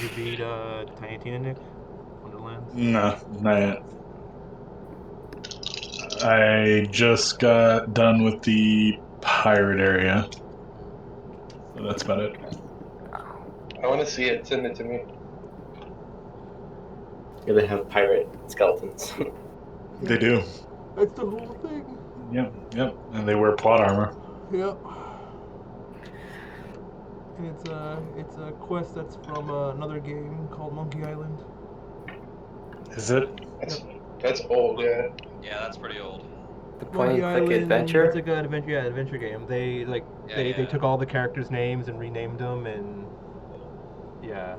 you beat Tiny Tina Nick? Wonderlands? No, not yet. I just got done with the pirate area, so that's about it. I want to see it. Send it to me. Yeah, they have pirate skeletons. They do. That's the whole thing. Yep, and they wear plot armor. Yep. And it's a quest that's from another game called Monkey Island. Is it? That's, that's old, yeah. Yeah, that's pretty old. The point Monkey and click Island. adventure. It's like an adventure game. They they took all the characters' names and renamed them, and yeah,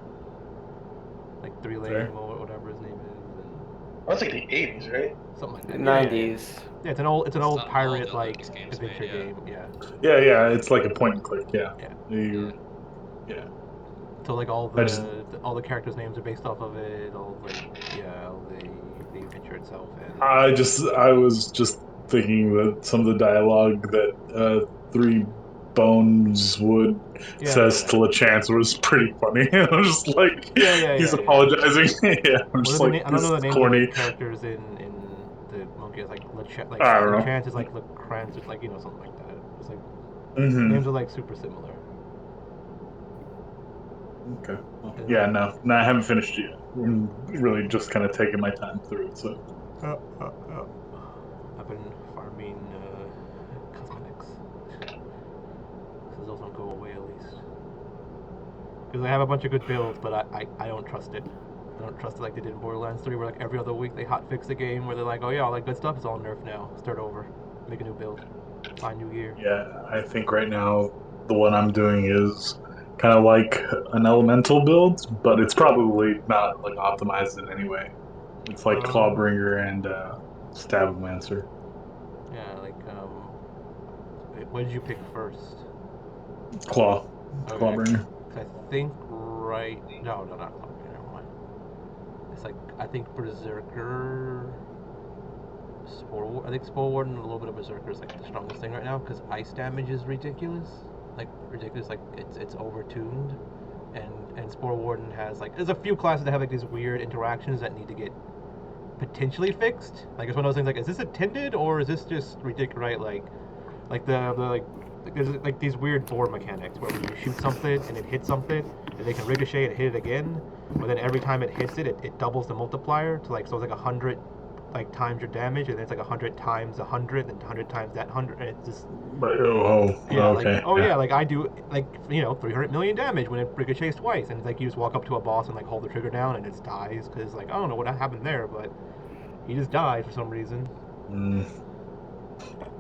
like Three Lane or whatever his name is, and That's like the 80s, right? something like The that. 90s. Yeah, it's an old All pirate the like Lucas games adventure made, yeah. game. Yeah. Yeah, it's like a point and click. Yeah. Yeah. Yeah. So like all I just- all the characters' names are based off of it. All the adventure itself. And I was just thinking that some of the dialogue that Three Bones Wood says to LeChance was pretty funny. I was just like, he's apologizing. Yeah, I'm just like, I don't this know the is names corny. of the characters in the monkey. It's like I don't know. LeChance is like LeCrance, it's like something like that. It's like Mm-hmm. names are like super similar. Okay. Well, yeah, no, I haven't finished it yet. I'm really just kind of taking my time through it. So. I've been farming cosmetics. Those don't go away at least. Because I have a bunch of good builds, but I don't trust it. I don't trust it like they did in Borderlands 3, where like every other week they hotfix the game, where they're like, oh yeah, all that good stuff is all nerfed now. Start over, make a new build, find new gear. Yeah, I think right now the one I'm doing is kind of like an elemental build, but it's probably not like optimized in any way. It's like Clawbringer and Stabmancer. Yeah, like what did you pick first? Clawbringer. I think no, not Clawbringer. Never mind. It's like I think Berserker. I think Spore Warden and a little bit of Berserker is like the strongest thing right now because ice damage is ridiculous. Like ridiculous, like it's overtuned, and Spore Warden has like there's a few classes that have like these weird interactions that need to get potentially fixed. Like it's one of those things like is this intended or is this just ridiculous? Right? Like the there's like these weird board mechanics where when you shoot something and it hits something and they can ricochet and hit it again, but then every time it hits it, it doubles the multiplier to like so it's like 100 like times your damage, and then it's like 100 times 100, and 100 times that 100, and it's just like I do like 300 million damage when it ricochets twice, and it's like you just walk up to a boss and like hold the trigger down and it just dies because like I don't know what happened there, but he just died for some reason.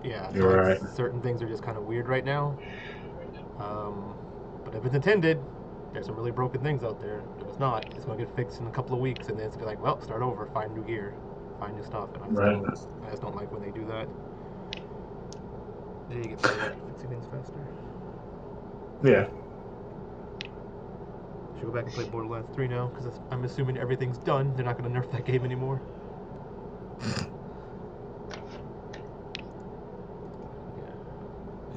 Yeah, so You're like, right. certain things are just kind of weird right now. But if it's intended, there's some really broken things out there. If it's not, it's gonna get fixed in a couple of weeks, and then it's gonna be like, well, start over, find new gear, find new stuff, and I just don't like when they do that. Then you get better at fixing things faster. Yeah. Should go back and play Borderlands 3 now, because I'm assuming everything's done. They're not gonna nerf that game anymore.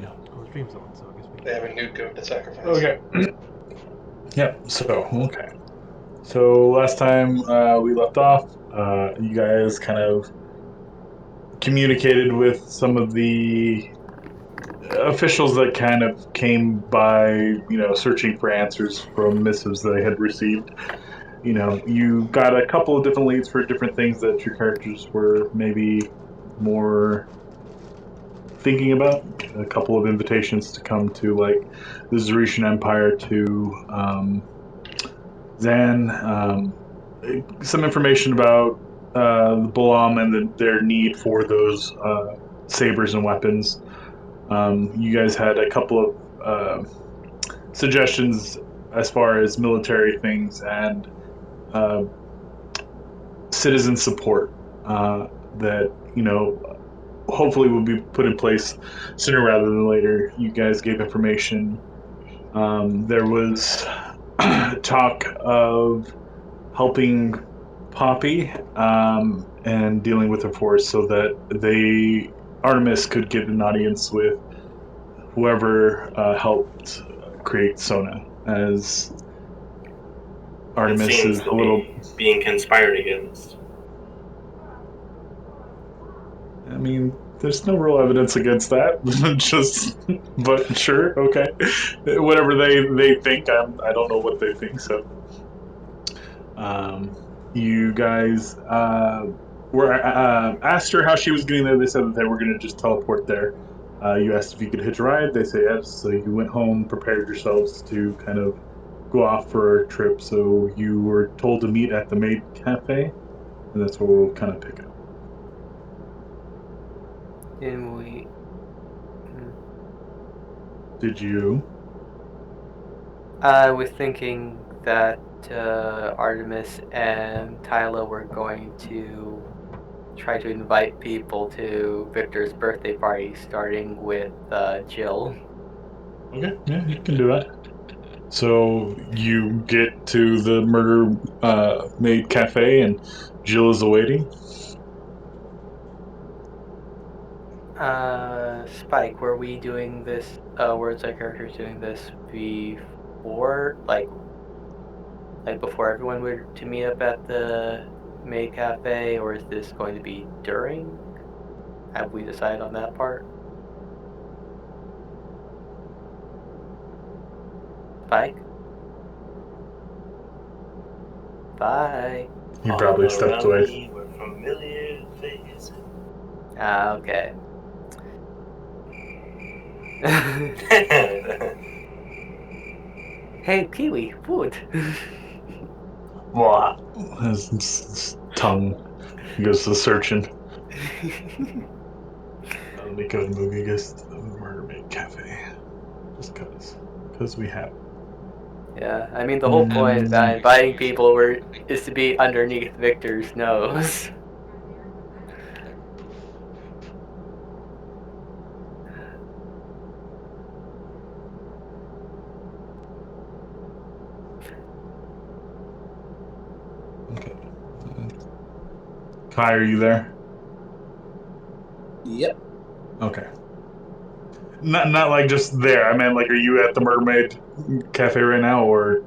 Yeah. Well, the stream's on, so I guess we. They have a new goat to sacrifice. Okay. Yep. So last time we left off, you guys kind of communicated with some of the officials that kind of came by, searching for answers from missives they had received. You got a couple of different leads for different things that your characters were maybe more thinking about. A couple of invitations to come to like the Zeretian Empire to Zan. Some information about the Balam and their need for those sabers and weapons. You guys had a couple of suggestions as far as military things and citizen support that hopefully will be put in place sooner rather than later. You guys gave information. There was talk of helping Poppy and dealing with her force so that Artemis could get an audience with whoever helped create Sona, as Artemis seems is to a little. be being conspired against. I mean, there's no real evidence against that. But sure, okay. Whatever they think, I don't know what they think. So, you guys were asked her how she was getting there. They said that they were going to just teleport there. You asked if you could hitch a ride. They say yes. So you went home, prepared yourselves to kind of go off for a trip. So you were told to meet at the Maid Cafe, and that's where we'll kind of pick up. And we. Did you? I was thinking that Artemis and Tyler were going to try to invite people to Victor's birthday party, starting with Jill. Okay, yeah, you can do that. So you get to the Murder Maid Cafe, and Jill is awaiting. Spike, were we doing this? Words our characters doing this before, like before everyone were to meet up at the May Cafe, or is this going to be during? Have we decided on that part? Spike? Spike? He probably All stepped around away. me were familiar faces. Ah, okay. Hey, Kiwi, food. Blah. His tongue goes to searching. Let me go to the movie, I guess, to the Murder Maid Cafe. Just because we have. Yeah, I mean the whole point about inviting people is to be underneath Victor's nose. Okay. Kai, are you there? Yep. Okay. Not like just there. I meant like, are you at the Murder Maid Cafe right now, or?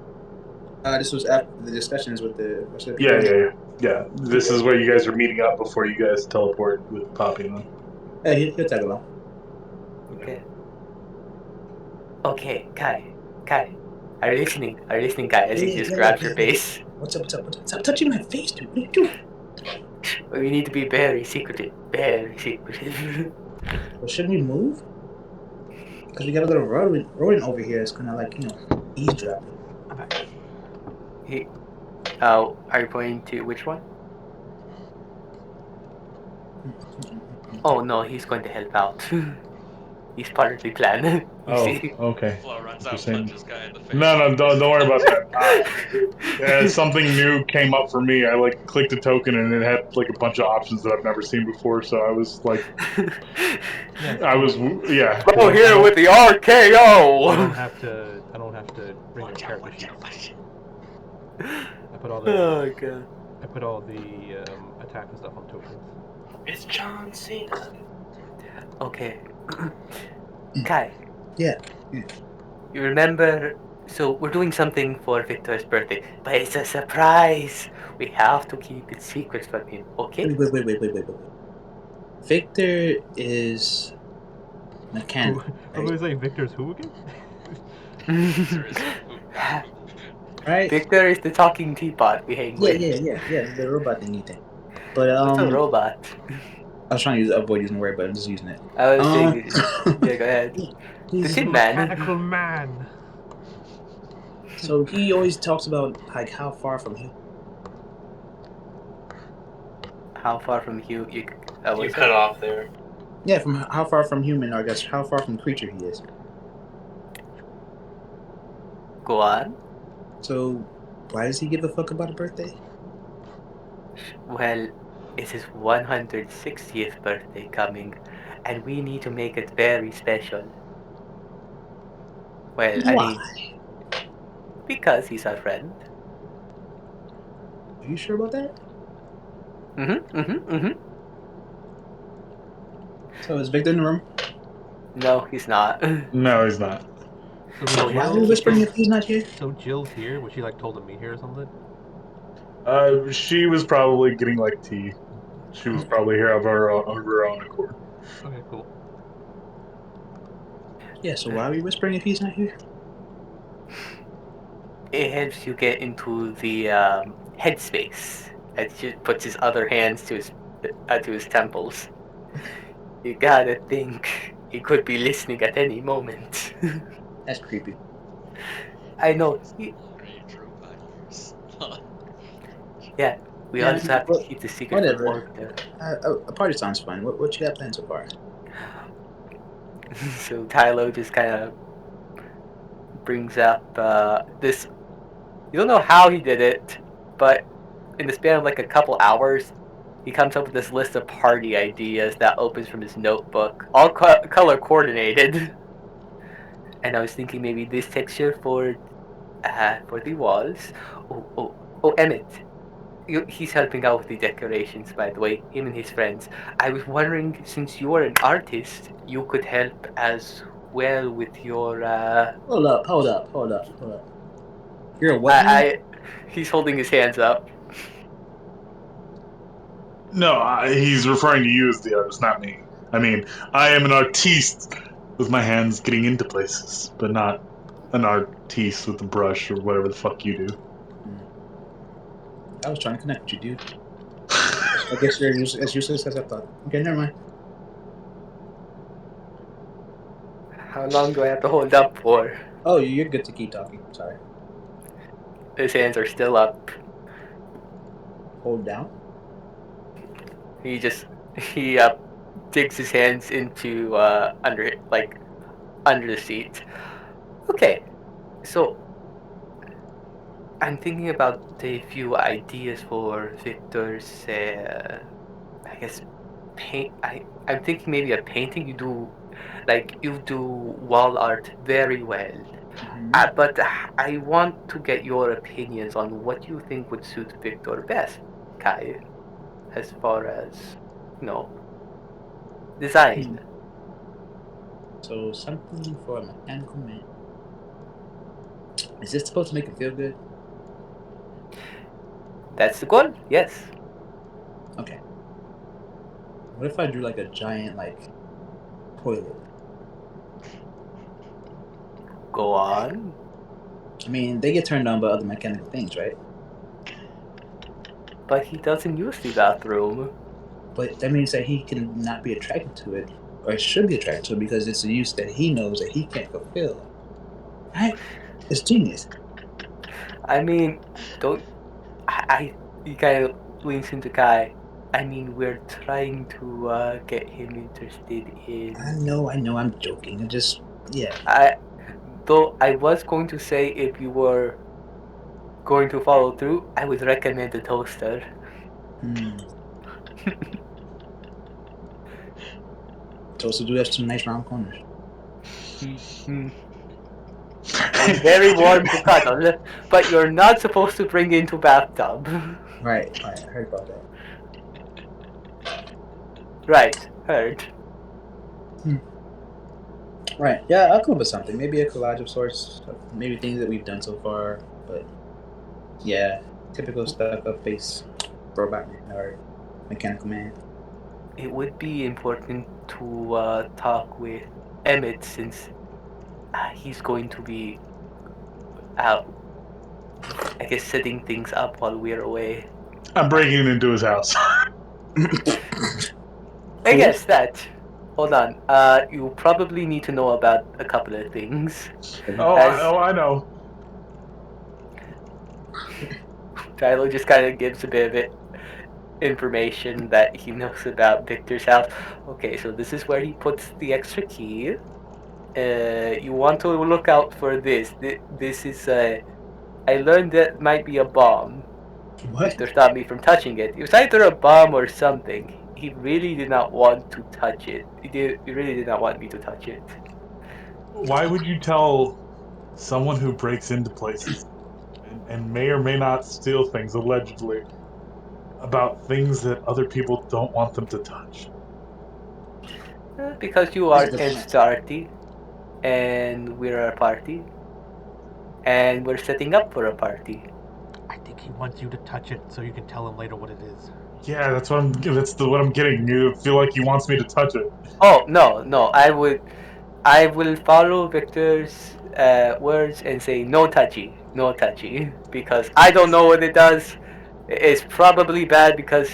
This was after the discussions with the rest of the Yeah, people. yeah, yeah. Yeah, this is where you guys are meeting up before you guys teleport with Poppy and them. Hey, he'll tag along. Okay. Okay, Kai. Are you listening? Kai? As he just grabs your face. What's up? Stop touching my face, dude. What are you doing? We need to be very secretive. Very secretive. Well, shouldn't we move? Because we got a little rodent over here. It's kind of like, eavesdropping. Are you pointing to which one? Oh no, he's going to help out. He's part of the plan. Okay. Flo runs You're out saying- and punches Guy in the face. No, don't worry about that. Something new came up for me. I clicked a token and it had a bunch of options that I've never seen before. So I was yeah. Oh, here with the I RKO. don't have to bring your character sheet. I put all the Oh god. I put all the attack and stuff on tokens. It's John Cena. Okay. Kai. Yeah. You remember? So we're doing something for Victor's birthday, but it's a surprise. We have to keep it secret from him, okay? Wait. Victor is mechanic. What was I Victor's who again? Right? Victor is the talking teapot we hang with. Yeah. The robot thingy thing. But What's a robot? I was trying to avoid using the word, but I'm just using it. I was saying, yeah, go ahead. The He's- Tin Man. Mechanical man. So he always talks about how far from him. How far from you? You cut off there. Yeah, from how far from human, or I guess how far from creature he is. Go on. So why does he give a fuck about a birthday? Well, it's his 160th birthday coming, and we need to make it very special. Well, I mean, because he's our friend. Are you sure about that? So is Victor in the room? No, he's not. No, he's not. So Why are we whispering if he's not here? So Jill's here. Was she like told to meet here or something? She was probably getting like tea. She was probably here of her own accord. Okay, cool. Yeah, so why are we whispering if he's not here? It helps you get into the headspace. And he puts his other hands to his temples. You gotta think he could be listening at any moment. That's creepy. I know. Great providers. Yeah, we Yeah, also have to but keep the secret from whatever. Morgana. A party sounds fun. What you got planned so far? So Tylo just kind of brings up this. You don't know how he did it, but in the span of like a couple hours, he comes up with this list of party ideas that opens from his notebook, all color coordinated. And I was thinking maybe this texture for the walls. Oh, Emmett. He's helping out with the decorations, by the way, him and his friends. I was wondering, since you are an artist, you could help as well with your. Hold up. You're a what now? He's holding his hands up. No, he's referring to you as the artist, not me. I mean, I am an artiste with my hands getting into places, but not an artiste with a brush or whatever the fuck you do. I was trying to connect with you, dude. I guess you're as useless as I thought. Okay, never mind. How long do I have to hold up for? Oh, you're good to keep talking. Sorry. His hands are still up. Hold down. He digs his hands into under the seat. Okay, so I'm thinking about a few ideas for Victor's. I guess paint. I'm thinking maybe a painting. You do wall art very well. But I want to get your opinions on what you think would suit Victor best, Kai, as far as, design. So something for a mechanical man. Is this supposed to make him feel good? That's the goal, yes. Okay. What if I drew like a giant toilet? Go on. I mean, they get turned on by other mechanical things, right? But he doesn't use the bathroom. But that means that he can not be attracted to it, or should be attracted to it, because it's a use that he knows that he can't fulfill. Right? It's genius. I mean, he kind of leans into Kai. I mean, we're trying to get him interested in. I know, I'm joking. Yeah. I was going to say if you were going to follow through, I would recommend a toaster. Toaster do have some nice round corners. And very warm to cuddle, but you're not supposed to bring into bathtub. Right. I heard about that. Right, heard. Right. Yeah, I'll come up with something. Maybe a collage of sorts. Maybe things that we've done so far. But yeah, typical stuff of base robot man or mechanical man. It would be important to talk with Emmett since he's going to be out, I guess, setting things up while we're away. I'm breaking into his house. I guess that. Hold on. You probably need to know about a couple of things. I know. Tyler just kind of gives a bit of information that he knows about Victor's house. Okay, so this is where he puts the extra key. You want to look out for this. This is I learned that might be a bomb. What? Victor stopped me from touching it. It was either a bomb or something. He really did not want to touch it. He really did not want me to touch it. Why would you tell someone who breaks into places and may or may not steal things, allegedly, about things that other people don't want them to touch? Because you are This is the point. starty. and we're at a party, and we're setting up for a party. I think he wants you to touch it so you can tell him later what it is. Yeah, that's what I'm. What I'm getting. I feel like he wants me to touch it. Oh no, I will follow Victor's words and say no touchy, no touchy, because I don't know what it does. It's probably bad because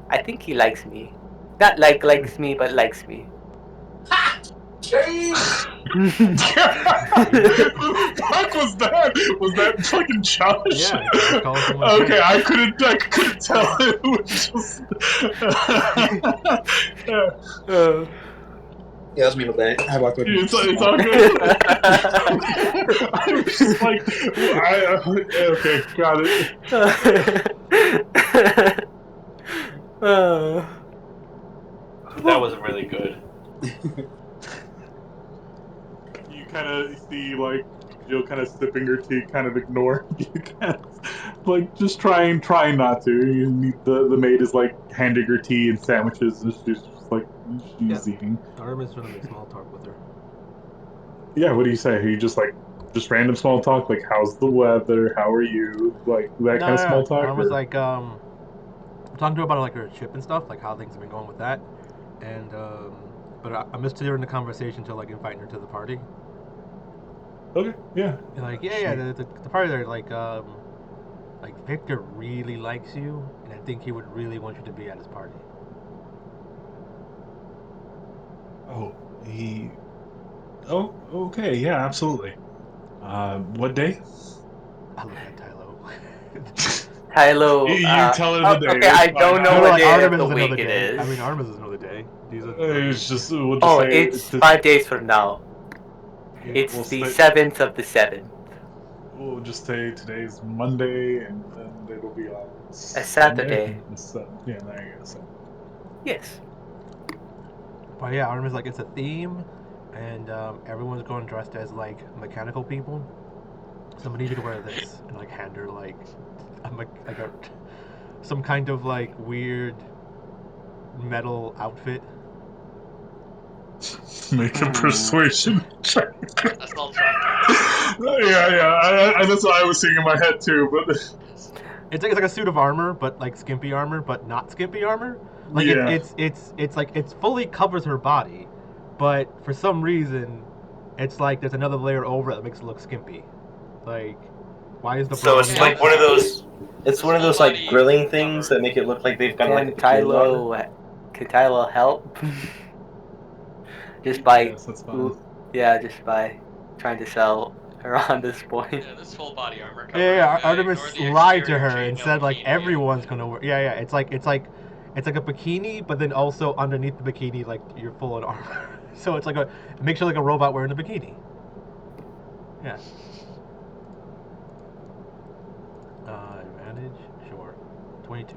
I think he likes me, not likes me, but likes me. James! What the fuck was that? Was that fucking Josh? Yeah, Josh called someone Okay, James. I couldn't tell. It was just. Yeah, that's me, my bad. I walked with you. It's all good. I was just like, okay, got it. That was really good. You kind of see, like, Jill kind of sipping her tea, kind of ignore. You kind of, like, just trying not to. The maid is, like, handing her tea and sandwiches, and she's just, like, she's eating. Artemis trying to make small talk with her. Yeah, what do you say? Are you just, like, just random small talk? Like, how's the weather? How are you? Like, that kind of small talk? Artemis or- like talking to her about like her ship and stuff, like how things have been going with that, and but I missed her in the conversation to like inviting her to the party. Okay, yeah. And like the party there like Victor really likes you, and I think he would really want you to be at his party. Oh, Oh, okay, yeah, absolutely. What day? I look at Tylo. Tylo. You tell her the day. Okay, it's I fine. don't know No, what like day of Artemis the is another week it day. is. I mean, Artemis is another day. These are. It's just we'll just Oh, say it's 5 days from now. It's we'll the say- 7th of the 7th. We'll just say today's Monday, and then it'll be on A Saturday. Yeah, there you go. So. Yes. But yeah, Artemis like it's a theme, and everyone's going dressed as like mechanical people. So I'm gonna need you to wear this and like hand her like some kind of like weird metal outfit. Make a persuasion check. That's all track. yeah. That's what I was seeing in my head too. But It's like a suit of armor, but like skimpy armor, but not skimpy armor. Like Yeah. it's like it's fully covers her body, but for some reason, it's like there's another layer over it that makes it look skimpy. Like, why is the So it's brown- like one of those. It's This one of whole those like body grilling cover. things that make it look like they've got like a Can bikini on. Tylo help? Just by yes, that's fine. just by trying to sell her on this point. Yeah, this full body armor cover. Yeah, ignore Artemis the lied to exterior her chain, and no said like bikini, everyone's yeah. gonna wear. Yeah, it's like a bikini, but then also underneath the bikini, like you're full in armor. So it's like it makes you like a robot wearing a bikini. Yeah. Advantage, sure. 22.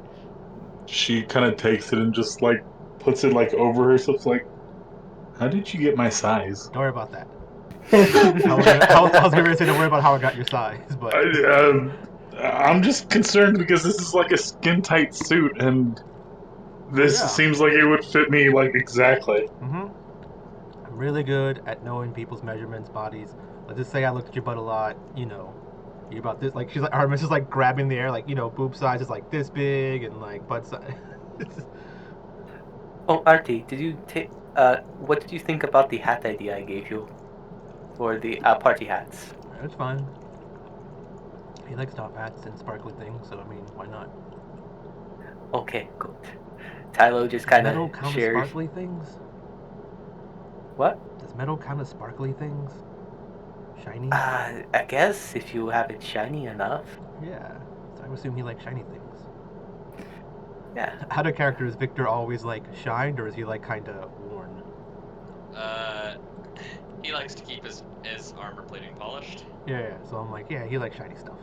She kind of takes it and just like puts it like over herself. Like, how did you get my size? Don't worry about that. I was gonna say don't worry about how I got your size, but I'm just concerned because this is like a skin tight suit, and this Yeah. seems like it would fit me like exactly. I'm really good at knowing people's measurements, bodies. Let's just say I looked at your butt a lot. You know, you about this. Like she's like Artemis is like grabbing the air, like boob size is like this big and like butt size. Oh, Artie, did you take? What did you think about the hat idea I gave you for the party hats? That's fine. He likes top hats and sparkly things, so I mean, why not? Okay, good. Tylo just Does kind metal of count as shares. sparkly things? What? Does metal count as sparkly things? Shiny? I guess if you have it shiny enough. Yeah. So I would assume he likes shiny things. Yeah. How do characters Victor always like shined, or is he like kind of worn? He likes to keep his armor plating polished. Yeah. So I'm like, yeah, he likes shiny stuff.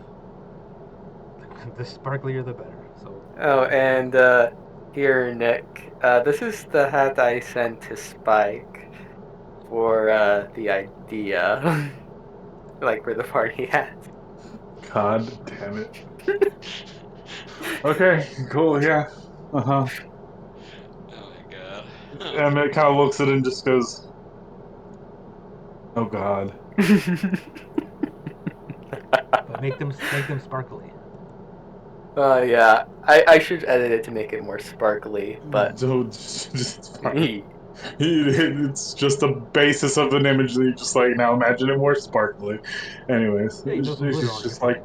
The sparklier, the better. So. Oh, and here, Nick. This is the hat I sent to Spike for the idea, like for the party hat. God damn it. Okay, cool, yeah. Uh-huh. Oh my god. And it kind of looks at it and just goes, Oh God. But make them sparkly. Yeah. I should edit it to make it more sparkly, but So just fine. It's just a basis of an image that you just like now imagine it more sparkly. Anyways, Yeah, you throw some glitter it's on just it. like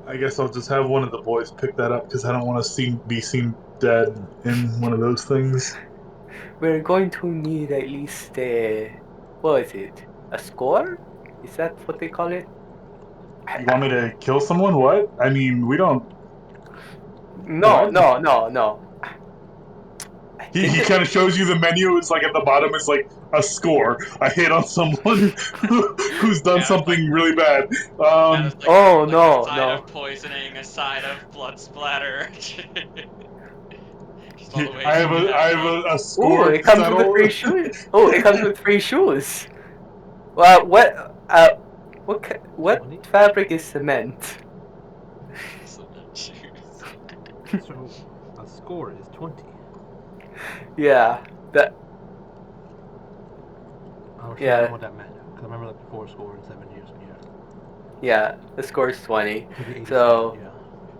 I guess I'll just have one of the boys pick that up because I don't want to be seen dead in one of those things. we're going to need at least what is it? A score? Is that what they call it? You want me to kill someone? What? I mean, we don't. No, What? no, no, no. I think He kind of shows you the menu. It's like at the bottom, it's like a score. I hit on someone who's done And it's like, something really bad. and it's like, Oh, like a no, side no. of poisoning, a side of blood splatter. Just all the ways I you can have fun. have a Oh, score it comes with settle. free shoes. Oh, it comes with free shoes. Well, what 20? fabric is cement? Cement shoes. So a score is 20. Yeah, that. Oh shit, I Yeah. don't know what that meant. Because I remember like 4 score and 7 years. Yeah, the score is 20. Maybe 87, So yeah.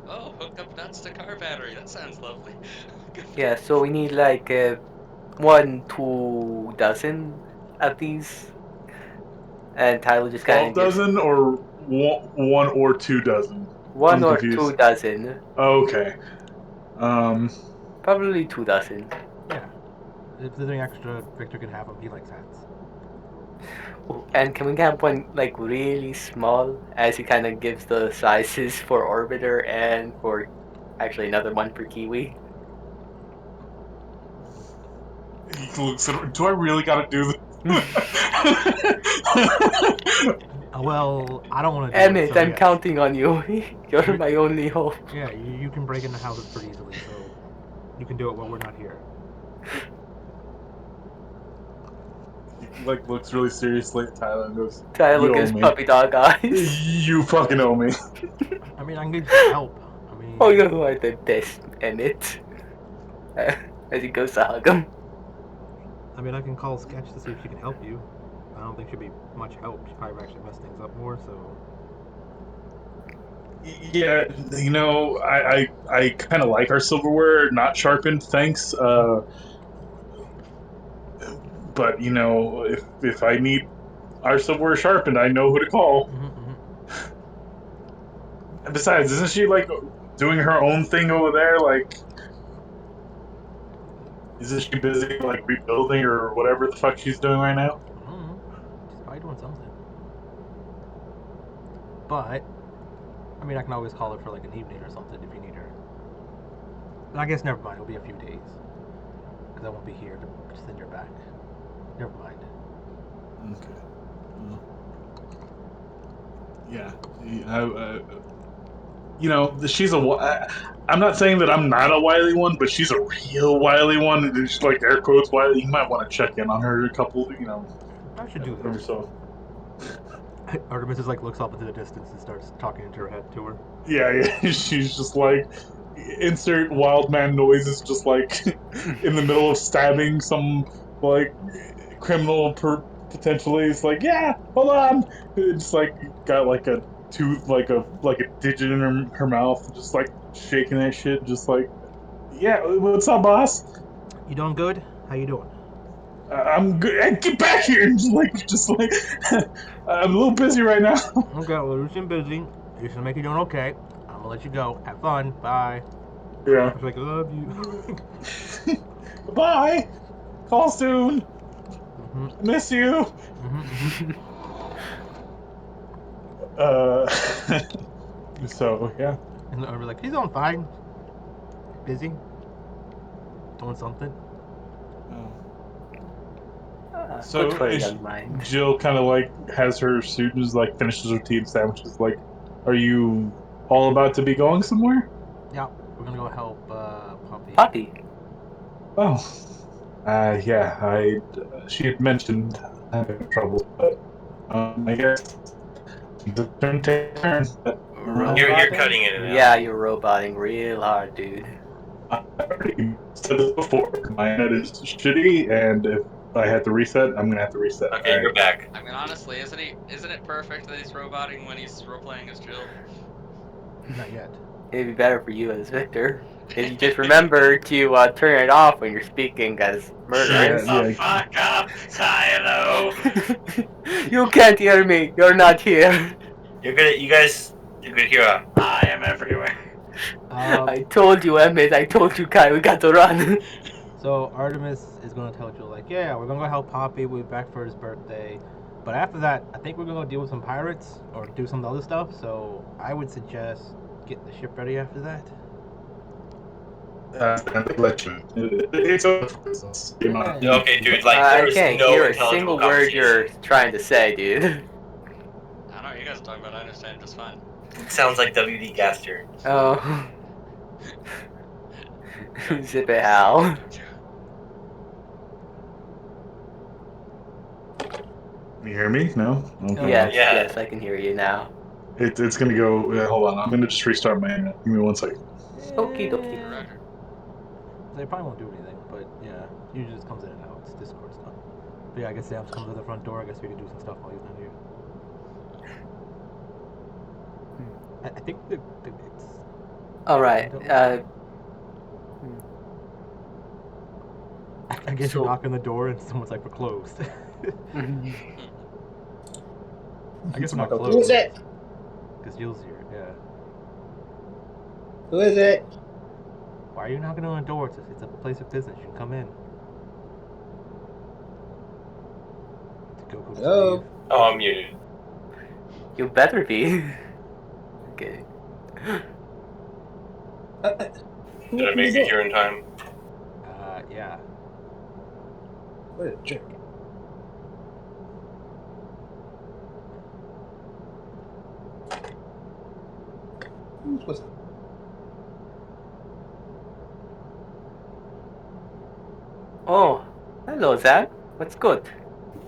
Oh, hook up nuts to car battery. That sounds lovely. yeah, so we need like 1, 2 dozen of these, and Tyler just kind 12 of gives dozen or one or 2 dozen? one I'm or confused. 2 dozen, Okay. probably 2 dozen. Yeah. If there's any extra, Victor can have them. He likes hats. And can we have one like really small, as he kind of gives the sizes for Orbiter and for actually another one for Kiwi? He looks at, do I really gotta do this? Well, I don't want to do Emmett, it, so I'm yes. counting on you. You're my only hope. Yeah, you can break into houses pretty easily, so you can do it while we're not here. He like looks really seriously at Tyler and goes, Tyler "You owe gives me. puppy dog eyes. You fucking owe me." I mean, I can get you help. I mean, Oh, you are the best, Emmett. As he goes to hug him. I mean, I can call Sketch to see if she can help you. I don't think she'd be much help. She probably actually mess things up more. So Yeah, you know, I kind of like our silverware not sharpened, thanks. But you know, if I need our silverware sharpened, I know who to call. And besides, isn't she like doing her own thing over there? Like, isn't she busy like rebuilding or whatever the fuck she's doing right now? I don't know. She's probably doing something. But I mean, I can always call her for like an evening or something if you need her. But I guess never mind. It'll be a few days because I won't be here to send her back. Never mind. Okay. Yeah. You know, she's I'm not saying that I'm not a wily one, but she's a real wily one. And she's like air quotes wily. You might want to check in on her a couple, you know. I should do Or that. so. Artemis is like looks off into the distance and starts talking into her head to her. Yeah. She's just like insert wild man noises, just like in the middle of stabbing some like criminal potentially. It's like, yeah, hold on. It's like got like a tooth, like a digit in her mouth, just like shaking that shit, just like, yeah, what's up, boss? You doing good? How you doing? I'm good. Hey, get back here! Just like, I'm a little busy right now. Okay, well, you're busy. You should make you doing okay. I'm gonna let you go. Have fun. Bye. Yeah. She's like, I love you. Bye. Call soon. Miss you. So yeah. And we're like, he's on fine. Busy. Doing something. So good for a young mind. Jill kind of like has her suit and just like finishes her tea and sandwiches. Like, are you all about to be going somewhere? Yeah, we're gonna go help Poppy. Poppy. Oh, yeah. She had mentioned having trouble, but I guess the turn take turns. You're cutting it out. Yeah, you're roboting real hard, dude. I already said this before. My internet is shitty, and if I had to reset. I'm gonna have to reset. Okay, All right. you're back. I mean, honestly, isn't it perfect that he's roboting when he's role playing as Jill? Not yet. It'd be better for you as Victor if you just remember to turn it off when you're speaking as murderous. Yeah. The fuck up, Silo. You can't hear me. You're not here. You guys could hear a I am everywhere. I told you, Emmett. I told you, Kai. We got to run. So Artemis is gonna tell Jill like, yeah, we're gonna go help Poppy. We'll be back for his birthday. But after that, I think we're gonna go deal with some pirates or do some other stuff. So I would suggest getting the ship ready after that. Let you. It's over for business. Okay, dude. Like I there's can't no hear a intelligible single word conversation. you're trying to say, dude. I don't know what you guys are talking about. I understand just fine. It sounds like WD Gaster. Oh. Zip it, Hal. You hear me? No. Okay. Yes, Yeah. yes, I can hear you now. It's gonna go. Hold on. I'm gonna just restart my internet. Give me 1 second. Okie dokie. Roger. They probably won't do anything, but yeah, usually just comes in and out. It's Discord stuff. But yeah, I guess Sam's comes to the front door. I guess we can do some stuff while he's not here. I think it's. Alright, I guess So- you knock on the door and someone's like, we're closed. I guess we're not closed. Who is it? Because Jill's here, yeah. Who is it? Why are you knocking on the door? It's a place of business. You can come in. Goku just Hello? leave. Oh, I'm muted. you better be. Okay. Did I make it here in time? Yeah. What a jerk. What's that? Oh, hello, Zach. What's good?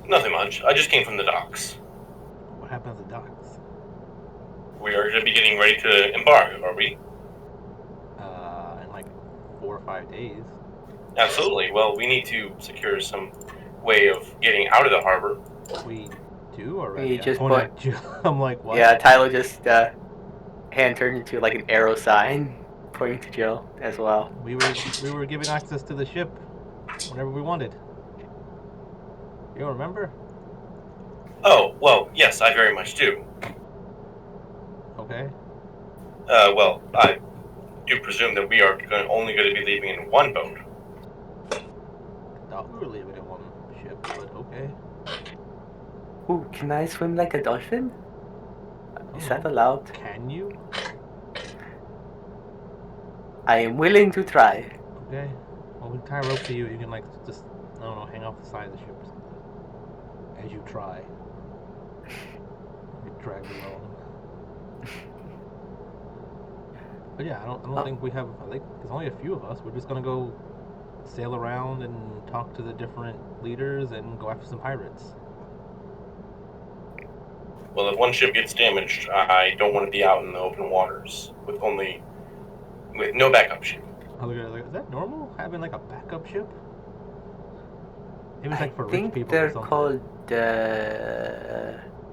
Nothing much. I just came from the docks. What happened at the docks? We are going to be getting ready to embark, are we? In like 4 or 5 days. Absolutely. Well, we need to secure some way of getting out of the harbor. We do already. You just I point at Jill. I'm like, what? Yeah, Tyler just hand turned into like an arrow sign, pointing to Jill as well. We were given access to the ship whenever we wanted. You don't remember? Oh, well, yes, I very much do. Okay. Well, I do presume that we are only going to be leaving in one boat. Thought we were leaving in one ship, but okay. Ooh, can I swim like a dolphin? Is that Oh, allowed? Can you? I am willing to try. Okay. Well, we tie a rope to you. You can like just I don't know, hang off the side of the ship or something. As you try. You drag along. But yeah, I don't think we have. I think there's only a few of us. We're just gonna go sail around and talk to the different leaders and go after some pirates. Well, if one ship gets damaged, I don't want to be out in the open waters with no backup ship. I look at it like, is that normal? Having like a backup ship? Maybe it's I like for rich think people they're or something. called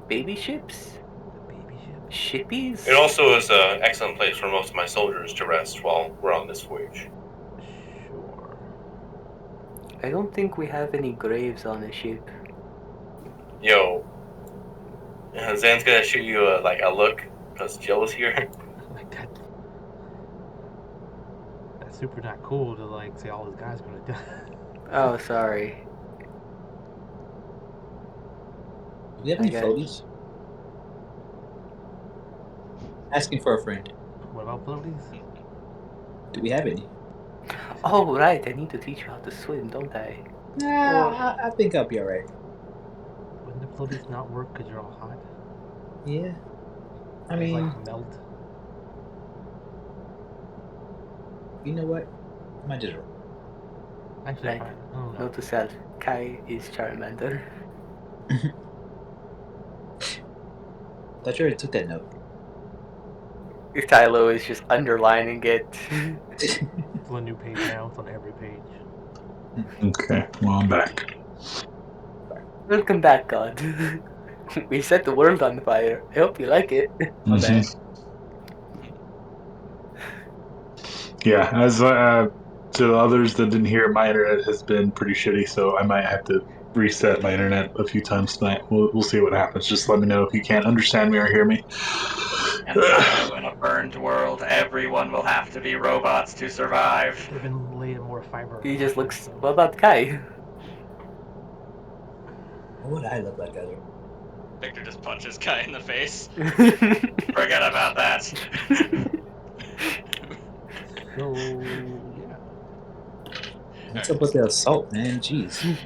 baby ships? The baby ship. Shippies? It also is an excellent place for most of my soldiers to rest while we're on this voyage. Sure. I don't think we have any graves on the ship. Yo, Zan's gonna shoot you a look because Jill is here. Like that. That's super not cool to like say all those guys are gonna die. Oh, sorry. Do we have any Okay. floaties? Asking for a friend. What about floaties? Do we have any? Oh, right. I need to teach you how to swim, don't I? Nah, I think I'll be alright. Wouldn't the floaties not work because you're all hot? Yeah. I They, mean, like melt. you know what? I might just. Actually, Right. fine. I don't know. Note to self, Kai is Charmander. Thought you already took that note. Tylo is just underlining it. It's on a new page now. It's on every page. Okay. Well, I'm back. Welcome back, God. We set the world on fire. I hope you like it. My bad. Yeah, as to the others that didn't hear, my internet has been pretty shitty, so I might have to reset my internet a few times tonight. We'll see what happens. Just let me know if you can't understand me or hear me. And Tyler, in a burned world, everyone will have to be robots to survive. They've been laying more fiber. He on just the looks. fence, What about Kai? What would I look like other? Victor just punches Kai in the face. Forget Forget about that. So yeah. What's up with the assault, man? Jeez.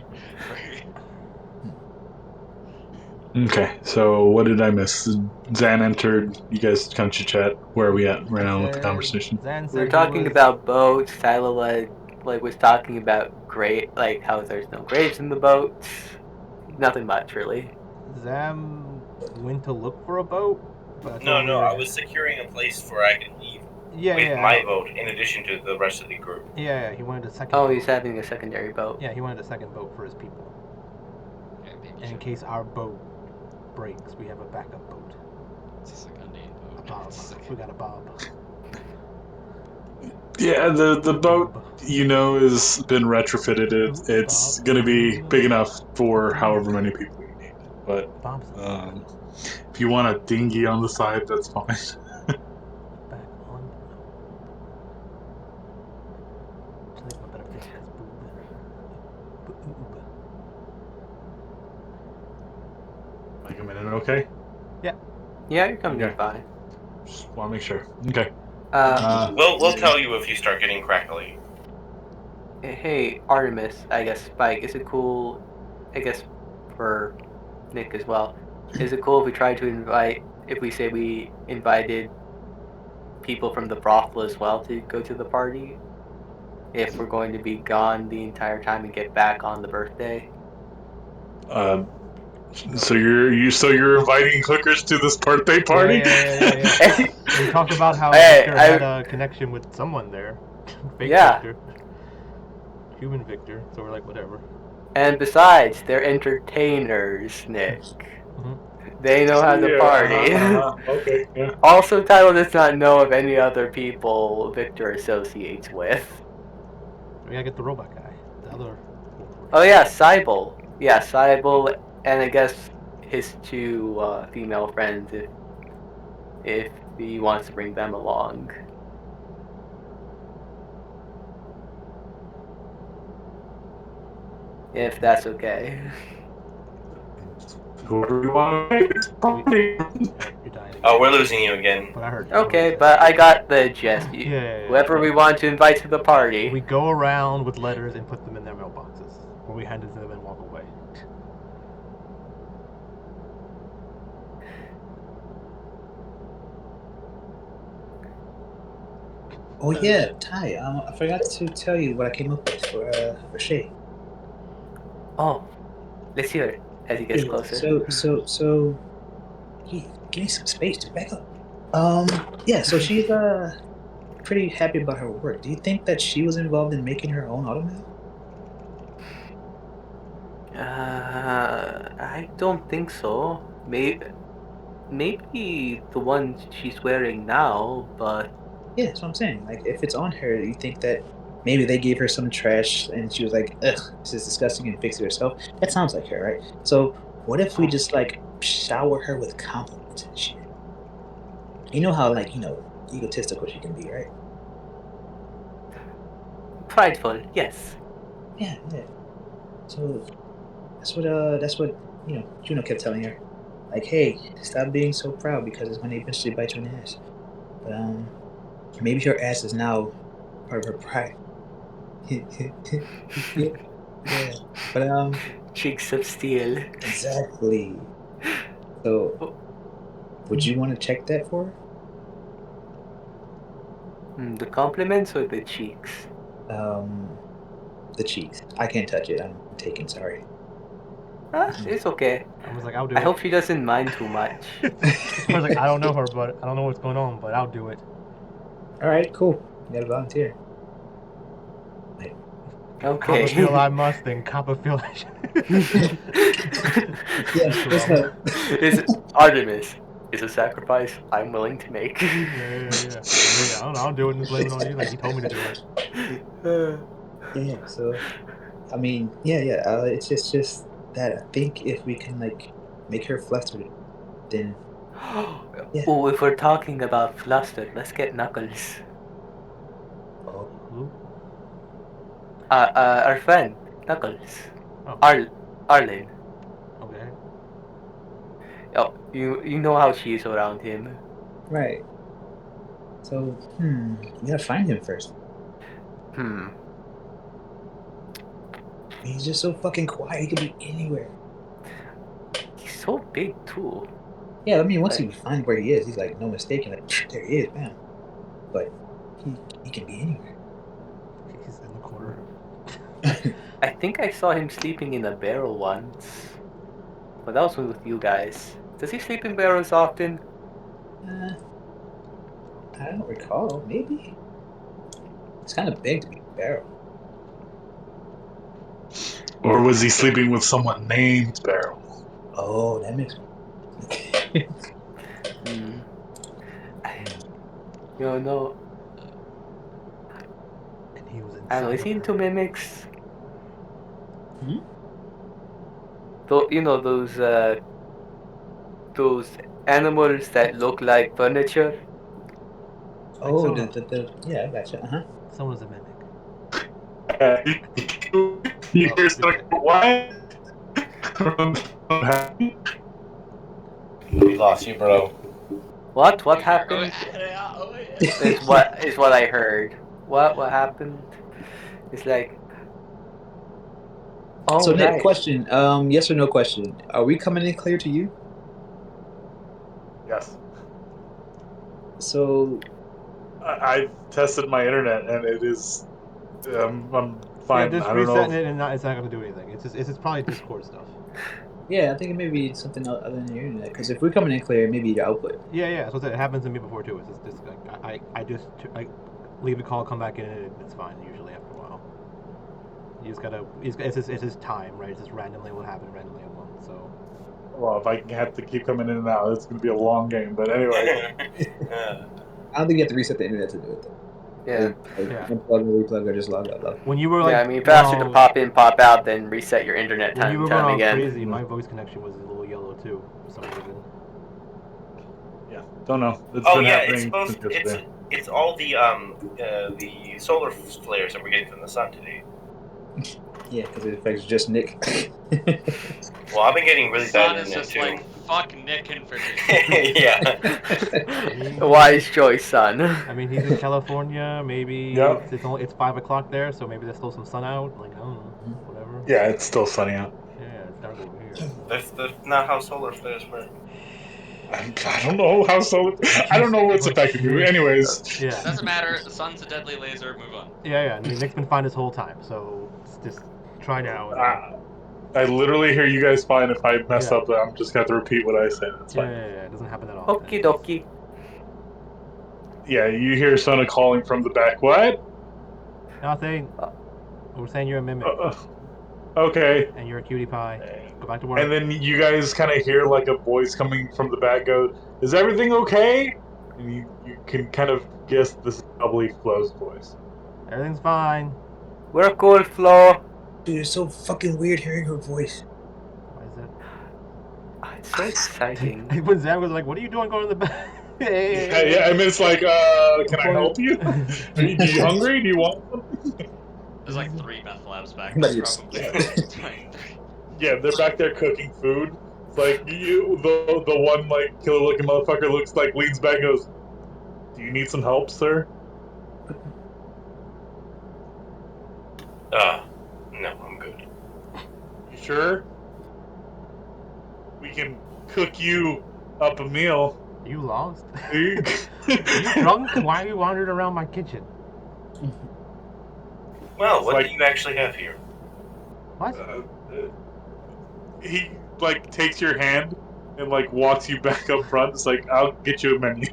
Okay, so what did I miss? Zan entered. You guys kind of chit chat. Where are we at right now with the conversation? Zan We said were he talking was- about boats. Tyler was talking about like how there's no graves in the boats. Nothing much really. Zam went to look for a boat. But that's No, what no, we're- I was securing a place where I could leave Yeah, with yeah. my I know. vote in addition to the rest of the group. Yeah, he wanted a second. Oh, boat. he's having a secondary boat. Yeah, he wanted a second boat for his people. Yeah, baby And in ship. case our boat breaks, we have a backup boat. It's a second name A boat. bob. It's like- We got a bob. Yeah, the boat has been retrofitted. It's going to be big enough for however many people you need. But Bob's if you want a dinghy on the side, that's fine. back on. I think I better fix this boob. Am I coming in okay? Yeah, you're coming in Okay. fine. Just want to make sure. Okay. We'll tell you if you start getting crackly. Hey, Artemis, I guess, Spike, is it cool, I guess, for Nick as well, is it cool if we try to if we say we invited people from the brothel as well to go to the party? If we're going to be gone the entire time and get back on the birthday? So you're inviting hookers to this birthday party? Yeah. We talked about how Hey, Victor had a connection with someone there. Fake Yeah. Victor. Human Victor. So we're like, whatever. And besides, they're entertainers, Nick. Mhm. They know how to Yeah, party. okay, yeah. Also, Tyler does not know of any other people Victor associates with. We gotta get the robot guy. The other. Oh yeah, Cybele. Yeah, Cybele, and I guess his two female friends, if he wants to bring them along. If that's okay. Whoever you want to make this party. You're dying. Oh, we're losing you again. But I heard. Okay, but I got the gist. Yeah. Whoever we want to invite to the party. We go around with letters and put them in their mailboxes, or we hand it to them and walk away. Oh yeah, Ty. I forgot to tell you what I came up with for Shay. Oh, let's hear it as he gets closer. So, yeah, give me some space to back up. Yeah. So she's pretty happy about her work. Do you think that she was involved in making her own automail? I don't think so. Maybe the one she's wearing now, but Yeah, that's what I'm saying. Like, if it's on her, you think that maybe they gave her some trash and she was like, ugh, this is disgusting, and fixed it herself? That sounds like her, right? So, what if we just, like, shower her with compliments and shit? You know how, like, egotistical she can be, right? prideful, yes. Yeah. So, that's what, Juno kept telling her. Like, hey, stop being so proud because it's going to eventually bite you in the ass. But, maybe her ass is now part of her pride. Yeah. But, Cheeks of steel. exactly. So, would you want to check that for her? The compliments or the cheeks? The cheeks. I can't touch it. I'm taken. Sorry. It's okay. I was like, I'll do I it. hope she doesn't mind too much. I was like, I don't know her, but I don't know what's going on, but I'll do it. All right. Cool. You gotta volunteer. Okay. Copper feel I must, then copper feel I should. Yes, there's no. Is Artemis is a sacrifice I'm willing to make. Yeah. I mean, I don't know. I'll do it and blame it on you. Like he told me to do it. Yeah. So, I mean, yeah. It's just that I think if we can like make her flustered, then Yeah. Oh, if we're talking about flustered, let's get Knuckles. oh, Who? Our friend Knuckles. Oh. Arlen. Okay. Oh, you know how she is around him. right. So, we gotta find him first. He's just so fucking quiet. He could be anywhere. He's so big too. Yeah, I mean, once you find where he is, he's like no mistaken. Like there he is, bam. But he can be anywhere. He's in the corner. I think I saw him sleeping in a barrel once. But that was with you guys. Does he sleep in barrels often? I don't recall. Maybe. It's kind of big to be a barrel. Or was he sleeping with someone named Barrel? Oh, that makes. You don't know. And he was I don't know. Is he inside into of her. mimics? Hmm? Though you know those animals that look like furniture. Oh, Sono. yeah, I gotcha. Someone's a mimic. You hear something? What? We lost you, bro. What happened? is what I heard. What happened? It's like. Oh, So Nick, right. question. Yes or no question. Are we coming in clear to you? Yes. So I've tested my internet and it is. I'm fine. Yeah, just I don't resetting know. it and it's not gonna do anything. It's probably Discord stuff. yeah, I think it may be something other than your internet. Because if we're coming in clear, maybe your output. Yeah. So it happens to me before too. It's just like I just like leave a call, come back in, and it's fine usually after a while. You just gotta. It's just time, right? It's just randomly will happen randomly at once. So. Well, if I have to keep coming in and out, it's going to be a long game. But anyway. I don't think you have to reset the internet to do it. Though. Yeah. Yeah. Unplug and replug or just log out. When you were like, Yeah, I mean, faster to pop in, pop out, than reset your internet when time you were and time going all again. crazy, my voice connection was a little yellow too for some reason. Yeah, don't know. It's Oh been yeah, happening it's supposed. since yesterday. It's all the solar flares that we're getting from the sun today. Yeah, because it affects just Nick. Well, I've been getting really Sun bad is internet just too. like, fuck Nick and Virginia. Yeah. Wise choice, son. I mean, he's in California. Maybe Yep. it's 5 o'clock there, so maybe there's still some sun out. Like I don't know, whatever. Yeah, it's still sunny out. Yeah, it's dark over here. That's not how solar flares work. I don't know how solar. I don't know what's affecting you. Anyways. Yeah. Doesn't matter. The sun's a deadly laser. Move on. Yeah. I mean, Nick's been fine this whole time, so just try now. And I literally hear you guys fine. If I mess Yeah. up, I'm just going to have to repeat what I say. That's fine. It doesn't happen that often. Okie dokie. Yeah, you hear Sona calling from the back. What? Nothing. We're saying you're a mimic Okay. and you're a cutie pie. Go back to work. And then you guys kind of hear like a voice coming from the back go, "Is everything okay?" And you can kind of guess this is probably Flo's voice. Everything's fine. We're cool, Flo. Dude, it's so fucking weird hearing her voice. Why is that? Oh, it's so exciting. When Zach was like, "What are you doing going to the back?" Yeah, I mean, it's like, can I help you? Are you hungry? Do you want something? There's like 3 meth labs back But there, it's- probably. Yeah, they're back there cooking food. It's like, the one, like, killer-looking motherfucker looks like, leans back and goes, "Do you need some help, sir?" No, I'm good. You sure? We can cook you up a meal. Are you lost? Are you Are you drunk? Why are you wandering around my kitchen? Well, what like- do you actually have here? What? He like takes your hand and like walks you back up front. It's like, "I'll get you a menu."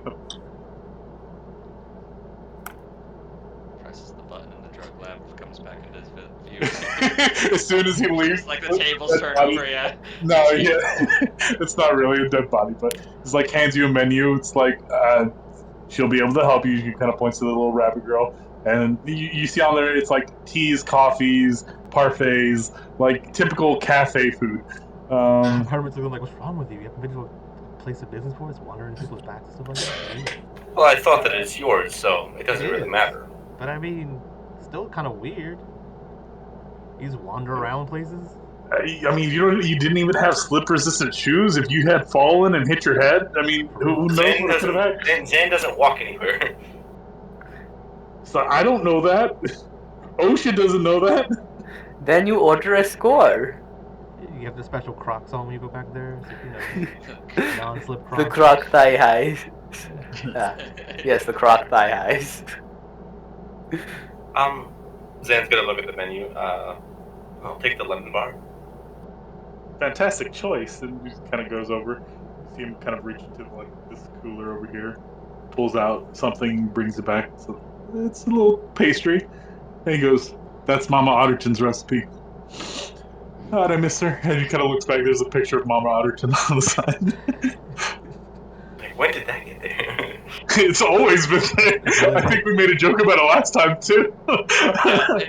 presses the button and the drug lab comes back into his view. As soon as he leaves, It's like the tables turn body- over, yeah. No, yeah, it's not really a dead body, but it's like hands you a menu. It's like she'll be able to help you. She kind of points to the little rabbit girl, and you see on there it's like teas, coffees, parfaits, like typical cafe food. Hermit's looking like, what's wrong with you? You haven't been to a place of business before? It's wandering in people's backs and stuff like that. Well, I thought that it's yours, so it doesn't It really is. matter. But I mean, still kind of weird. You just wander around places. I mean, you didn't even have slip-resistant shoes. If you had fallen and hit your head, I mean, who knows Zan what it could have had? Zan doesn't walk anywhere. So I don't know that. Ocean doesn't know that. Then you order a score. You have the special Crocs on when you go back there. So, non-slip Crocs. The croc thigh highs. Yes, the croc thigh highs. Zan's gonna look at the menu. I'll take the lemon bar. Fantastic choice. And he just kind of goes over. You see him kind of reach into like this cooler over here, pulls out something, brings it back. So it's a little pastry. And he goes, "That's Mama Otterton's recipe." How'd I miss her? And he kind of looks back. There's a picture of Mama Otterton on the side. Like, when did that get there? It's always been there. I think we made a joke about it last time too. Yeah,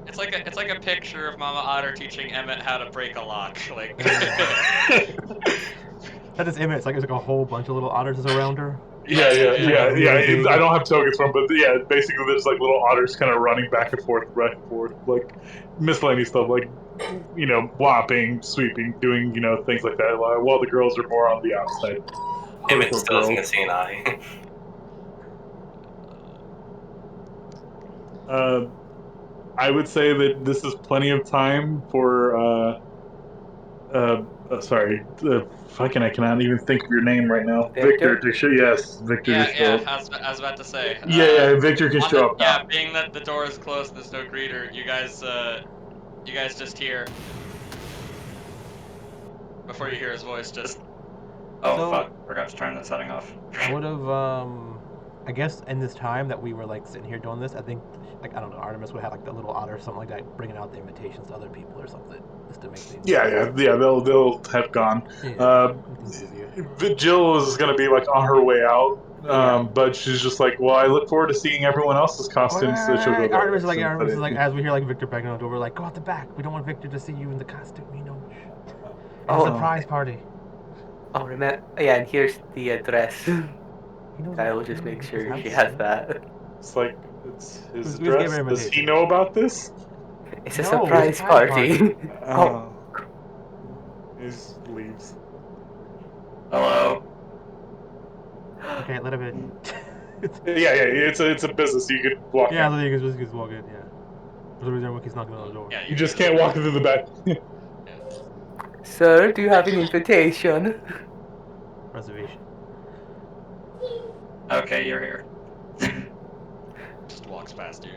it's like a picture of Mama Otter teaching Emmett how to break a lock. Like That is Emmett. It's like there's like a whole bunch of little otters around her. Yeah. Big. I don't have tokens from, but yeah, basically there's like little otters kind of running back and forth, like miscellaneous stuff, like whopping, sweeping, doing things like that. While the girls are more on the outside. Emmett still isn't see an eye. I would say that this is plenty of time for sorry, fucking, I cannot even think of your name right now. Victor? to show, yes, Victor to show yeah. up. I was about to say. Yeah, Victor can show up now. Yeah, being that the door is closed, there's no greeter. You guys just hear. Before you hear his voice, just. Oh So- fuck! Forgot to turn the setting off. I would have, I guess in this time that we were like sitting here doing this, I think, like, I don't know, Artemis would have like the little otter or something like that, bringing out the invitations to other people or something, just to make things. Yeah. They'll have gone. Yeah, make things easier. Jill is gonna be like on her way out, Yeah. but she's just like, well, I look forward to seeing everyone else's costumes. So she'll go. Artemis is like, as we hear like Victor banging on the door, we're like, go out the back. We don't want Victor to see you in the costume, It's a surprise party. Oh, remember? Yeah, and here's the address. He knows I what will to just do. make He sure has she to has say. that. It's like it's his We just gave address. her Does he invitation. know about this? It's a No, surprise it's a surprise party. Oh. He just leaves. Hello. Okay, let him in. Yeah. It's a business. You could walk. Yeah, in. so you can just walk in, yeah. For some reason, Wiki's knocking on the door. Yeah, You just can't walk through the back. Sir, do you have an invitation? Reservation. Okay, you're here. Just walks past you.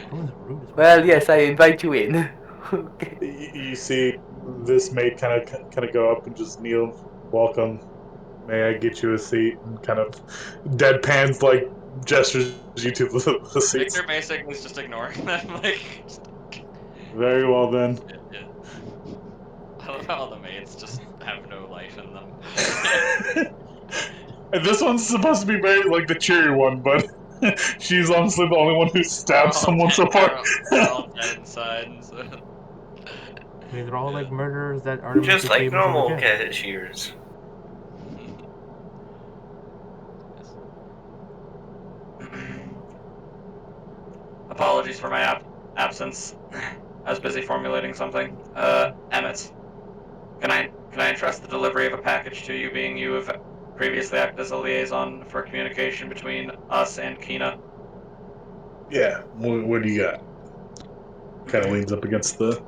Everyone's rude as Well, yes, I invite you in. Okay. You see this maid kind of go up and just kneel. Welcome. May I get you a seat? And kind of deadpans, like gestures you to the seats. Victor basically is just ignoring them. Like, Very well then. yeah. I love how all the maids just have no life in them. And this one's supposed to be very like the cheery one, but she's honestly the only one who stabbed someone so far. They're all dead inside. And so. I mean, they're all like murderers that Artemis Just was like able to normal reject. cashiers. Apologies for my absence. I was busy formulating something. Emmett, can I entrust the delivery of a package to you, being you have previously acted as a liaison for communication between us and Kina? Yeah. What do you got? Kind of leans up against the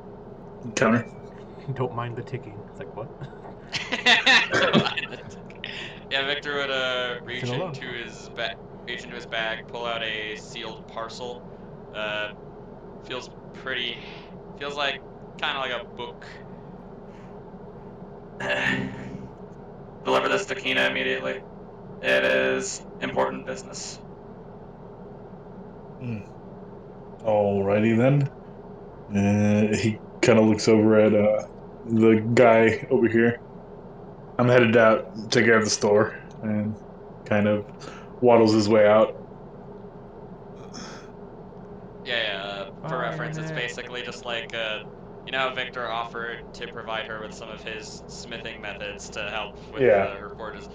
counter. Don't mind the ticking. It's like, what? Yeah, Victor would reach Sit alone. into his bag, pull out a sealed parcel. Feels like kind of like a book. Deliver this to Kina immediately. It is important business. Alrighty then. He kind of looks over at the guy over here. I'm headed out, take care of the store, and kind of waddles his way out. Yeah, for reference, it's Fine. basically just like, you know how Victor offered to provide her with some of his smithing methods to help with Yeah. her forges.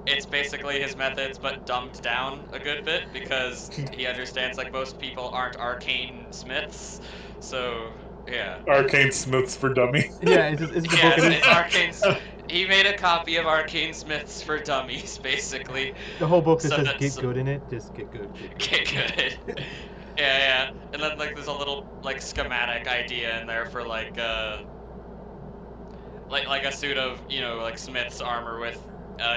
It's basically his methods, but dumbed down a good bit because he understands like most people aren't arcane smiths. So yeah, Arcane Smiths for Dummy. Yeah, it's just a yeah, book. it's arcane. He made a copy of Arcane Smiths for Dummies, basically. The whole book just So says that's get good in it. Just get good. get good. Yeah, yeah. And then like there's a little like schematic idea in there for like like a suit of, you know, like Smith's armor with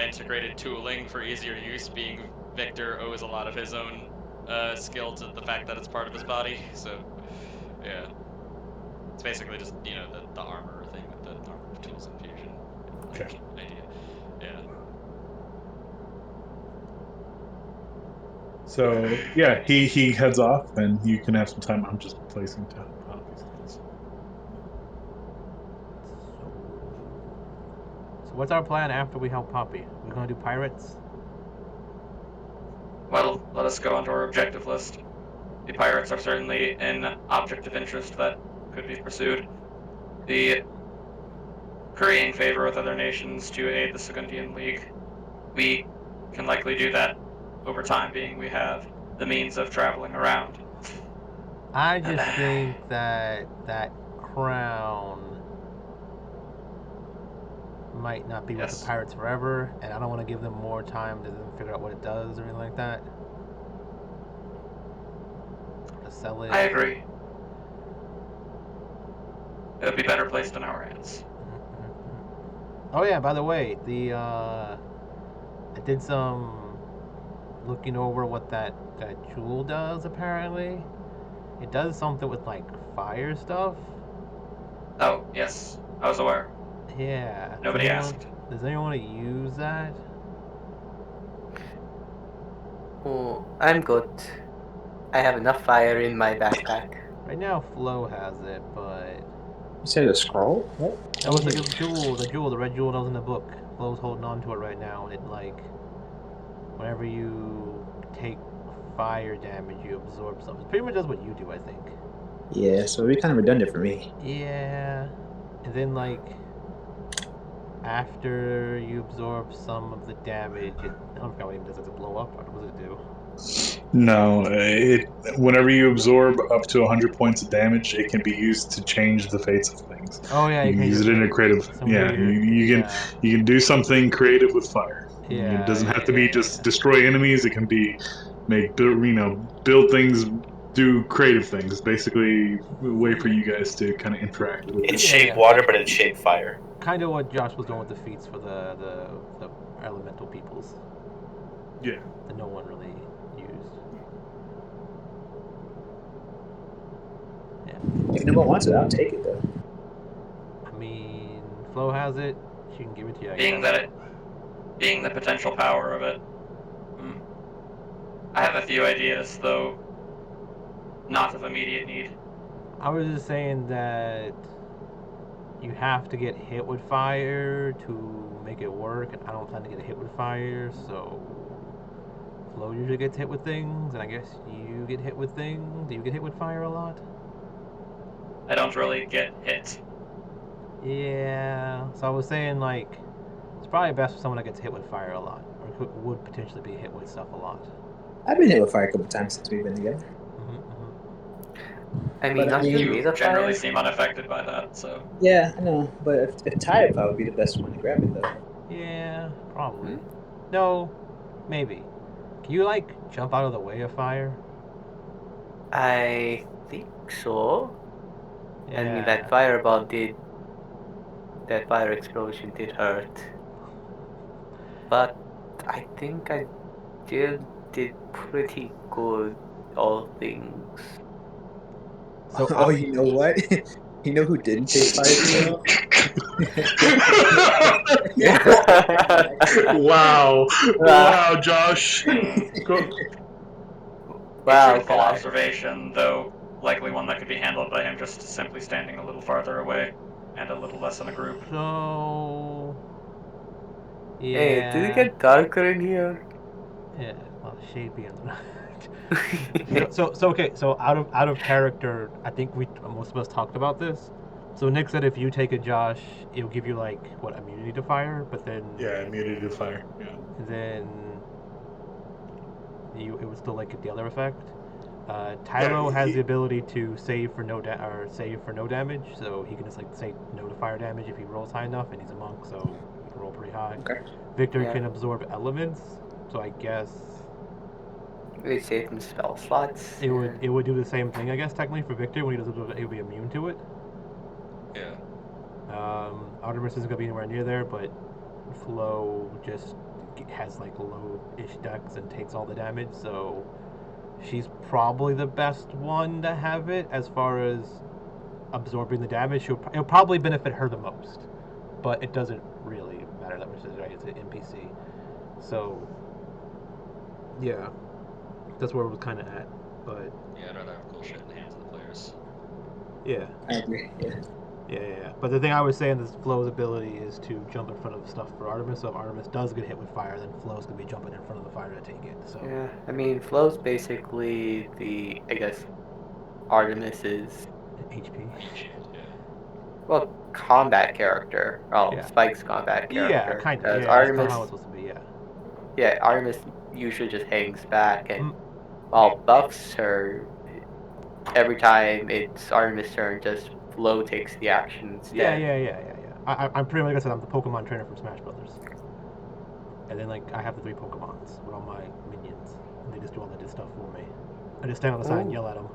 integrated tooling for easier use, being Victor owes a lot of his own skill to the fact that it's part of his body. So yeah. It's basically just, you know, the armor thing with the armor tools and fusion like Okay. idea. Yeah. So yeah, he heads off, and you can have some time. I'm just placing to help out these things. So what's our plan after we help Poppy? We're gonna do pirates. Well, let us go onto our objective list. The pirates are certainly an object of interest that could be pursued. The currying favor with other nations to aid the Saguntian League. We can likely do that over time, being we have the means of traveling around. I just think that that crown might not be with Yes. the pirates forever, and I don't want to give them more time to figure out what it does or anything like that. To sell it. I agree. It would be better placed in our hands. Oh yeah, by the way, I did some looking over what that jewel does. Apparently, it does something with like fire stuff. Oh, yes. I was aware. Yeah. Nobody asked. Does anyone want to use that? Oh, I'm good. I have enough fire in my backpack. Right now, Flo has it, but You said a scroll? What? that was like a jewel, the red jewel that was in the book. Flo's holding on to it right now, and it like, whenever you take fire damage, you absorb something. It pretty much does what you do, I think. Yeah, so it'd be kind of redundant for me. Yeah, and then like, after you absorb some of the damage, I don't forget what it even does. Does it blow up, or what does it do? No, whenever you absorb up to 100 points of damage, it can be used to change the fates of things. Oh yeah, You can use it in a creative. some Yeah, weird. you can do something creative with fire. It doesn't have to be just Yeah. destroy enemies. It can be build things, do creative things. Basically, a way for you guys to kind of interact with It's it. shape water, but it's shape fire. Kind of what Josh was doing with the feats for the elemental peoples. Yeah. That no one really used. Yeah. If no one wants it, I'll take it though. I mean, Flo has it. She can give it to you. I Being guess. being the potential power of it. I have a few ideas, though not of immediate need. I was just saying that you have to get hit with fire to make it work, and I don't plan to get hit with fire, so Flo usually gets hit with things, and I guess you get hit with things. Do you get hit with fire a lot? I don't really get hit. Yeah. So I was saying like it's probably best for someone that gets hit with fire a lot, or would potentially be hit with stuff a lot. I've been hit with fire a couple times since we've been together. I mean, But I not mean, you made You of generally fire. seem unaffected by that, so Yeah, I know. But if Tide would be the best one to grab it though. Yeah, probably. No, maybe. Can you like jump out of the way of fire? I think so. Yeah. I mean, that fire explosion did hurt. But I think I still did pretty good, all things. So Oh, you know what? You know who didn't take fire too well? Wow, Josh. True Wow, observation, though likely one that could be handled by him just simply standing a little farther away and a little less in a group. So. Yeah. Hey, did it get darker in here? Yeah, a lot of shade being so okay. So out of character, I think most of us talked about this. So Nick said if you take a Josh, it'll give you like what immunity to fire, but then Yeah, immunity to fire. Yeah. then it would still like get the other effect. Tylo has the ability to save for no damage, so he can just like say no to fire damage if he rolls high enough, and he's a monk, so he can roll pretty high. Okay. Victor Yeah. can absorb elements, so I guess We save some spell slots. it would do the same thing. I guess technically for Victor when he does it, he'll be immune to it. Yeah. Artemis isn't gonna be anywhere near there, but Flo just has like low-ish dex and takes all the damage, so she's probably the best one to have it as far as absorbing the damage. It'll probably benefit her the most, but it doesn't really matter that much, right? It's an NPC, so yeah, that's where we're kind of at. But Yeah, I'd rather have cool shit in the hands of the players. yeah. I agree. Yeah. Yeah. But the thing I was saying is Flo's ability is to jump in front of stuff for Artemis. So if Artemis does get hit with fire, then Flo's gonna be jumping in front of the fire to take it. So Yeah, I mean, Flo's basically I guess, Artemis's, HP. Yeah. well, combat character. Well, Yeah. Spike's combat character. Yeah, kind of. Because Yeah, Artemis, that's not how it's supposed to be. Yeah. yeah, Artemis usually just hangs back, and Mm. while Buff's her, every time it's Artemis' turn, just Flo takes the action instead. Yeah. I'm pretty much, like I said, I'm the Pokemon trainer from Smash Brothers. And then like I have the 3 Pokemons with all my minions, and they just do all that stuff for me. I just stand on the side and Ooh. yell at them.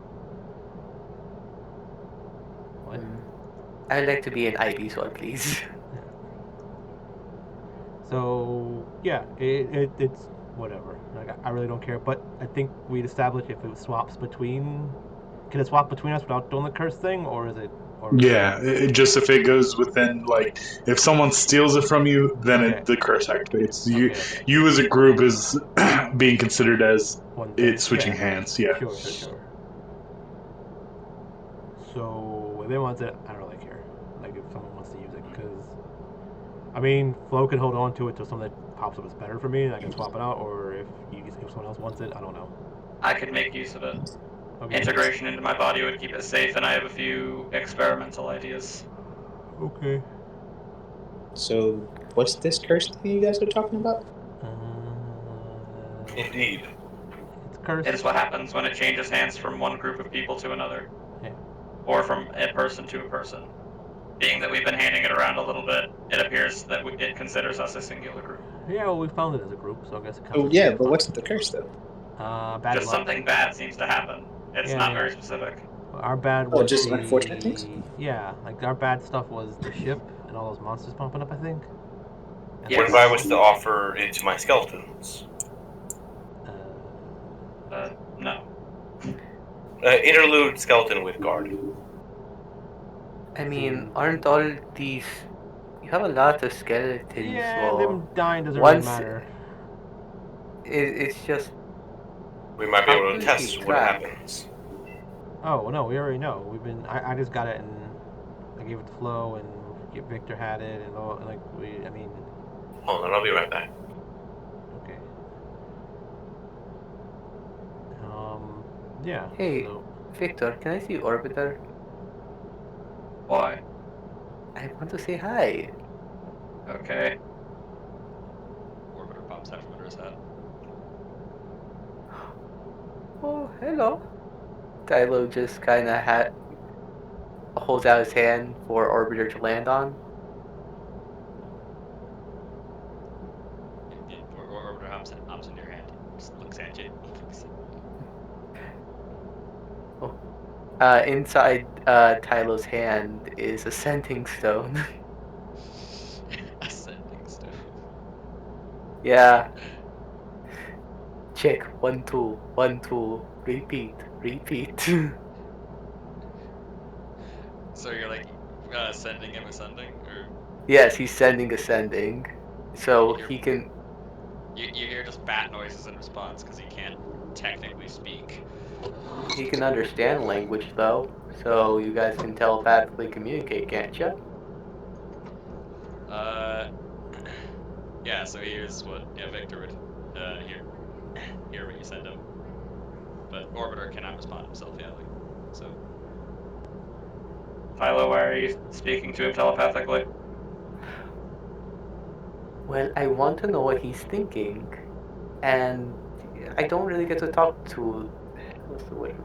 What? I'd like to be an Ivysaur, please. So yeah, it's whatever. Like I really don't care. But I think we'd establish if it swaps between. Can it swap between us without doing the curse thing, or is it? Or Yeah, just if it goes within, like, if someone steals it from you, then Okay. the curse activates. Okay. You as a group is being considered as One thing. it switching Yeah. hands. Yeah. Sure. So if they want it, I don't really care. Like if someone wants to use it, because I mean, Flo can hold on to it till something that pops up is better for me, and I can swap it out. Or if someone else wants it, I don't know. I could make use of it. Okay. Integration into my body would keep it safe, and I have a few experimental ideas. Okay. So, what's this curse thing you guys are talking about? Indeed. It's cursed. It is what happens when it changes hands from one group of people to another. Yeah. Or from a person to a person. Being that we've been handing it around a little bit, it appears that it considers us a singular group. Yeah, well, we found it as a group, so I guess it counts. Oh as yeah, a but what's the curse though? bad Just luck. something bad seems to happen. It's Yeah, not yeah. very specific. Our bad Oh, was just unfortunate things? Yeah, like our bad stuff was the ship and all those monsters popping up, I think. And Yes. What if I was to offer it to my skeletons? No. Interlude skeleton with guard. I mean, aren't all these... You have a lot of skeletons, Yeah, so them dying doesn't once- really matter. it's just... We might be able to How can test you what track? happens. Oh, well, no, we already know. I just got it and I gave it to Flo and Victor had it and all, and like, I mean... Hold on, I'll be right back. Okay. Yeah. Hey. So, Victor, can I see Orbiter? Why? I want to say hi. Okay. Orbiter pops out from under his hat. Oh, hello. Tylo just kind of holds out his hand for Orbiter to land on. Orbiter hops in your hand. Just looks at you. Inside Tylo's hand is a sending stone. Ascending stone. Yeah. Check 1 2 1 2. Repeat. So you're like sending him ascending, or Yes, he's sending ascending, so You're- he can. you hear just bat noises in response because he can't technically speak. He can understand language, though, so you guys can telepathically communicate, can't you? Yeah, so here's what Victor would hear what you send him. But Orbiter cannot respond himself, yeah, like so. Philo, why are you speaking to him telepathically? Well, I want to know what he's thinking, and I don't really get to talk to. What's the word?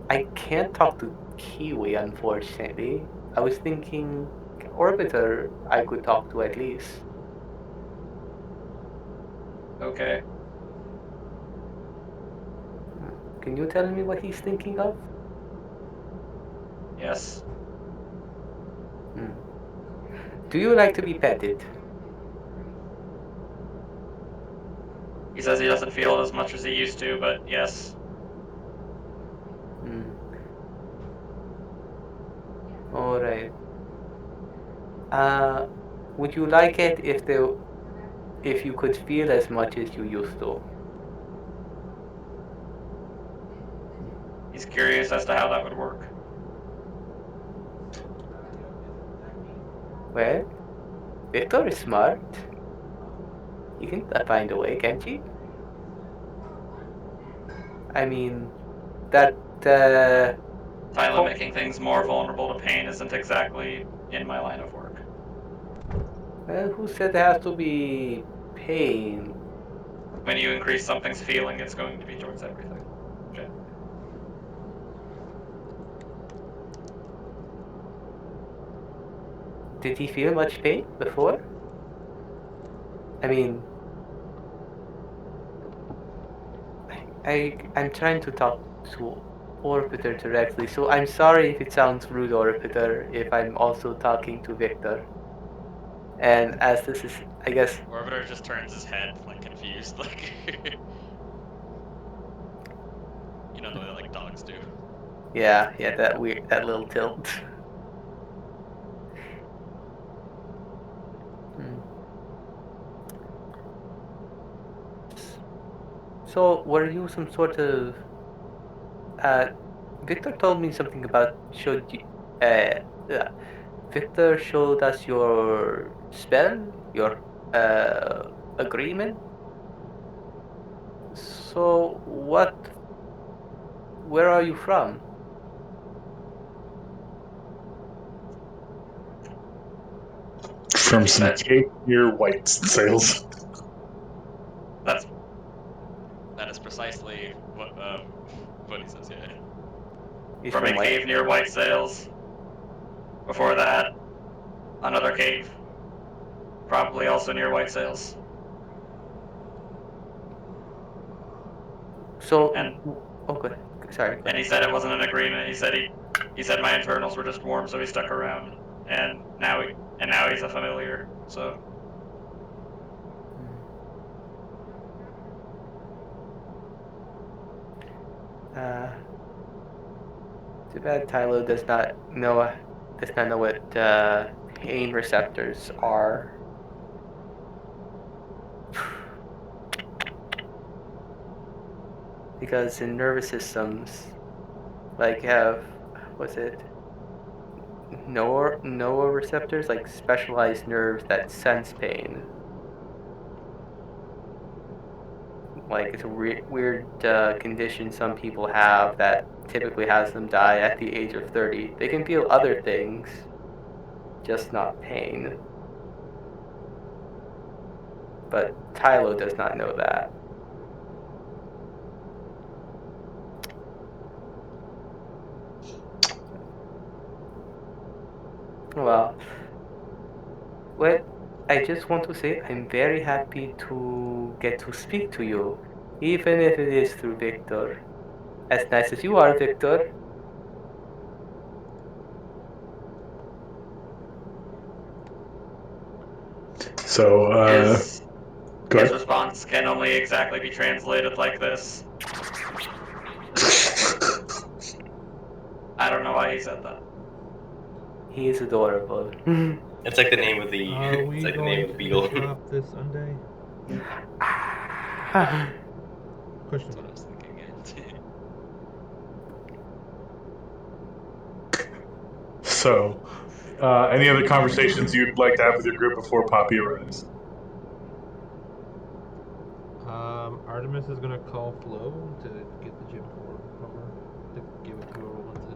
I can't talk to Kiwi, unfortunately. I was thinking Orbiter I could talk to at least. Okay. Can you tell me what he's thinking of? Yes. Do you like to be petted? He says he doesn't feel it as much as he used to, but yes. Alright. Would you like it if you could feel as much as you used to? He's curious as to how that would work. Well, Victor is smart. He can find a way, can't he? I mean, that, Tyler, making things more vulnerable to pain isn't exactly in my line of work. well, who said there has to be pain? When you increase something's feeling, it's going to be towards everything. Okay. Did he feel much pain before? I mean, I'm trying to talk to Orbiter directly, so I'm sorry if it sounds rude, Orbiter, if I'm also talking to Victor. And as this is, I guess, Orbiter just turns his head, like, confused, like... You know the way, like, dogs do. yeah, that little tilt. So, were you some sort of... Victor told me something about Victor showed us your spell, your agreement. So, where are you from? From some cake near White Sales. That is precisely what he says, yeah. He's From a cave near White Sails. Before that, another cave. Probably also near White Sails. So, And okay, sorry. And he said it wasn't an agreement. He said my internals were just warm, so he stuck around. And now he's a familiar. So Too bad Tylo does not know what pain receptors are. Because in nervous systems, like have, what's it? Receptors, like specialized nerves that sense pain. Like it's a weird condition some people have that typically has them die at the age of 30. They can feel other things, just not pain. But Tylo does not know that. Well, I just want to say I'm very happy to get to speak to you, even if it is through Victor. As nice as you are, Victor. So, his go ahead. response can only exactly be translated like this. I don't know why he said that. He is adorable. It's like the name of the. Are we It's like the going name of the to beagle. drop this Sunday? Question That's what I was thinking. So, any other conversations you'd like to have with your group before Poppy arrives? Artemis is gonna call Flo to get the gem from her, to give it to whoever wants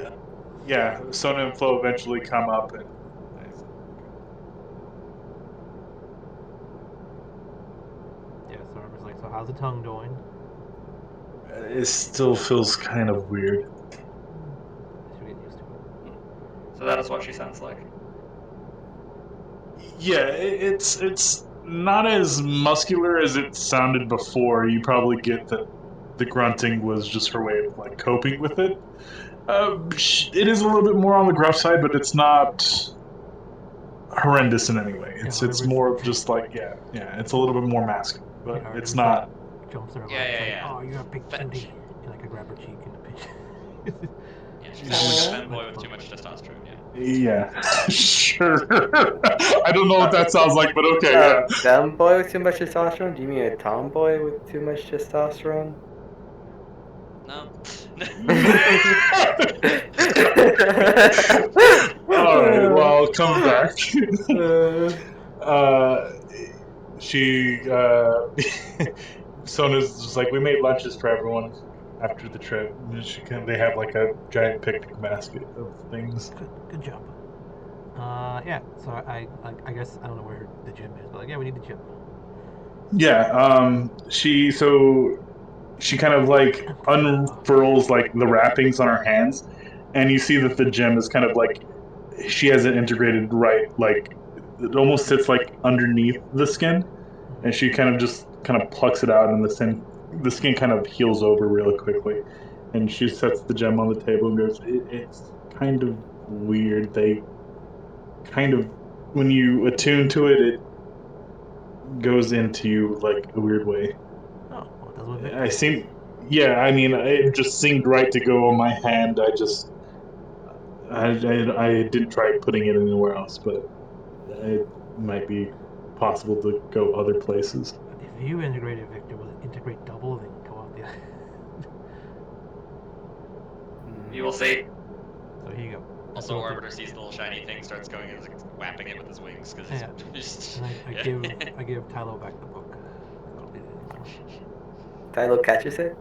it. Yeah, Sona and Flo eventually come up and. Yeah, so Artemis is like, so how's the tongue doing? It still feels kind of weird. Should get used to it. So that is what she sounds like. Yeah, it's not as muscular as it sounded before. You probably get that the grunting was just her way of like coping with it. It is a little bit more on the gruff side, but it's not horrendous in any way. It's more of just like yeah. It's a little bit more masculine, but it's not. Jumps in her Yeah, lap, yeah, like, yeah. oh, you're a big Fetch. cutie. And I could grab her cheek and pinch. Yeah, she's like a femboy with too much testosterone. Yeah. Yeah, sure. I don't know what that sounds like, but okay, yeah. Femboy with too much testosterone? Do you mean a tomboy with too much testosterone? No. All right, well, coming back. She Sona's just like, we made lunches for everyone after the trip. And they have like a giant picnic basket of things. Good job. Yeah. So I guess I don't know where the gym is, but like, yeah, we need the gym. Yeah. She kind of like unfurls like the wrappings on her hands, and you see that the gem is kind of like she has it integrated right, like it almost sits like underneath the skin, and she kind of plucks it out, and the skin kind of heals over really quickly, and she sets the gem on the table and goes, "It's kind of weird. They kind of when you attune to it, it goes into you like a weird way." Oh, well, that's what Victor I says. seem, yeah. I mean, it just seemed right to go on my hand. I didn't try putting it anywhere else, but it might be possible to go other places. If you integrated Victor, will it integrate double and go off the other? You will see. So here you go. Also, Orbiter sees the little shiny thing, starts going and is like, whapping it with his wings because Yeah. just. And I give Tylo back the book. Tylo catches it?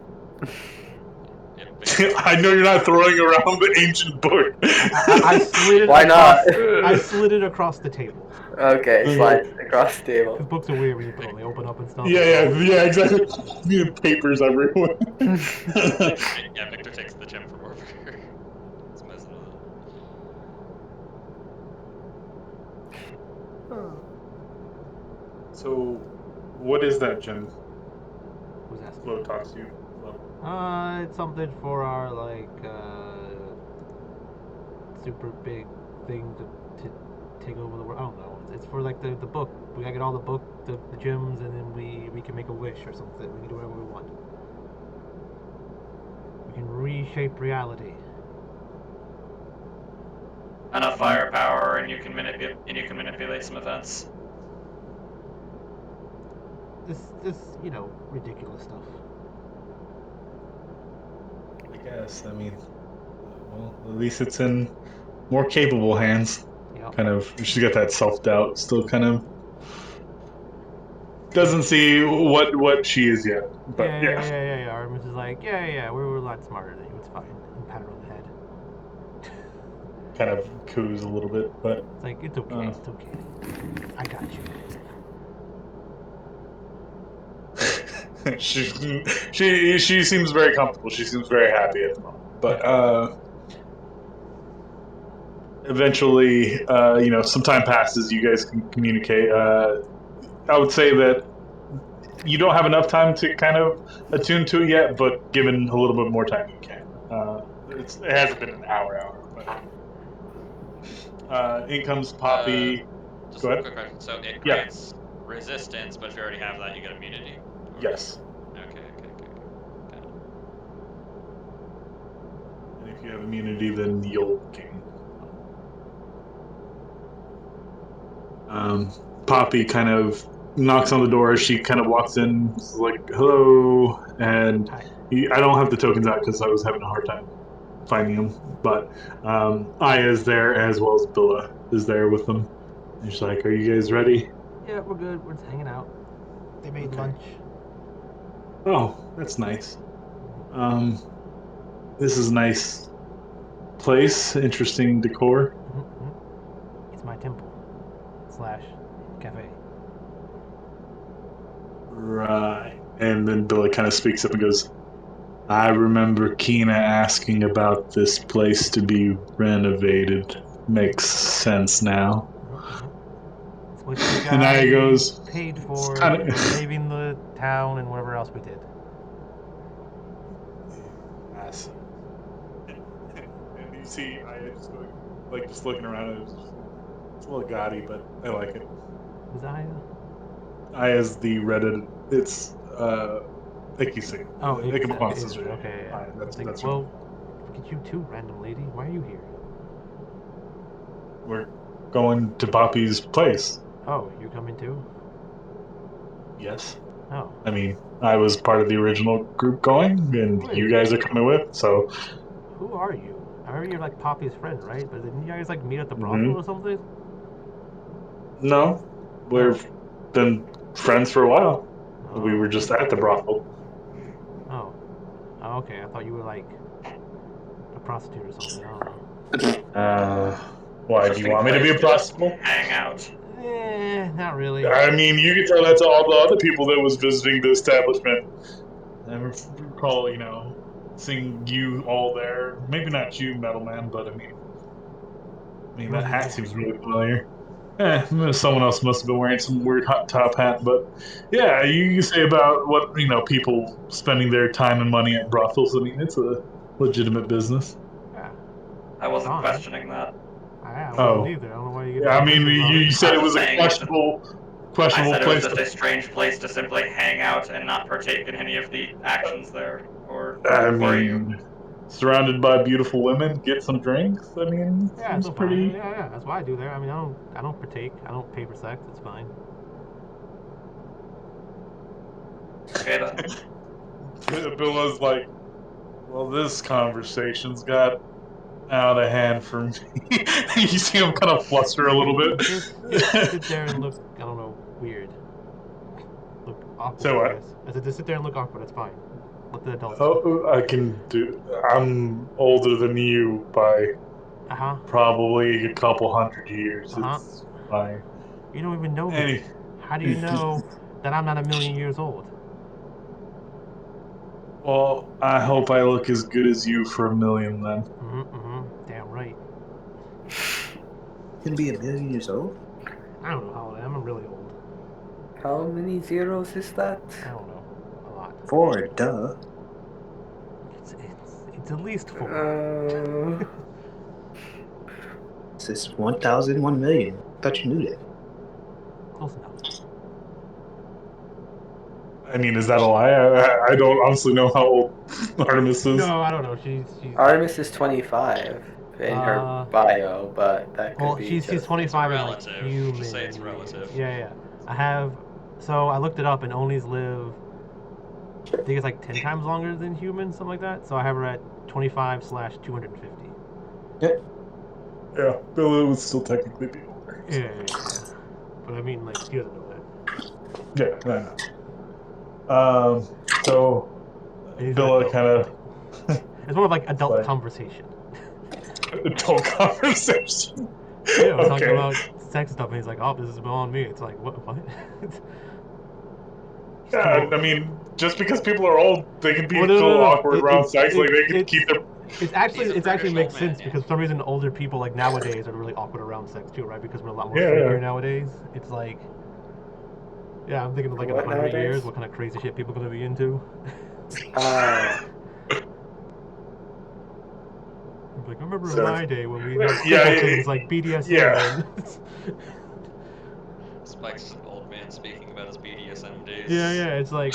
I know you're not throwing around the ancient book. I slid it. Why not? I slid it across the table. Okay, slide across the Because table. books are weird when you put them. They open up and stuff. Yeah, exactly. You have papers everywhere. Yeah, Victor takes the gem from Orbiter. He's messing with it. So, what is that gem? Who's asking? Flo talks to you. It's something for our super big thing to take over the world. I don't know. It's for like the book. We gotta get all the gems, and then we can make a wish or something. We can do whatever we want. We can reshape reality. Enough firepower, and you can manipulate some events. This ridiculous stuff. I guess. I mean, well, at least it's in more capable hands. Yep. Kind of. She's got that self-doubt still. Kind of doesn't see what she is yet. But Yeah. Artemis is like, yeah. We're a lot smarter than you. It's fine. And pat her on the head. Kind of coos a little bit, but It's like, it's okay. It's okay. I got you. she seems very comfortable. She seems very happy at the moment. But eventually, some time passes. You guys can communicate. I would say that you don't have enough time to kind of attune to it yet, but given a little bit more time, you can. It hasn't been an hour, but in comes Poppy. Just Go a ahead. quick question. So it Yeah. grants resistance, but if you already have that, you get immunity? Or- Yes. Okay. Got it. And if you have immunity, then you'll gain. Poppy kind of knocks on the door as she kind of walks in, like, hello, and Hi. I don't have the tokens out because I was having a hard time finding them, but Aya is there as well as Billa is there with them. And she's like, are you guys ready? Yeah, we're good. We're just hanging out. They made Okay. lunch. Oh, that's nice. This is a nice place, interesting decor. It's my temple slash cafe. Right. And then Billa kind of speaks up and goes, I remember Kina asking about this place to be renovated. Makes sense now. It's what you And Aya guys goes, paid it's for kind of. saving the town and whatever else we did. I see. And you see Aya just going, like, just looking around, and it's a little gaudy, but I like it. Who's Aya? Aya's the Reddit. It's, Ikisig. Oh, Ichabod's is it? sister. Okay, yeah. Aya, that's her. Well, look at you too, random lady. Why are you here? We're going to Poppy's place. Oh, you're coming too? Yes. Oh. I mean, I was part of the original group going, and Wait. you guys are coming with, so. Who are you? I remember you're like Poppy's friend, right? But didn't you guys like meet at the brothel Mhm. or something? No, we've been friends for a while. We were just at the brothel. Oh. Oh, okay. I thought you were like a prostitute or something. I don't know. Why, do you want me to be a prostitute? Hang out. Not really. I mean, you can tell that to all the other people that was visiting the establishment. I recall, seeing you all there. Maybe not you, Metal Man, but I mean that hat seems really familiar. Someone else must have been wearing some weird hot top hat, but yeah, you say about what people spending their time and money at brothels. I mean, it's a legitimate business. Yeah. I wasn't Fine. questioning that. I wasn't either. I don't know why you get. Yeah, I mean, you said it I'm was a saying questionable I said it was place. just a strange place to simply hang out and not partake in any of the actions there. Or I were you? mean, surrounded by beautiful women, get some drinks. I mean, Yeah, seems it's pretty. fine. Yeah, that's why I do there. I mean, I don't partake. I don't pay for sex. It's fine. Okay then. Billa's like, well, this conversation's got out of hand for me. You see him kind of fluster a little bit. Just sit there and look. I don't know, weird. Look awkward. So I what? guess. I said just sit there and look awkward. It's fine. Let the adults. Oh, I can do. I'm older than you by probably a couple hundred years. It's fine. You don't even know me. How do you know that I'm not a million years old? Well, I hope I look as good as you for a million then. Damn right. Gonna be a million years old? I don't know how old I am. I'm really old. How many zeros is that? I don't know. A lot. 4, duh. It's at least 4. This is 1,000, 1 million. Thought you knew that. Close enough. I mean, is that a lie? I don't honestly know how old Artemis is. No, I don't know. She's Artemis is 25 in her bio, but that could be. She's 25 and like relative. human. Just say it's relative. Yeah. I have. So I looked it up, and Onis live. I think it's like 10 times longer than humans, something like that. So I have her at 25/250. Yeah, Billa would still technically be older. Yeah. But I mean, like, she doesn't know that. Yeah, I know. So Billa kind of. It's more of like adult conversation. Adult conversation. Yeah, we're talking about sex stuff, and he's like, "Oh, this is beyond me." It's like, what? Yeah, I mean, just because people are old, they can be awkward around sex. Like they can keep their. It actually makes sense because for some reason older people like nowadays are really awkward around sex too, right? Because we're a lot more freakier nowadays. It's like, yeah, I'm thinking of like in 100 years, what kind of crazy shit people are gonna be into. Like, I remember in my day when we had things like BDSM. Yeah. Spike's an old man speaking about his BDSM days. Yeah. It's like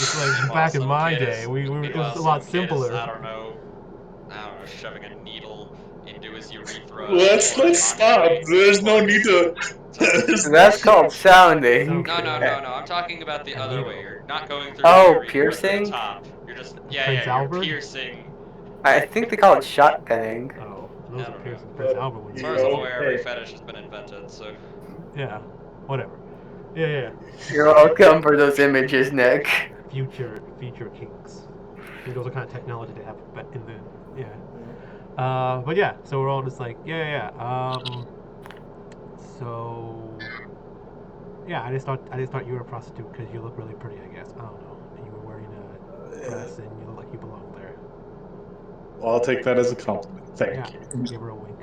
back in my day, it was a lot simpler. I don't know, shoving a needle into his urethra. Let's stop. There's no need to. That's called sounding. No, I'm talking about the other way. You're not going through Oh, Fury through the piercing? top. You're just Prince you're Albert? piercing. I think they call it shotgunning. Oh, I those are don't piercing know. Prince Albert ones. As far as I'm Oh, aware, every hey. fetish has been invented. So Yeah, whatever. Yeah. You're welcome for those images, Nick. Future kinks. I think those are kind of technology they have in the but yeah, so we're all just like so yeah, I just thought you were a prostitute because you look really pretty. I guess I don't know. And you were wearing a dress and you look like you belong there. Well, I'll take that as a compliment. Thank Yeah, you. give her a wink.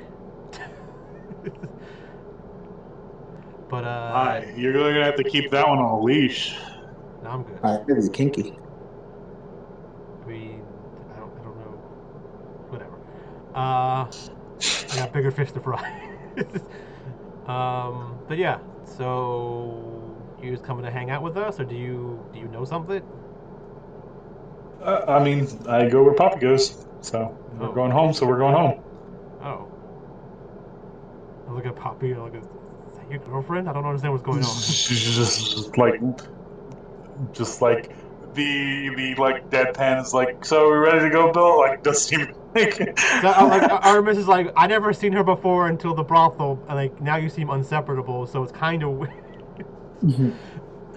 But Hi, you're going to have to keep that one on a leash. no, I'm good. Really kinky. I mean, I don't know. Whatever. I got bigger fish to fry. But yeah. So you just coming to hang out with us, or do you know something? I mean, I go where Poppy goes. So we're Oh. going home, so we're going home. Oh. I look at Poppy. I look at. Is that your girlfriend? I don't understand what's going on. She's just like the like deadpan is like, so are we ready to go, Bill? Like, doesn't even think. So, like Artemis is like, I never seen her before until the brothel, and like now you seem inseparable, so it's kind of weird.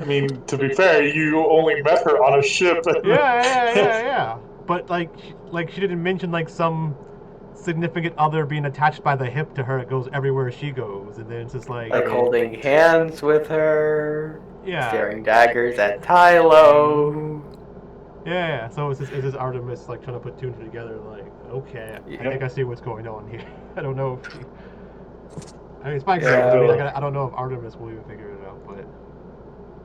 I mean, to be fair, you only met her on a ship. Yeah. But like she didn't mention like some significant other being attached by the hip to her. It goes everywhere she goes, and then it's just like holding hands with her, yeah, staring daggers at Tylo. yeah. So it's just Artemis like trying to put two and two together. Like, okay, I think I see what's going on here. I don't know. I mean, it's my girl. I mean, I don't know if Artemis will even figure it out, but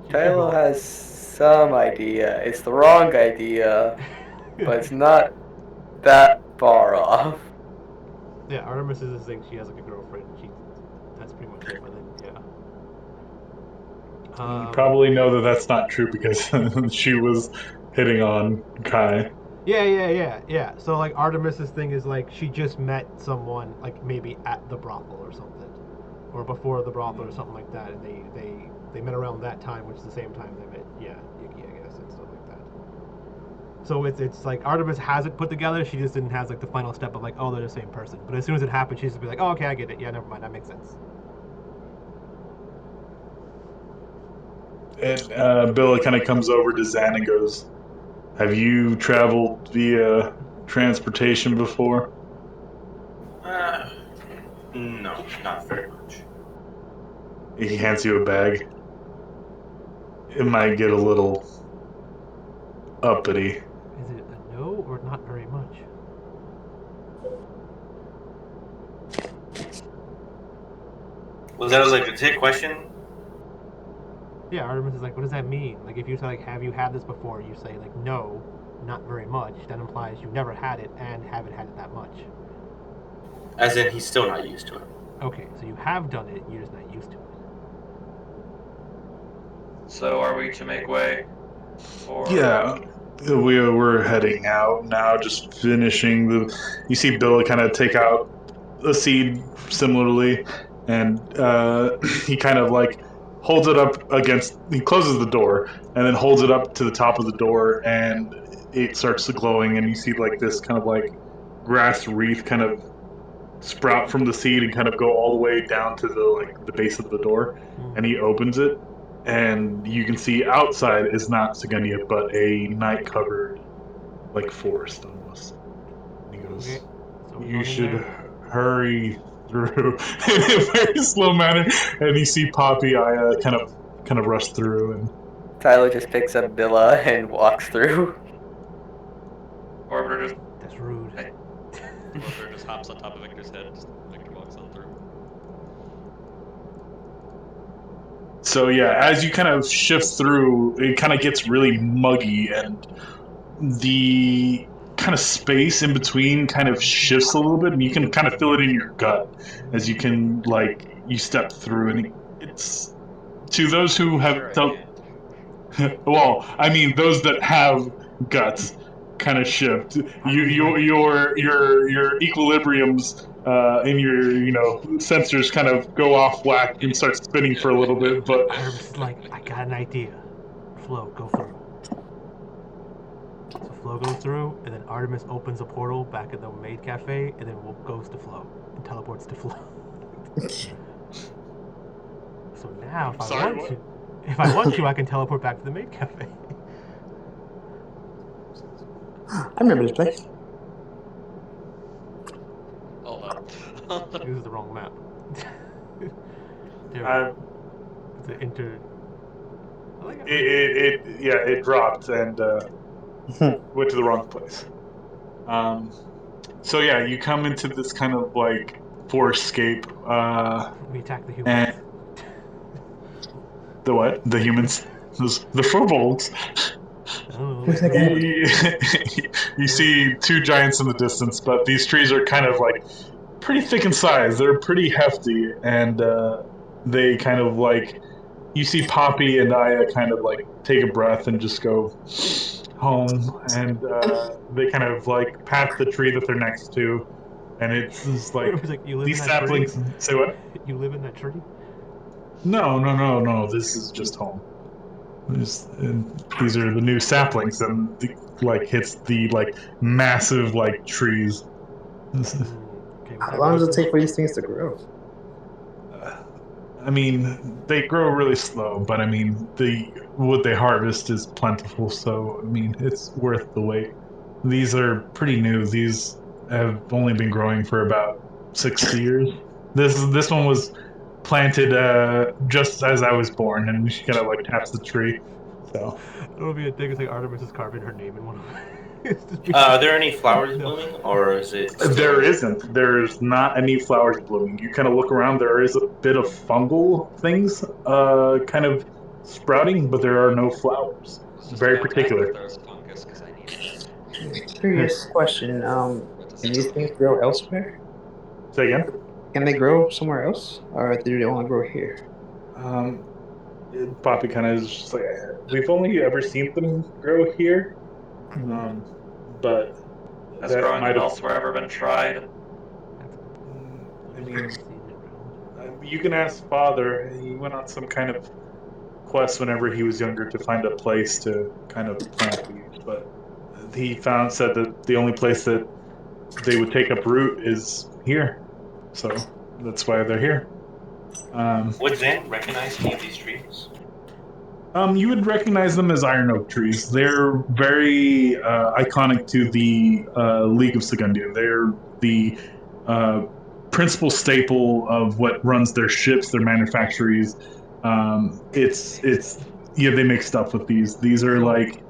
Tylo has some idea. It's the wrong idea, but it's not that far off. Yeah, Artemis is this thing. She has like a girlfriend. That's pretty much it. But then You probably know that that's not true because she was hitting on Kai. Yeah. So like Artemis's thing is like she just met someone like maybe at the brothel or something, or before the brothel or something like that, and they met around that time, which is the same time they met Yuki, I guess, and stuff like that. So it's like Artemis has it put together. She just didn't have like the final step of like, oh, they're the same person. But as soon as it happens, she's just be like, oh, okay, I get it. Yeah, never mind, that makes sense. And Bill kind of comes over to Zan and goes, "Have you traveled via transportation before?" No, not very much. He hands you a bag. It might get a little uppity. Is it a no or not very much? Was that like a legit question? Yeah, Artemis is like, what does that mean? Like, if you say, like, have you had this before? You say, like, no, not very much. That implies you've never had it and haven't had it that much. As in, he's still not used to it. Okay, so you have done it, you're just not used to it. So are we to make way? Or... Yeah, we're heading out now, just finishing the... You see Bill kind of take out a seed similarly, and he kind of like holds it up against... He closes the door, and then holds it up to the top of the door, and it starts glowing, and you see like this kind of like grass wreath kind of sprout from the seed and kind of go all the way down to the base of the door, and he opens it, and you can see outside is not Segunia, but a night-covered like forest almost. And he goes, Okay, so we're "You going in should there? hurry through in a very slow manner." And you see Poppy, I kind of rush through, and Tylo just picks up Billa and walks through. Orbiter just... That's rude. Orbiter just hops on top of Victor's head. Victor walks on through. so yeah, as you kind of shift through, it kind of gets really muggy, and the kind of space in between kind of shifts a little bit, and you can kind of feel it in your gut as you can you step through, and it's to those who have Sure, I felt. Well, I mean, those that have guts kind of shift. Your equilibriums and your sensors kind of go off whack and start spinning for a little bit. But Artemis is like, I got an idea. Flo, go through. So Flo goes through, and then Artemis opens a portal back at the maid cafe, and then goes to Flo and teleports to Flo. So now, if I want to, I can teleport back to the maid cafe. I remember this place. Hold on. This is the wrong map. There we uh, go. It's an inter. I like how- it dropped and went to the wrong place. So yeah, you come into this kind of like forescape. We attack the humans. And the what? The humans? The furbolgs. Oh, Who's that You, you see two giants in the distance, but these trees are kind of like pretty thick in size. They're pretty hefty, and they kind of like you see Poppy and Aya kind of like take a breath and just go home, and they kind of like pat the tree that they're next to, and it's just It like was like, you live these in that tree? saplings. Say what? You live in that tree? No. This is just home. These are the new saplings, and like hits the like massive like trees. Okay, How long does it take for these things to grow? I mean, they grow really slow, but I mean, the wood they harvest is plentiful, so I mean, it's worth the wait. These are pretty new. These have only been growing for about 60 years. This one was planted just as I was born, and she kind of like taps the tree. So It'll be a thing. It's like Artemis is carving her name in one of them. Are there any flowers No. blooming, or is it? Still... there isn't. There's not any flowers blooming. You kind of look around. There is a bit of fungal things, kind of sprouting, but there are no flowers. Let's just Very contact particular. if there's fungus, because I need that. Curious question. Can these things grow elsewhere? Say again. Can they grow somewhere else, or do they only grow here? Poppy kind of is just like, we've only ever seen them grow here, but Has that growing might them have. elsewhere ever been tried? I mean, you can ask Father. He went on some kind of quest whenever he was younger to find a place to kind of plant these, but he said that the only place that they would take up root is here, so that's why they're here. Would Zan recognize any of these trees? You would recognize them as iron oak trees. They're very iconic to the League of Segundia. They're the principal staple of what runs their ships, their manufactories. It's they make stuff with these. These are like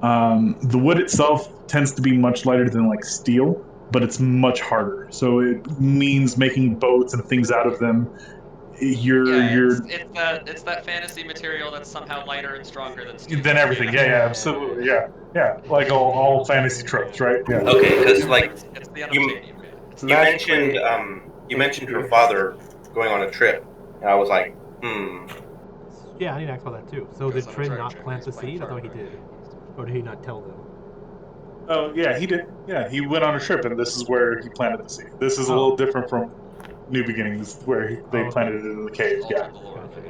the wood itself tends to be much lighter than like steel, but it's much harder. So it means making boats and things out of them. It's that fantasy material that's somehow lighter and stronger than steel. Then everything. Yeah, absolutely. Yeah. Like all fantasy tropes, right? Yeah. Okay, because like It's the you, unobtainium fan. you mentioned her father going on a trip, and I was like, Yeah, I need to ask about that too. So Goes did on a Trin treasure not chest, plant the he's playing seed? I thought he further. did. Or did he not tell them? Oh, yeah, he did. Yeah, he went on a trip, and this is where he planted the seed. This is a little different from New Beginnings, where they planted it in the cave. Yeah, Altered the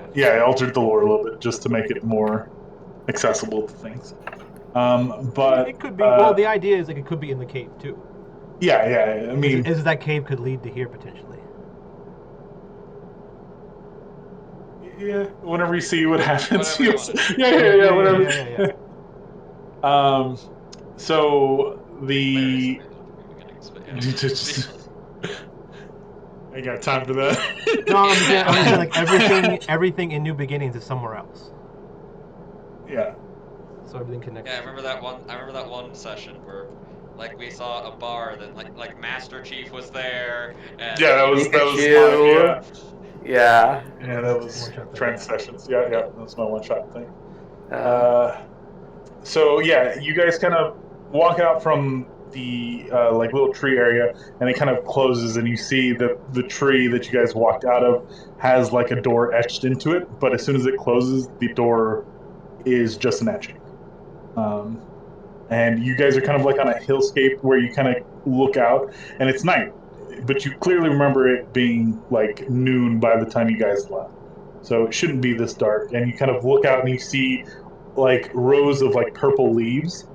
lore. yeah, it altered the lore a little bit just to make it more accessible to things. But it could be. Well, the idea is like it could be in the cave too. yeah. I mean, is that cave could lead to here potentially. yeah. Whenever you see what happens, Whatever you yeah. want. Whatever. Yeah. So Hilarious the. I ain't got time for that. No, I'm just saying like everything in New Beginnings is somewhere else. Yeah. So everything connects. Yeah, I remember that one session where like we saw a bar that like Master Chief was there. And Yeah, that was Pikachu. my, Yeah. Yeah, that was One-shot thing, trend yeah. sessions. Yeah, that was my one shot thing. So yeah, you guys kind of walk out from the like little tree area, and it kind of closes, and you see that the tree that you guys walked out of has like a door etched into it. But as soon as it closes, the door is just an etching. And you guys are kind of like on a hillscape where you kind of look out, and it's night. but you clearly remember it being like noon by the time you guys left. So it shouldn't be this dark. And you kind of look out and you see like rows of like purple leaves,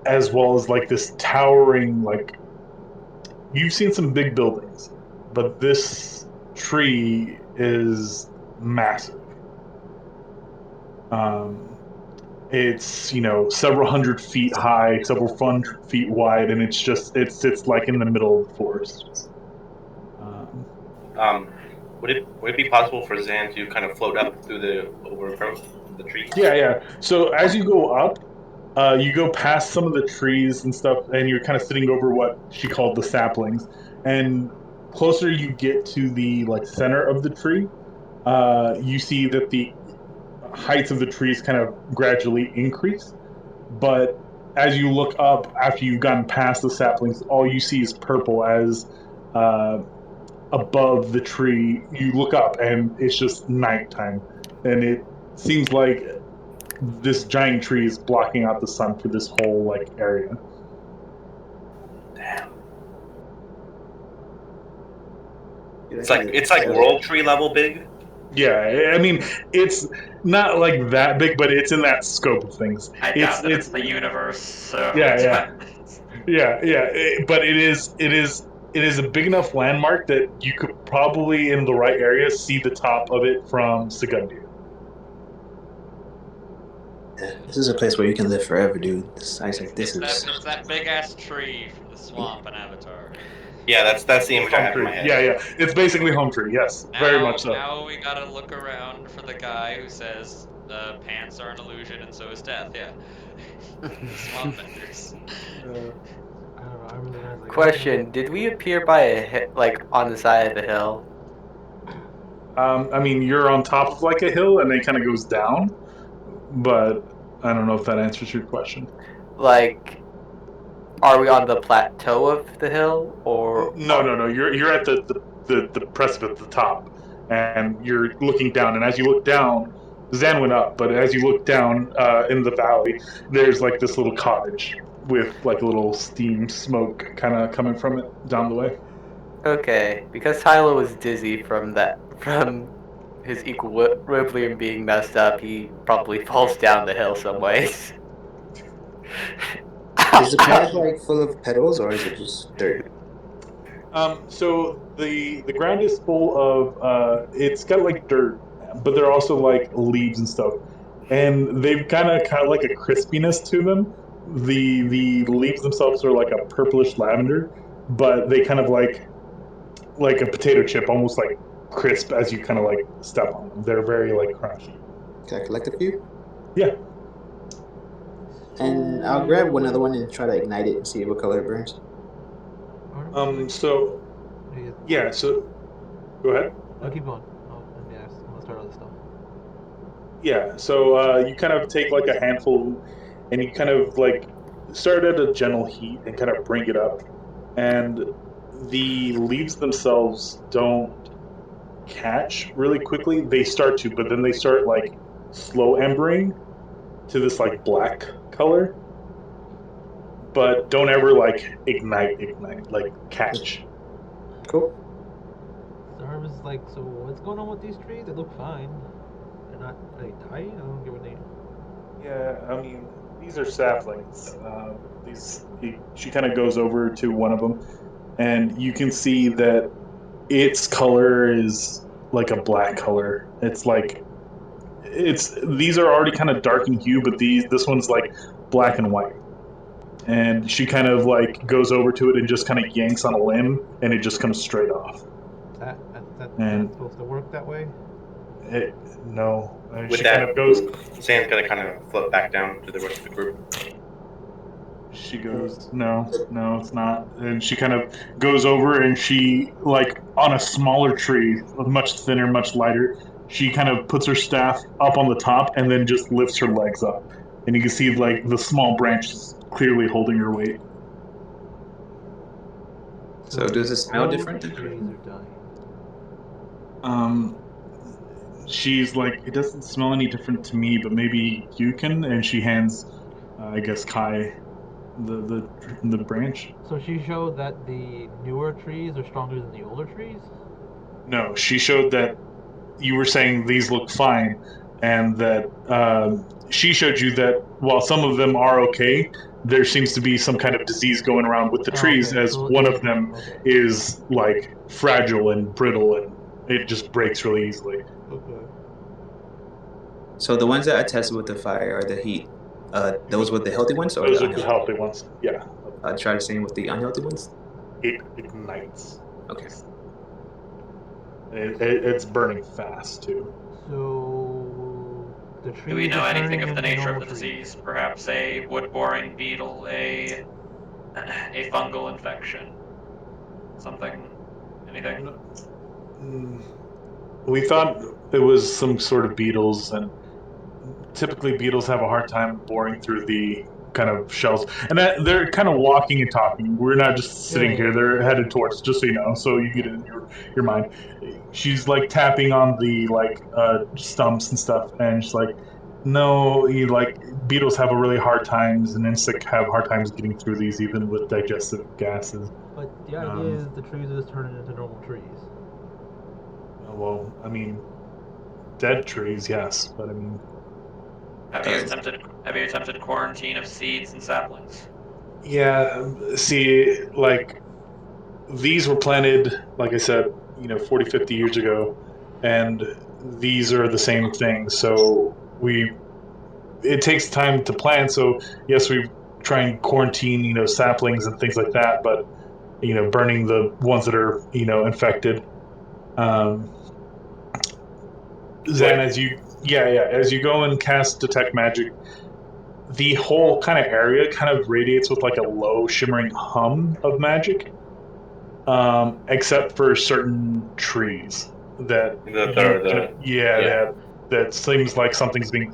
as well as like this towering like you've seen some big buildings, but this tree is massive. Um, it's several hundred feet high, several hundred feet wide, and it sits like in the middle of the forest. Would it be possible for Zan to kind of float up through the overgrowth of the trees? Yeah. So as you go up, you go past some of the trees and stuff, and you're kind of sitting over what she called the saplings. And closer you get to the like center of the tree, you see that the heights of the trees kind of gradually increase. But as you look up after you've gotten past the saplings, all you see is purple as above the tree you look up and it's just nighttime. And it seems like this giant tree is blocking out the sun for this whole like area. Damn. It's like world tree level big. Yeah, I mean it's not like that big, but it's in that scope of things. I doubt that it's the universe. So Yeah. But it is a big enough landmark that you could probably, in the right area, see the top of it from Segundia. This is a place where you can live forever, dude. This It's is. that big ass tree from the swamp in Avatar. Yeah, that's the image I Home have in tree. my head. Yeah. It's basically home tree. Yes, very much so. Now we gotta look around for the guy who says pants are an illusion and so is death. Yeah. Swamp vendors. I don't know. I really was like, Question: did we appear by like on the side of the hill? I mean, you're on top of like a hill, and it kind of goes down. But I don't know if that answers your question. Like, are we on the plateau of the hill, or No. You're at the precipice at the top, and you're looking down. And as you look down, Zan went up, but as you look down in the valley, there's like this little cottage with like a little steam smoke kind of coming from it down the way. Okay, because Tyler was dizzy from his equilibrium being messed up, he probably falls down the hill some ways. Is the path like full of petals or is it just dirt? So the ground is full of it's got like dirt, but there are also like leaves and stuff, and they've kind of like a crispiness to them. The leaves themselves are like a purplish lavender, but they kind of like a potato chip, almost like crisp as you kind of like step on them. They're very like crunchy. Can I collect a few? Yeah. And I'll grab another one and try to ignite it and see what color it burns. So yeah. So go ahead. I'll keep going. Yeah, I'll start other stuff. Yeah, so you kind of take like a handful and you kind of like start at a gentle heat and kind of bring it up. And the leaves themselves don't catch really quickly. They start to, but then they start like slow embering to this like black color. But don't ever like ignite, like catch. Cool. Zarv is like, so what's going on with these trees? They look fine. They're not, are they dying? I don't get what they... Yeah, I mean, these are saplings. She kind of goes over to one of them, and you can see that its color is like a black color. It's like these are already kind of dark in hue, but this one's like black and white. And she kind of like goes over to it and just kind of yanks on a limb, and it just comes straight off. That's And- supposed to work that way? No. With She that, kind of goes. Zan's gonna kind of float back down to the rest of the group. She goes, no, it's not. And she kind of goes over and she, like, on a smaller tree, much thinner, much lighter, she kind of puts her staff up on the top and then just lifts her legs up. And you can see, like, the small branches clearly holding her weight. So does it smell all different? the trees are dying. She's like, it doesn't smell any different to me, but maybe you can. And she hands, I guess, Kai the branch. So she showed that the newer trees are stronger than the older trees? No, she showed that you were saying these look fine, and that she showed you that while some of them are okay, there seems to be some kind of disease going around with the trees, Okay, as so one of them okay. is like fragile and brittle, and it just breaks really easily. Okay. So the ones that I tested with the fire or the heat, those were the healthy ones or Those the are the unhealthy? healthy ones. Yeah, Try the same with the unhealthy ones. it ignites. Okay. It's burning fast too. So the trees Do we know are anything turning of the into nature of normal the trees. disease? Perhaps a wood-boring beetle, a fungal infection, something, anything? Mm, We thought it was some sort of beetles, and typically beetles have a hard time boring through the kind of shells, and that they're kind of walking and talking. We're not just sitting Yeah, here; yeah. they're headed towards. Just so you know, so you get it in your mind. She's like tapping on the stumps and stuff, and she's like, "No, you like beetles have a really hard times, and insects have hard times getting through these, even with digestive gases." But the idea is the trees are just turning into normal trees. Well, I mean, dead trees, yes, but I mean, Have you attempted quarantine of seeds and saplings? yeah. See, like these were planted, like I said, 40, 50 years ago, and these are the same thing. So it takes time to plant. So yes, we try and quarantine, saplings and things like that, but burning the ones that are, infected. Um, Then as you go and cast detect magic, the whole kind of area kind of radiates with like a low shimmering hum of magic, except for certain trees that Yeah. that seems like something's being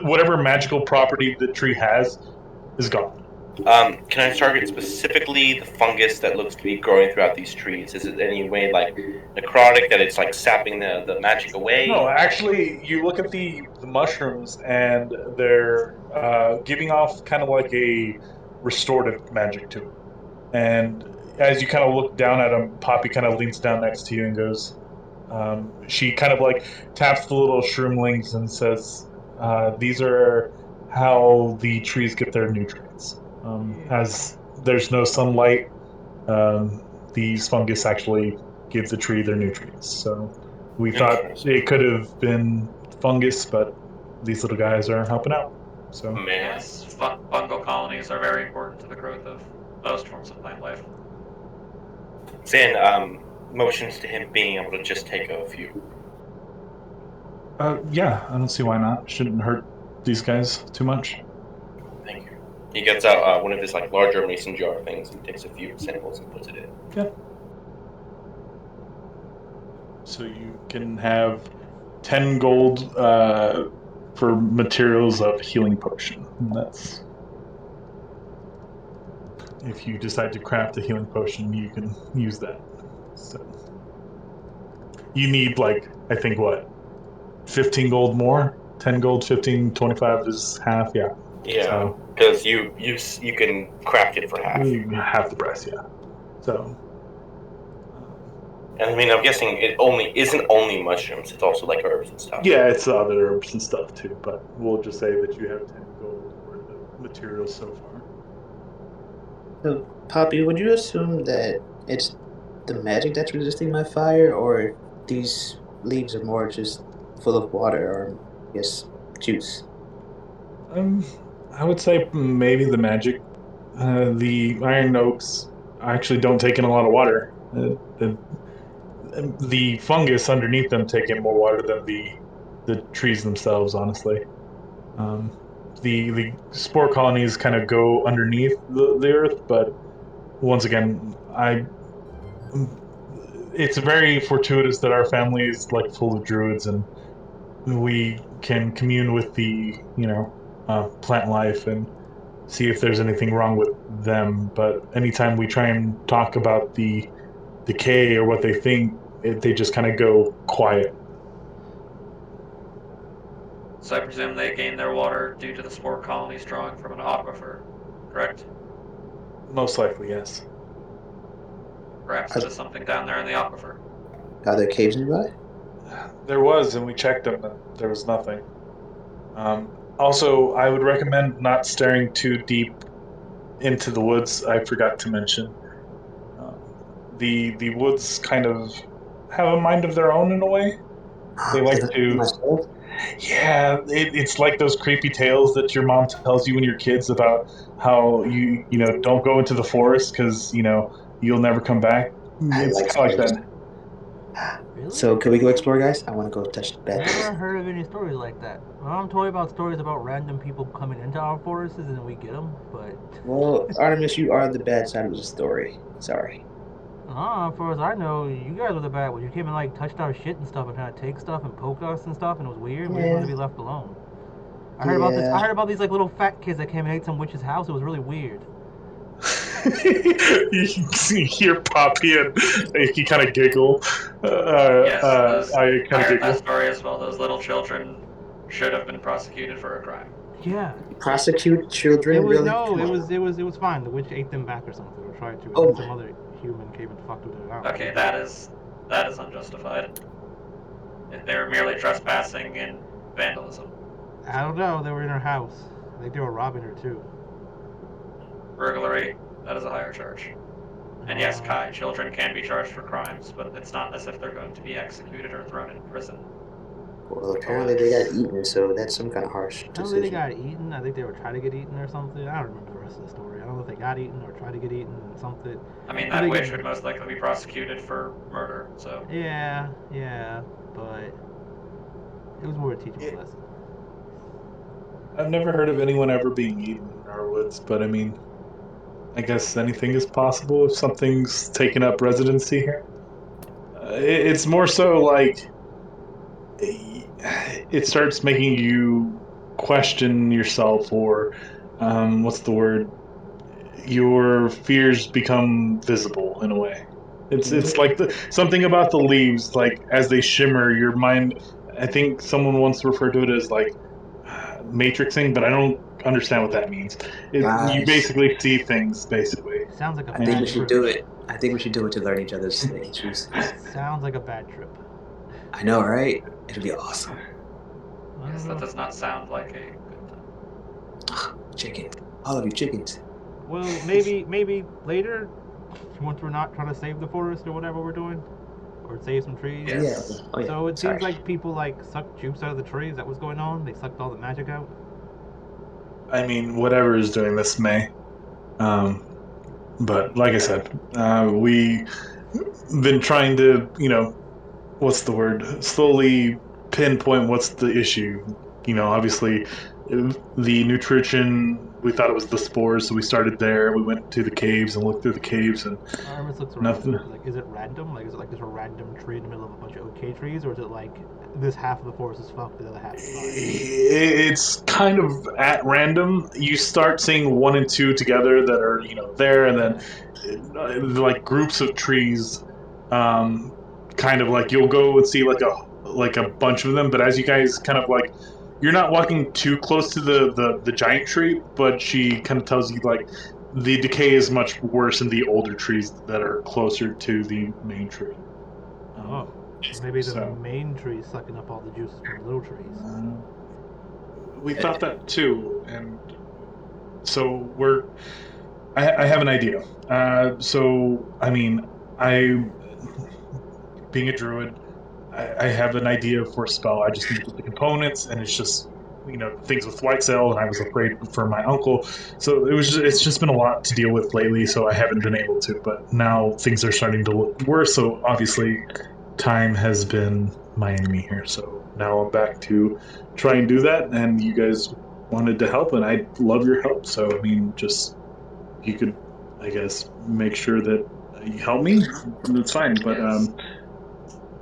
whatever magical property the tree has is gone. Can I target specifically the fungus that looks to be growing throughout these trees? Is it any way like necrotic that it's like sapping the magic No, away? actually, you look at the mushrooms and they're giving off kind of like a restorative magic to it. And as you kind of look down at him, Poppy kind of leans down next to you and goes, she kind of like taps the little shroomlings and says, "These are how the trees get their nutrients. As there's no sunlight, these fungus actually give the tree their nutrients. So we thought Interesting. it could have been fungus, but these little guys are helping out. So Man. Yes, fungal colonies are very important to the growth of most forms of plant life. Zan motions to him being able to just take a few. yeah, I don't see why not. Shouldn't hurt these guys too much. Thank you. He gets out one of his like larger mason jar things and takes a few samples and puts it in. Yeah. So you can have 10 gold for materials of healing potion. And that's if you decide to craft a healing potion, you can use that. So you need like I think what 15 gold more, 10 gold, 15, 25 is half. Yeah. Yeah, because you can craft it for half. Half the price. Yeah. So. And I mean, I'm guessing it only isn't only mushrooms; it's also like herbs and stuff. Yeah, it's other herbs and stuff too. But we'll just say that you have 10 gold worth of materials so far. So, Poppy, would you assume that it's the magic that's resisting my fire, or these leaves are more just full of water, or I guess juice? I would say maybe the magic. The iron oaks actually don't take in a lot of water. The fungus underneath them take in more water than the trees themselves. Honestly, um, the spore colonies kind of go underneath the earth, but once again, it's very fortuitous that our family is like full of druids and we can commune with the plant life and see if there's anything wrong with them. But anytime we try and talk about the decay or what they think, they just kind of go quiet. So I presume they gain their water due to the spore colonies drawing from an aquifer, correct? Most likely, yes. Perhaps there's something down there in the aquifer. Are there caves nearby? There was, and we checked them, and there was nothing. Also, I would recommend not staring too deep into the woods. I forgot to mention. The woods kind of have a mind of their own in a way. They like to. Myself? Yeah, it's like those creepy tales that your mom tells you when you're kids about how you know don't go into the forest because you'll never come back. I It's like kind of like stories. that. Really? So, can we go explore, guys? I want to go touch bad Never things. heard of any stories like that. My mom told me about stories about random people coming into our forests and then we get them, but. Well, Artemis, you are the bad side of the story. Sorry. As far as I know, you guys were the bad ones. You came and like touched our shit and stuff and tried to take stuff and poke us and stuff, and it was weird. We just wanted to be left alone. I heard about this. I heard about these like little fat kids that came and ate some witch's house. It was really weird. You hear Poppy and he kind of giggle. Yes, I kind I of heard that giggle. story as well. Those little children should have been prosecuted for a crime. Yeah. Prosecute children? It was really? no. Come It on. was it was fine. The witch ate them back or something, or tried to. Oh And some other human came and fucked with it. I don't know. Okay, that is unjustified. They were merely trespassing and vandalism. I don't know. They were in her house. I think they were robbing her too. Burglary, that is a higher charge. And yes, Kai, children can be charged for crimes, but it's not as if they're going to be executed or thrown in prison. Well, apparently they got eaten, so that's some kind of harsh I don't think decision. they got eaten. I think they were trying to get eaten or something. I don't remember the rest of the story. I don't know if they got eaten or tried to get eaten or something. I mean, that witch would most likely be prosecuted for murder, so. Yeah, but it was more a teachable lesson. I've never heard of anyone ever being eaten in our woods, but I mean, I guess anything is possible if something's taken up residency here. It's more so like it starts making you question yourself, or what's the word? Your fears become visible in a way. It's like something about the leaves, like as they shimmer, your mind. I think someone once referred to it as like matrixing, but I don't understand what that means. You basically see things, basically. Sounds like a I bad think we trip. should do it. I think we should do it to learn each other's issues. Sounds like a bad trip. I know, right? It'll be awesome. Yes, that does not sound like a good time. Chicken. All of you chickens. Well, maybe later, once we're not trying to save the forest or whatever we're doing, or save some trees. Yes. Yeah. Oh, yeah. So it Sorry. seems like people like sucked juice out of the trees. That was going on. They sucked all the magic out. I mean, whatever is doing this may. But like I said, we've been trying to, what's the word? Slowly pinpoint what's the issue. Obviously, the nutrition. We thought it was the spores, so we started there. We went to the caves and looked through the caves, and Artemis looks around. nothing. Like, is it random? Like, is it like there's a random tree in the middle of a bunch of okay trees, or is it like this half of the forest is fucked, the other half is fine? It's kind of at random. You start seeing 1 and 2 together that are there, and then like groups of trees. Kind of like you'll go and see like a bunch of them, but as you guys kind of like, you're not walking too close to the giant tree, but she kind of tells you like the decay is much worse in the older trees that are closer to the main tree. Maybe the main tree is sucking up all the juices from the little trees. We thought that too, and so I have an idea. Being a druid, I have an idea for a spell. I just need the components, and it's just things with white cell, and I was afraid for my uncle. So it's just been a lot to deal with lately. So I haven't been able to. But now things are starting to look worse. So obviously, time has been my enemy here. So now I'm back to try and do that. And you guys wanted to help, and I love your help. So I mean, just you could, I guess, make sure that you help me. That's fine. But Yes.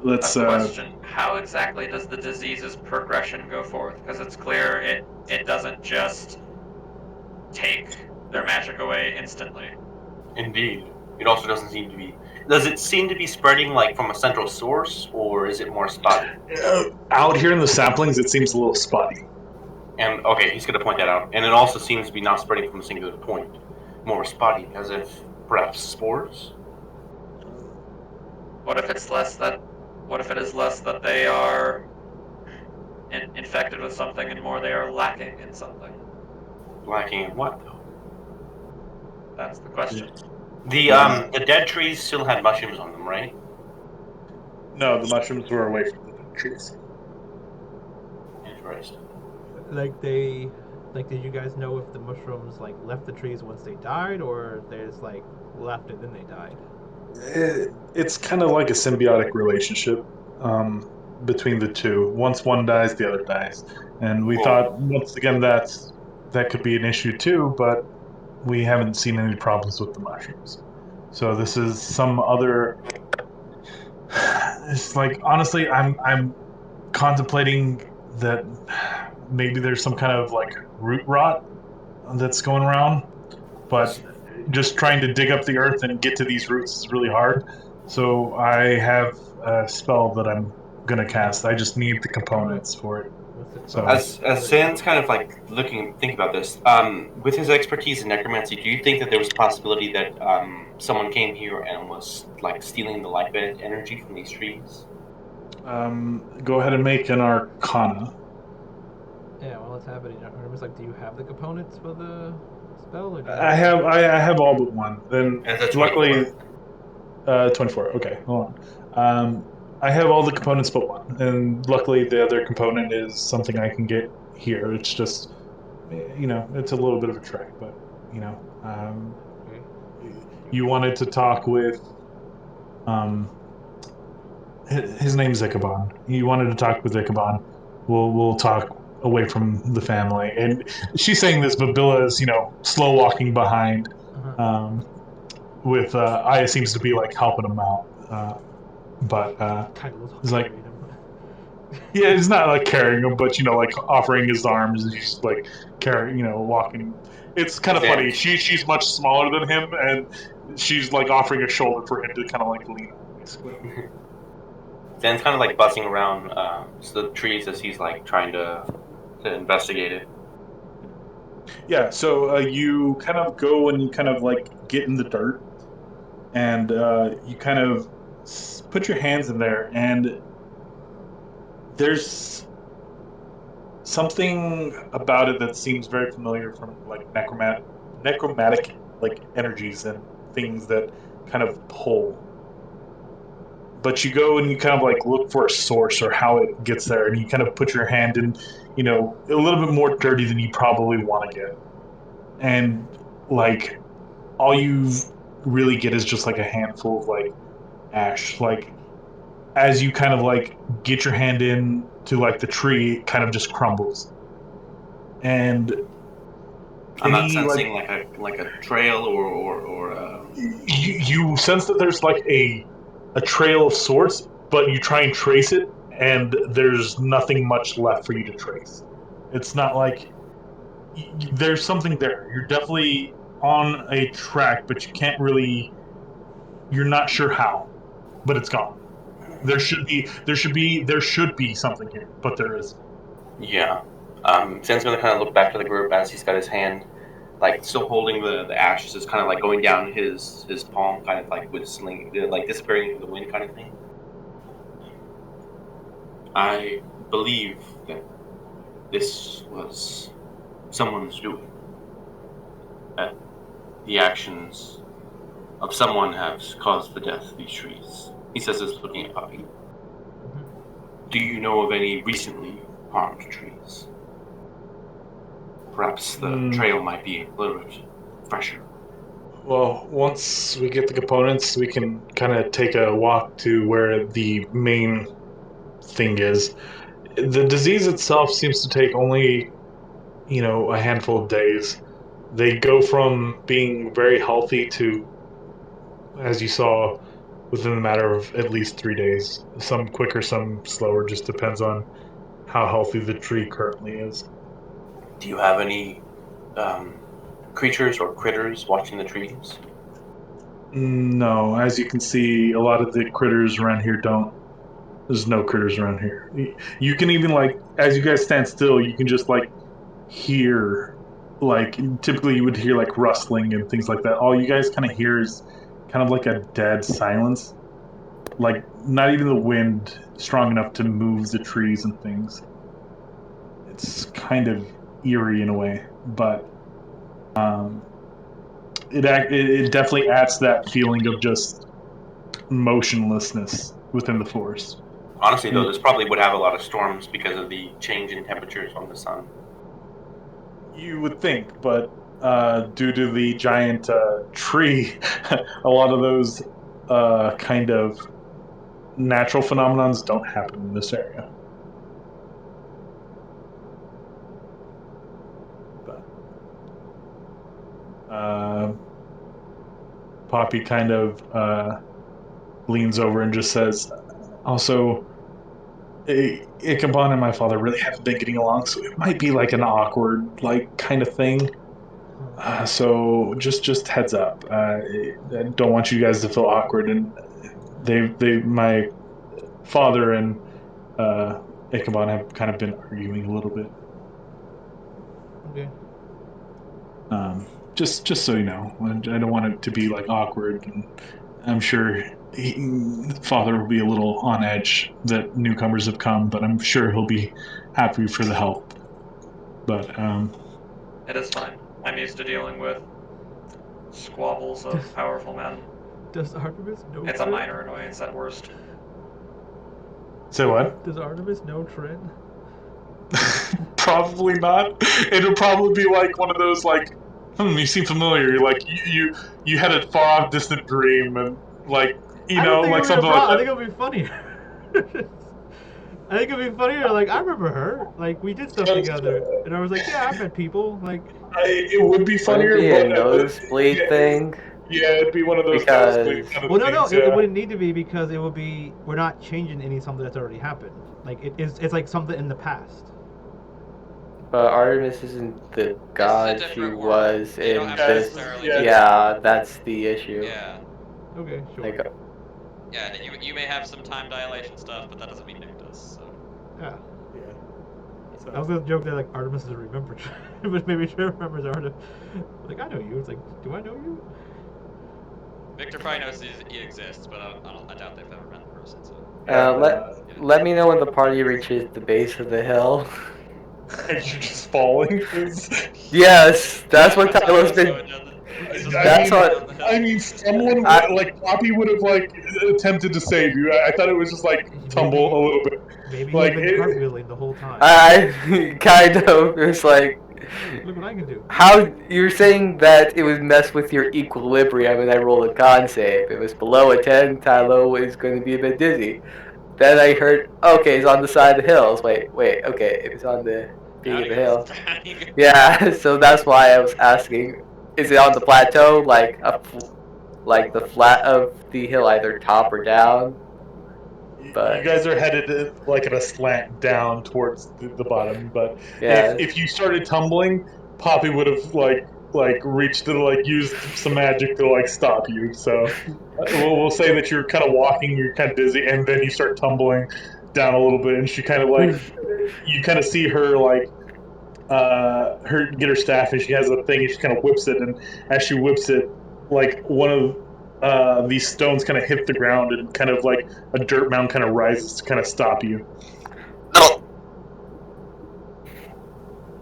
let's. A question: how exactly does the disease's progression go forth? Because it's clear it doesn't just take their magic away instantly. Indeed. It also doesn't seem to be. Does it seem to be spreading like from a central source, or is it more spotty? Out here in the saplings, it seems a little spotty. And okay, he's going to point that out. And it also seems to be not spreading from a singular point. more spotty, as if perhaps spores? What if it's less that? What if it is less that they are infected with something, and more they are lacking in something? Lacking in what, though? That's the question. The dead trees still had mushrooms on them, right? No, the mushrooms were away from the dead trees. Interesting. Did you guys know if the mushrooms like left the trees once they died, or they just like left and then they died? It's kind of like a symbiotic relationship between the two. Once one dies, the other dies. And we Cool. thought once again that could be an issue too, but we haven't seen any problems with the mushrooms. So this is some other. It's like honestly, I'm contemplating that maybe there's some kind of like root rot that's going around, but just trying to dig up the earth and get to these roots is really hard. So I have a spell that I'm gonna cast. I just need the components for it. So As Zan's kind of like thinking about this, with his expertise in necromancy, do you think that there was a possibility that someone came here and was like stealing the life energy from these trees? go ahead and make an Arcana. Yeah, well, let's have it. It's like, do you have the components for the spell? Or do you I have all but one. Then And that's luckily, 24. Okay, hold on. I have all the components but one, and luckily the other component is something I can get here. It's just, it's a little bit of a trek, but you wanted to talk with, his name's Ichabod. You wanted to talk with Ichabod. We'll talk away from the family. And she's saying this, but Billa is, slow walking behind. With Aya seems to be like helping him out. But kind of it's like, yeah, it's not like carrying him, but like offering his arms and he's like carrying, walking. It's kind of funny. She's much smaller than him, and she's like offering a shoulder for him to kind of like lean on, basically. Zan's kind of like buzzing around the trees as he's like trying to investigate it. Yeah, so you kind of go and you kind of like get in the dirt, and you kind of put your hands in there, and there's something about it that seems very familiar from like necromantic like energies and things that kind of pull. But you go and you kind of like look for a source or how it gets there, and you kind of put your hand in, a little bit more dirty than you probably want to get, and like all you really get is just like a handful of like ash. Like as you kind of like get your hand in to like the tree, it kind of just crumbles. And I'm not sensing like a trail or you sense that there's like a trail of sorts, but you try and trace it, and there's nothing much left for you to trace. It's not like there's something there. You're definitely on a track, but you can't really. You're not sure how, but it's gone. There should be something here, but there isn't. Yeah. Zen's gonna kind of look back to the group as he's got his hand, like still holding the ashes, is kind of like going down his palm, kind of like whistling, like disappearing into the wind, kind of thing. I believe that this was someone's doing. That the actions of someone have caused the death of these trees. He says this looking at Puppy. Do you know of any recently harmed trees? Perhaps the trail might be a little bit fresher. Well, once we get the components, we can kind of take a walk to where the main thing is. The disease itself seems to take only, a handful of days. They go from being very healthy to, as you saw, within a matter of at least 3 days. Some quicker, some slower, just depends on how healthy the tree currently is. Do you have any creatures or critters watching the trees? No, as you can see, a lot of the critters around here don't. There's no critters around here. You can even like, as you guys stand still, you can just like hear like typically you would hear like rustling and things like that. All you guys kind of hear is kind of like a dead silence, like not even the wind strong enough to move the trees and things. It's kind of eerie in a way, but it definitely adds that feeling of just motionlessness within the forest. Honestly, though, this probably would have a lot of storms because of the change in temperatures from the sun. You would think, but due to the giant tree, a lot of those kind of natural phenomenons don't happen in this area. But Poppy kind of leans over and just says, also, Ichabod and my father really haven't been getting along, so it might be like an awkward, like, kind of thing. So just heads up. I don't want you guys to feel awkward, and my father and Ichabod have kind of been arguing a little bit. Okay. Just so you know, I don't want it to be like awkward. And I'm sure father will be a little on edge that newcomers have come, but I'm sure he'll be happy for the help. But It is fine. I'm used to dealing with squabbles of powerful men. Does Artemis know It's a Trin? minor annoyance at worst. say what? Does Artemis know Trin? Probably not. It'll probably be like one of those like, you seem familiar. Like you had a far off distant dream, and like I don't think like it'll be a something like problem. I that. think it'll be funnier. I think it'll be funnier. Like, I remember her. Like, we did stuff together, and I was like, yeah, I've met people. Like, It would be Would funnier, it be a but nosebleed yeah, thing? yeah, it'd be one of those Because- nosebleed kind of well, no, things. it Yeah. wouldn't need to be because it would be we're not changing any something that's already happened. Like, it's like something in the past. But Artemis isn't the god she different world. was They don't in have this. necessarily yeah. Yeah, that's the issue. Yeah. Okay, sure. Like, Yeah, you may have some time dilation stuff, but that doesn't mean Nick does. So. Yeah. So- I was gonna joke that like Artemis doesn't remember, but maybe she remembers Artemis. Like, I know you. It's like, do I know you? Victor probably knows he exists, but I doubt they've ever met in person. So. let me know when the party reaches the base of the hill. You're just falling. Yes, that's what Tyler's So been. it doesn't- he's just That's walking what- down the hill. I mean, someone I- like Poppy would have like attempted to save you. I thought it was just like tumble a little bit. Maybe Like, he's been cartwheeling the whole time. I kind of. It's like, Look what I can do. how you're saying that it would mess with your equilibrium, and I rolled a con save. If it was below a 10, Tylo is going to be a bit dizzy. Then I heard, okay, it's on the side of the hills. Wait, okay, it was on the peak of the hill. Yeah, so that's why I was asking, is it on the plateau, like like the flat of the hill, either top or down? But you guys are headed like at a slant down towards the bottom. But yeah, if you started tumbling, Poppy would have like reached to like used some magic to like stop you. So we'll say that you're kind of walking, you're kind of dizzy, and then you start tumbling down a little bit, and she kind of like you kind of see her like her get her staff, and she has a thing, and she kind of whips it, and as she whips it, like one of these stones kind of hit the ground, and kind of like a dirt mound kind of rises to kind of stop you.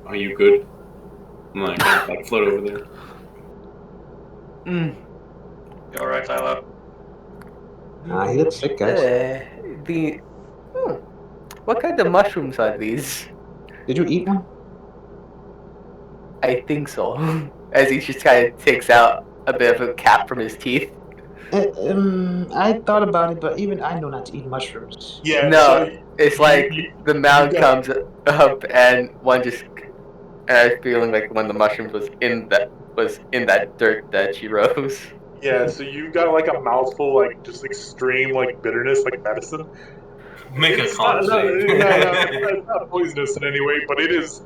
Are you good? I'm like float over there. You alright, Tyler? He looks sick, guys. What kind of mushrooms are these? Did you eat one? I think so. As he just kind of takes out a bit of a cap from his teeth. I thought about it, but even I know not to eat mushrooms. Yeah. No, So it's like you- the mound you got- comes up and one just. And I was feeling like one of the mushrooms was in that dirt that she rose. yeah. So you've got like a mouthful, like just extreme like bitterness, like medicine. Make a It's con not, save. it's not poisonous in any way, but it is.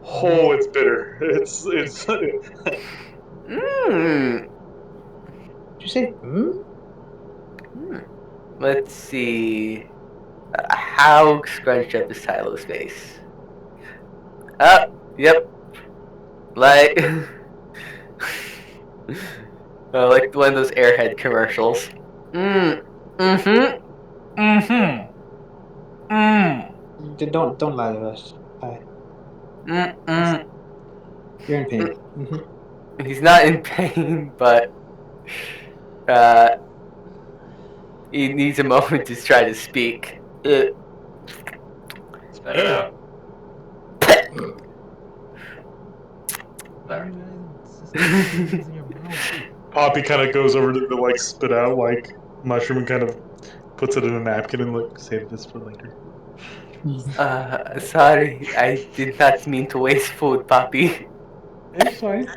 Oh, it's bitter. It's. Mmm. Did you say Let's see. How scrunched up is Tylo's face? Yep. Like, like one of those Airhead commercials. Mm-hmm. Don't lie to us. Mm-mm. You're in pain. He's not in pain, but uh, he needs a moment to try to speak. Spit it out. There. Poppy kind of goes over to the like spit out like mushroom and kind of puts it in a napkin and like save this for later. Sorry, I did not mean to waste food, Poppy. It's fine.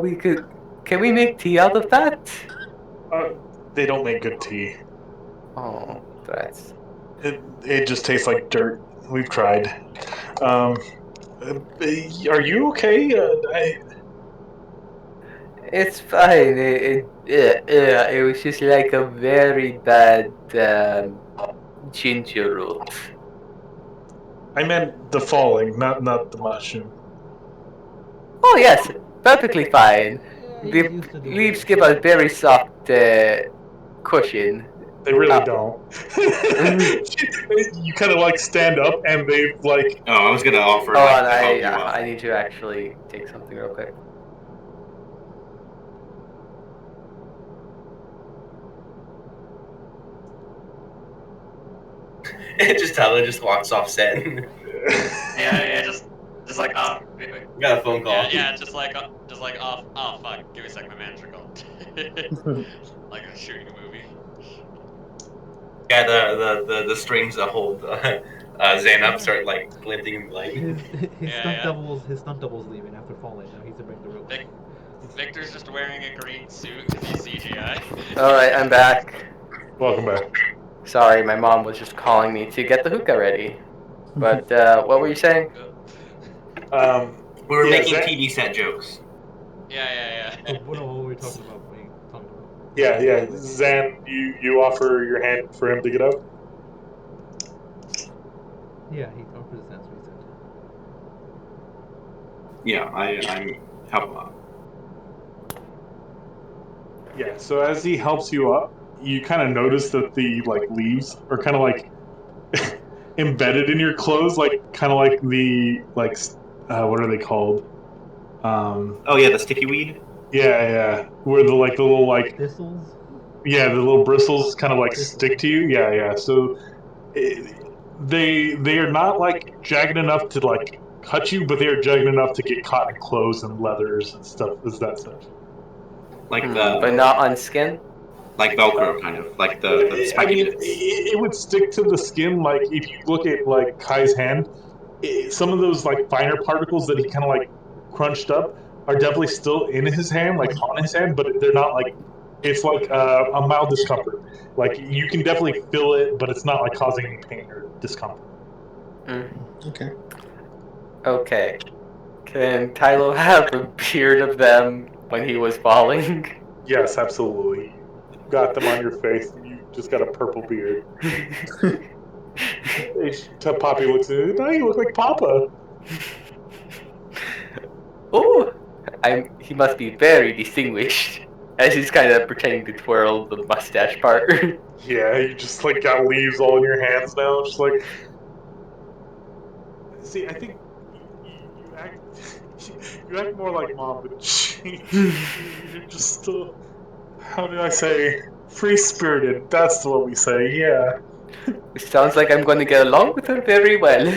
We could. Can we make tea out of that? They don't make good tea. Oh, that's. It just tastes like dirt. We've tried. Are you okay? It's fine. It was just like a very bad ginger root. I meant the falling, not the mushroom. Oh yes, perfectly fine. The used to doing leaves it. give a very soft cushion. They really Oh. don't. You kind of like stand up and they like. Oh, I was gonna offer Hold like on, to help you up. I need to actually take something real quick. Just Tyler just walks off set. Yeah, just like We got a phone call. Yeah, just like oh fuck, give me a second, my manager called. Like a shooting a movie. Yeah, the strings that hold Zan up start like glinting in light. His Yeah. stunt double's leaving after falling. Now he's a regular real quick. Victor's just wearing a green suit because he's CGI. Alright, I'm back. Welcome back. Sorry, my mom was just calling me to get the hookah ready. But what were you saying? We were Yeah, making Zan- TV set jokes. Yeah. What were we talking about? Yeah. Zan, you offer your hand for him to get up. Yeah, he offers his hands. What he said. Yeah, I'm helping out. Yeah. So as he helps you up, you kind of notice that the like leaves are kind of like embedded in your clothes, like kind of like the like what are they called? Oh yeah, the sticky weed. Yeah. Where the like the little like Thistles. yeah the little bristles kind of like Bristles. stick to you. Yeah. So they are not like jagged enough to like cut you, but they are jagged enough to get caught in clothes and leathers and stuff. Is that such? Like But not on skin? like Velcro kind of, like the I spiky mean, bits. it would stick to the skin. Like if you look at like Kai's hand, some of those like finer particles that he kind of like crunched up are definitely still in his hand, like on his hand, but they're not like. It's like a mild discomfort. Like you can definitely feel it, but it's not like causing any pain or discomfort. Okay. Okay. Can Tylo have a beard of them when he was falling? Yes, absolutely. You got them on your face. You just got a purple beard. Poppy looks at it. Now you look like Papa. Oh, he must be very distinguished. As he's kind of pretending to twirl the mustache part. Yeah, you just like got leaves all in your hands now. Just like, see, I think you act more like Mom, but you're just how do I say, free spirited. That's what we say. Yeah. It sounds like I'm going to get along with her very well.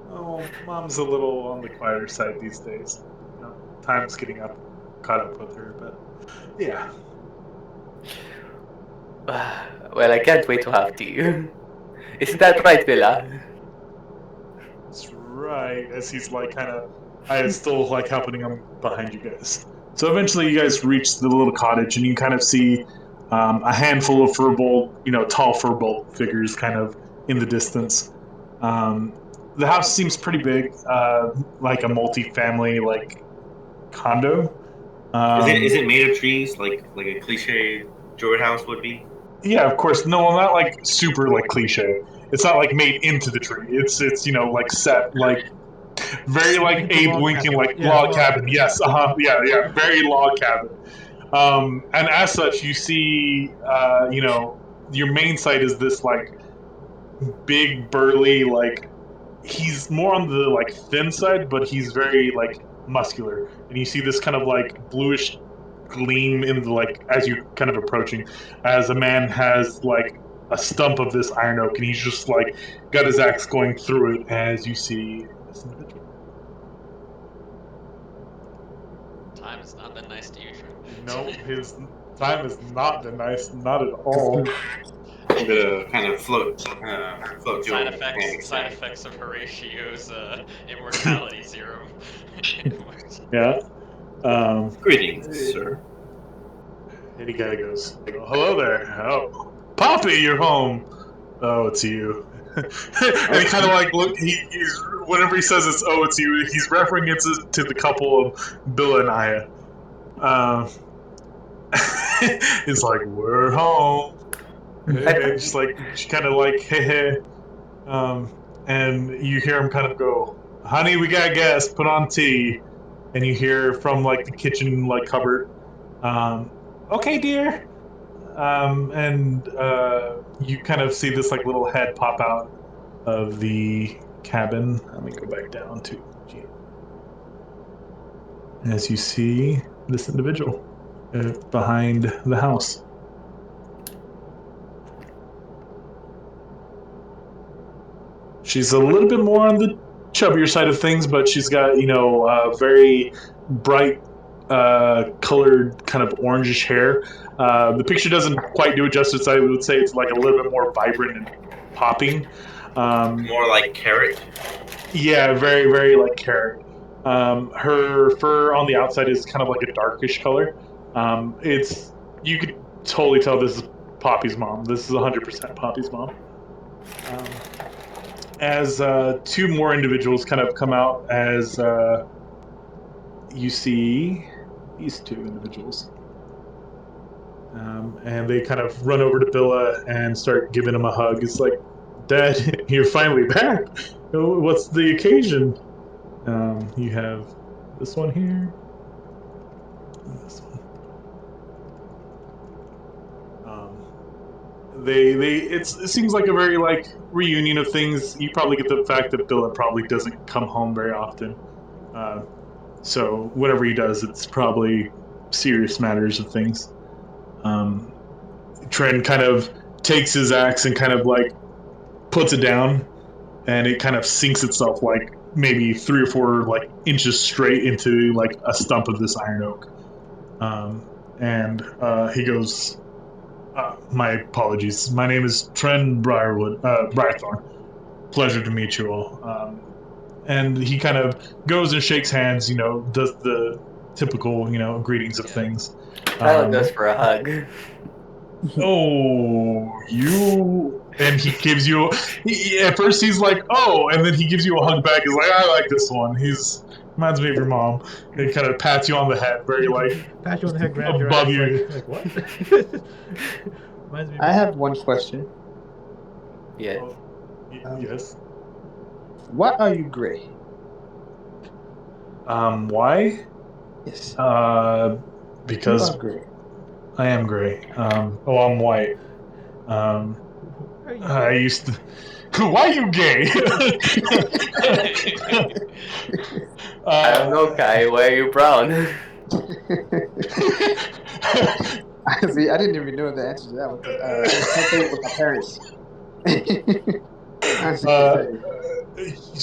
Oh, Mom's a little on the quieter side these days. You know, time's getting caught up with her, but yeah. Well, I can't wait to have tea. Isn't that right, Villa? That's right. As he's like kind of, I is still like helping him behind you guys. So eventually, you guys reach the little cottage, and you kind of see a handful of furbolg, tall furbolg figures, kind of in the distance. The house seems pretty big, like a multi-family like condo. Is it made of trees, like a cliche Druid house would be? Yeah, of course. No, not like super like cliche. It's not like made into the tree. It's like set like Very like Abe Log Lincoln, cabin. like Yeah, log log cabin. cabin. Yes, yeah, very log cabin. And as such, you see, your main site is this like big burly, like he's more on the like thin side, but he's very like muscular, and you see this kind of like bluish gleam in the like as you're kind of approaching, as a man has like a stump of this iron oak, and he's just like got his axe going through it as you see this individual. Time has not been nice to you, Trent. No, his time has not been nice, not at all. I'm gonna kind of float to Side him. effects of Horatio's immortality serum. Yeah. Greetings, sir. And he kind of goes, "Hello there. Oh, Poppy, you're home. Oh, it's you." And he kind of like look. He's whenever he says it's you, he's referring it to the couple of Bill and Aya. It's like we're home. And just like kind of like hey. And you hear him kind of go, "Honey, we got gas. Put on tea." And you hear from like the kitchen like cupboard, "Okay, dear." And you kind of see this like little head pop out of the cabin. Let me go back down to G. As you see this individual behind the house. She's a little bit more on the chubbier side of things, but she's got, very bright colored kind of orangish hair. The picture doesn't quite do it justice. I would say it's like a little bit more vibrant and popping. More like carrot. Yeah, very, very like carrot. Her fur on the outside is kind of like a darkish color. You could totally tell this is Poppy's mom. This is 100% Poppy's mom. As two more individuals kind of come out, as you see these two individuals. And they kind of run over to Billa and start giving him a hug. It's like, "Dad, you're finally back. What's the occasion?" You have this one here. And this one. It seems like a very like reunion of things. You probably get the fact that Billa probably doesn't come home very often. So whatever he does, it's probably serious matters of things. Trent kind of takes his axe and kind of like puts it down, and it kind of sinks itself like maybe 3 or 4 like inches straight into like a stump of this iron oak. And he goes, "My apologies. My name is Trent Briarthorn. Pleasure to meet you all." And he kind of goes and shakes hands, does the typical, greetings of things. Tyler goes for a hug. "Oh, you..." And he gives you... at first he's like, "Oh," and then he gives you a hug back. He's like, "I like this one. He's... reminds me of your mom." And he kind of pats you on the head, very like... Pat you on the head, grab your above ass, you. like what? Reminds me of I have one question. Yeah. Yes. Why are you gray? Why? Yes. Because You are gray. I am gray. I'm white. I used to... Why are you gay? I don't know, Kai. Why are you brown? See, I didn't even know the answer to that one because I was playing with my parents.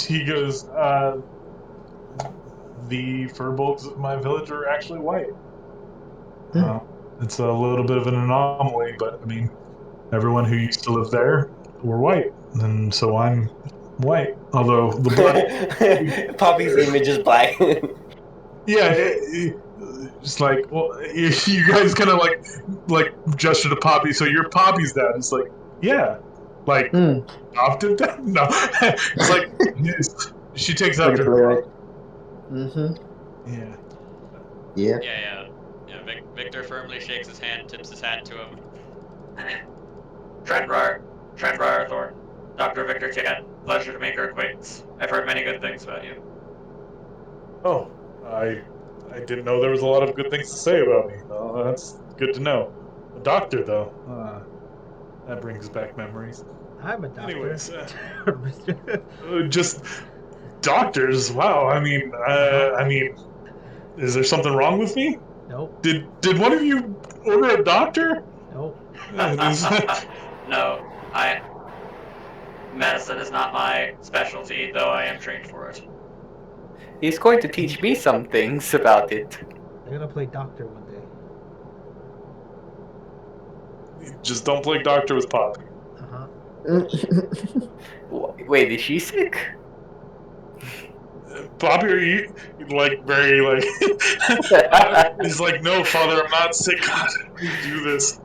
He goes, "The furbolgs of my village are actually white. It's a little bit of an anomaly, but I mean, everyone who used to live there were white, and so I'm white. Although the blood..." Poppy's image is black. Yeah, it's like, well, you guys kind of like gesture to Poppy. So you're Poppy's dad. It's like, yeah, like adopted dad. No, it's like yes. She takes after her. Mm-hmm. Yeah. Yeah. Yeah. Victor firmly shakes his hand, tips his hat to him. Trent Briarthorn, Dr. Victor Chan. Pleasure to make your acquaintance. I've heard many good things about you. Oh, I didn't know there was a lot of good things to say about me. Well, that's good to know. A doctor, though. That brings back memories. I'm a doctor. Anyways, just doctors. Wow. I mean, is there something wrong with me? Nope. Did one of you order a doctor? Nope. No, medicine is not my specialty, though I am trained for it. He's going to teach me some things about it. They're gonna play doctor one day. Just don't play doctor with Poppy. Wait, is she sick? Poppy, are you like very like? He's like, no, Father, I'm not sick. God, please do this.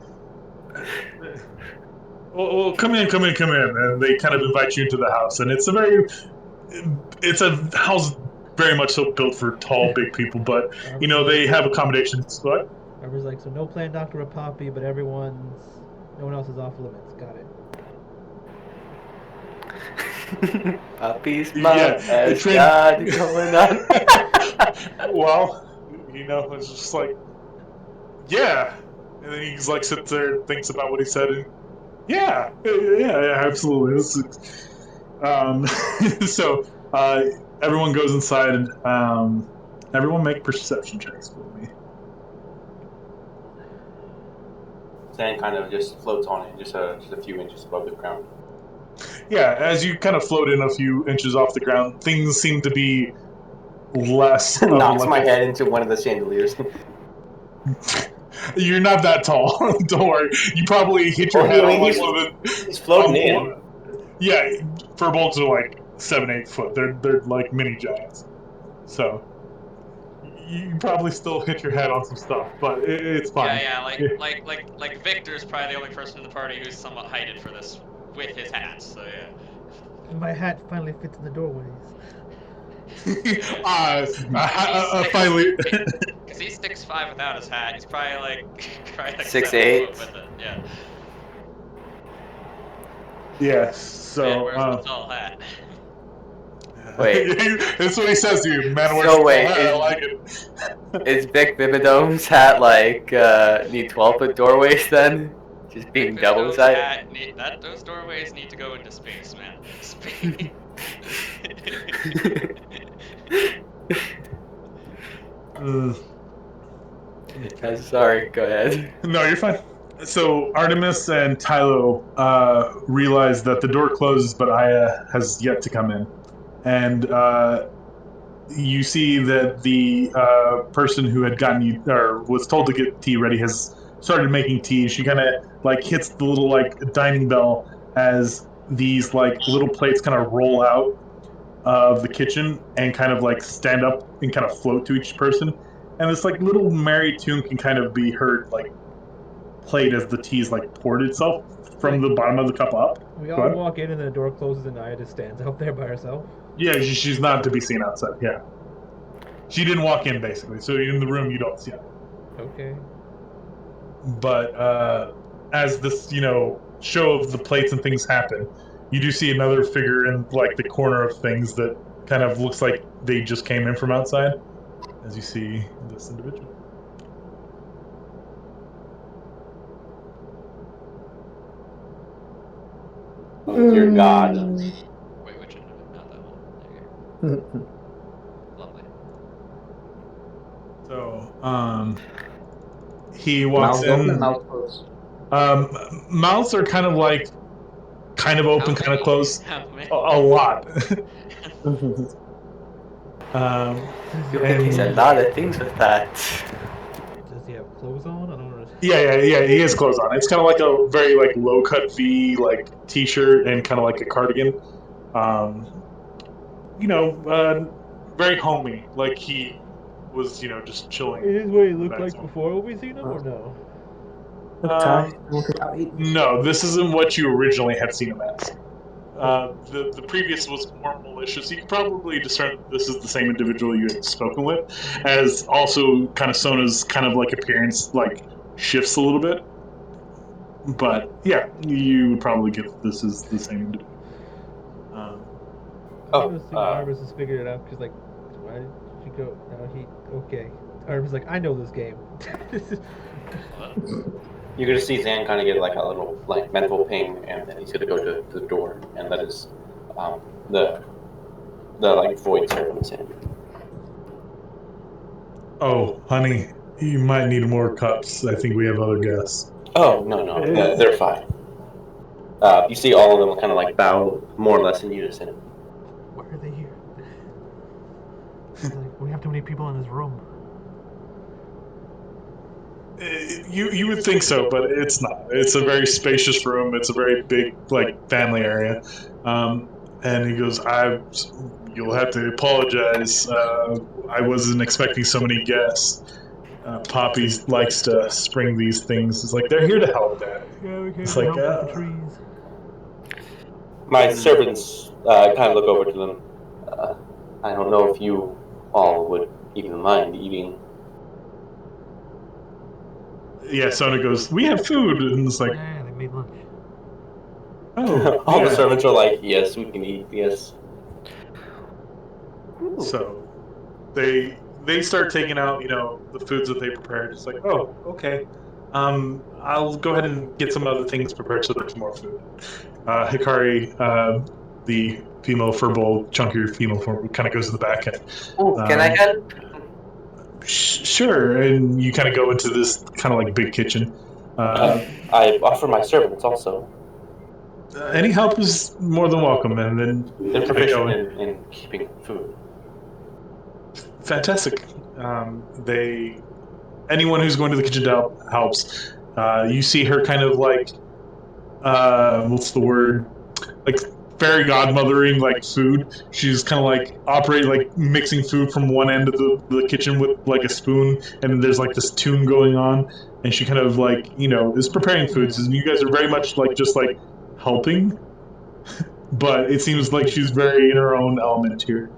Well, come in, and they kind of invite you into the house, and it's a house very much so built for tall, big people, but you know they have accommodations. What? Everyone's like, so no planned doctor with Poppy, but no one else is off limits. Got it. Poppy's mom has got it going on. Well, you know, it's just like, yeah, and then he's like sits there and thinks about what he said, and yeah, absolutely. So everyone goes inside, and everyone make perception checks for me. Sand kind of just floats on it, just a few inches above the ground. Yeah, as you kind of float in a few inches off the ground, things seem to be less. Knocks my head into one of the chandeliers. You're not that tall. Don't worry. You probably hit your head on like one of the. He's floating in. Yeah, furbolgs are like 7-8 foot. They're like mini giants. So you probably still hit your head on some stuff, but it's fine. Yeah, like Victor's probably the only person in the party who's somewhat heighted for this with his hat. So yeah. My hat finally fits in the doorways. Finally. Because he's 6'5" without his hat. He's probably like 6'8". with it. Yeah. Yeah. So. Man wears the tall hat. Wait. That's what he says to you. Man wears So the wait, tall hat. I like it. Is Vic Bibidome's hat like need 12-foot doorways then? Just being double sided? Those doorways need to go into space, man. Sorry, go ahead. No, you're fine. So Artemis and Tylo realize that the door closes, but Aya has yet to come in, and you see that the person who had gotten you or was told to get tea ready has started making tea. She kind of like hits the little like dining bell as these like little plates kind of roll out of the kitchen and kind of like stand up and kind of float to each person, and this like little merry tune can kind of be heard like played as the tea's like poured itself from the bottom of the cup up. We all walk in and the door closes and Aya just stands out there by herself. Yeah, she's not to be seen outside. Yeah, she didn't walk in basically, so in the room you don't see her. Okay. But as this show of the plates and things happen, you do see another figure in like the corner of things that kind of looks like they just came in from outside. As you see this individual. Oh, dear God. Wait, which one? Not that one. There you go. Lovely. So, he walks Mouth in. open, mouth closed. Mouths are kind of open, kind of closed. A lot. You think he's a lot of things with that. Does he have clothes on? I don't know. Yeah, he has clothes on. It's kind of like a very like low cut V like t-shirt and kind of like a cardigan. Very homey. Like he was, just chilling. It is what he looked like before. Have we seen him or no? No, this isn't what you originally had seen him as. The previous was more malicious. You can probably discern that this is the same individual you had spoken with, as also kind of Sona's kind of like appearance like shifts a little bit. But yeah, you would probably get that this is the same individual. Iris has figured it out because, like, why She go. Okay. Arvin's like, I know this game. What? You're gonna see Zan kind of get like a little like mental ping, and then he's gonna go to the door and let his the like void servants in. Oh, honey, you might need more cups. I think we have other guests. Oh no, they're fine. You see all of them kind of like bow more or less in unison. Why are they here? Like, we have too many people in this room. You would think so, but it's not. It's a very spacious room. It's a very big like family area. And he goes, you'll have to apologize. I wasn't expecting so many guests. Poppy likes to spring these things. It's like they're here to help, Dad. Yeah, we came It's to like, help with the trees. My servants kind of look over to them. I don't know if you all would even mind eating. Yeah, Sona goes, we have food, and it's like, Yeah, they made lunch. oh, All yeah. the servants are like, yes, we can eat. Yes. So they start taking out, the foods that they prepared. It's like, oh, okay. I'll go ahead and get some other things prepared so there's more food. Hikari, the female furball, chunkier female furball, kind of goes to the back end. Oh, can I help? Sure, and you kind of go into this kind of like big kitchen. I offer my servants also. Any help is more than welcome, and then They're proficient in keeping food. fantastic. Anyone who's going to the kitchen to help helps. You see her kind of like, what's the word? Like fairy godmothering like food. She's kind of like operating like mixing food from one end of the kitchen with like a spoon, and then there's like this tune going on, and she kind of like is preparing foods, and you guys are very much like just like helping, but it seems like she's very in her own element here.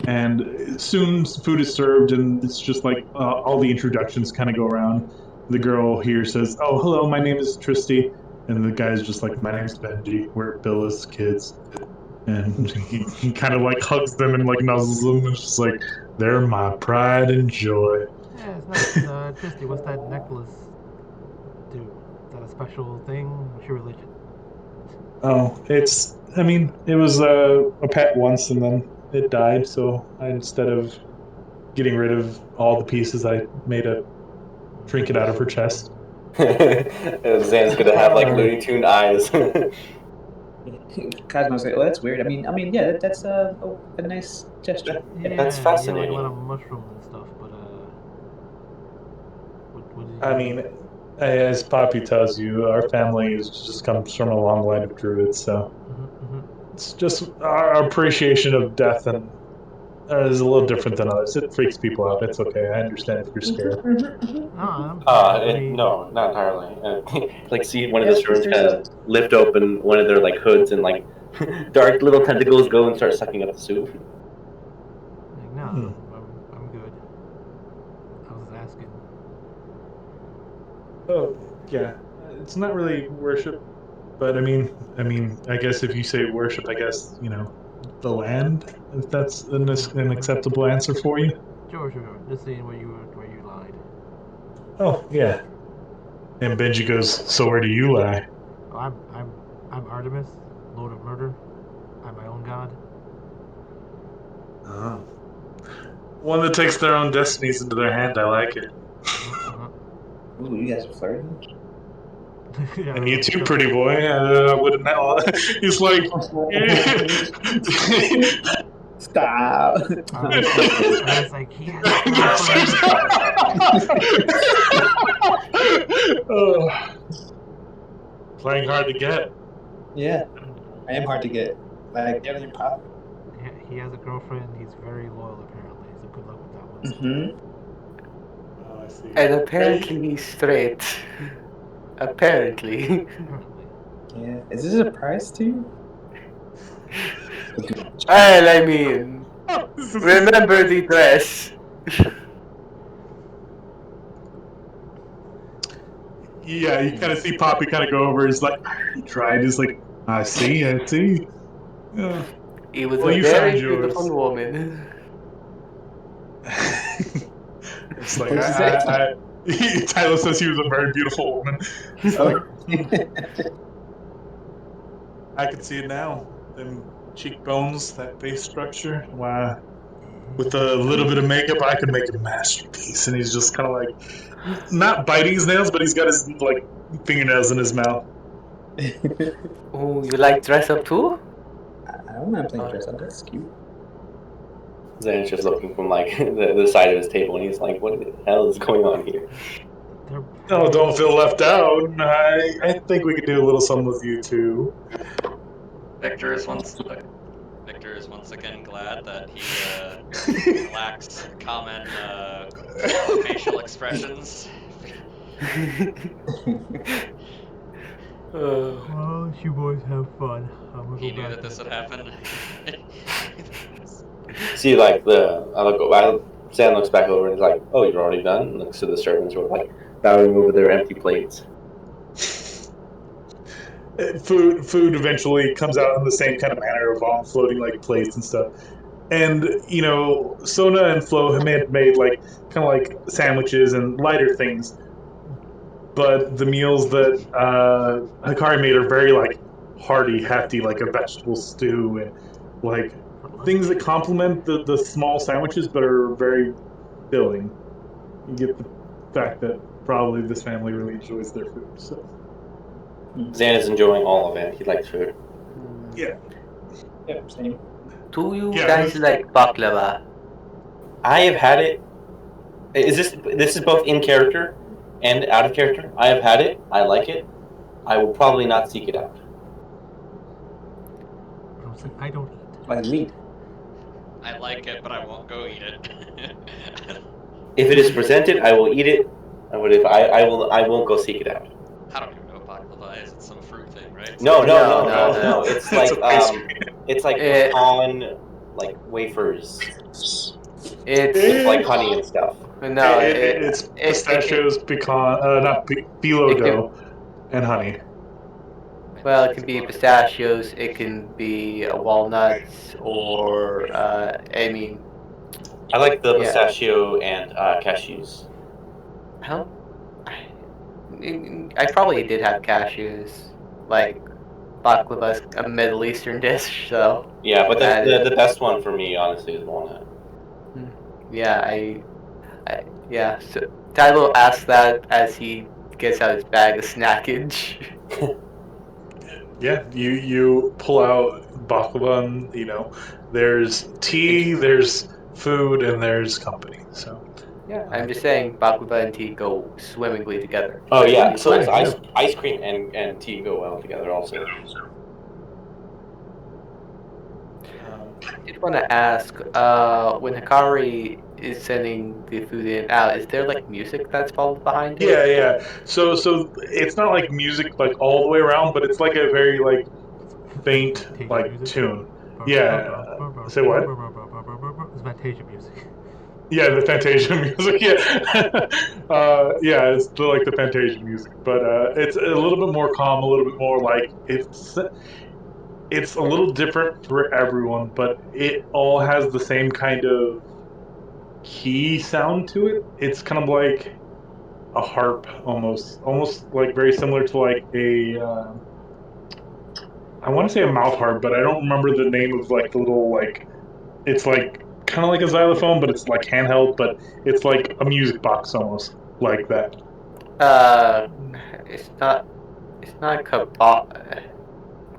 And soon food is served, and it's just like all the introductions kind of go around. The girl here says, "Oh, hello, my name is Tristy," and the guy's just like, "My name's Benji. We're Billa's kids." And he kind of like hugs them and like nuzzles them, and it's just like, "They're my pride and joy." Yeah, it's nice. Tristy, what's that necklace do? Is that a special thing? What's your religion? Oh, it was a pet once, and then it died. So instead of getting rid of all the pieces, I made a trinket out of her chest. Zan's gonna have like Looney Tune eyes. Cosmo's like, oh, that's weird. I mean, yeah, that's a nice gesture. Yeah, That's yeah, fascinating. like a lot of mushrooms and stuff, but what did you I mean, as Poppy tells you, our family just comes from a long line of druids, so it's just our appreciation of death and is a little different than others. It freaks people out. It's okay. I understand if you're scared. No, not entirely. Like, see one of the servants kind of lift open one of their like hoods, and like dark little tentacles go and start sucking up the soup. Like, no, I'm good. I was asking. Oh, yeah. It's not really worship, but I mean, I guess if you say worship, I guess, the land, if that's an acceptable answer for you. Sure. Just seeing where you lied. Oh, yeah. And Benji goes, so where do you lie? Oh, I'm Artemis, Lord of Murder. I'm my own god. Oh. One that takes their own destinies into their hand. I like it. Ooh, you guys are flirting? Yeah, And you too, pretty boy. I wouldn't know. He's like, stop. I was like, he has playing hard to get. Yeah, I am hard to get. Like, never pop. He has a girlfriend. He's very loyal, apparently. So good luck with that one. Mm-hmm. Oh, I see. And apparently he's straight. Apparently. Yeah. Is this a surprise to you? Well, I mean, remember the dress. Yeah, you kind of see Poppy kind of go over. He's like, he tried. He's like, I see. Yeah. He was Well, a you very found yours. beautiful woman. It's like Exactly. Tyler says he was a very beautiful woman. It's like I can see it now. Them cheekbones, that face structure. Wow. With a little bit of makeup, I could make a masterpiece. And he's just kind of like, not biting his nails, but he's got his like fingernails in his mouth. Oh, you like dress up too? I don't mind playing dress up. That's cute. Zan's just looking from like the side of his table, and he's like, "What the hell is going on here?" No, don't feel left out. I think we could do a little something with you too. Victor is once again glad that he lacks common facial expressions. Well, you boys have fun. He knew that this would happen. See, like Zan looks back over and is like, "Oh, you're already done." And looks to the servants who are like bowing over their empty plates. Food eventually comes out in the same kind of manner of all floating like plates and stuff. And Sona and Flo have made like kind of like sandwiches and lighter things, but the meals that Hikari made are very like hearty, hefty, like a vegetable stew and like things that complement the small sandwiches, but are very filling. You get the fact that probably this family really enjoys their food. So Zan is enjoying all of it. He likes food. yeah. Yep, same. Do you Yeah, guys like baklava? I have had it. This is both in character and out of character. I have had it. I like it. I will probably not seek it out. I don't eat. Like meat. I like it, but I won't go eat it. If it is presented, I will eat it. But if I won't go seek it out. I don't even know what baklava is. It's some fruit thing, right? No. No. It's like it's like pecan like wafers It's with like honey and stuff. no. It's pistachios, pecan, not phyllo dough, and honey. Well, it can be pistachios. It can be walnuts, or I mean, I like the Yeah. pistachio and cashews. how? I probably did have cashews. Like baklava's a Middle Eastern dish, so Yeah, but That the best one for me, honestly, is walnut. yeah, yeah. So Tylo asks that as he gets out his bag of snackage. Yeah, you pull out baklava, and there's tea, there's food, and there's company. So Yeah, I'm just saying baklava and tea go swimmingly together. Oh yeah, so Yeah, it's ice cream and tea go well together also. I did want to ask, when Hikari is sending the food in and out, is there like music that's followed behind it? yeah. So it's not like music like all the way around, but it's like a very like faint like tune. Yeah. Say what? It's Fantasia music. Yeah, the Fantasia music. Yeah, yeah, it's like the Fantasia music, but it's a little bit more calm, a little bit more like it's a little different for everyone, but it all has the same kind of key sound to it. It's kind of like a harp, almost like very similar to like a. I want to say a mouth harp, but I don't remember the name of like the little like. It's like kind of like a xylophone, but it's like handheld, but it's like a music box almost like that. It's not kabal.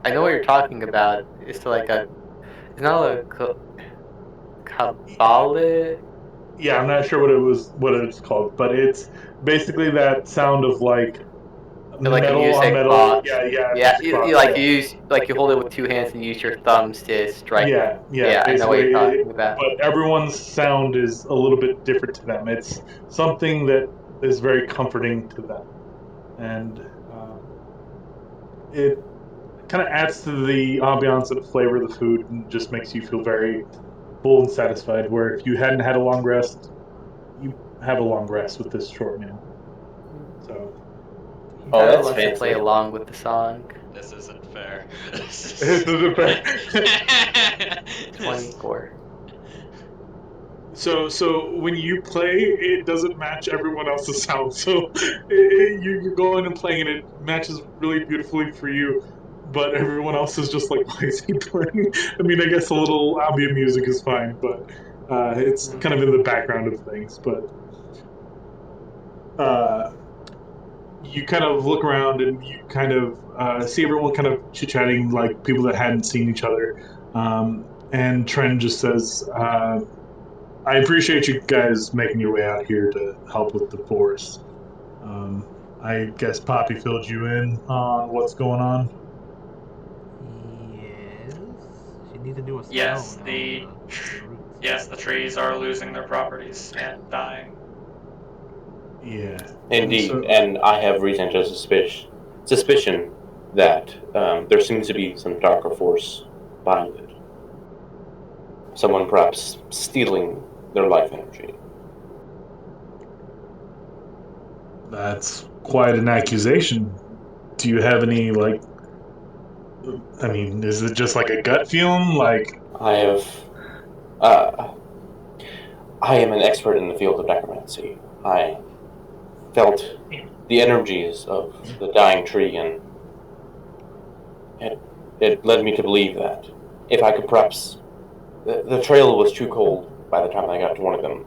I know what you're talking about. It's like a. It's not a kabale. Yeah, I'm not sure what it's called, but it's basically that sound of like Like a metal music on metal. box. Yeah, Yeah, music box, you like yeah. you use like you hold it with two hands and use your thumbs to strike. Yeah, I know what you're basically, talking about. but everyone's sound is a little bit different to them. It's something that is very comforting to them, and it kind of adds to the ambiance and the flavor of the food, and just makes you feel very full and satisfied. Where if you hadn't had a long rest, you have a long rest with this short meal. So. Oh, Tyler that's wants to play fancy. along with the song. This isn't fair. This isn't fair. 24. So when you play, it doesn't match everyone else's sound. So you're going and playing, and it matches really beautifully for you. But everyone else is just like, why is he playing? I mean, I guess a little ambient music is fine, but it's kind of in the background of things. But you kind of look around and you kind of see everyone kind of chit chatting, like people that hadn't seen each other. And Trent just says, I appreciate you guys making your way out here to help with the forest. I guess Poppy filled you in on what's going on. Yes. She needs to do a spell Yes, now. the roots. yes, the trees are losing their properties and dying. Yeah. Indeed, So- and I have reason to suspicion that there seems to be some darker force behind it. Someone perhaps stealing their life energy. That's quite an accusation. Do you have any, like, I mean, is it just like a gut feeling? Like, I am an expert in the field of necromancy. I felt the energies of the dying tree, and it led me to believe that if I could perhaps... The trail was too cold by the time I got to one of them.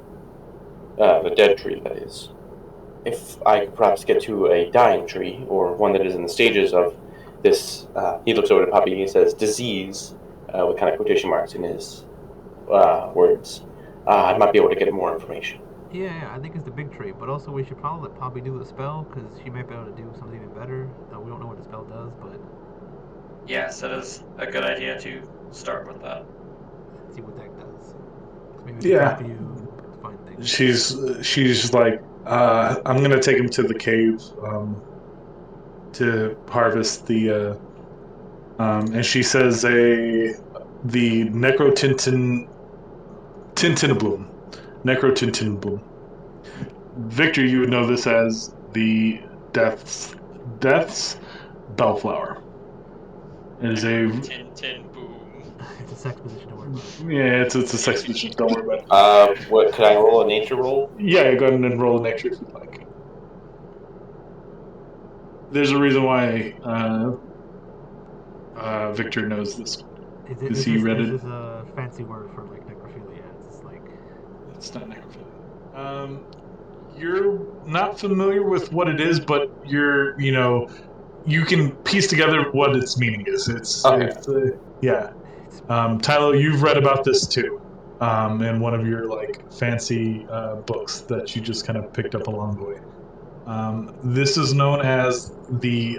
The dead tree, that is. If I could perhaps get to a dying tree, or one that is in the stages of this, he looks over to Poppy and he says, disease, with kind of quotation marks in his words, I might be able to get more information. Yeah, I think it's the big tree, but also we should probably let Poppy do the spell, because she might be able to do something even better. We don't know what the spell does, but Yes, it is a good idea to start with that. see what that does. Maybe it can Yeah. help you find things. she's like, I'm gonna take him to the cave to harvest the. And she says the Tintinabloom. Necrotintinabloom. Victor, you would know this as the Death's Bellflower. It is a Tin boom. It's a sex position, don't worry about it. yeah, it's a sex position. Don't worry about it. What, could I roll a nature roll? Yeah, go ahead and roll a nature if you'd like. There's a reason why Victor knows this. Because he read it. Is this a fancy word for like necrophilia? It's like It's not necrophilia. You're not familiar with what it is, but you can piece together what its meaning is. Okay. Yeah. Tyler, you've read about this too, in one of your like fancy books that you just kind of picked up along the way. This is known as the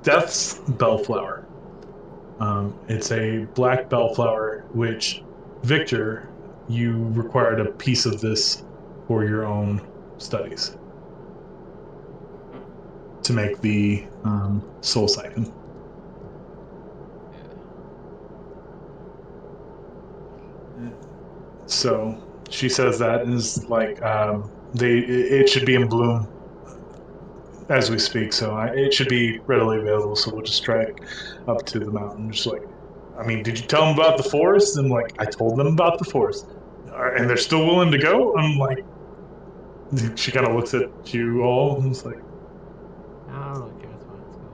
Death's Bellflower. It's a black bellflower, which, Victor, you required a piece of this for your own studies to make the soul siphon. So she says that is like it should be in bloom as we speak. So it should be readily available. So we'll just trek up to the mountain. Just like, I mean, did you tell them about the forest? And like, I told them about the forest, and they're still willing to go. I'm like, she kind of looks at you all and it's like, I don't really care. It's fine. Let's go.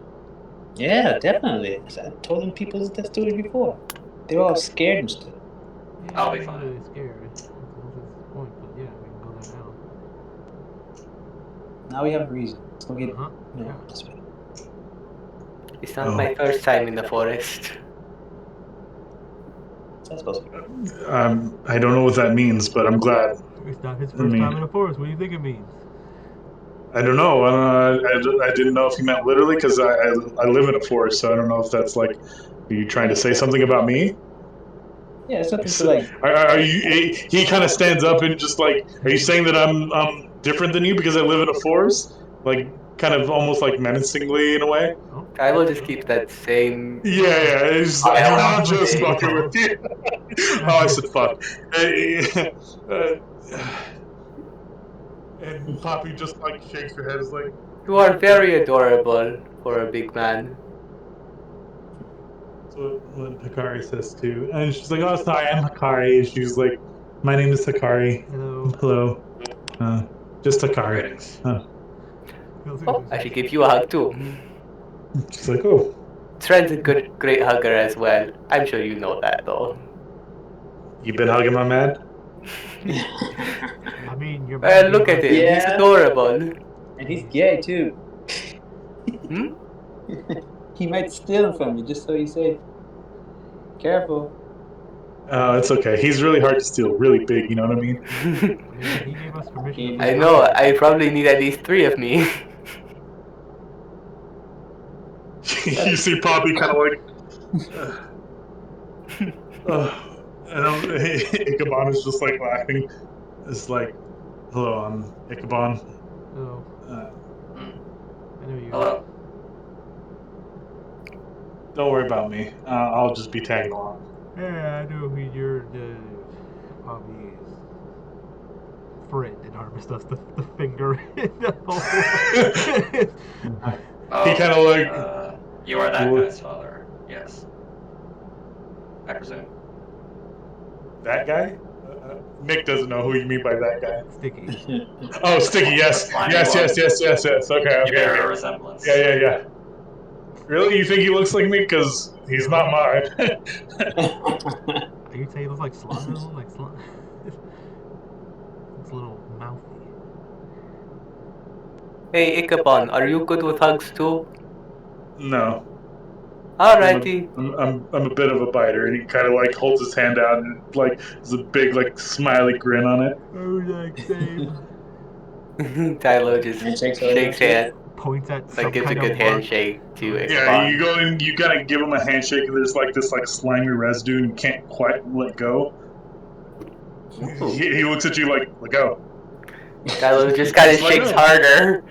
Yeah, definitely. I told them people just do it before. They were all scared and stuff. Yeah, I'll be I'm fine. really scared. That's the point. But yeah, we can go there now. Now we have a reason. Let's go get Yeah. this way. It's not Oh. my first time in the forest. What's that supposed to be? I don't know what that means, but I'm glad. It's not his I first mean- time in the forest. What do you think it means? I don't know. I didn't know if he meant literally because I live in a forest, so I don't know if that's like, are you trying to say something about me? Yeah, it's something to like. Are you? He kind of stands up and just like, are you saying that I'm different than you because I live in a forest? Like, kind of almost like menacingly in a way. Oh, I will just keep that same. Yeah. It's like, I'm just fucking with you. Oh, I said fuck. And Poppy just like shakes her head. Is like, You are very adorable for a big man. that's what Hikari says too. And she's like, oh, sorry, I'm Hikari. And she's like, My name is Takari. Hello. Hello. Just Takari. Greetings. Oh, I should give you a hug too. She's like, oh, Trent's a great hugger as well. I'm sure you know that though. you been hugging my man? I mean, you're. Look at him. He's Yeah. adorable. And he's gay too. Hmm? He might steal him from you, just so you say. Careful. It's okay. He's really hard to steal. Really big, you know what I mean? He gave us permission. I know. I probably need at least 3 of me. You see Poppy kind of like... Ichabod is just like laughing. It's like, hello, I'm Ichabod. Oh, I know you. Hello. Don't worry about me. I'll just be tagging along. Yeah, I know who you're. Probably friend and harvest us the finger in the hole. Oh, He kind of like... you are that What? guy's father. Yes. I presume. That guy? Mick doesn't know who you mean by that guy. Sticky. Oh, Sticky, yes. Slimy Yes, one. yes. Okay, You bear a okay. resemblance. Yeah. Really? You think he looks like me? Because he's not mine. Are you saying he looks like slime? Like slime? It's a little mouthy. Hey, Ichabod, are you good with hugs too? No. Alrighty. I'm a bit of a biter, and he kind of like holds his hand out, and like there's a big like smiley grin on it. Oh, like same. Tylo just Handshakes shakes hand, Points at some like gives a kind good of work. handshake to Yeah, you Ichabod. go and you gotta give him a handshake, and there's like this like slimy residue, and you can't quite let go. He looks at you like, let go. Tylo just kind of Just let shakes go. harder.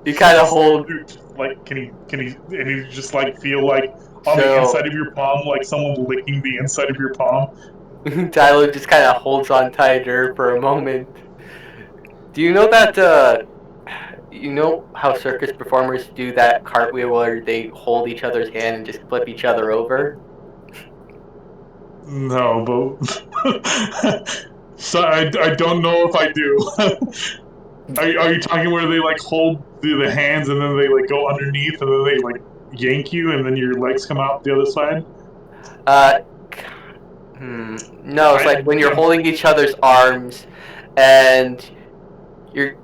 You kind of hold. Like, can he, and you just like feel like on the So inside of your palm, like someone licking the inside of your palm. Tylo just kind of holds on tighter for a moment. Do you know that? You know how circus performers do that cartwheel where they hold each other's hand and just flip each other over? No, but so I don't know if I do. Are you talking where they like hold the hands and then they like go underneath and then they like yank you and then your legs come out the other side? No, it's like when you're holding each other's arms and you're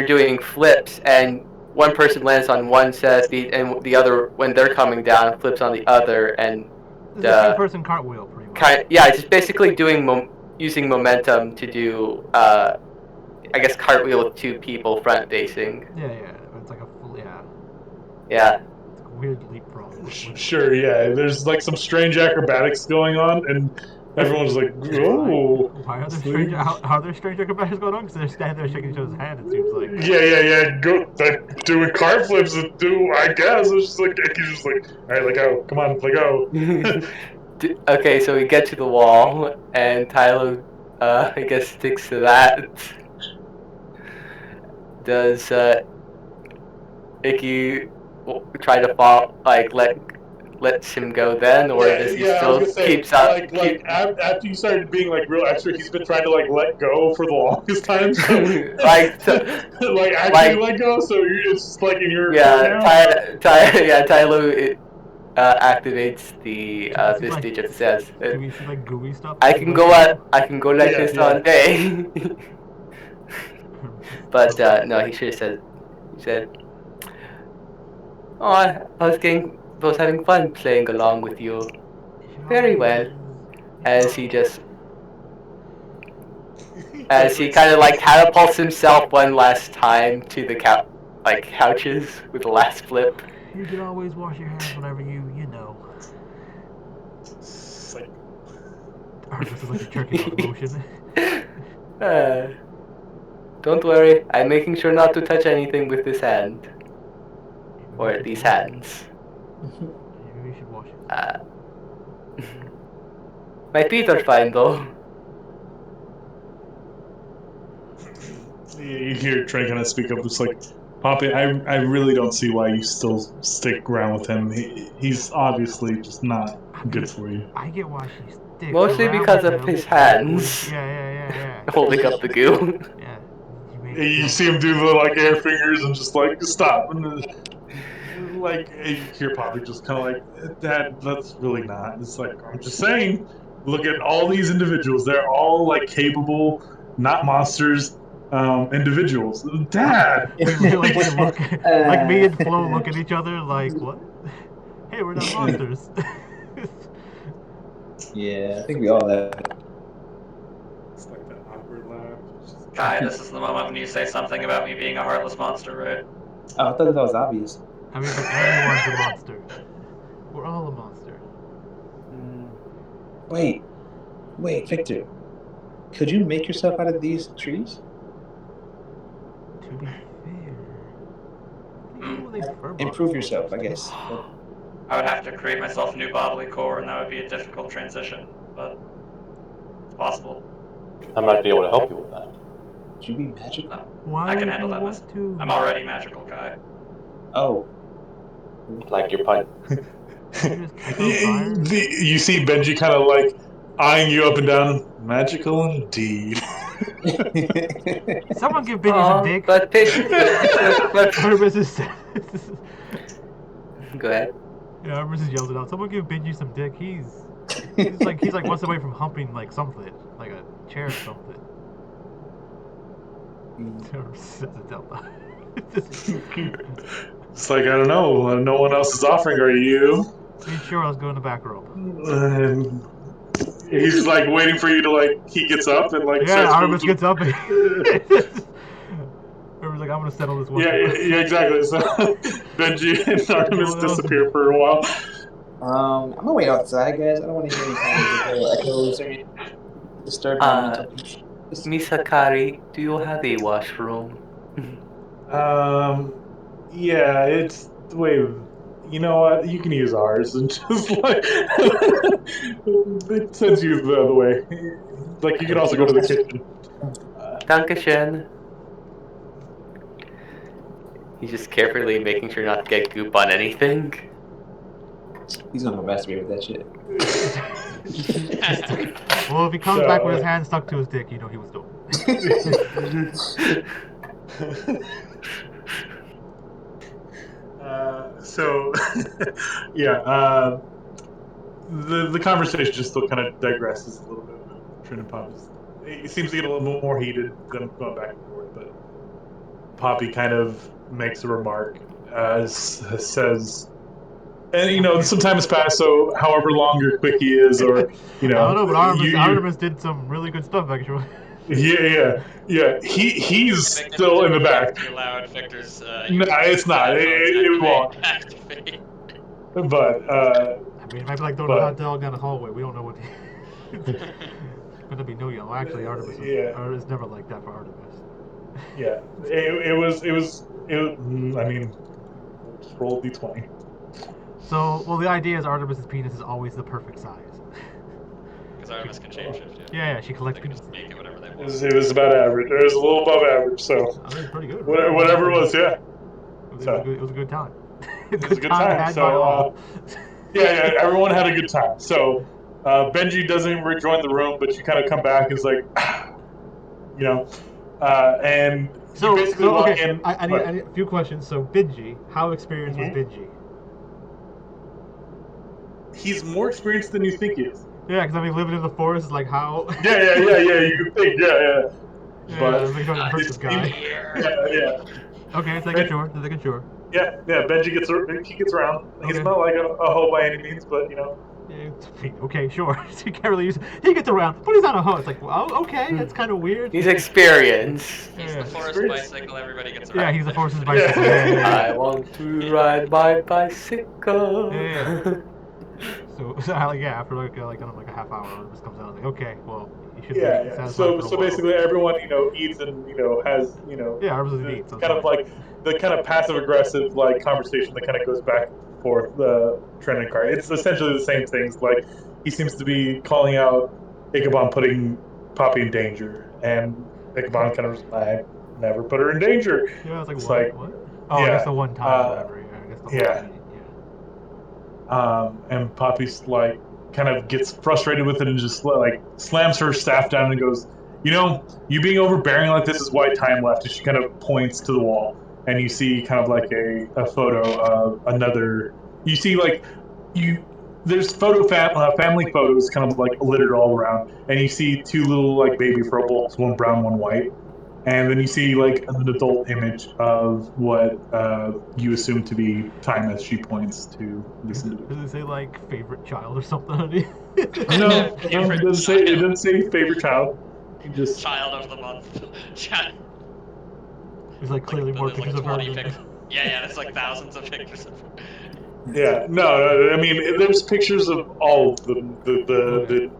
doing flips and one person lands on one set and the other when they're coming down flips on the other and It's a two-person cartwheel, pretty much. yeah, just basically doing using momentum to do I guess cartwheel with 2 people front facing. Yeah. It's like a full, yeah. Yeah. It's like a weird leapfrog. Sure, yeah. There's like some strange acrobatics going on, and everyone's like, "Oh, Why are there strange? Are there strange acrobatics going on? Because they're standing there shaking each other's hand. It seems like. Yeah. Go, like, doing card flips. I guess it's just like he's just like, all right, let go. Come on, let go. Okay, so we get to the wall, and Tyler, I guess, sticks to that. Does Icky try to fall, like lets him go then, or does he still keeps up? After you started being like real extra, he's been trying to like let go for the longest time. So like actually let go. So it's just like in your Tyler activates the vestige that says. Can we see like gooey stuff? I can go like this all day. But no, he should have said, "Oh, I was having fun playing along with you. Very well." As he kind of like catapults himself one last time to the couches with the last flip. You can always wash your hands whenever you know. Or this is like a jerking off motion. Don't worry, I'm making sure not to touch anything with this hand. Or these hands. Maybe we should wash it. My feet are fine though. You hear Trey kind of speak up, just like, Poppy, I really don't see why you still stick around with him. He's obviously just not good for you. I get why she's dick Mostly around because with of him. his hands. Yeah. Holding up the goo. Yeah. You made You it see him do the like air fingers and just like stop. And, like you hear Poppy just kind of like, Dad, that's really not. It's like, I'm just saying, look at all these individuals. They're all like capable, not monsters, individuals. Dad. we look like me and Flo look at each other like, what? Hey, we're not monsters. Yeah, I think we all have. It's like that awkward laugh. It's just- Kai, this is the moment when you say something about me being a heartless monster, right? Oh, I thought that was obvious. I mean, but everyone's a monster. We're all a monster. Wait, Victor. Could you make yourself out of these trees? To be fair, they prefer Improve monsters. yourself, I guess. I would have to create myself a new bodily core, and that would be a difficult transition, but it's possible. I might be able to help you with that. Should you be magical? Why I can would handle you that want to? I'm already magical, Kai. Oh. Like your pipe. You see Benji kind of like eyeing you up and down. Magical indeed. Someone give Benji some dick. But Artemis is. Go ahead. Yeah, Artemis is yelled it out. Someone give Benji some dick. He's like once away from humping like something, like a chair or something. Artemis says it out loud. It's like, I don't know. No one else is offering. Are you? Be sure I was going to back rope. He's like waiting for you to like. He gets up and like. Yeah, starts Artemis moving. gets up. And Artemis like, I'm gonna settle this one. Yeah, exactly. So Benji and Artemis disappear for a while. I'm gonna wait outside, guys. I don't want to hear any kind of echoes or disturb my mental peace. Miss Hakari, do you have a washroom? Yeah, it's wait. You know what? You can use ours and just like it sends you the other way. Like you can also go to the kitchen. Dankeschön. He's just carefully making sure not to get goop on anything. He's gonna masturbate with that shit. Well, if he comes back with his hand stuck to his dick, you know he was dope. So, yeah, the conversation just still kind of digresses a little bit. Trin and Poppy, it seems to get a little bit more heated than going back and forth. But Poppy kind of makes a remark, says, and you know, some time has passed, so however long your quickie is, or you know, I don't know, but Artemis did some really good stuff actually. Yeah. He's still in the back. Too loud, Victor's. No, it's not. It won't. Activate. But I mean, it might be like throwing a hot dog down the hallway. We don't know what. Gonna be no yellow. Actually, Artemis is never like that for Artemis. Yeah, it was. I mean, just roll d20. So, well, the idea is Artemis's penis is always the perfect size. Because Artemis can change it. Yeah, she collects They can penises. just make it whatever they want. It was about average. It was a little above average, so I mean, it's pretty good. whatever it was, yeah. It was a good time. It was a good time. So, yeah, everyone had a good time. So, Benji doesn't even rejoin the room, but you kind of come back and it's like, you know, and so, you basically walk okay, in. I need a few questions. So, Benji, how experienced was Benji? He's more experienced than you think he is. Yeah, because I mean, living in the forest is like how. Yeah. You think, yeah. But it's like trying to hurt this guy. Yeah. Okay, it's making sure. Yeah. Benji gets around. He's not like a hoe by any means, but you know. Yeah, okay, sure. He can't really use. He gets around, but he's not a hoe. It's like, well, okay, that's kind of weird. He's experienced. He's the forest bicycle. Everybody gets around. Yeah, he's the forest bicycle. Yeah. I want to ride my bicycle. Yeah. So after like I don't know, like a half hour, Artemis comes out. I was like, okay, well, you should. Yeah. So basically, everyone eats and has Yeah, Artemis eats. Kind of like the kind of passive aggressive like conversation that kind of goes back and forth. The trend and card. It's essentially the same things. Like he seems to be calling out Ichabod putting Poppy in danger, and Ichabod kind of I never put her in danger. Yeah, it's like what? Oh, I guess the one time, whatever. Yeah, I guess the whole thing. And Poppy's like, kind of gets frustrated with it and just like slams her staff down and goes, you being overbearing like this is why time left. And she kind of points to the wall, and you see kind of like a photo of another. You see like you. There's family photos kind of like littered all around, and you see two little like baby froebels, one brown, one white. And then you see like an adult image of what you assume to be time as she points to this individual. Does it say like favorite child or something on it? No, Favorite it child. doesn't say favorite child. You just Child of the month. Child. There's like clearly more There's like pictures of her 20 than... pictures. Yeah, there's like thousands of pictures of her. yeah. No, I mean there's pictures of all of them, the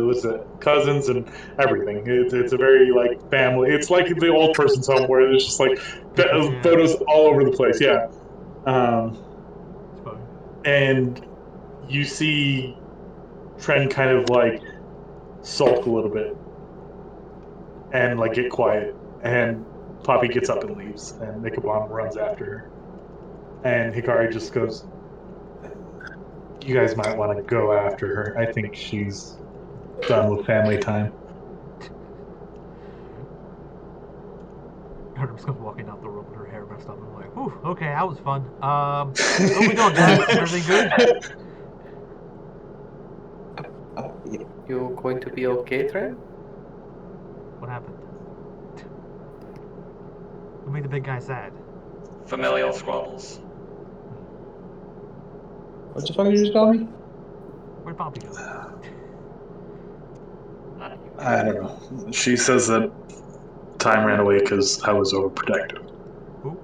what's it, cousins and everything. It's a very like family. It's like the old person's home where there's just like Pictures, yeah. photos all over the place. Yeah. It's funny. And you see Trent kind of like sulk a little bit and like get quiet, and Poppy gets up and leaves, and Ichabod runs after her, and Hikari just goes, "You guys might want to go after her. I think she's done with family time." I heard her just walking out the room with her hair messed up. I'm like, whew, okay, that was fun. What are we doing, guys? Everything good? You going to be okay, Trent? What happened? What made the big guy sad? Familial squabbles. What the fuck did you just call me? Where'd Poppy go? I don't know. She says that time ran away because I was overprotective. Who?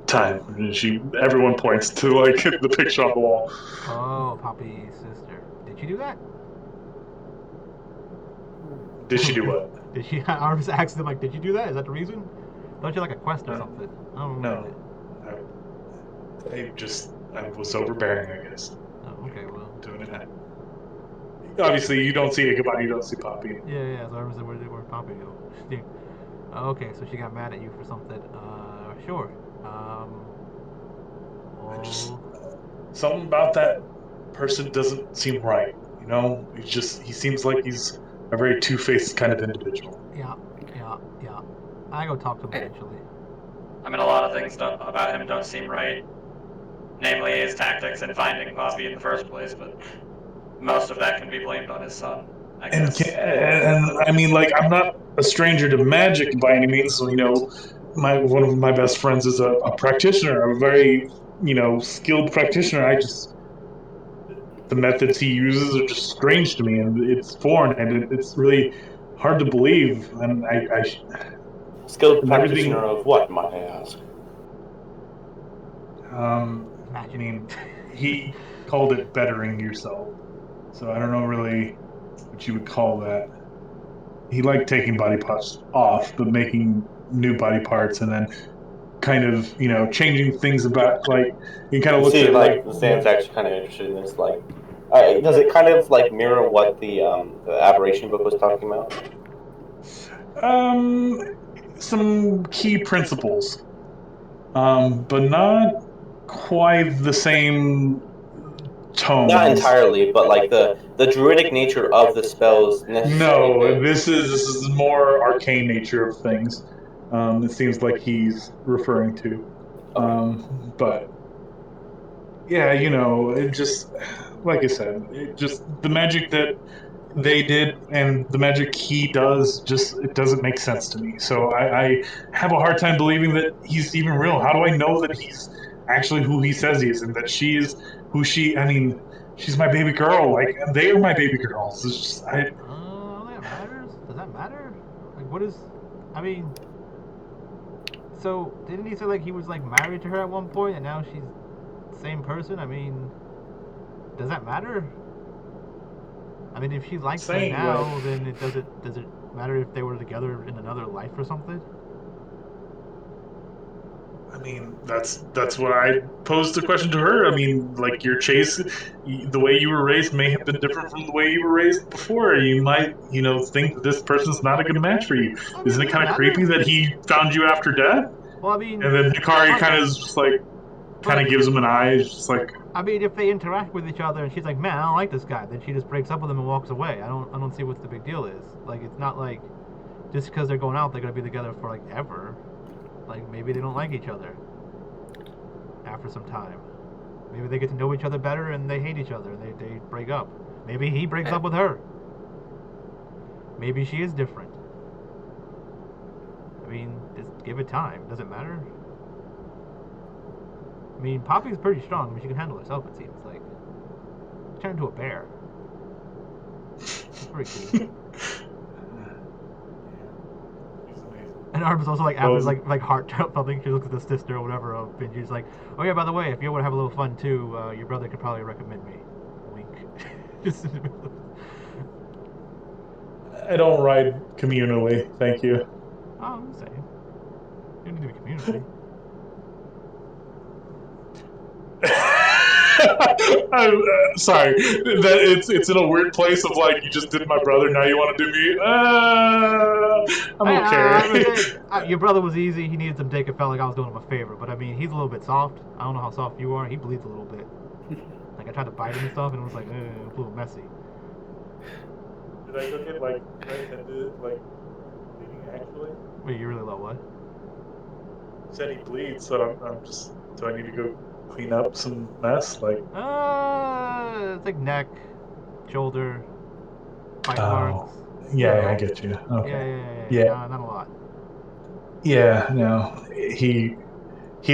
Time. Everyone points to like the picture on the wall. Oh, Poppy's sister. Did she do that? Did she do what? Did she? I was asking them like, did you do that? Is that the reason? Don't you like a quest or something? I don't remember. No. I was overbearing, I guess. Oh, okay, well. Doing it. Obviously, you don't see Ichabod, you don't see Poppy. Yeah. So I was where Poppy go? Okay, so she got mad at you for something. Sure. Something about that person doesn't seem right. He seems like he's a very two-faced kind of individual. Yeah. I go talk to him eventually. I mean, a lot of things about him don't seem right. Namely, his tactics in finding Poppy in the first place, but most of that can be blamed on his son, I guess. And I mean, like, I'm not a stranger to magic by any means. So, one of my best friends is a practitioner, a very, skilled practitioner. The methods he uses are just strange to me, and it's foreign, and it's really hard to believe. And Skilled practitioner of what, might I ask? I mean, he called it bettering yourself. So I don't know really what you would call that. He liked taking body parts off, but making new body parts, and then kind of, changing things about, like, you kind of look at like Zan's actually kind of interested in this. Like, does it kind of like mirror what the aberration book was talking about? Some key principles, but not quite the same tone. Not entirely, but like the druidic nature of the spells. No, this is more arcane nature of things. It seems like he's referring to. But yeah, it just, like I said, the magic that they did and the magic he does, it doesn't make sense to me. So I have a hard time believing that he's even real. How do I know that he's actually who he says he is, and that she is who she's my baby girl. Like, they are my baby girls. It's just, that matters? Does that matter? Like, what is... I mean... So, didn't he say, like, he was, like, married to her at one point, and now she's the same person? I mean... Does that matter? I mean, if she likes her now, then does it matter if they were together in another life or something? I mean, that's what I posed the question to her. I mean, like, your chase, the way you were raised may have been different from the way you were raised before. You might, think that this person's not a good match for you. I mean, Isn't it kind of creepy that he found you after death? Well, I mean... And then Hikari kind of is just like... kind of gives him an eye. It's just like, I mean, if they interact with each other and she's like, "Man, I don't like this guy," then she just breaks up with him and walks away. I don't see what the big deal is. Like, it's not like just because they're going out, they're gonna be together for like ever. Like, maybe they don't like each other after some time. Maybe they get to know each other better and they hate each other and they break up. Maybe he breaks up with her. Maybe she is different. I mean, just give it time. Does it matter? I mean, Poppy's pretty strong. I mean, she can handle herself, it seems. Like, turn into a bear. That's pretty cool. And Armin's also like, after like heartfelt something, she looks at the sister or whatever of Benji's like, "Oh yeah, by the way, if you want to have a little fun too, your brother could probably recommend me." Wink. Just in the middle of... I don't ride communally, thank you. Oh, I'm saying. You don't need to be community. I'm sorry. That it's in a weird place of like, you just did my brother, now you want to do me. I'm okay. Your brother was easy. He needed some dick. It felt like I was doing him a favor. But I mean, he's a little bit soft. I don't know how soft you are. He bleeds a little bit. Like, I tried to bite him and stuff, and it was like, a little messy. Did I go get like bleeding actually? Wait, you really low what? He said he bleeds, so I'm just. Do I need to go clean up some mess? Like, it's like neck, shoulder, bite marks. Yeah, I get you. Okay. Yeah. No, not a lot. Yeah, no. He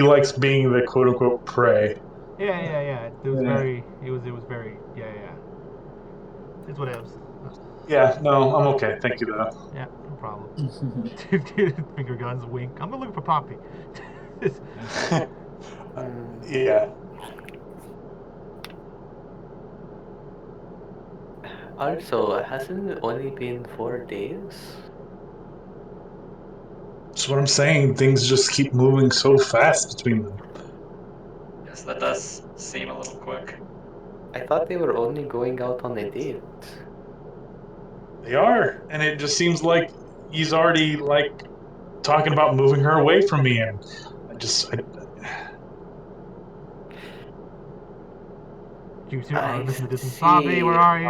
likes being the quote unquote prey. Yeah. It was very. It was very. Yeah. It's what it was. Yeah, no, I'm okay. Thank you, though. Yeah, no problem. Finger guns, wink. I'm gonna look for Poppy. Yeah. Also, hasn't it only been 4 days? That's what I'm saying. Things just keep moving so fast between them. Yes, that does seem a little quick. I thought they were only going out on a date. They are, and it just seems like he's already like talking about moving her away from me, and I you see Artemis in the distance. Poppy, where are you?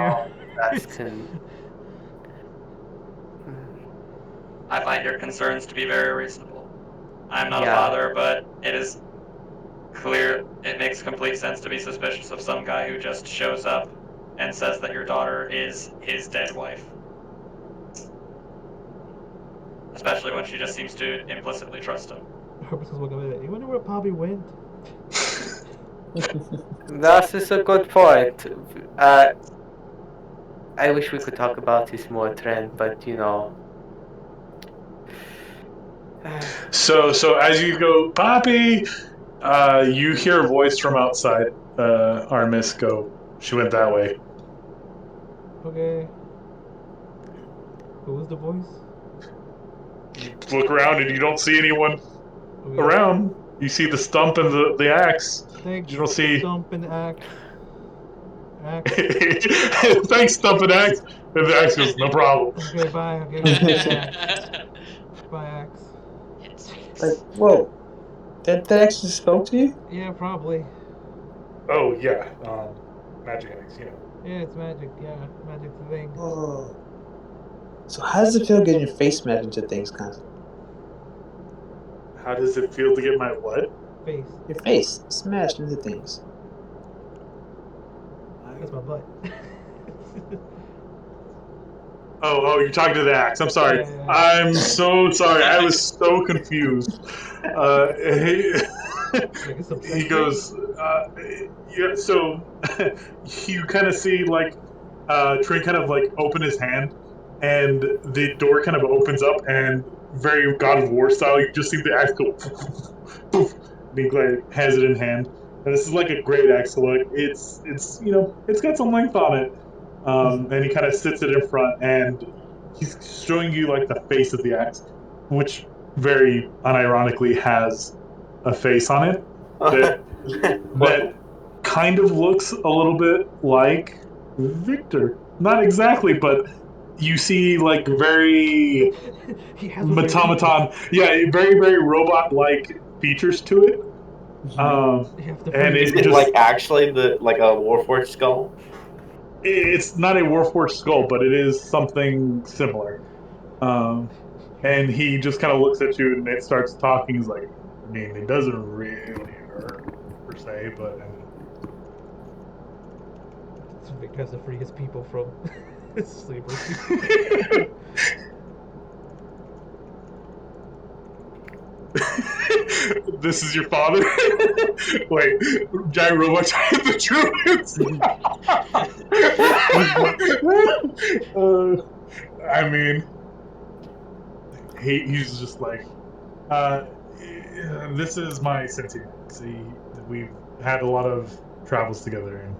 I find your concerns to be very reasonable. I'm not a father, but it is clear, it makes complete sense to be suspicious of some guy who just shows up and says that your daughter is his dead wife. Especially when she just seems to implicitly trust him. Artemis was looking at it. You wonder where Poppy went? That is a good point. I wish we could talk about this more, Trent, but you know. So as you go, Poppy, you hear a voice from outside. Artemis go. She went that way. Okay. Who was the voice? You look around and you don't see anyone around. You see the stump and the axe. Thanks, you don't see stump and axe. Thanks, stump and axe. And the axe goes, no problem. Okay, bye. Okay. Bye, axe. Like, whoa. That axe just spoke to you? Yeah, probably. Oh yeah, magic axe. Yeah, it's magic. Yeah, magic's the thing. Oh. So how does it feel getting your face smashed into things constantly? How does it feel to get my what? Face. Your face smashed into things. That's my butt. Oh, you're talking to the axe. I'm sorry. Yeah. I'm so sorry. I was so confused. He goes, yeah, so you kind of see like Trin kind of like open his hand, and the door kind of opens up, and very God of War style, you just see the axe go poof, and he like has it in hand. And this is like a great axe to look. It's it's got some length on it. And he kind of sits it in front, and he's showing you like the face of the axe, which very unironically has a face on it that kind of looks a little bit like Victor. Not exactly, but you see like very automaton, very, very robot-like features to it You have to And find Is it it just like actually like a Warforged skull? it's not a Warforged skull, but it is something similar. And he just kind of looks at you and it starts talking. He's like, I mean, it doesn't really hurt per se, but I mean, Victor has to free his people from slavery. this is your father? Wait, giant robot giant the Druids? I mean, he's just like, this is my sentient. See, we've had a lot of travels together,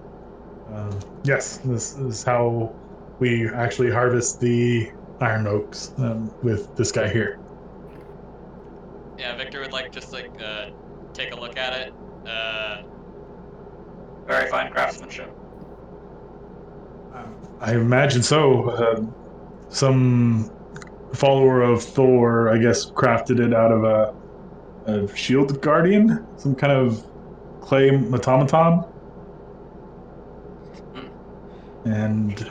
and yes, this is how we actually harvest the iron oaks with this guy here. Yeah, Victor would just take a look at it. Very fine craftsmanship. I imagine so. Some follower of Thor, I guess, crafted it out of a shield guardian, some kind of clay automaton. And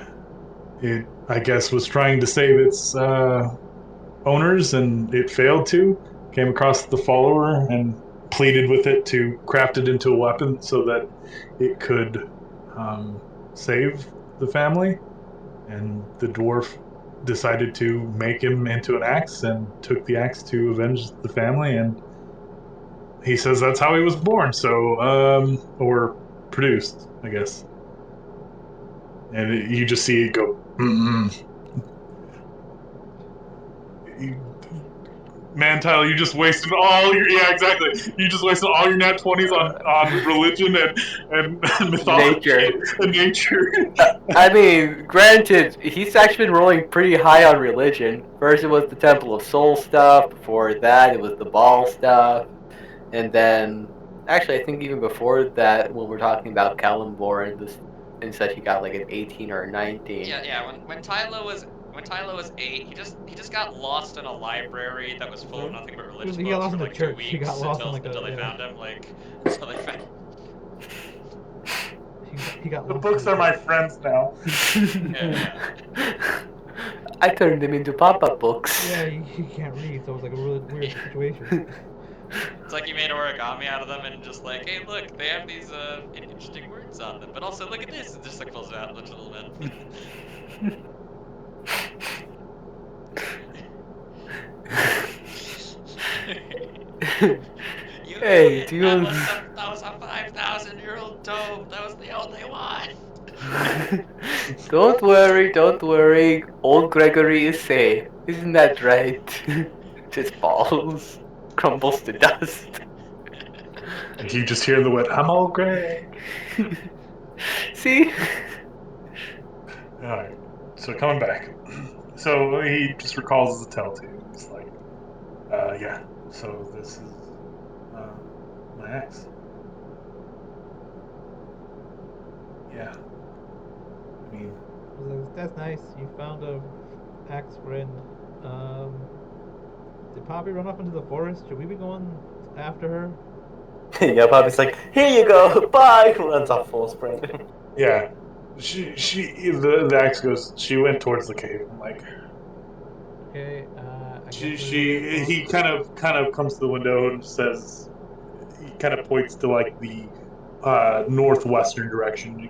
it, I guess, was trying to save its owners, and it failed to. Came across the follower and pleaded with it to craft it into a weapon so that it could save the family. And the dwarf decided to make him into an axe and took the axe to avenge the family. And he says that's how he was born. So, or produced, I guess. And you just see it go. Man, Tyler, you just wasted all your exactly. You just wasted all your nat 20s on religion and mythology and nature. I mean, granted, he's actually been rolling pretty high on religion. First, it was the Temple of Soul stuff. Before that, it was the ball stuff, and then actually, I think even before that, when we're talking about Kalimdor and such, he got like an 18 or a 19. Yeah. When Tylo was 8, he just got lost in a library that was full of nothing but religious He got books lost for in the like 2 church. weeks He got lost in until they found him. Until they found. He got The lost books in the are my church. friends now. I turned them into pop-up books. Yeah, he can't read, so it was like a really weird situation. It's like he made origami out of them and just like, hey, look, they have these interesting words on them, but also look at this, and just like pulls it out and looks a little bit. Hey, do you? That was a 5,000-year-old tome. That was the only one. Don't worry. Old Gregory is safe. Isn't that right? Just falls, crumbles to dust. And you just hear the word, I'm all Greg. See? Alright, so coming back. So he just recalls the tale to you. It's like, yeah, so this is my ex. Yeah. I mean, That's nice. You found a axe friend. Did Poppy run off into the forest? Should we be going after her? Yeah, Poppy's like, here you go, bye. Runs off full sprint. yeah. The axe goes, she went towards the cave. I'm like, Okay. I guess he kind of comes to the window and says, he kind of points to like the northwestern direction.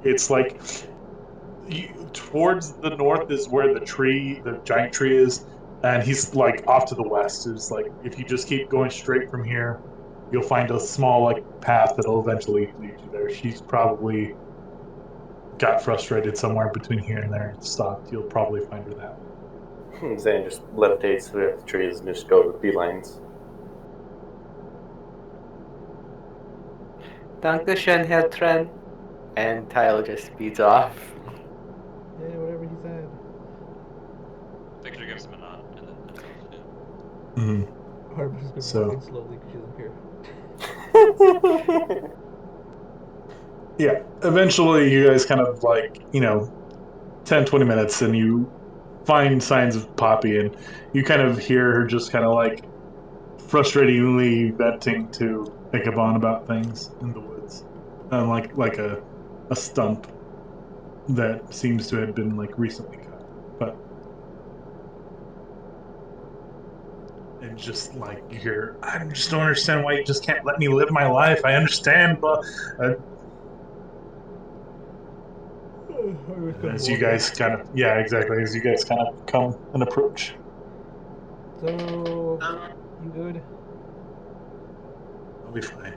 It's like towards the north is where the giant tree is, and he's like off to the west. It's like if you just keep going straight from here, you'll find a small like path that'll eventually lead you there. She's probably got frustrated somewhere between here and there and stopped. You'll probably find her that way. Zane just levitates through the trees and just go to the beelines. Dankeschön, Herr Tren. And Tyler just speeds off. Yeah, whatever he said. Victor gives him a nod and then goes off. Mm-hmm. Harper's been So- walking slowly because she doesn't care. Yeah, eventually you guys kind of like, 10, 20 minutes and you find signs of Poppy and you kind of hear her just kind of like frustratingly venting to Ichabod about things in the woods, like a stump that seems to have been like recently cut, but and just like you hear, I just don't understand why you just can't let me live my life. I understand, but as you guys kind of, yeah, exactly, as you guys kind of come and approach. So, you good? I'll be fine.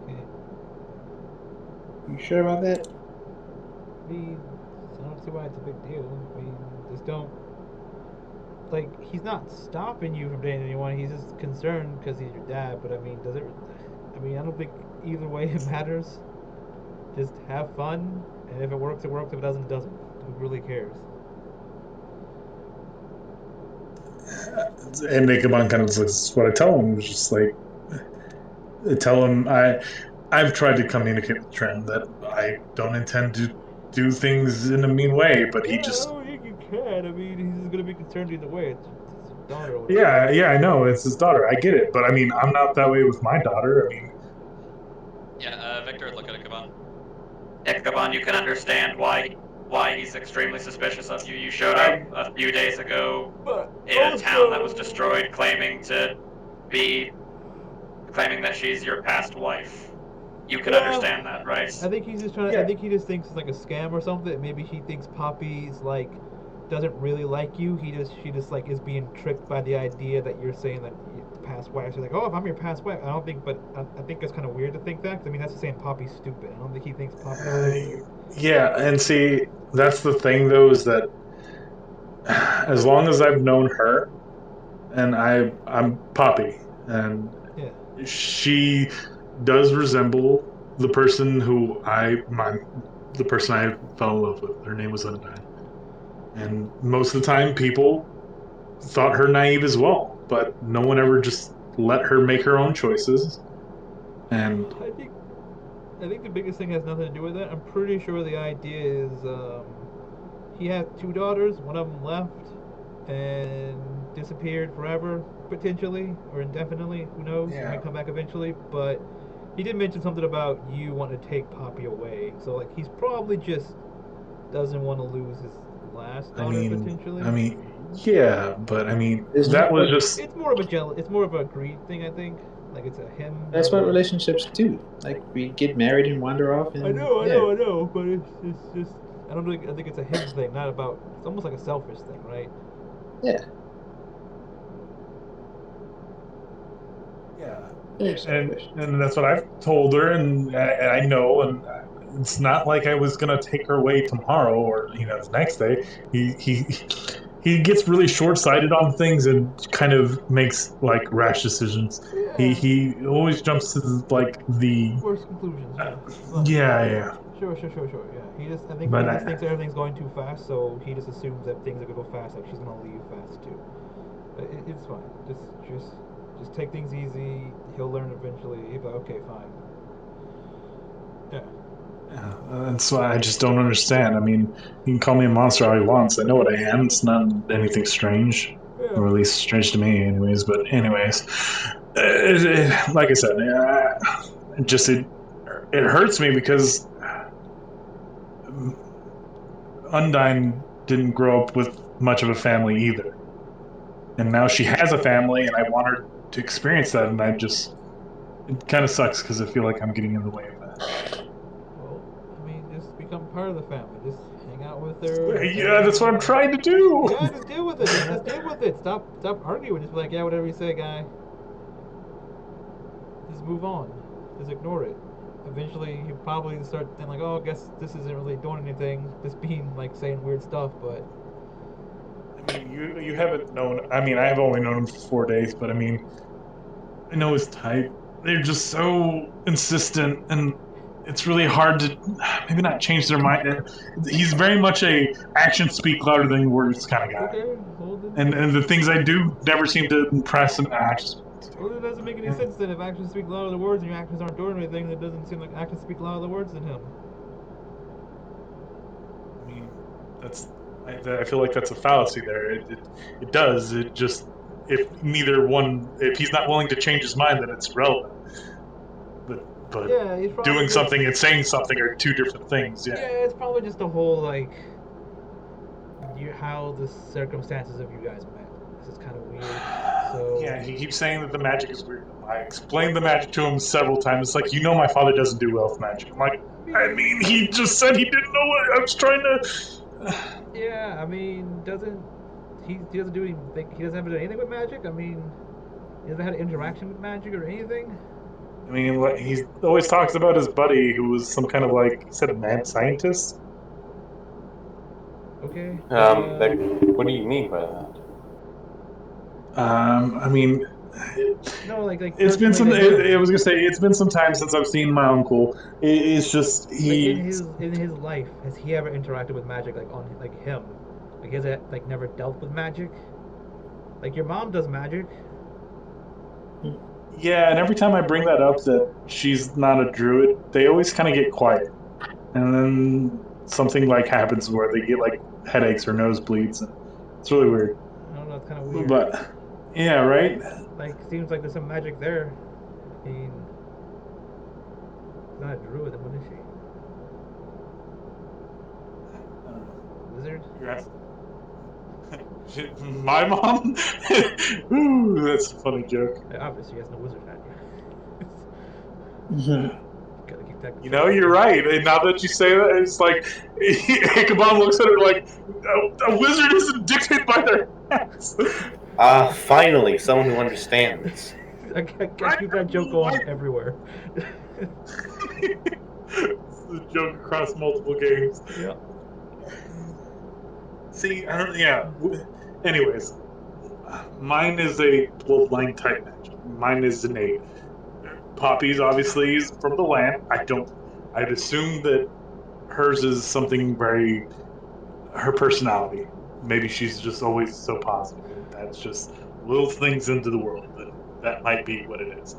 Okay. You sure about that? I mean, I don't see why it's a big deal. I mean, just don't. Like, he's not stopping you from dating anyone. He's just concerned because he's your dad. But I mean, does it? I mean, I don't think either way it matters. Just have fun, and if it works, it works. If it doesn't, it doesn't. Who really cares? And Ichabod kind of looks what I tell him, just like tell him I've tried to communicate with Trent that I don't intend to do things in a mean way, but he Yeah, I just don't think you can. I mean, he's just gonna be concerned either way. It's his daughter or whatever. yeah, I know it's his daughter. I get it, but I mean, I'm not that way with my daughter. I mean, Yeah, Victor would look at Ichabod. Ichabod, you can understand why he's extremely suspicious of you. You showed up a few days ago But in a town that was destroyed, claiming that she's your past wife. You can understand that, right? I think he's just trying to. Yeah. I think he just thinks it's like a scam or something. Maybe he thinks Poppy's like doesn't really like you. She just like is being tricked by the idea that you're saying that past wife. She's like, oh, if I'm your past wife, I don't think. But I think it's kind of weird to think that. 'Cause, I mean, that's just saying Poppy's stupid. I don't think he thinks Poppy's stupid. yeah, and see, that's the thing though, is that as long as I've known her, and I'm Poppy, and Yeah. she does resemble the person the person I fell in love with. Her name was Undyne, and most of the time, people thought her naive as well, but no one ever just let her make her own choices. And I think the biggest thing has nothing to do with that. I'm pretty sure the idea is he had two daughters. One of them left and disappeared forever, potentially or indefinitely. Who knows? He might come back eventually. But he did mention something about you wanting to take Poppy away. So like he's probably just doesn't want to lose his last daughter potentially. yeah, but I mean, There's that no was point. just It's more of a it's more of a greed thing, I think. Like it's a him. That's not what a- relationships do. Like we get married and wander off, and I know, yeah. I know, but it's just I don't think I think it's a him thing, not about. It's almost like a selfish thing, right? Yeah. yeah. Very And selfish. and that's what I've told her, and I know, and it's not like I was gonna take her away tomorrow or the next day. He gets really short sighted on things and kind of makes like rash decisions. Yeah. He always jumps to like the Worst conclusions, yeah. Well, yeah. Sure. Yeah. I think But he just thinks everything's going too fast, so he just assumes that things are gonna go fast. Like she's gonna leave fast too. But it's fine. Just take things easy. He'll learn eventually. He'll be like, okay, fine. Yeah. Yeah, that's why I just don't understand. I mean, he can call me a monster all he wants. I know what I am. It's not anything strange, Yeah. or at least strange to me, anyways. But anyways, like I said, it hurts me because Undyne didn't grow up with much of a family either, and now she has a family, and I want her to experience that, and it kind of sucks because I feel like I'm getting in the way of that. Well, I mean, just become part of the family. Just hang out with her. Yeah, that's what I'm trying to do. Yeah, just deal with it. Just deal with it. Stop arguing. Just be like, yeah, whatever you say, guy. Just move on. Just ignore it. Eventually, he'll probably start thinking like, oh, I guess this isn't really doing anything. Just being like saying weird stuff, but. I mean, you haven't known. I mean, I have only known him for 4 days, but I mean, I know his type. They're just so insistent, and it's really hard to maybe not change their mind. He's very much a actions speak louder than words kind of guy, Okay, hold it. and the things I do never seem to impress him. Well, it doesn't make any sense then. If actions speak louder than words and your actions aren't doing anything, it doesn't seem like actions speak louder than words than him. I mean, I feel like that's a fallacy there. It does. It just if he's not willing to change his mind, then it's relevant. but Yeah, he's probably doing just, something and saying something are two different things. Yeah, it's probably just the whole like how the circumstances of you guys met. This is kind of weird. So Yeah, he keeps saying that the magic is weird. I explained the magic to him several times. It's like, my father doesn't do elf magic. I'm like, I mean, he just said he didn't know what I was trying to. Yeah, I mean, he doesn't do anything? He doesn't have to do anything with magic. I mean, he hasn't had an interaction with magic or anything. I mean, he always talks about his buddy who was some kind of he said mad scientist. Okay. What do you mean by that? I mean, No, like it's been some. personally to him. I was gonna say it's been some time since I've seen my uncle. It's just Like he. in his life, has he ever interacted with magic like on like him? Like has it like never dealt with magic? Like your mom does magic. Yeah, and every time I bring that up that she's not a druid, they always kind of get quiet, and then something happens where they get headaches or nosebleeds, and it's really weird. I don't know, it's kind of weird. But yeah, right. Like seems like there's some magic there. I mean, she's not a druid, then what is she? Wizard? My mom? Ooh, that's a funny joke. Yeah, obviously, he has no wizard hat. Gotta keep that. You're right. And now that you say that, it's like Ichabod looks at her like a wizard isn't dictated by their hats. Finally, someone who understands. I keep that joke going everywhere. It's a joke across multiple games. Yeah. See, I don't. Yeah. Anyways, mine is a bloodline type magic. Mine is innate. Poppy's obviously is from the land. I'd assume that hers is something very. Her personality. Maybe she's just always so positive. That's just little things into the world. That might be what it is.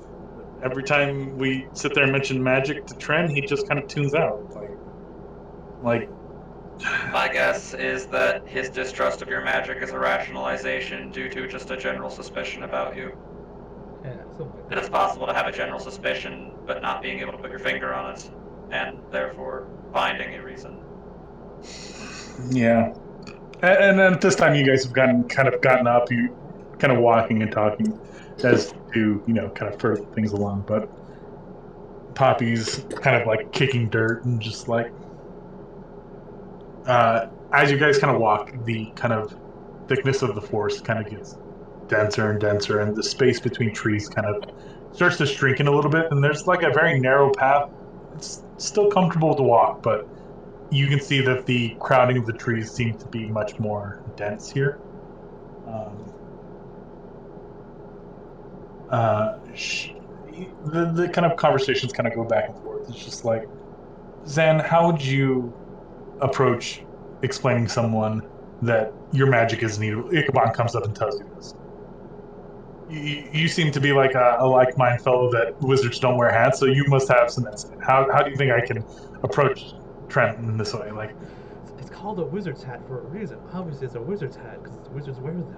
Every time we sit there and mention magic to Tren, he just kind of tunes out. Like. My guess is that his distrust of your magic is a rationalization due to just a general suspicion about you. Yeah, something like It that. is possible to have a general suspicion, but not being able to put your finger on it, and therefore finding a reason. Yeah. And then this time you guys have gotten up, you kind of walking and talking as to, kind of further things along. But Poppy's kind of kicking dirt and just as you guys kind of walk, the kind of thickness of the forest kind of gets denser and denser, and the space between trees kind of starts to shrink in a little bit, and there's a very narrow path. It's still comfortable to walk, but you can see that the crowding of the trees seems to be much more dense here. The kind of conversations kind of go back and forth. It's just like, Zan, how would you approach explaining someone that your magic isn't evil? Ichabod comes up and tells you this. You seem to be like a like-minded fellow that wizards don't wear hats, so you must have some insight. How do you think I can approach Trent in this way? It's called a wizard's hat for a reason. Obviously, it's a wizard's hat because wizards wear them.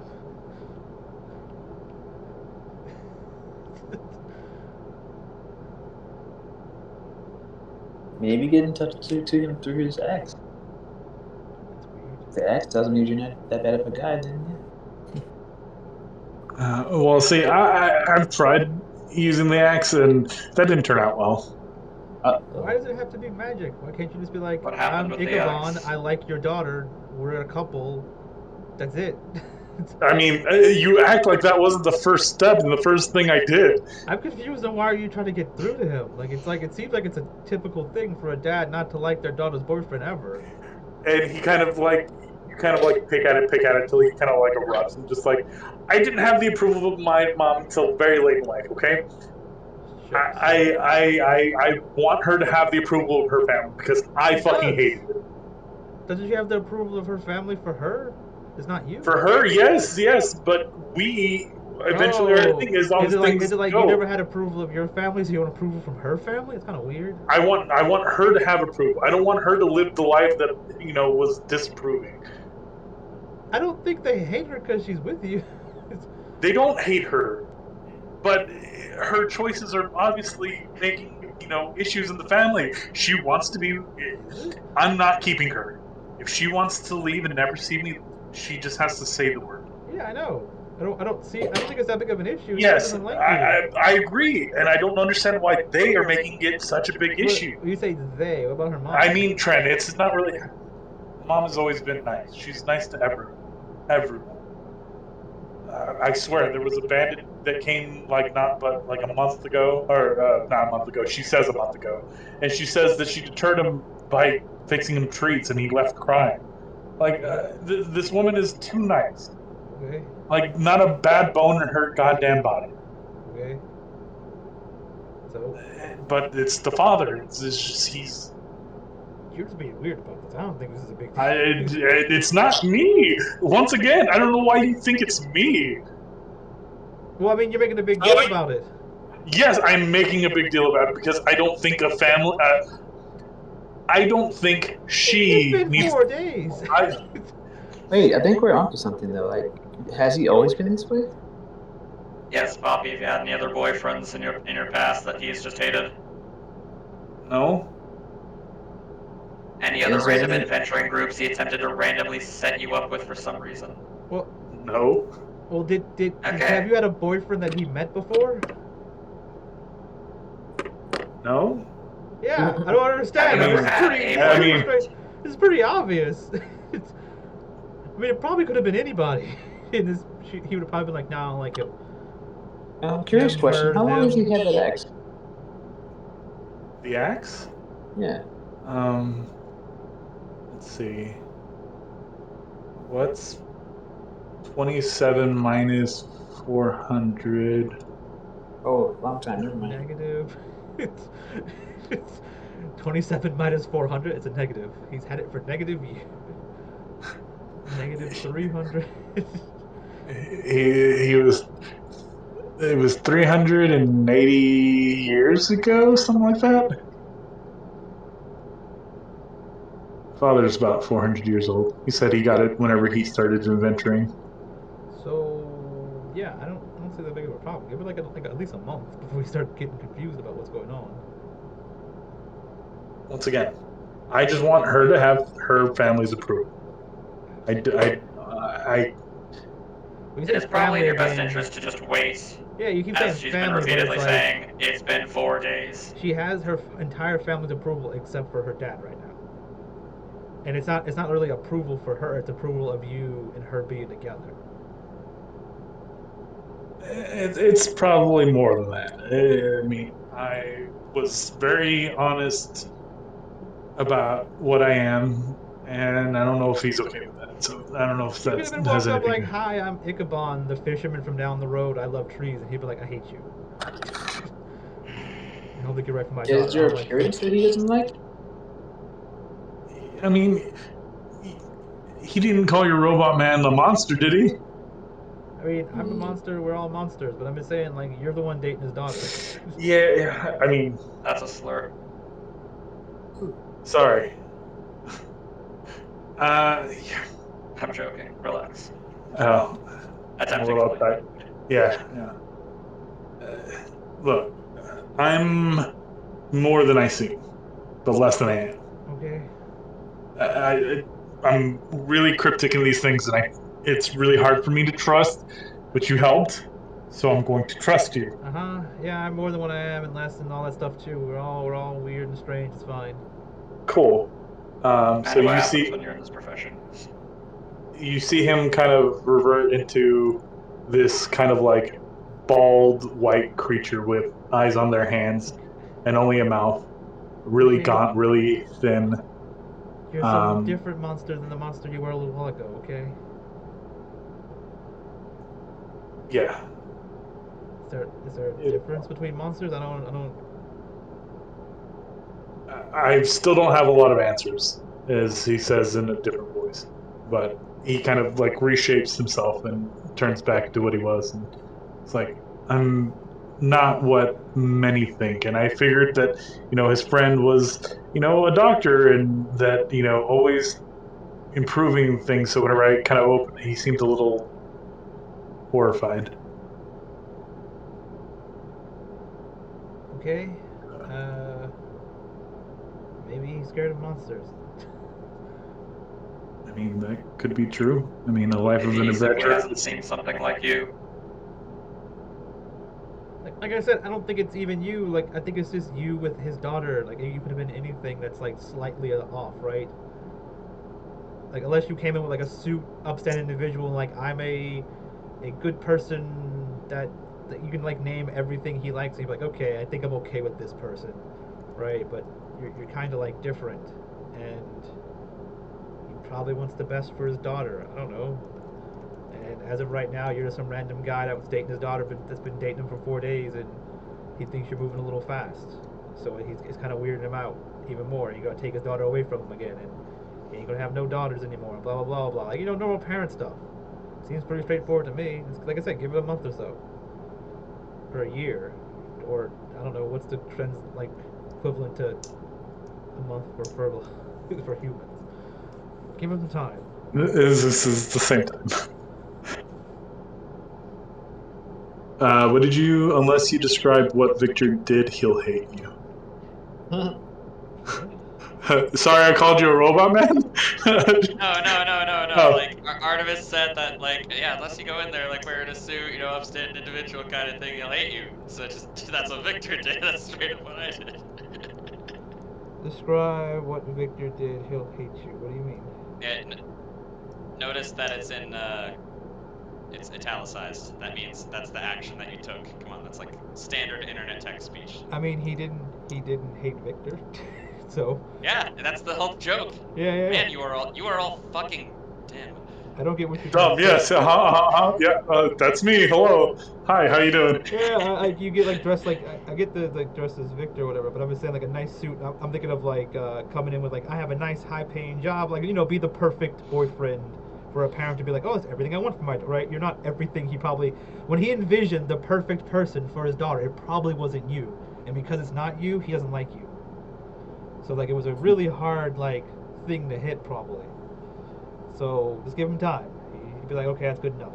Maybe get in touch to him through his axe. That's weird. If the axe tells me you're not that bad of a guy, then yeah. Well, see, I've tried using the axe, and that didn't turn out well. Why does it have to be magic? Why can't you just be like, What happened I'm with the Ichabod, axe? I like your daughter, we're a couple, that's it. I mean, you act like that wasn't the first step and the first thing I did. I'm confused on why are you trying to get through to him? It seems like it's a typical thing for a dad not to like their daughter's boyfriend ever. And he kind of pick at it till he kind of erupts and just I didn't have the approval of my mom until very late in life. Okay, Shit. I want her to have the approval of her family because I fucking hated it. Doesn't she have the approval of her family for her? It's not you. For her, yes, but we eventually everything is on things. Is it like go. you never had approval of your family, so you want approval from her family? It's kind of weird. I want her to have approval. I don't want her to live the life that was disapproving. I don't think they hate her because she's with you. They don't hate her, but her choices are obviously making issues in the family. She wants to be. Is it? I'm not keeping her. If she wants to leave and never see me, she just has to say the word. Yeah, I know. I don't think it's that big of an issue. He Yes, doesn't like you. I agree, and I don't understand why they are making it such a big issue. But you say they. What about her mom? I mean, Trent, it's not really. Mom has always been nice. She's nice to everyone. I swear, there was a bandit that came like a month ago, or not a month ago. She says a month ago, and she says that she deterred him by fixing him treats, and he left crying. Like this woman is too nice. Okay. Like not a bad bone in her goddamn body. Okay. So But it's the father. It's just he's. you're just being weird about this. I don't think this is a big deal. It's not me. Once again, I don't know why you think it's me. Well, I mean, you're making a big deal about it. Yes, I'm making a big deal about it because I don't think a family. I don't think she It's been needs. 4 days. Wait, I think we're onto something though. Like, has he always been this way? Yes, Poppy, have you had any other boyfriends in your past that he's just hated? No. Any other Is there random any- adventuring groups he attempted to randomly set you up with for some reason? Well, No. did Okay. have you had a boyfriend that he met before? No. Yeah, I don't understand. Have you ever had a This is pretty obvious. I mean, it probably could have been anybody. In this, he would have probably been like, "No, I don't like it." Curious Him, question. her, How long has them. he had that ex? The axe. Yeah. Let's see. What's 27 minus 400? Oh, long time. Never mind. Negative. It's 27 minus 400. It's a negative. He's had it for negative year. Negative 300. He was. It was 380 years ago, something like that. Father's about 400 years old. He said he got it whenever he started adventuring. So yeah, I don't see that big of a problem. Give it like at least a month before we start getting confused about what's going on. Once again, I just want her to have her family's approval. I When you It say is probably in your best again, interest to just wait, Yeah, you keep saying as she's been family, but repeatedly it's like saying, it's been 4 days. she has her entire family's approval except for her dad right now. And it's not really approval for her, it's approval of you and her being together. it's probably more than that. I mean, I was very honest about what I am, and I don't know if he's okay with that. So I don't know if You that could have been has walked up anything. like, "Hi, I'm Ichabod, the fisherman from down the road. I love trees," and he'd be like, "I hate you." I don't think you're right for my daughter. Is there I a don't like appearance that he doesn't like? I mean, he didn't call your robot man the monster, did he? I mean, I'm a monster. We're all monsters, but I'm just saying, like, you're the one dating his daughter. Yeah. I mean, That's a slur. sorry. I'm joking. Relax. Oh, Attempting well, to explain. yeah. Look, I'm more than I seem, but less than I am. Okay. I'm really cryptic in these things, and it's really hard for me to trust, but you helped, so I'm going to trust you. Yeah, I'm more than what I am, and less, and all that stuff too. We're all weird and strange. It's fine. Cool. So What you happens when you're in this profession? see him kind of revert into this kind of like bald white creature with eyes on their hands and only a mouth, really Okay. gaunt, really thin. You're some different monster than the monster you were a little while ago. Okay. Yeah. Is there a difference between monsters? I don't. I still don't have a lot of answers, as he says in a different voice. But he kind of like reshapes himself and turns back to what he was. And it's like, I'm not what many think. And I figured that, his friend was, a doctor and that, always improving things. So whenever I kind of opened, he seemed a little horrified. Okay. Maybe he's scared of monsters. I mean, that could be true. I mean, the life of Maybe an he simply adventurer. hasn't seen something like you. Like I said, I don't think it's even you. Like I think it's just you with his daughter. Like you could have been anything that's like slightly off, right? Like unless you came in with like a suit, upstanding individual, and like I'm a good person that you can like name everything he likes, and you're like, okay, I think I'm okay with this person, right? But you're kind of like different, and he probably wants the best for his daughter. I don't know. And as of right now, you're just some random guy that was dating his daughter, but that's been dating him for 4 days, and he thinks you're moving a little fast. So it's kind of weirding him out even more. And you got to take his daughter away from him again, and he ain't gonna have no daughters anymore. Blah blah blah blah. Like normal parent stuff. Seems pretty straightforward to me. It's, like I said, give it a month or so, or a year, or I don't know what's the trends like equivalent to a month for for humans. Give him some time. This is the same time. What did you? Unless you describe what Victor did, he'll hate you. Sorry, I called you a robot man. No. Oh. Like Artemis said that, like, yeah, unless you go in there like wearing a suit, upstanding individual kind of thing, he'll hate you. So just that's what Victor did. That's straight up what I did. Describe what Victor did. He'll hate you. What do you mean? Yeah, notice that it's in it's italicized. That means that's the action that you took. Come on, that's like standard internet text speech. I mean, he didn't hate Victor, so. Yeah, that's the whole joke. Yeah. Man, you are all fucking dumb. I don't get what you're Dumb, yes. Yeah, that's me. Hello. Hi, how you doing? Yeah, you get like dressed like I get the like dressed as Victor or whatever, but I'm just saying like a nice suit. I'm thinking of like coming in with like I have a nice high-paying job, like be the perfect boyfriend for a parent to be like, oh, it's everything I want for my right. You're not everything he probably when he envisioned the perfect person for his daughter, it probably wasn't you, and because it's not you, he doesn't like you. So like it was a really hard like thing to hit probably. So just give him time. He'd be like, okay, that's good enough.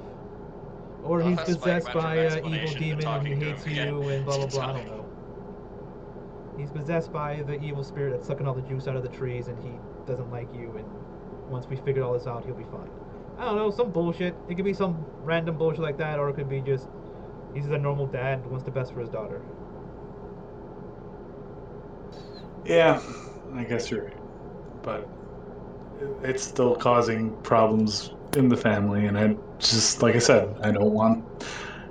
Or he's possessed by an evil demon and he hates you and blah blah blah. I don't know. He's possessed by the evil spirit that's sucking all the juice out of the trees and he doesn't like you. And once we figure all this out, he'll be fine. I don't know, some bullshit. It could be some random bullshit like that, or it could be just he's a normal dad and wants the best for his daughter. Yeah, I guess you're right. But it's still causing problems in the family, and I just, like I said, I don't want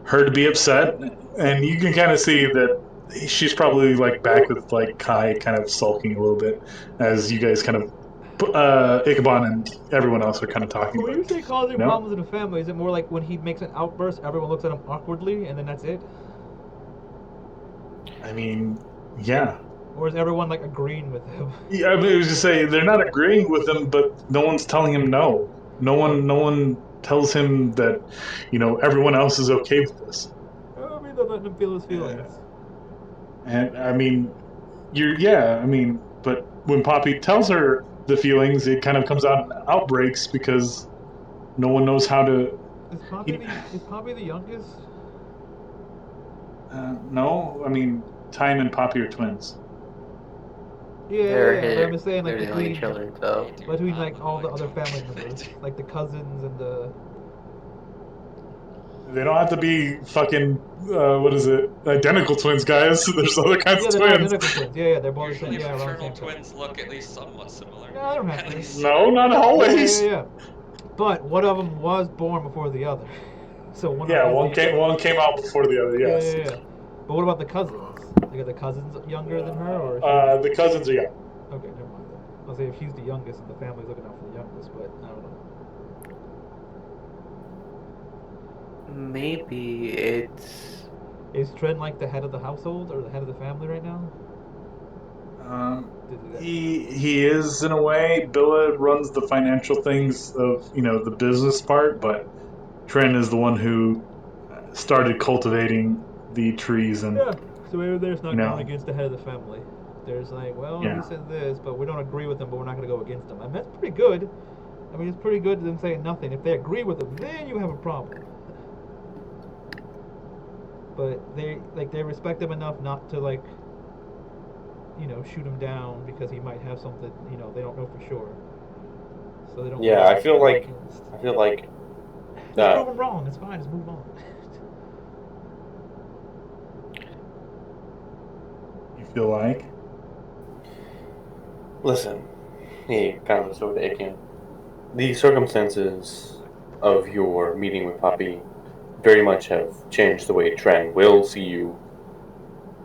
her to be upset. And you can kind of see that she's probably like back with like Kai kind of sulking a little bit as you guys kind of Ichabod and everyone else are kind of talking. When you say causing problems in the family, is it more like when he makes an outburst, everyone looks at him awkwardly, and then that's it? I mean, yeah. Or is everyone like agreeing with him? Yeah, I mean, I was just saying they're not agreeing with him, but no one's telling him no. No one tells him that, everyone else is okay with this. I mean, they're letting him feel his feelings. And I mean, but when Poppy tells her the feelings, it kind of comes out in outbreaks because no one knows how to. Is Poppy the youngest? No, I mean, Time and Poppy are twins. They're But I'm saying like the only children, so. between like all the other family members, like the cousins and the. They don't have to be fucking identical twins, guys. There's other kinds of twins. Identical twins. Yeah, they're both the same. Usually Yeah, fraternal twins look at least somewhat similar. Yeah, I don't have At to. least. No, not always. Yeah. But one of them was born before the other. So one came out before the other. Yes. Yeah. But what about the cousins? Like, are the cousins younger than her, or? The cousins are young. Okay, never mind. I'll say if she's the youngest and the family's looking out for the youngest, but I don't know. Maybe it's. Is Trent like the head of the household or the head of the family right now? He is in a way. Billa runs the financial things of the business part, but Trent is the one who started cultivating the trees and. Yeah. So maybe there's not going against the head of the family. There's like, he said this, but we don't agree with him, but we're not going to go against him. I mean, that's pretty good. I mean, it's pretty good them saying nothing. If they agree with him, then you have a problem. But they respect him enough not to like shoot him down because he might have something, they don't know for sure. So they don't. Yeah, really I feel like against. uh, Just prove him wrong. It's fine. Just move on. You feel like? listen, he kind of looks over to Aiken. The circumstances of your meeting with Poppy very much have changed the way Tran will see you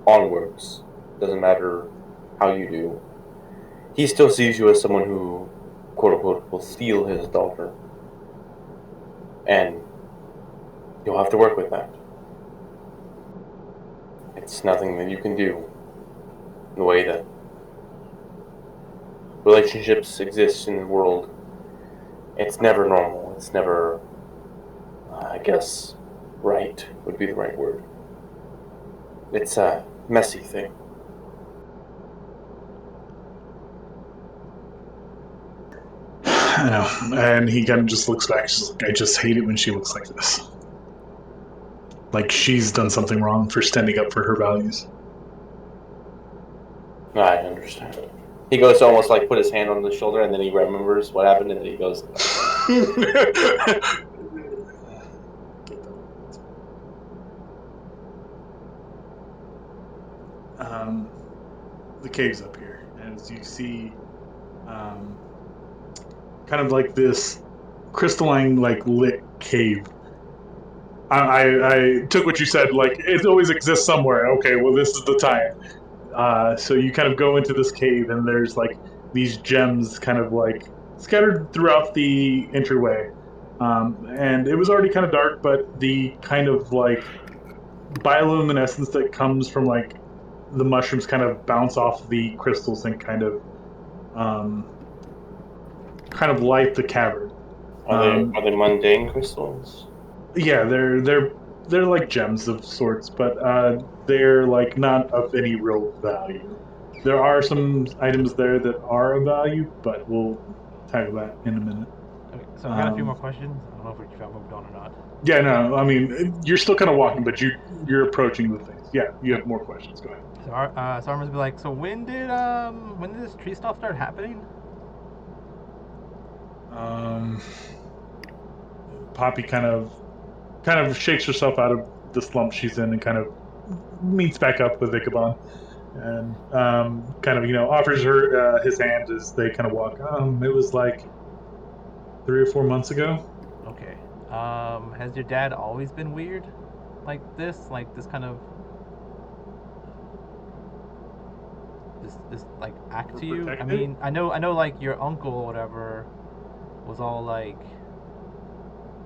onwards. Doesn't matter how you do. He still sees you as someone who, quote unquote, will steal his daughter. And you'll have to work with that. It's nothing that you can do. The way that relationships exist in the world, it's never normal. It's never, I guess, right would be the right word. It's a messy thing. I know. And he kind of just looks back. She's like, I just hate it when she looks like this. Like she's done something wrong for standing up for her values. I understand. He goes to almost like put his hand on the shoulder, and then he remembers what happened, and then he goes. The cave's up here, and as you see, kind of like this crystalline, like lit cave. I took what you said, like it always exists somewhere. Okay, well this is the time. So you kind of go into this cave, and there's like these gems, kind of like scattered throughout the entryway. And it was already kind of dark, but the kind of like bioluminescence that comes from like the mushrooms kind of bounce off the crystals and um, kind of light the cavern. Are they mundane crystals? Yeah, they're like gems of sorts, but they're like not of any real value. There are some items there that are of value, but we'll tackle that in a minute. Okay, so I got a few more questions. I don't know if I moved on or not. Yeah, no, I mean you're still kind of walking, but you're approaching the things. Yeah, you have more questions. Go ahead. So, so Armin's be like, so when did this tree stuff start happening? Poppy kind of shakes herself out of the slump she's in and kind of meets back up with Ichabod and kind of offers her his hand as they kind of walk. It was like 3 or 4 months ago. Okay. Has your dad always been weird, like this kind of this like act to you? I mean, I know, like your uncle or whatever was all like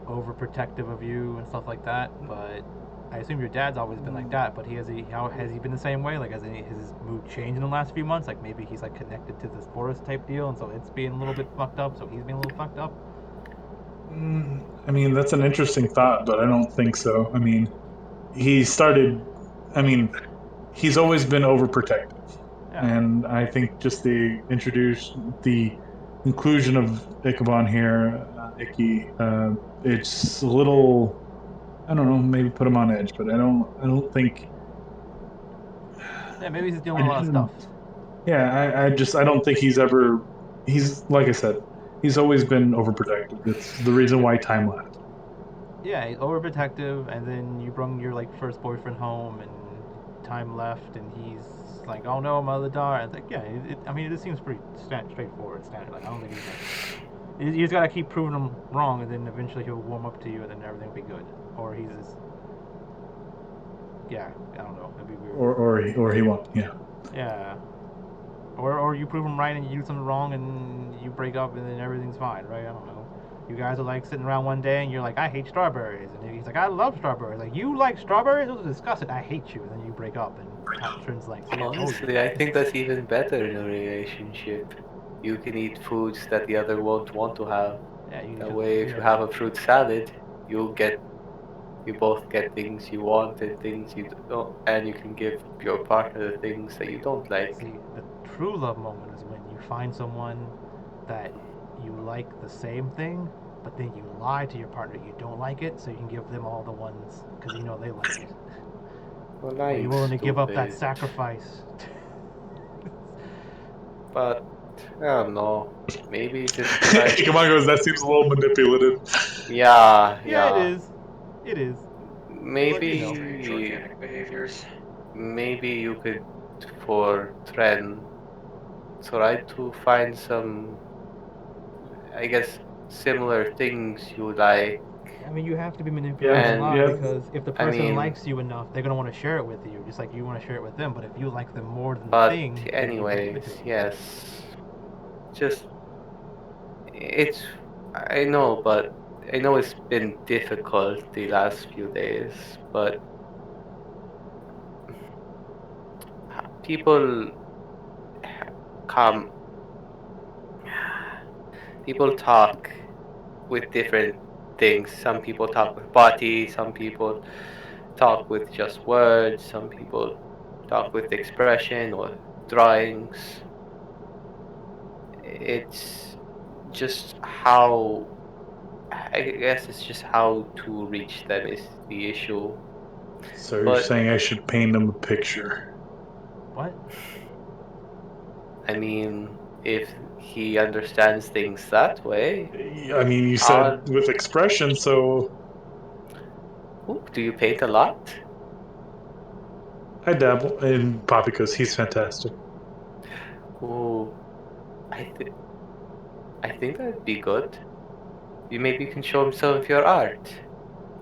overprotective of you and stuff like that, but I assume your dad's always been like that. But how has he been the same way? Like, has his mood changed in the last few months? Like, maybe he's like connected to this forest type deal, and so it's being a little bit fucked up. So he's being a little fucked up. I mean, that's an interesting thought, but I don't think so. I mean, he started. I mean, he's always been overprotective, and I think just the inclusion of Ichabod here, Icky, it's a little. I don't know. Maybe put him on edge, but I don't think. Yeah, maybe he's dealing with a lot of stuff. Yeah, I don't think he's ever. He's like I said. He's always been overprotective. It's the reason why time left. Yeah, he's overprotective, and then you bring your like first boyfriend home, and time left, and he's like, "Oh no, my other daughter." It's like, yeah, I mean, this seems pretty straightforward, standard. Like, I don't think he's like, you just gotta keep proving him wrong, and then eventually he'll warm up to you, and then everything will be good. Or he's just, yeah, I don't know, it'd be weird. Or he won't. Yeah. Yeah. Or you prove him right and you do something wrong and you break up and then everything's fine, right? I don't know. You guys are like sitting around one day and you're like, I hate strawberries. And he's like, I love strawberries. Like, you like strawberries? Those are disgusting. I hate you. And then you break up and turns like, honestly, I think that's even better in a relationship. You can eat foods that the other won't want to have. Yeah, that way, if you have a fruit salad, you both get things you want and things you don't, and you can give your partner the things that you don't like. See, the true love moment is when you find someone that you like the same thing, but then you lie to your partner you don't like it, so you can give them all the ones because you know they like it. Well, Are you willing to give up that sacrifice? but I don't know. Maybe just try. Ichabod goes, that seems a little manipulative. Yeah, Yeah, it is. It is. Maybe, Strange organic behaviors. maybe you could, for Tren, try to find some, I guess, similar things you like. I mean, you have to be manipulating a And lot because if the I person mean, likes you enough, they're gonna want to share it with you, just like you want to share it with them. But if you like them more than the but thing, then you anyways, manipulate. yes. Just it's I know, but I know it's been difficult the last few days, but people come people talk with different things. Some people talk with body, some people talk with just words, some people talk with expression or drawings. It's just how I guess it's just how to reach them is the issue. So you're But saying I should paint him a picture? What? I mean, if he understands things that way, I mean, you said with expression, so ooh, do you paint a lot? I dabble in Poppy because he's fantastic. Ooh, I think that'd be good. You maybe can show him some of your art.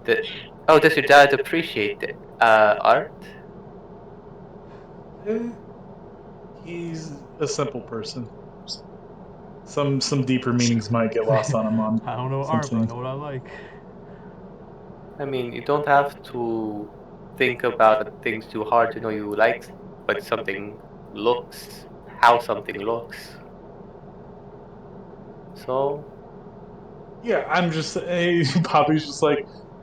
Does your dad appreciate it? Art? Eh, he's a simple person. Some deeper meanings might get lost on him on I don't know art, but I something. know what I like. I mean, you don't have to think about things too hard to know you like what something looks, how something looks. So, Yeah, I'm just Poppy's just like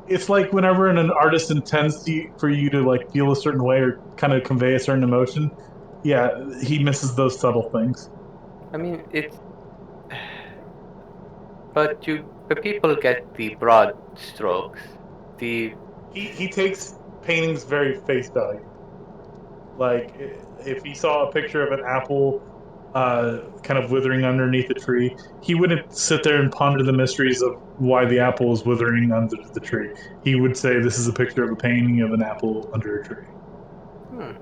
it's like whenever an artist intends for you to like feel a certain way or kind of convey a certain emotion. Yeah, he misses those subtle things. I mean, but people get the broad strokes. The He takes paintings very face value. Like if he saw a picture of an apple kind of withering underneath a tree, he wouldn't sit there and ponder the mysteries of why the apple is withering under the tree. He would say, "This is a picture of a painting of an apple under a tree." hmm.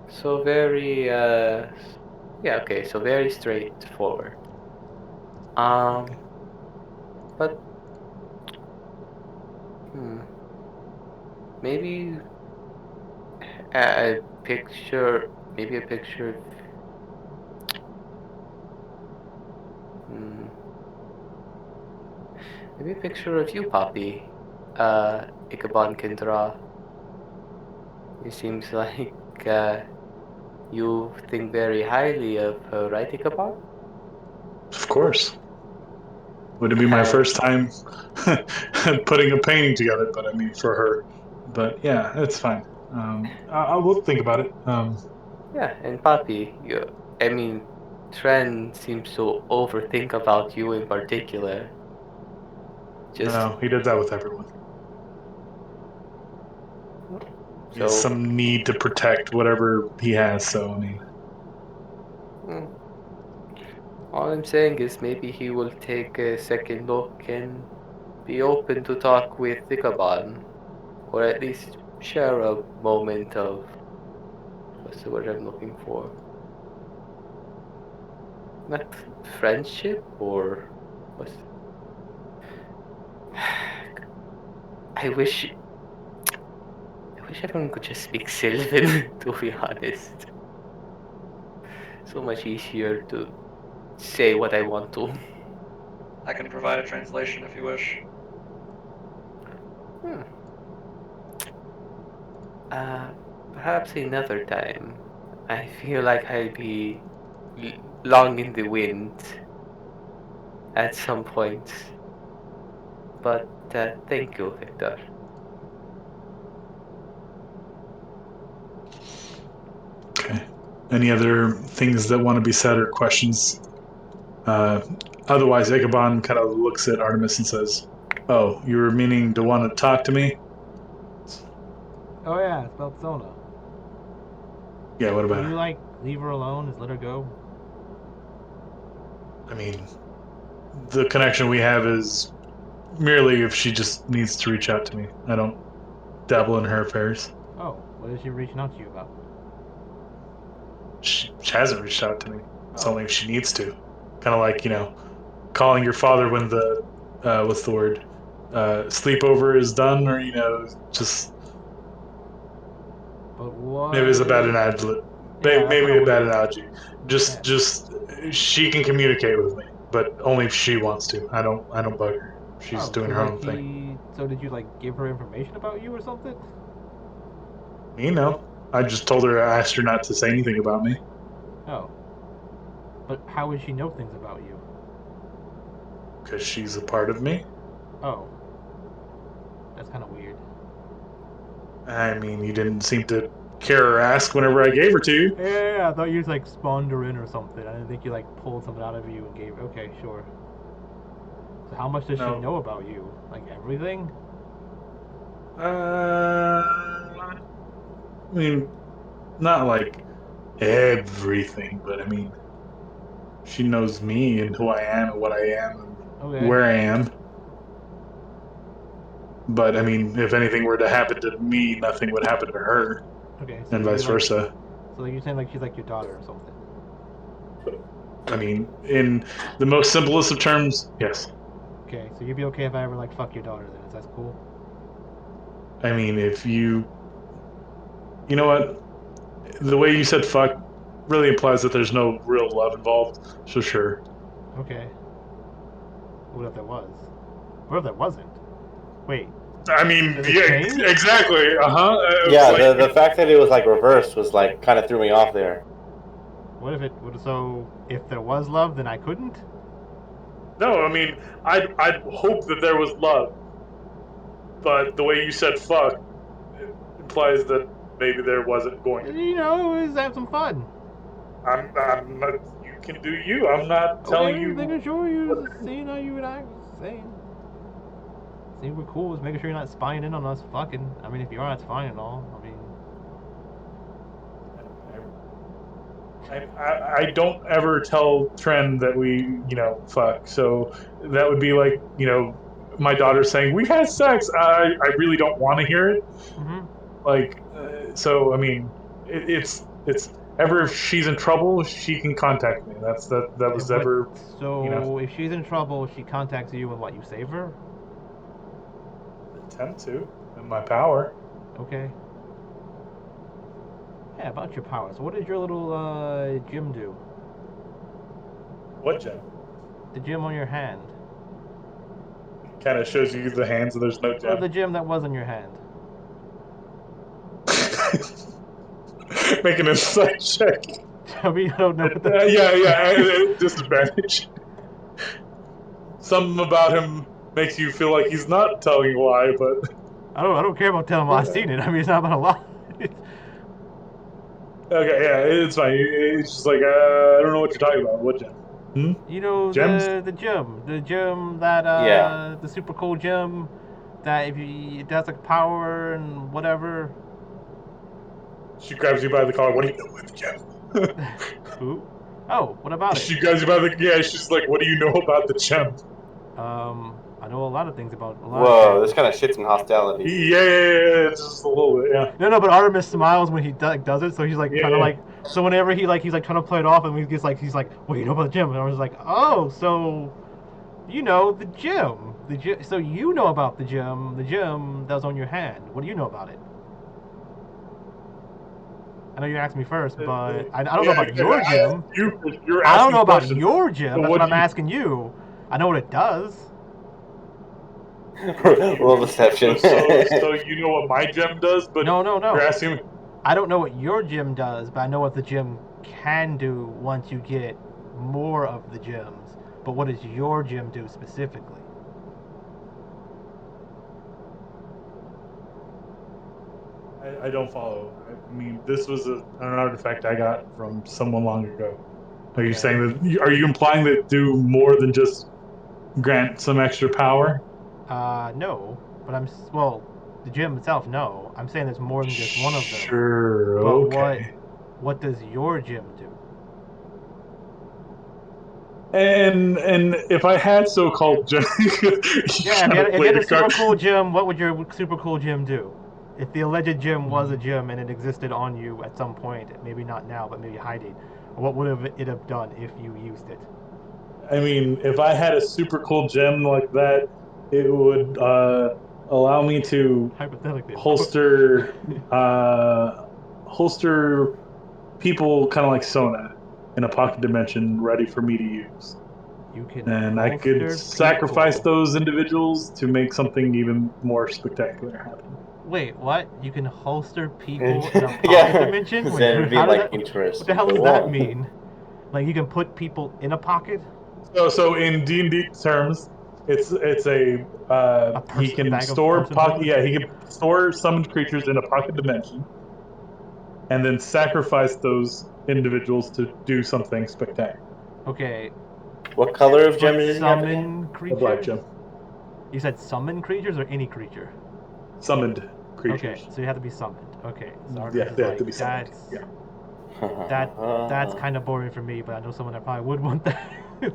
So very yeah, okay, so very straightforward. But hmm, maybe a picture, maybe a picture. Hmm, maybe a picture of you, Poppy. Ichabod can draw. It seems like you think very highly of her, right, Ichabod? Of course. Would it be my first time putting a painting together? But I mean, for her. But yeah, it's fine. I will think about it. Yeah, and Poppy, I mean, Tren seems to overthink about you in particular. Just No, he does that with everyone. He has so. some need to protect whatever he has. So I mean, mm, All I'm saying is maybe he will take a second look and be open to talk with Ichabod, or at least share a moment of what's the word I'm looking for? Not friendship or what's I wish everyone could just speak Sylvan, to be honest. So much easier to say what I want to. I can provide a translation if you wish. Hmm. Perhaps another time. I feel like I'll be long in the wind at some point. But thank you, Victor. okay. Any other things that want to be said or questions? Uh, Otherwise, Ichabod kind of looks at Artemis and says, "Oh, you were meaning to want to talk to me?" Oh yeah, it's about Sona. Yeah, what about Will you her? like leave her alone? Just let her go. I mean, the connection we have is merely if she just needs to reach out to me. I don't dabble in her affairs. Oh, what is she reaching out to you about? She hasn't reached out to me. It's Oh, only if she needs to. Kind of like, calling your father when the, what's the word? Sleepover is done, or, just but what? maybe it's a bad analogy. Yeah, that's kind Maybe of a bad weird. analogy. Yeah. Just she can communicate with me, but only if she wants to. I don't bug her. She's Oh, doing so her like own thing. so did you like give her information about you or something? I just told her, I asked her not to say anything about me Oh, but how would she know things about you? because she's a part of me. Oh, that's kind of weird. I mean, you didn't seem to care or ask whenever I gave her to you. Yeah, I thought you just like spawned her in or something. I didn't think you like pulled something out of you and gave. Okay, sure. So how much does she No. know about you? Like everything? I mean, not like everything, but I mean, she knows me and who I am and what I am and Okay. where I am. But I mean, if anything were to happen to me, nothing would happen to her, Okay. So and you vice like. versa. So like you're saying like she's like your daughter or something. I mean, in the most simplest of terms, yes. Okay. So you'd be okay if I ever like fuck your daughter then? Is that cool? I mean, if you know what, the way you said fuck really implies that there's no real love involved. So sure. Okay. What if there was? What if there wasn't? Wait. I mean, Does it yeah, change? exactly. Yeah, the fact that it was like reversed was like kind of threw me off there. What if it? So if there was love, then I couldn't. No, I mean, I'd hope that there was love, but the way you said fuck implies that maybe there wasn't going to be. You know, just have some fun. I'm not. You can do you. I'm not telling Okay, just you. making sure What you're just seeing how you would act. Just saying. See, we're cool. Just making sure you're not spying in on us. Fucking. I mean, if you are, that's fine and all. I mean, I don't ever tell Tren that we fuck. So that would be like my daughter saying we had sex. I really don't want to hear it. mm-hmm. Like so. I mean, it's ever if she's in trouble, she can contact me. That was What? ever So if she's in trouble, she contacts you, and what? You save her? attempt to in my power. Okay. Yeah, about your powers. What does your little gem do? What, Jen? The gem on your hand, Kind of shows you the hands, and there's no or gem. the gem that was in your hand. Making a insight check. I mean, I don't know what the. Yeah, disadvantage. Something about him makes you feel like he's not telling a lie, but I don't care about telling him I've seen it. I mean, it's not about a lie. okay, yeah, it's fine. It's just like I don't know what you're talking about. What gem? You know Gems? the gem that Yeah. the super cool gem that if you it does like power and whatever. She grabs you by the collar. What do you know about the gem? Who? Oh, what about it? She grabs you by the She's like, what do you know about the gem? I know a lot of things about a lot Whoa, of this things. kind of shits in hostility. Yeah, it's just a little bit. Yeah, No, but Artemis smiles when he does it, so he's like trying to yeah. like. So whenever he's like trying to play it off, and he gets like he's like, "Well, you know about the gym," and I was like, "Oh, so you know the gym, So you know about the gym that was on your hand. What do you know about it?" I know you asked me first, but I don't know about your I asked gym. you. You're I don't asking know about questions. your gym. So That's what what I'm do you? asking you. I know what it does. Roll deception. So you know what my gem does, but No. you're asking me. I don't know what your gym does, but I know what the gym can do once you get more of the gyms. But what does your gym do specifically? I don't follow. I mean, this was an artifact I got from someone long ago. Are you Okay. saying that? Are you implying that it do more than just grant some extra power? No, but well, the gym itself, no. I'm saying there's more than just one of them. Sure. But Okay. what does your gym do? And if I had so-called gym, Yeah, if you had a super cool gym, what would your super cool gym do? If the alleged gym was a gym and it existed on you at some point, maybe not now, but maybe hiding, what would it have done if you used it? I mean, if I had a super cool gem like that, it would allow me to Hypothetically, of course. holster people kind of like Sona in a pocket dimension, ready for me to use. You can And I could holster sacrifice people. those individuals to make something even more spectacular happen. Wait, what? You can holster people in a pocket Yeah, dimension? Wait, that'd be how does like that? What interesting. the hell does Go that on. mean? Like you can put people in a pocket? So in D&D terms, it's a he can Bag of store pocket. personhood? Yeah, he can store summoned creatures in a pocket dimension, and then sacrifice those individuals to do something spectacular. Okay, What color of gem but did he have again? summon A black creatures? gem, You said summon creatures or any creature? summoned Okay, creatures. so you have to be summoned. Okay, so Yeah, Artemis is they have like, to be summoned. that's kind of boring for me, but I know someone that probably would want that.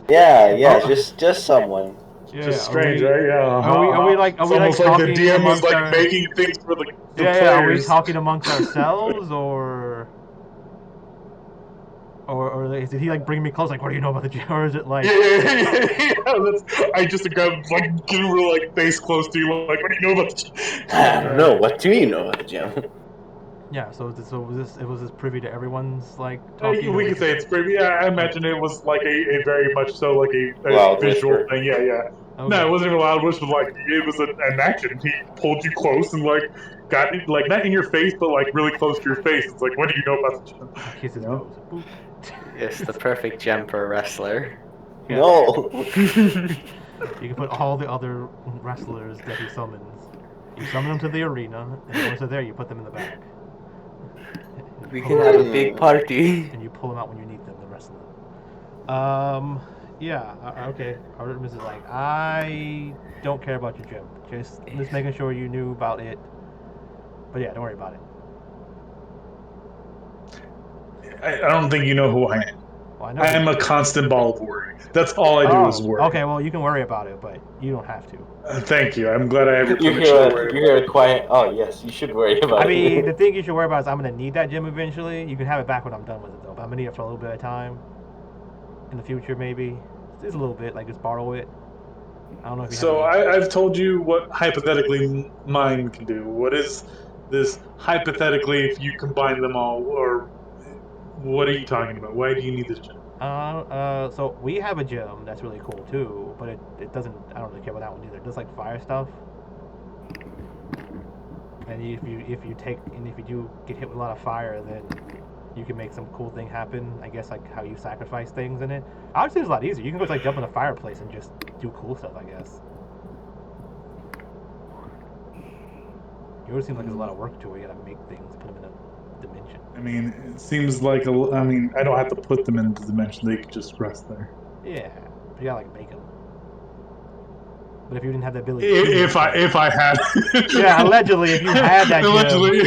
Yeah, Oh. just someone. Yeah, Just are strange, we, right? Yeah. are we like It's are we like almost like the talking DM was amongst like our making things for the yeah, are we players. talking amongst ourselves or like, did he like bring me close like what do you know about the gym, or is it like Yeah, I just got like getting real like face close to you, like what do you know about the I don't know. What do you know about the gem? yeah, so was this privy to everyone's like talking? We could say it's pretty. Yeah, I imagine it was like a very much so like a Loud visual whisper. thing. Yeah. Okay. No, it wasn't even a loud whisper. Like it was an action. He pulled you close and like got it, like not in your face, but like really close to your face. It's like, what do you know about the gym? Kiss his You know? nose. Boop. Yes, the perfect gem for a wrestler. Yeah. No. You can put all the other wrestlers that he summons. You summon them to the arena, and once they're there, you put them in the back. We can have a big party. And you pull them out when you need them, the wrestler. Yeah, okay. Artemis is like, I don't care about your gym. Just making sure you knew about it. But yeah, don't worry about it. I don't think you know who I am. Well, I know I am you. a constant ball of worry. That's all I do is worry. Okay, well, you can worry about it, but you don't have to. Thank you. I'm glad I have your You permission to worry. hear a quiet. Oh yes, you should worry about I it. mean, the thing you should worry about is I'm going to need that gym eventually. You can have it back when I'm done with it, though. But I'm going to need it for a little bit of time. In the future, maybe. Just a little bit, like just borrow it. I don't know if you So have I've told you what hypothetically mine can do. What is this hypothetically if you combine them all, or what are you talking about? Why do you need this gem? So we have a gym that's really cool too, but it doesn't. I don't really care about that one either. It does like fire stuff, and if you do get hit with a lot of fire, then you can make some cool thing happen. I guess like how you sacrifice things in it. I would say it's a lot easier. You can go like jump in a fireplace and just do cool stuff. I guess. It would seem like there's a lot of work to it. You gotta make things, put them in a dimension. I mean, it seems like I mean, I don't have to put them in the dimension; they could just rest there. Yeah, but you gotta like make them. But if you didn't have the ability, If I had, yeah, allegedly, if you had that allegedly,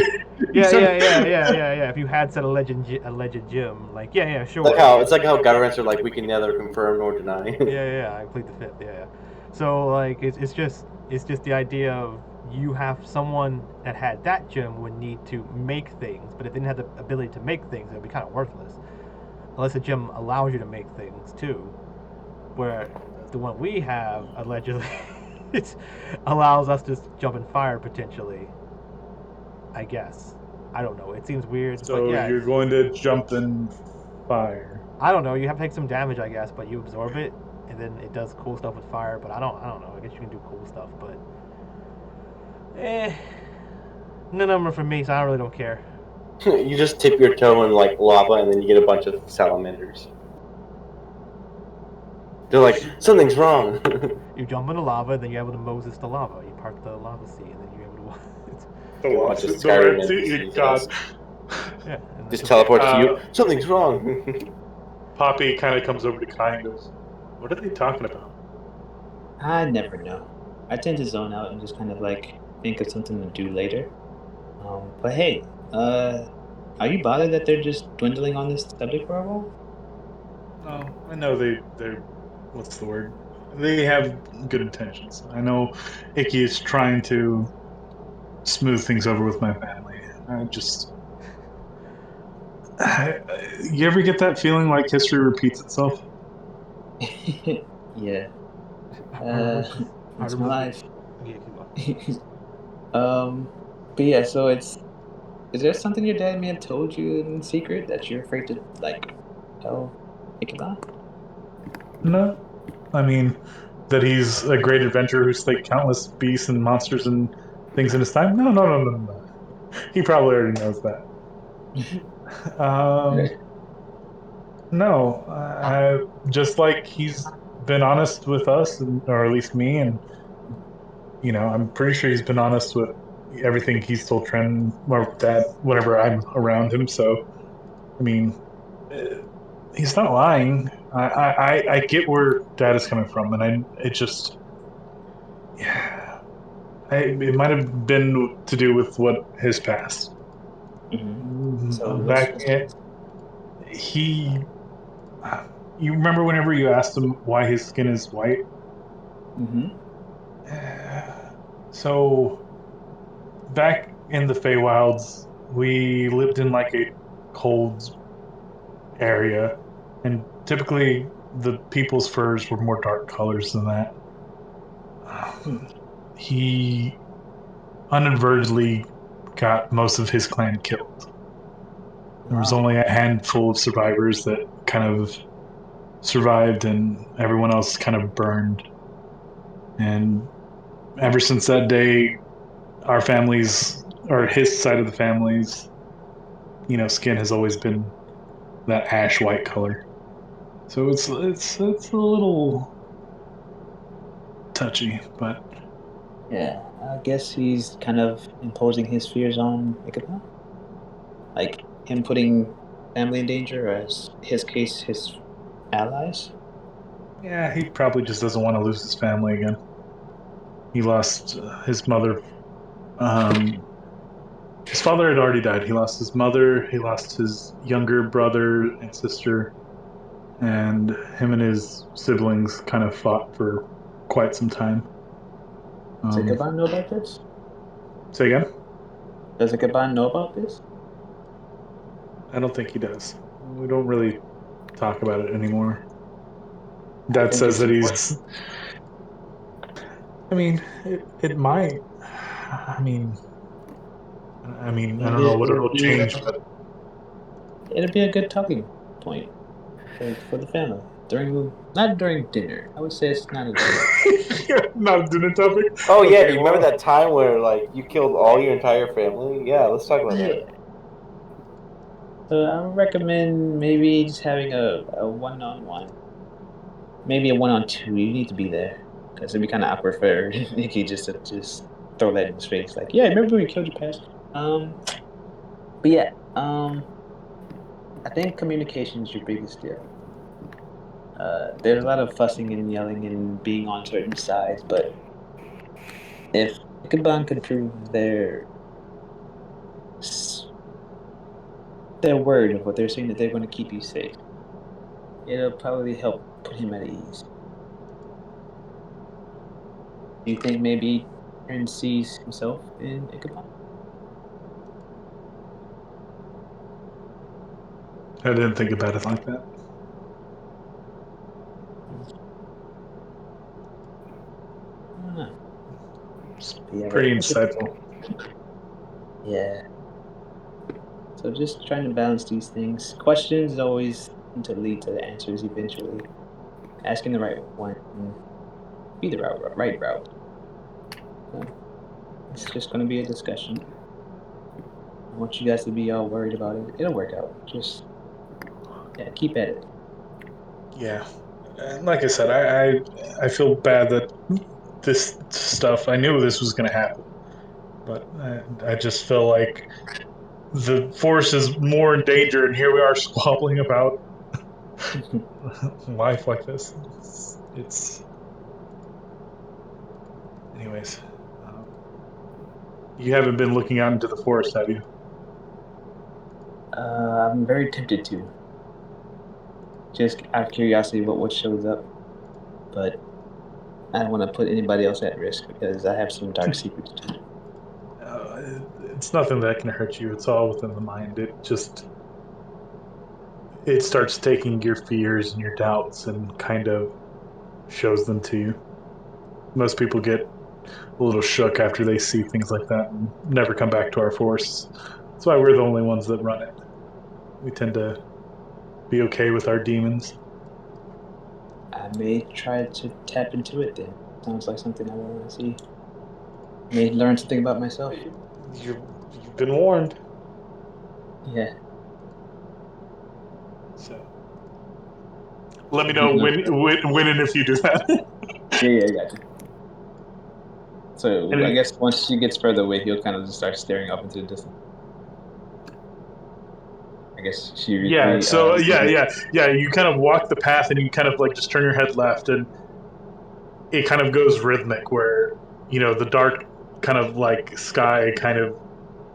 gym, yeah. If you had said alleged gym, like yeah, sure. It's like how governments are like we can neither confirm nor deny. yeah, I plead the fifth. Yeah. So like it's just the idea of you have someone that had that gym would need to make things, but if they didn't have the ability to make things, it would be kind of worthless. Unless the gym allows you to make things too, where the one we have allegedly it allows us to jump in fire potentially. I guess. I don't know. It seems weird. So but yeah, you're going to jump in fire. I don't know. You have to take some damage, I guess, but you absorb it, and then it does cool stuff with fire. But I don't know. I guess you can do cool stuff, but none of them are for me, so I really don't care. You just tip your toe in like lava, and then you get a bunch of salamanders. They're like, something's wrong. You jump into lava, then you're able to Moses the lava. You part the lava sea, and then you're able to. The Red Sea, God. Yeah. Just teleport to you. Something's wrong. Poppy kind of comes over to Kai and goes, "What are they talking about?" I never know. I tend to zone out and just kind of like think of something to do later. But hey, Are you bothered that they're just dwindling on this subject for a while? No, I know they're what's the word? They have good intentions. I know Icky is trying to smooth things over with my family. I just you ever get that feeling like history repeats itself? Yeah. Our Uh, wishes. it's Our my wishes. life. Yeah, keep But yeah, so is there something your dad may have told you in secret that you're afraid to like tell Ichabod? No, I mean that he's a great adventurer who's slayed countless beasts and monsters and things in his time. No, no, no, no, no. He probably already knows that. No, just like he's been honest with us, or at least me, and I'm pretty sure he's been honest with everything he's told Trent or Dad whenever I'm around him. So, I mean, uh, he's not lying. I get where Dad is coming from, and it just, yeah, it might have been to do with what his past. Mm-hmm. So Back, what's he, you remember whenever you asked him why his skin is white? mm-hmm. So back in the Feywilds, we lived in like a cold area, and typically the people's furs were more dark colors than that. He inadvertently got most of his clan killed. There was Wow. only a handful of survivors that kind of survived, and everyone else kind of burned. And ever since that day, our families, or his side of the families, skin has always been that ash white color. So it's a little touchy, but Yeah, I guess he's kind of imposing his fears on Ichabod. Like him putting family in danger, or as his case, his allies. yeah, he probably just doesn't want to lose his family again. He lost his mother. Um, his father had already died. He lost his mother. He lost his younger brother and sister, and him and his siblings kind of fought for quite some time. Does Um, Ichabod know about this? Say again? Does Ichabod know about this? I don't think he does. We don't really talk about it anymore. I Dad think says it's that important. he's. I mean, it might. I mean, I don't know what it'll change, but It'll be a good talking point for the family not during dinner. I would say it's not a dinner. not a dinner topic. Oh yeah, do Okay, you remember well, that time where like you killed all your entire family? Yeah, let's talk about that. Yeah. So I would recommend maybe just having a one-on-one, maybe a one-on-two. You need to be there because it'd be kind of awkward for Nikki just to just throw that in his face. Like, yeah, remember when we killed your past? But yeah, I think communication is your biggest deal. There's a lot of fussing and yelling and being on certain sides, but if Ichabod could prove their word of what they're saying that they're going to keep you safe, it'll probably help put him at ease. Do you think maybe Aaron sees himself in Ichabod? I didn't think about it like that. I don't know. It's But yeah, pretty that's just, insightful. yeah. So just trying to balance these things. Questions always seem to lead to the answers eventually. Asking the right one and be the right route. So it's just going to be a discussion. I want you guys to be all worried about it. It'll work out. Just yeah, keep at it. Yeah, and like I said, I feel bad that this stuff. I knew this was going to happen, but I just feel like the force is more in danger, and here we are squabbling about life like this. It's anyways. Um, you haven't been looking out into the forest, have you? I'm very tempted to. Just out of curiosity, what shows up, but I don't want to put anybody else at risk because I have some dark secrets too. It's nothing that can hurt you. It's all within the mind. It starts taking your fears and your doubts and kind of shows them to you. Most people get a little shook after they see things like that and never come back to our force. That's why we're the only ones that run it. We tend to be okay with our demons. I may try to tap into it then. Sounds like something I want to see. May learn something about myself. You've been warned. Yeah. So let me know when and if you do that. Yeah, gotcha. So And I guess once she gets further away, he'll kind of just start staring off into the distance. I guess she. Yeah. You kind of walk the path, and you kind of like just turn your head left, and it kind of goes rhythmic, where the dark kind of like sky kind of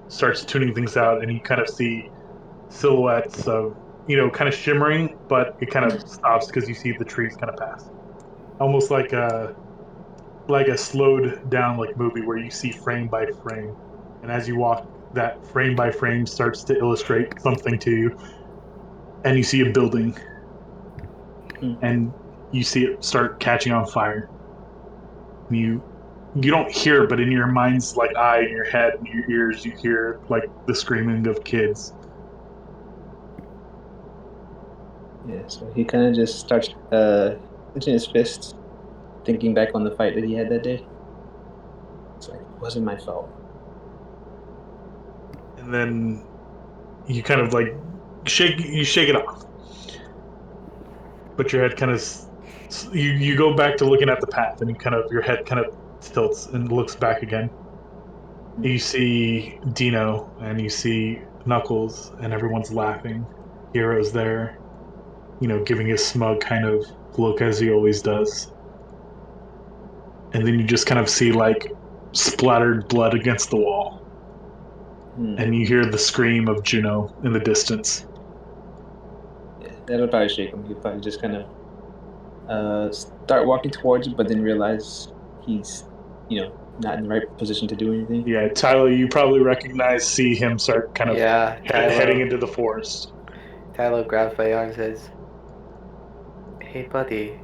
starts tuning things out, and you kind of see silhouettes of kind of shimmering, but it kind of stops because you see the trees kind of pass, almost like a slowed down like movie where you see frame by frame, and as you walk, that frame by frame starts to illustrate something to you, and you see a building, and you see it start catching on fire. You don't hear it, but in your mind's like eye, in your head, in your ears, you hear like the screaming of kids. Yeah, so he kind of just starts clenching his fists, thinking back on the fight that he had that day. It's like, it wasn't my fault. And then you kind of like shake it off, but your head kind of you go back to looking at the path, and your head kind of tilts and looks back again. You see Dino, and you see Knuckles, and everyone's laughing. Hero's there, giving his smug kind of look as he always does. And then you just kind of see like splattered blood against the wall, and you hear the scream of Juno in the distance. Yeah, that'll probably shake him. He'll probably just kind of start walking towards it, but then realize he's, not in the right position to do anything. Yeah, Tyler, you probably see him start kind of heading into the forest. Tyler grabs my arm and says, "Hey, buddy,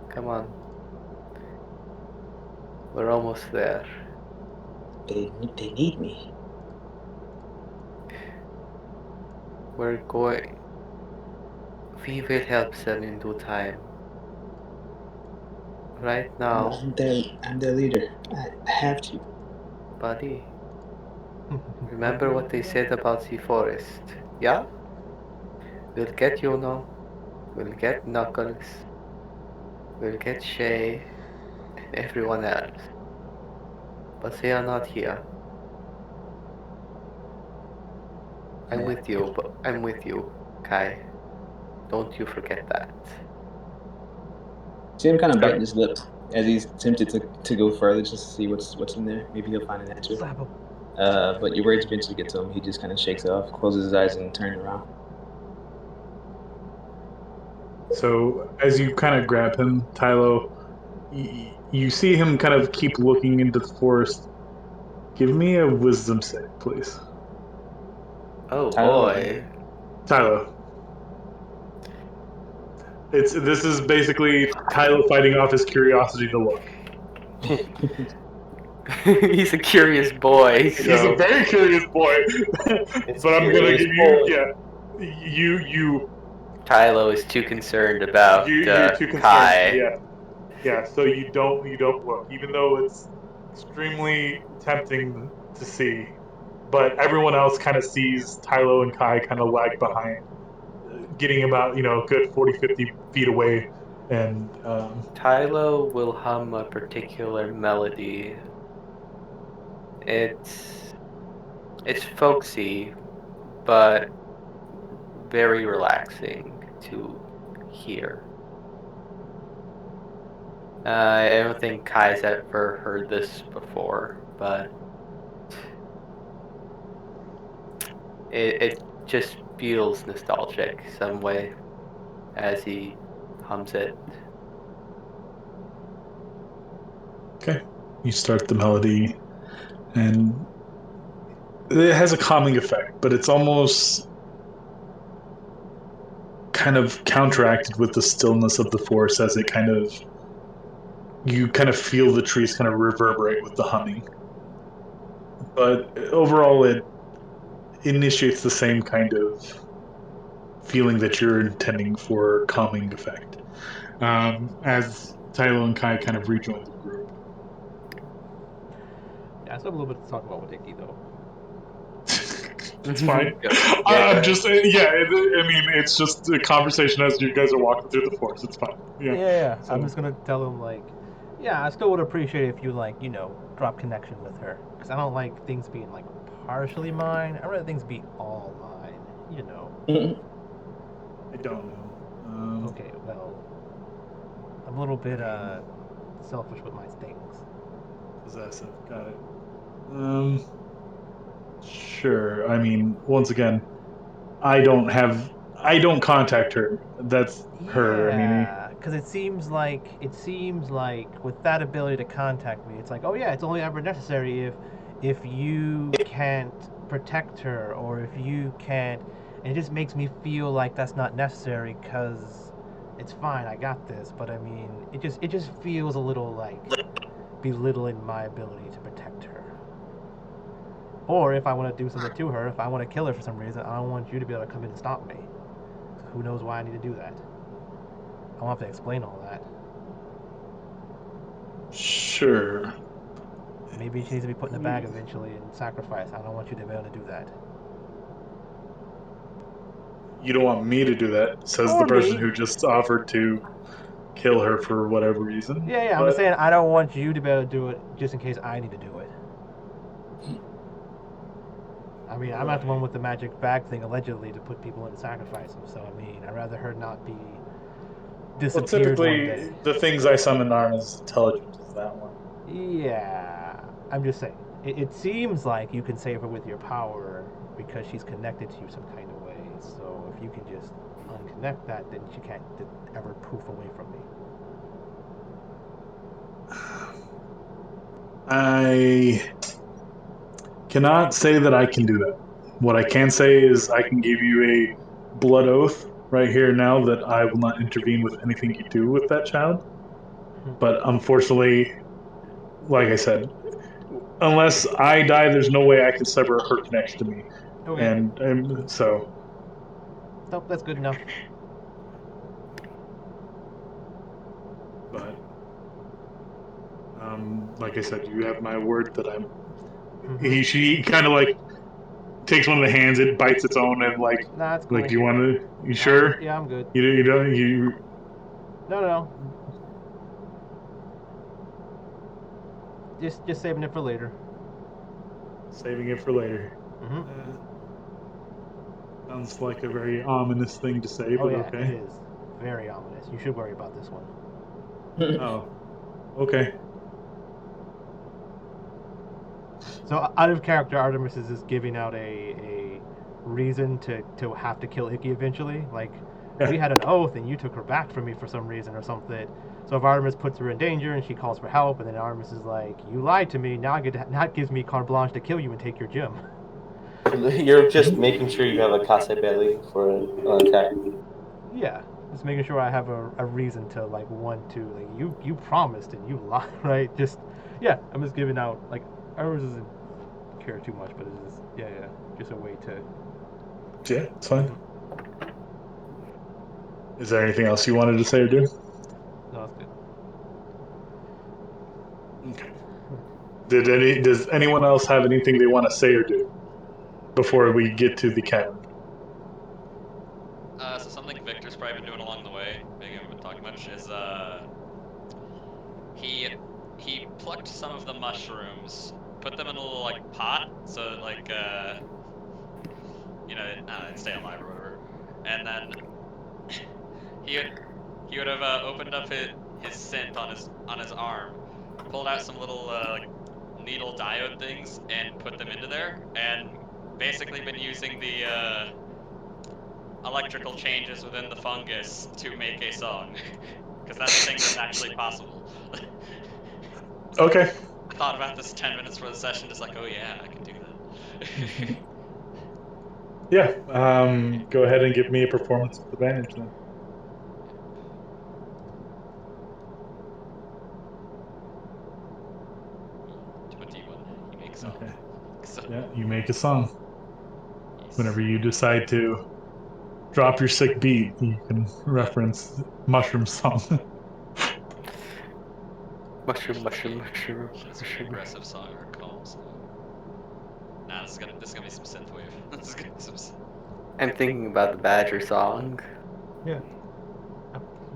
come on. We're almost there." They need me. We will help them in due time. Right now, I'm their leader. I have to. buddy, remember what they said about the forest, yeah? We'll get Yuno, we'll get Knuckles, we'll get Shay, and everyone else. But they are not here. I'm with you, Kai. Don't you forget that. See him kind of biting his lip as he's tempted to go further just to see what's in there. Maybe he'll find an answer. But your words eventually get to him. He just kind of shakes it off, closes his eyes, and turns around. So as you kind of grab him, Tylo, you see him kind of keep looking into the forest. Give me a wisdom save, please. Oh boy. Tylo. This is basically Tylo fighting off his curiosity to look. He's a curious boy. So. He's a very curious boy. But I'm gonna give you, you. Tylo is too concerned about you're too concerned, Kai. Yeah. So you don't look, even though it's extremely tempting to see. But everyone else kind of sees Tylo and Kai kind of lag behind, getting about a good 40-50 feet away, and Tylo will hum a particular melody. It's folksy, but very relaxing to hear. I don't think Kai's ever heard this before, but it just feels nostalgic some way as he hums it. Okay. You start the melody, and it has a calming effect, but it's almost kind of counteracted with the stillness of the forest as it kind of you kind of feel the trees kind of reverberate with the humming. But overall, it initiates the same kind of feeling that you're intending for calming effect. As Tylo and Kai kind of rejoin the group. Yeah, I still have a little bit to talk about with Icky though. It's fine. Go I'm ahead. just, I mean, it's just a conversation as you guys are walking through the forest. It's fine. Yeah. So- I'm just gonna tell him like, yeah, I still would appreciate if you like, drop connection with her, because I don't like things being like partially mine. I'd rather things be all mine. I don't know. Okay, well, I'm a little bit selfish with my things. Possessive. Got it. Sure. I mean, once again, I don't contact her. That's her. I mean, Yeah, because it seems like with that ability to contact me, it's like, oh yeah, it's only ever necessary if you can't protect her, or if you can't, and it just makes me feel like that's not necessary because it's fine, I got this. But I mean, it just feels a little like belittling my ability to protect her. Or if I want to do something to her, if I want to kill her for some reason, I don't want you to be able to come in and stop me. Who knows why I need to do that? I won't have to explain all that. sure. Maybe she needs to be put in a bag eventually and sacrificed. I don't want you to be able to do that. You don't want me to do that, says Or the person me. who just offered to kill her for whatever reason. Yeah, I'm just saying I don't want you to be able to do it just in case I need to do it. I mean, I'm not the one with the magic bag thing allegedly to put people in and sacrifice them. So I mean, I'd rather her not be Well, disappeared one typically, day. the things I summon aren't as intelligent as that one. Yeah, I'm just saying. It seems like you can save her with your power because she's connected to you some kind of way. So if you can just unconnect that, then she can't ever poof away from me. I cannot say that I can do that. What I can say is I can give you a blood oath right here now that I will not intervene with anything you do with that child. But unfortunately, like I said, unless I die, there's no way I can sever her connection to me. Okay. And so, Nope, that's good enough. but like I said, you have my word that I'm. Mm-hmm. She kind of like takes one of the hands, it bites its own, and like, Nah, it's cool. you want to? You sure? Yeah, I'm good. You don't you. No. Just saving it for later. Saving it for later. Mm-hmm. Sounds like a very ominous thing to say, Oh but yeah, okay. it is very ominous. You should worry about this one. Oh, okay. So out of character, Artemis is just giving out a reason to have to kill Icky eventually. Like, Yeah. we had an oath and you took her back from me for some reason or something. So if Artemis puts her in danger and she calls for help, and then Artemis is like, "You lied to me. Now that gives me carte blanche to kill you and take your gem." You're just making sure you have a Case Belli for an attack. Yeah, just making sure I have a reason to like want to like you promised and you lied, right? Just yeah, I'm just giving out like Artemis doesn't care too much, but it's just just a way to. Yeah, it's fine. Is there anything else you wanted to say or do? No, that's good. Okay. Does anyone else have anything they want to say or do before we get to the cabin? So something Victor's probably been doing along the way, maybe I haven't been talking much, is he plucked some of the mushrooms, put them in a little like pot, so that like it'd stay alive or whatever, and then he would have opened up his scent on his arm, pulled out some little like needle diode things and put them into there, and basically been using electrical changes within the fungus to make a song. Because that's a thing that's actually possible. Okay. I thought about this 10 minutes before the session, just like, oh yeah, I could do that. Yeah. Go ahead and give me a performance with advantage then. 21. You make song. Okay. So, Yeah, you make a song. yes. Whenever you decide to drop your sick beat, you can reference Mushroom Song. Mushroom, mushroom, mushroom, Is it an mushroom. aggressive song or a calm song? Nah, this is gonna be some synthwave. This is gonna be some. I'm thinking about the Badger song. Yeah.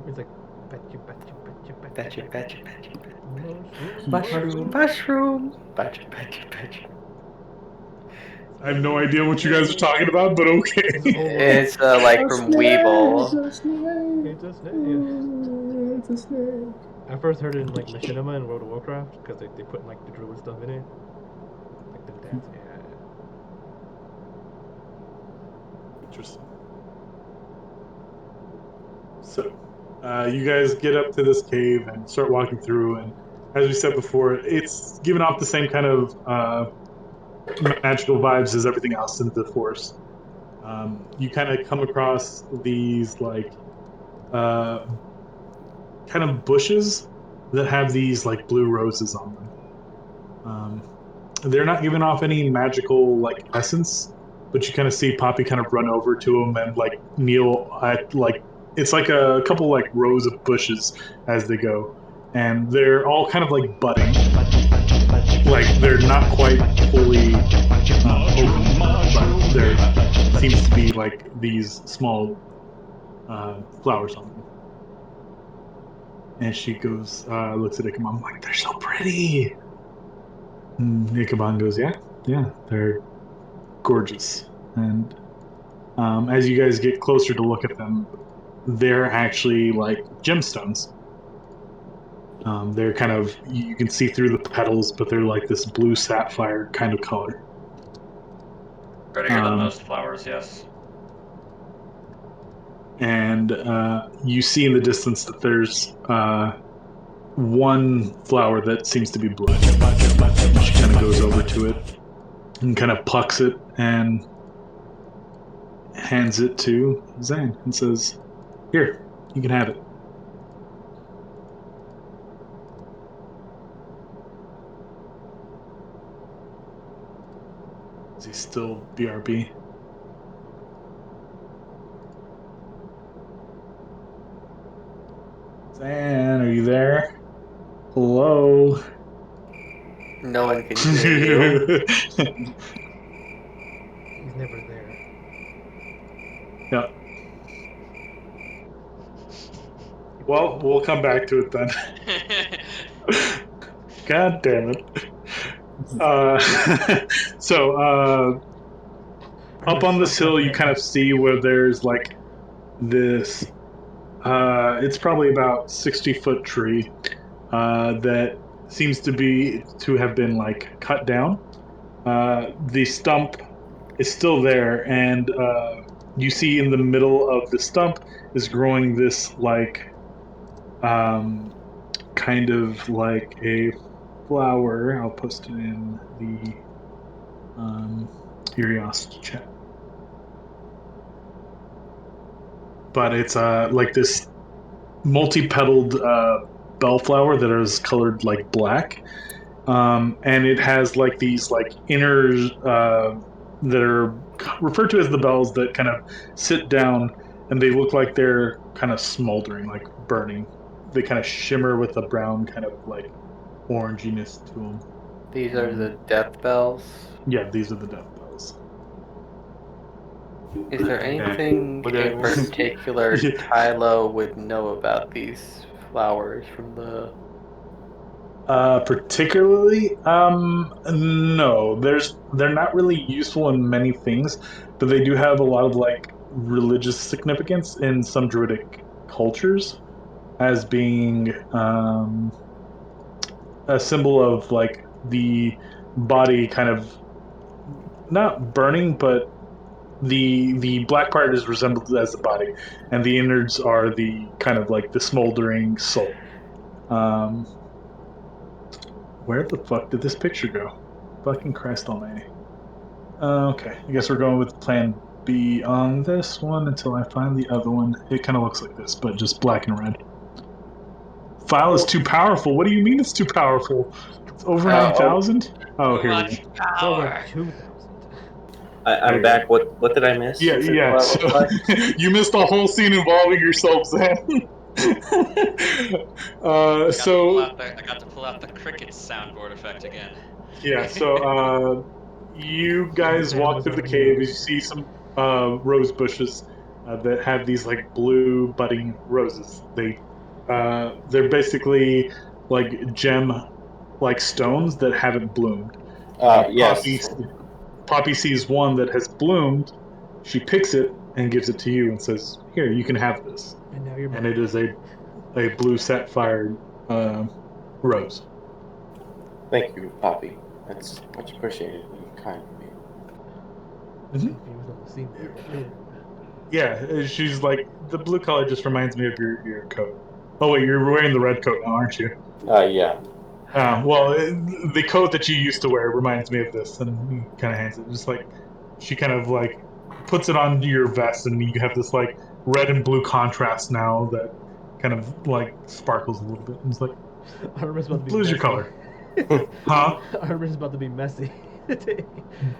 It's like betcha, betcha, betcha, Betcha, betcha, betcha, betcha. mushroom, Mushroom, mushroom. Betcha, betcha, betcha. I have no idea what you guys are talking about, but okay. It's over. It's like from Weeble. It's a snake. It's a snake. I first heard it in like Machinima and World of Warcraft because they put like the druid stuff in it, like the dance. Yeah. Interesting. So, you guys get up to this cave and start walking through, and as we said before, it's giving off the same kind of magical vibes as everything else in the forest. You kind of come across these like kind of bushes that have these like blue roses on them. They're not giving off any magical like essence, but you kind of see Poppy kind of run over to them and like kneel at like it's like a couple like rows of bushes as they go, and they're all kind of like budding, like they're not quite fully open, but there seems to be like these small flowers on them. And she goes, looks at Ichabod, like, they're so pretty. And Ichabod goes, yeah, they're gorgeous. And as you guys get closer to look at them, they're actually like gemstones. They're kind of, you can see through the petals, but they're like this blue sapphire kind of color. Prettier than most flowers, yes. And you see in the distance that there's one flower that seems to be blood. She kind of goes over to it and kind of plucks it and hands it to Zane and says, "Here, you can have it." Is he still BRB? Zane, are you there? Hello? No one can hear you. He's never there. Yep. Well, we'll come back to it then. God damn it. So, up on this hill, you kind of see where there's like this. It's probably about 60-foot tree that seems to have been like cut down. The stump is still there, and you see in the middle of the stump is growing this like kind of like a flower. I'll post it in the Eriast chat. But it's like this multi-petaled bellflower that is colored like black, and it has like these like inners that are referred to as the bells that kind of sit down, and they look like they're kind of smoldering, like burning. They kind of shimmer with a brown kind of like oranginess to them. These are the death bells. Yeah, these are the death bells. Is there anything Okay. in particular Tylo would know about these flowers from the... Particularly, no. They're not really useful in many things, but they do have a lot of like religious significance in some druidic cultures, as being a symbol of like the body kind of not burning, but the black part is resembled as the body, and the innards are the kind of like the smoldering soul. Where the fuck did this picture go? Fucking Christ Almighty. Okay, I guess we're going with Plan B on this one until I find the other one. It kind of looks like this, but just black and red. File is too powerful. What do you mean it's too powerful? It's over 9,000? Oh, Too here we go. much It's over power. 2,000. I'm back. What did I miss? Yeah, yeah. Well, So you missed a whole scene involving yourself, Sam. I So got to pull out the cricket soundboard effect again. yeah, so you guys Sam walk was through the on cave. mute. You see some rose bushes that have these like blue budding roses. They're basically like gem like stones that haven't bloomed. yes. Poppy sees one that has bloomed. She picks it and gives it to you and says, "Here, you can have this." And now you're And mad. it is a blue sapphire rose. Thank you, Poppy. That's much appreciated and kind of me. Mhm. Confused on the scene. Sure. Yeah, she's like, the blue color just reminds me of your coat. Oh wait, you're wearing the red coat now, aren't you? Yeah. Well, the coat that you used to wear reminds me of this, and he kind of hands it. Just like she kind of like puts it on your vest, and you have this like red and blue contrast now that kind of like sparkles a little bit. And it's like Armor's about to be blue's messy. your color, huh? Armor's about to be messy.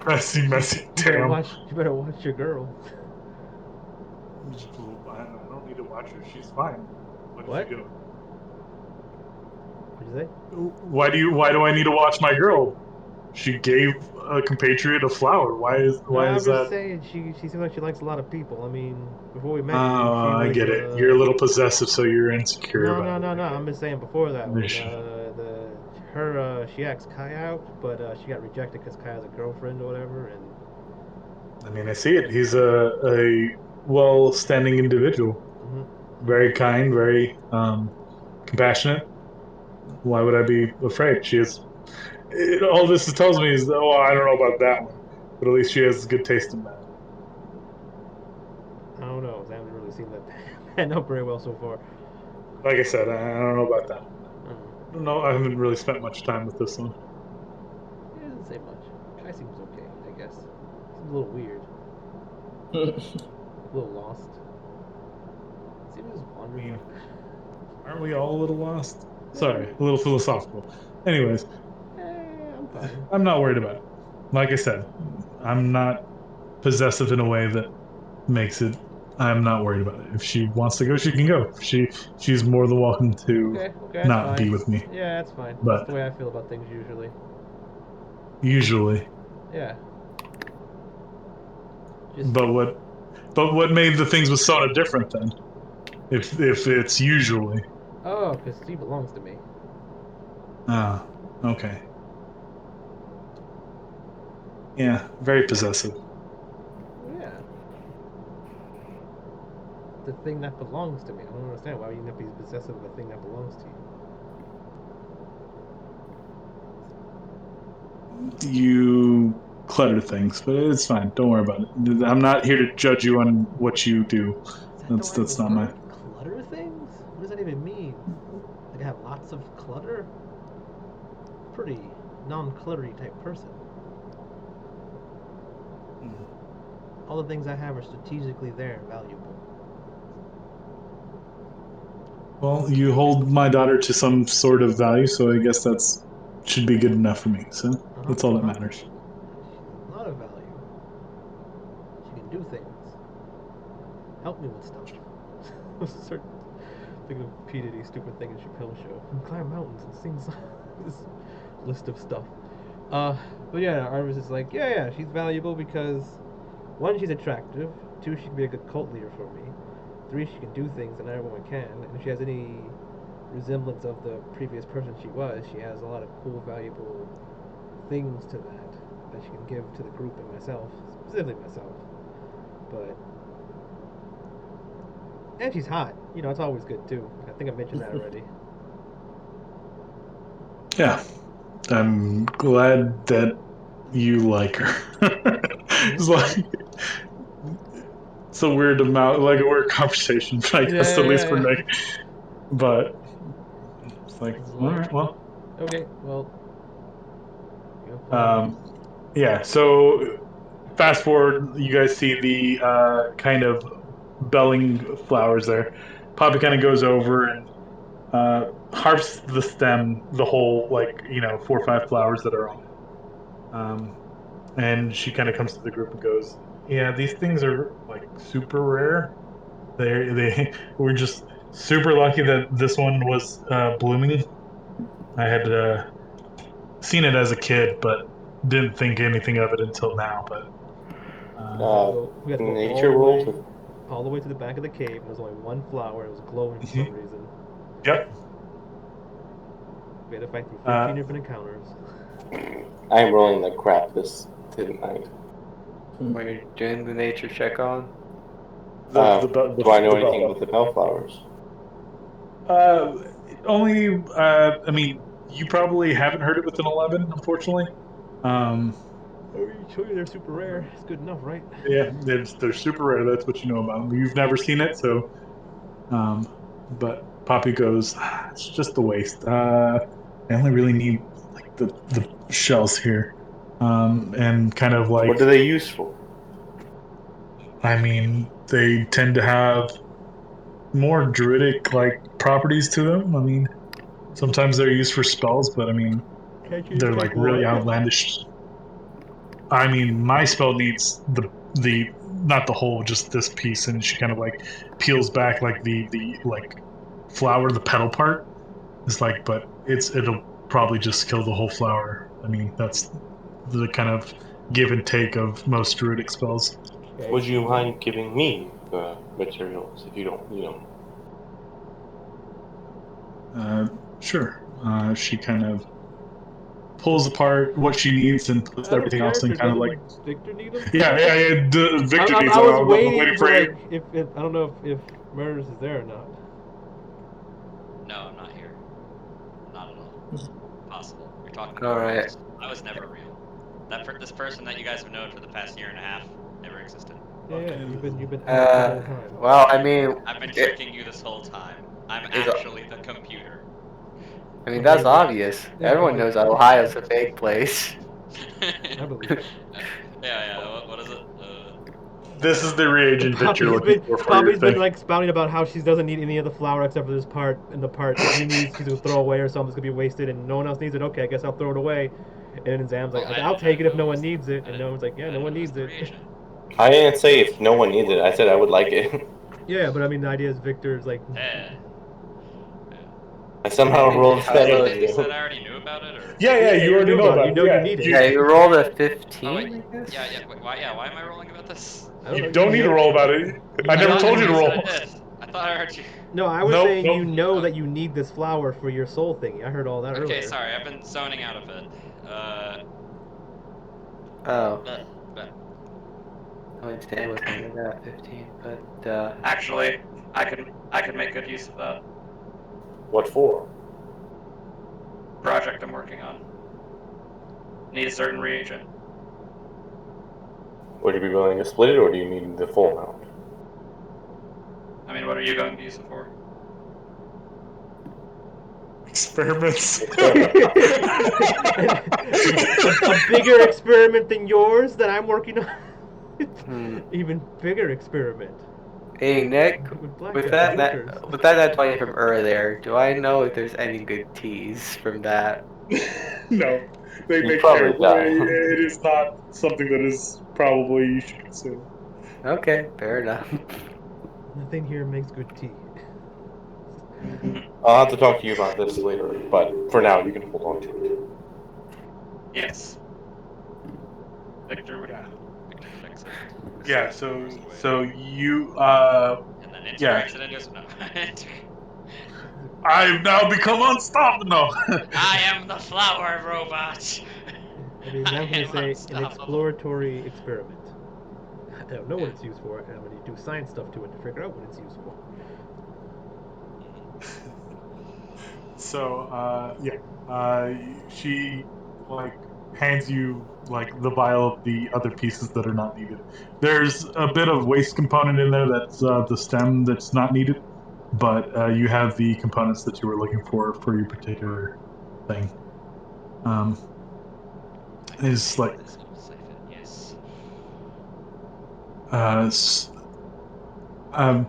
Messy, messy. You better Damn. watch. You better watch your girl. I don't need to watch her. She's fine. What did What? she do? What'd you say? Why do I need to watch my girl? She gave a compatriot a flower. Why No, I'm is just that? saying she seems like she likes a lot of people. I mean, before we met you, she I was. get it. You're a little possessive, so you're insecure No, about no, it. no, no. I I'm just saying before that when get it. she asked Kai out, but she got rejected because Kai has a girlfriend or whatever, and I mean, I see it. He's a well-standing individual, mhm. very kind, very compassionate. Why would I be afraid? She is. All this tells me is, oh, I don't know about that one, but at least she has good taste in men. I don't know. I haven't really seen that pan out very well so far. Like I said, I don't know about that one. I I don't know. I haven't really spent much time with this one. He doesn't say much. Kai seems okay, I guess. Seems a little weird, a little lost. Seems just I wandering. mean, aren't we all a little lost? Sorry, a little philosophical. Anyways, I'm fine. I'm not worried about it. Like I said, I'm not possessive in a way that makes it. I'm not worried about it. If she wants to go, she can go. She's more than welcome to Okay, that's not fine. be with me. Yeah, that's fine. But That's the way I feel about things usually. usually, Yeah. Just but what made the things with Sona different then? If it's usually. because she belongs to me. Ah, okay. Yeah, very possessive. Yeah. The thing that belongs to me. I don't understand why you not be possessive of a thing that belongs to you. You clutter things, but it's fine. Don't worry about it. I'm not here to judge you on what you do. Is that the right That's not my. word? Clutter things? What does that even mean? Like I have lots of clutter? Pretty non-cluttery type person. All the things I have are strategically there and valuable. Well, you hold my daughter to some sort of value, so I guess that's should be good enough for me. So that's all that matters. She's a lot of value. She can do things. Help me with stuff. Start thinking of P. Diddy's stupid thing in Chappelle's show. Climb mountains and sing songs. This list of stuff. But yeah, Arvis is like, yeah, she's valuable because one, she's attractive. Two, she can be a good cult leader for me. Three, she can do things that not everyone can. And if she has any resemblance of the previous person she was, she has a lot of cool, valuable things to that she can give to the group and myself, specifically myself. But and she's hot. You know, it's always good too. I think I mentioned that already. Yeah, I'm glad that you like her. It's like it's a weird amount, like a weird conversation, I guess, Yeah, at least for yeah. Nick. But it's like, It's all like- right, well, Okay, well. You have fun. yeah. So fast forward, you guys see the kind of belling flowers there. Poppy kind of goes over and harvests the stem, the whole, like, 4 or 5 flowers that are on it. And she kind of comes to the group and goes, "Yeah, these things are like super rare. They were just super lucky that this one was blooming. I had seen it as a kid, but didn't think anything of it until now. But We had to go Nature world. all the way to the back of the cave, and there was only one flower. It was glowing for some reason. Yep. We had to fight through 15 different encounters. I am rolling like crap this tonight. When you're doing the nature check on? Do I know anything with the bellflowers? Only, I mean, you probably haven't heard it with an 11, unfortunately. Oh, you told you they're super rare. It's good enough, right? Yeah, they're super rare. That's what you know about them. You've never seen it, so. But Poppy goes, it's just a waste. I only really need like the shells here, and kind of like. What do they use for? I mean, they tend to have more druidic like properties to them. I mean, sometimes they're used for spells, but I mean, Can't you they're just like take really one? outlandish. I mean, my spell needs the not the whole, just this piece, and she kind of like peels back like the like flower, the petal part. It's like, but it'll probably just kill the whole flower. I mean, that's the kind of give and take of most druidic spells. Okay. Would you mind giving me the materials if you don't need them? Sure. She kind of pulls apart what she needs and puts Out of everything else in character, kind of doesn't like. Victor need them? Yeah. Victor needs I them. was I'm waiting for for you. like if I don't know if Murders is there or not. No, I'm not here. Not at all. Possible. You're talking All about right. ghosts. I was never real. This person that you guys have known for the past year and a half never existed. Yeah, you've been out the whole time. Well, I mean, I've been tricking you this whole time. I'm actually the computer. I mean that's obvious. Yeah, Everyone like- knows Ohio's a fake place. I believe it. Yeah. What is it? This is the reagent that you're looking for your Poppy's been thing. like spouting about how she doesn't need any of the flour except for this part, and the part that she needs she's gonna throw away or something's gonna be wasted, and no one else needs it. Okay, I guess I'll throw it away. And then Zam's like, Well, I'll take it if no one I needs it, and no one's like, yeah, no one needs it. I didn't say if no one needs it. I said I would like it. Yeah, but I mean the idea is Victor's like, Yeah. I somehow rolled You that said I already knew about it, or? Yeah, you already know about it. You know it. you need it. Yeah, you rolled a 15. Oh wait, I guess? yeah. Why am I rolling about this? I don't know. You don't need to roll about it. I never thought told you to roll. I thought I heard you. No, I was Nope, saying nope. you know that you need this flour for your soul thingy. I heard all that earlier. Okay, sorry, I've been zoning out of it. Oh, But I understand with me that 15, but Actually, I could make good use of that What for? project I'm working on. Need a certain reagent. Would you be willing to split it, or do you need the full amount? I mean, what are you going to use it for? Experiments. A bigger experiment than yours that I'm working on. Hmm. Even bigger experiment. hey Nick, With with blackjack that jokers. with that 20 from earlier, do I know if there's any good teas from that? No, they You make probably terrible. die. It is not something that is probably you should consume. Okay, fair enough. Nothing here makes good tea. I'll have to talk to you about this later, but for now, you can hold on to it. Yes. Victor would Victor fix it. Yeah. So you. And then Yeah. accident is no. I've now become unstoppable. I am the flower robot. I mean, I'm I going am to say an unstoppable. exploratory experiment. I don't know what it's used for, and I'm going to do science stuff to it to figure out what it's used for. So, yeah. She, like, hands you like the vial of the other pieces that are not needed. There's a bit of waste component in there that's the stem that's not needed, but you have the components that you were looking for your particular thing. Is like This siphon, yes.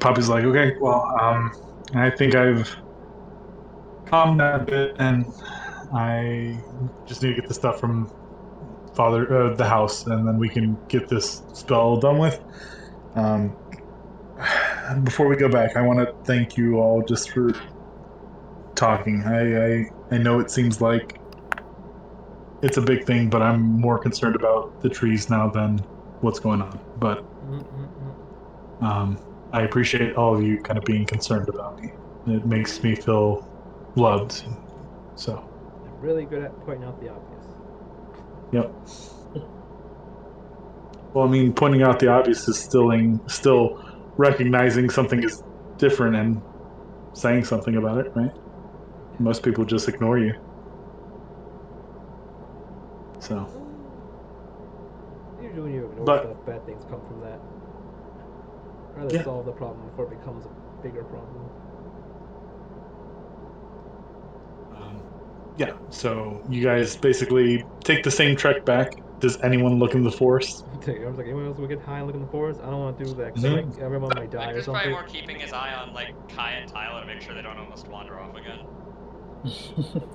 Poppy's like, okay, well, I think I've calmed down a bit, and I just need to get the stuff from the house, and then we can get this spell done with. Um, before we go back, I want to thank you all just for talking. I know it seems like it's a big thing, but I'm more concerned about the trees now than what's going on. But I appreciate all of you kind of being concerned about me. It makes me feel loved. So, I'm really good at pointing out the obvious. yep. Well, I mean, pointing out the obvious is still recognizing something is different and saying something about it, right? Most people just ignore you. So, Usually when you ignore But- stuff, bad things come from that. Rather Yeah. solve the problem before it becomes a bigger problem. yeah. So you guys basically take the same trek back. Does anyone look in the forest? I was like, anyone else will get high and look in the forest? I don't want to do that because Mhm. like everyone might die or Victor's probably something. more keeping his eye on like Kai and Tyler to make sure they don't almost wander off again.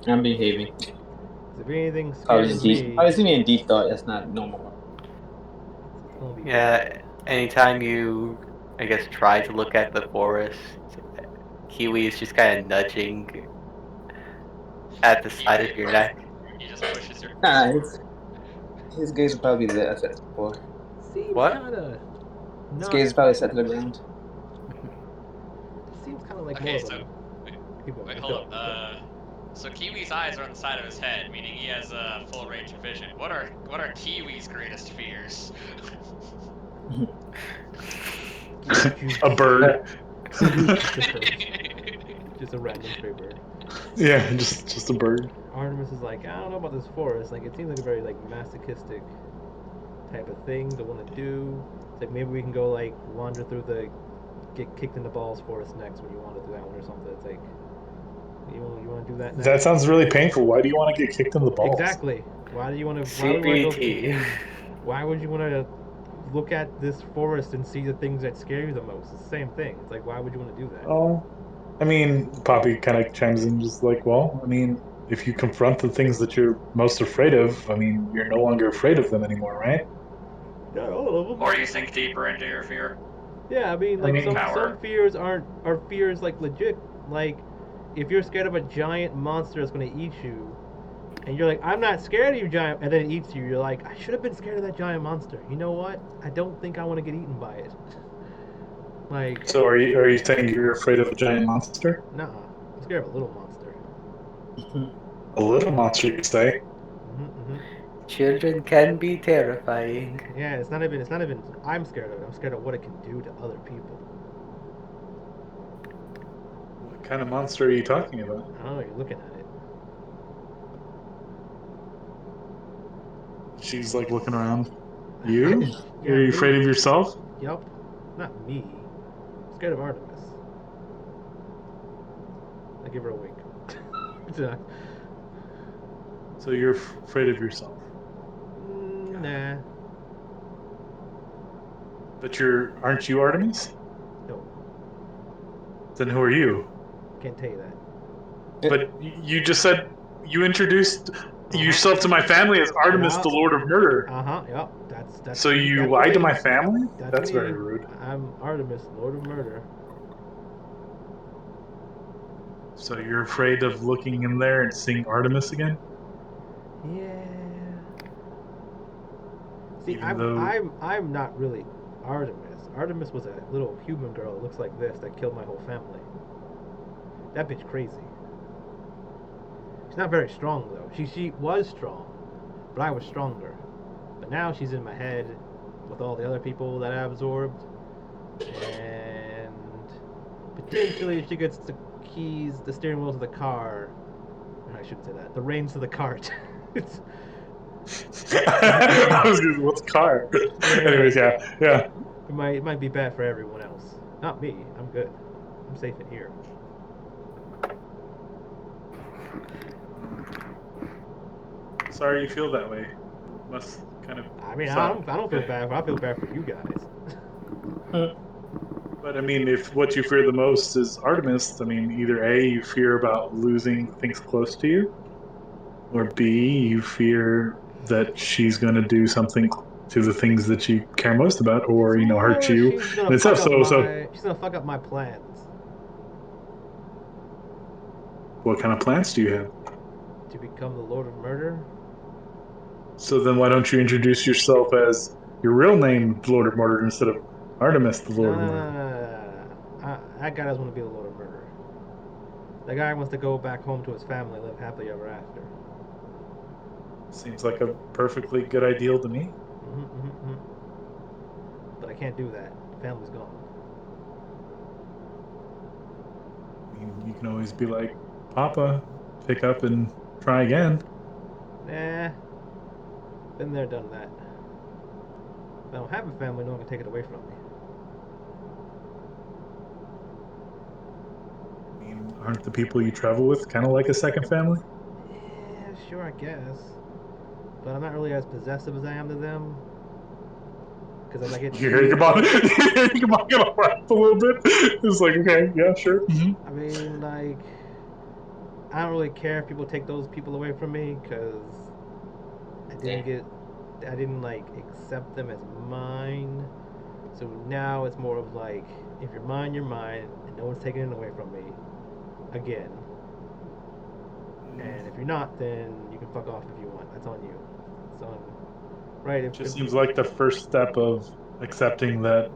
I'm behaving. 'Cause if anything I was scares just me, I was giving me a deep thought. That's not normal. it's gonna be Yeah, anytime you, I guess, try to look at the forest, Kiwi is just kind of nudging at the side of your neck. He just pushes your. Nah, his gaze will probably be lit. I said before. Seems What? kinda His not. gaze is probably set to the ground. Seems kind of like Okay, more so of a. Keep going, wait, go, hold up. So Kiwi's eyes are on the side of his head, meaning he has full range of vision. What are Kiwi's greatest fears? A bird. Just a random stray bird. Yeah, just a bird. Artemis is like, I don't know about this forest. Like, it seems like a very like masochistic type of thing to want to do. It's like maybe we can go like wander through the get kicked in the balls forest next when you want to do that one or something. It's like you want to do that next? That sounds really painful. Why do you want to get kicked in the balls? Exactly. Why do you want to? Why would we go? CBT. Why would you want to look at this forest and see the things that scare you the most? It's the same thing. It's like why would you want to do that? Oh, I mean, Poppy kind of chimes in, just like, well, I mean, if you confront the things that you're most afraid of, I mean, you're no longer afraid of them anymore, right? Not all of them. Or you sink deeper into your fear. Yeah, I mean, like some Power. fears are fears like legit. Like if you're scared of a giant monster that's gonna eat you, and you're like, I'm not scared of you, giant, and then it eats you. You're like, I should have been scared of that giant monster. You know what? I don't think I want to get eaten by it. Like, So are you saying you're afraid of a giant monster? nah, I'm scared of a little monster. A little monster, you say? Children can be terrifying. Yeah, it's not even. I'm scared of it. I'm scared of what it can do to other people. What kind of monster are you talking about? I don't know. You're looking at it. She's like looking around. You? Yeah, Are you me. afraid of yourself? Yup. Not me. I'm scared of Artemis. I give her a wink. So you're afraid of yourself. Nah. But aren't you Artemis? No. Then who are you? Can't tell you that. But you just said you introduced yourself to my family as Artemis, Yeah. the Lord of Murder. Yep. That's. So you that's lied to me. my family? That's me. very rude. I'm Artemis, Lord of Murder. So you're afraid of looking in there and seeing Artemis again? Yeah. See, Even though- I'm not really Artemis. Artemis was a little human girl that looks like this that killed my whole family. That bitch crazy. She's not very strong though. She was strong, but I was stronger. But now she's in my head with all the other people that I absorbed, and potentially if she gets the keys, the steering wheel to the car. I shouldn't say that. The reins to the cart. I was gonna, what's car? Anyways, yeah. It might be bad for everyone else. Not me. I'm good. I'm safe in here. Sorry you feel that way. Must kind of. I mean, suck. I don't feel bad. I feel bad for you guys. But I mean, if what you fear the most is Artemis, I mean, either A, you fear about losing things close to you, or B, you fear that she's going to do something to the things that you care most about, or It's hurt more you she's gonna and fuck stuff. up So, she's gonna fuck up my plans. what kind of plans do you have? To become the Lord of Murder. So then, why don't you introduce yourself as your real name, Lord of Murder, instead of Artemis, the Lord of Murder? No. That guy doesn't want to be the Lord of Murder. That guy wants to go back home to his family, live happily ever after. Seems like a perfectly good ideal to me. But I can't do that. Family's gone. I mean, you can always be like, Papa, pick up and try again. Nah. Been there, done that. If I don't have a family, no one can take it away from me. I mean, aren't the people you travel with kind of like a second family? Yeah, sure, I guess. But I'm not really as possessive as I am to them. Because as I get You hear your mom, your mom gonna laugh a little bit. It's like, okay, yeah, sure. I mean, like, I don't really care if people take those people away from me, because I didn't like accept them as mine. So now it's more of like, if you're mine, you're mine, and no one's taking it away from me. Again. And if you're not, then you can fuck off if you want. That's on you. It's on. Right? It just seems like the first step of accepting that,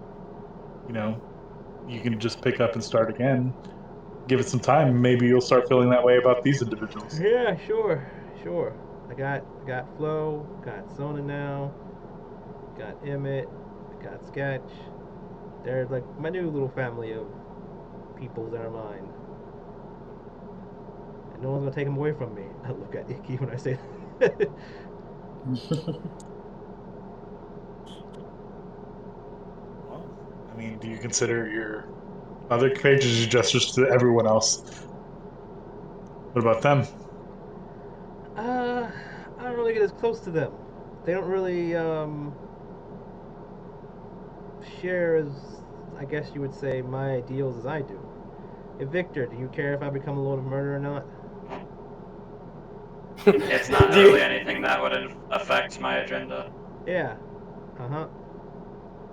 you can just pick up and start again. Give it some time. Maybe you'll start feeling that way about these individuals. Yeah, sure. I got Flo, got Sona now, got Emmett, got Sketch. They're like my new little family of people that are mine. And no one's gonna take them away from me. I look at Icky when I say that. Well, I mean, do you consider your other characters just to everyone else? What about them? I don't really get as close to them. They don't really share as, I guess you would say, my ideals as I do. Hey, Victor, do you care if I become a Lord of Murder or not? It's not really anything that would affect my agenda. Yeah.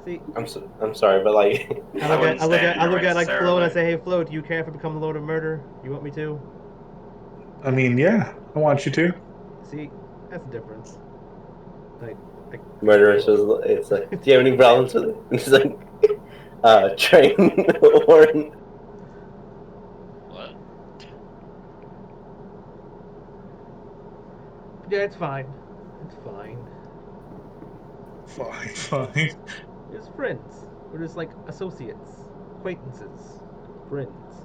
See, I'm sorry, but like, I look at like Flo and I necessarily. say, hey Flo, do you care if I become the Lord of Murder? You want me to? I mean, yeah, I want you to. See, that's the difference. Like murderous is it's like, do you have any problems with it? It's like, train Warren. What? yeah, it's fine. It's fine. Fine. It's friends. We're just like associates, acquaintances, friends.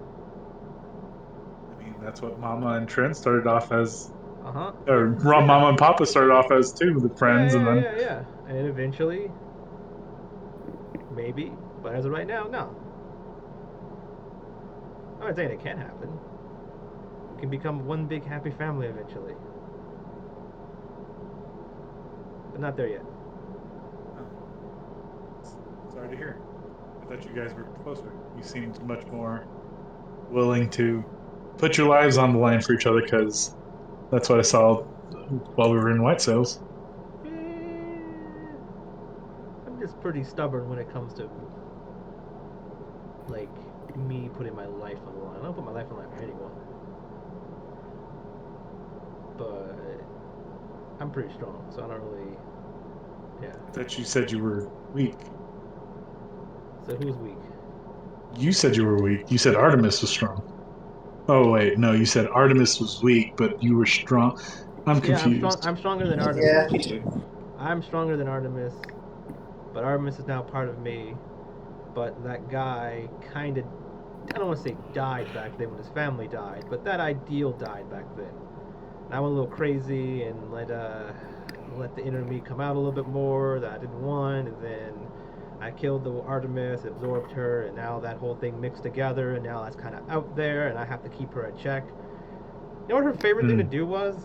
I mean, that's what Mama and Trent started off as. Uh-huh. Or Yeah. Mama and Papa started off as too, the friends, and then Yeah. And eventually, maybe, but as of right now, no. I'm not saying it can't happen. We can become one big happy family eventually. But not there yet. sorry to hear. I thought you guys were closer. You seemed much more willing to put your lives on the line for each other because that's what I saw while we were in White Sails. Eh, I'm just pretty stubborn when it comes to like me putting my life on the line. I don't put my life on the line for anyone. But I'm pretty strong, so I don't really. Yeah. That you said you were weak. So who's weak? You said you were weak. You said Artemis was strong. Oh wait, no, you said Artemis was weak, but you were strong. I'm Yeah, I'm strong. confused. I'm stronger than Artemis. Yeah, me too. I'm stronger than Artemis, but Artemis is now part of me. But that guy kind of, I don't want to say died back then when his family died, but that ideal died back then. And I went a little crazy and let let the inner me come out a little bit more that I didn't want, and then I killed the Artemis, absorbed her, and now that whole thing mixed together, and now that's kind of out there, and I have to keep her in check. You know what her favorite thing to do was?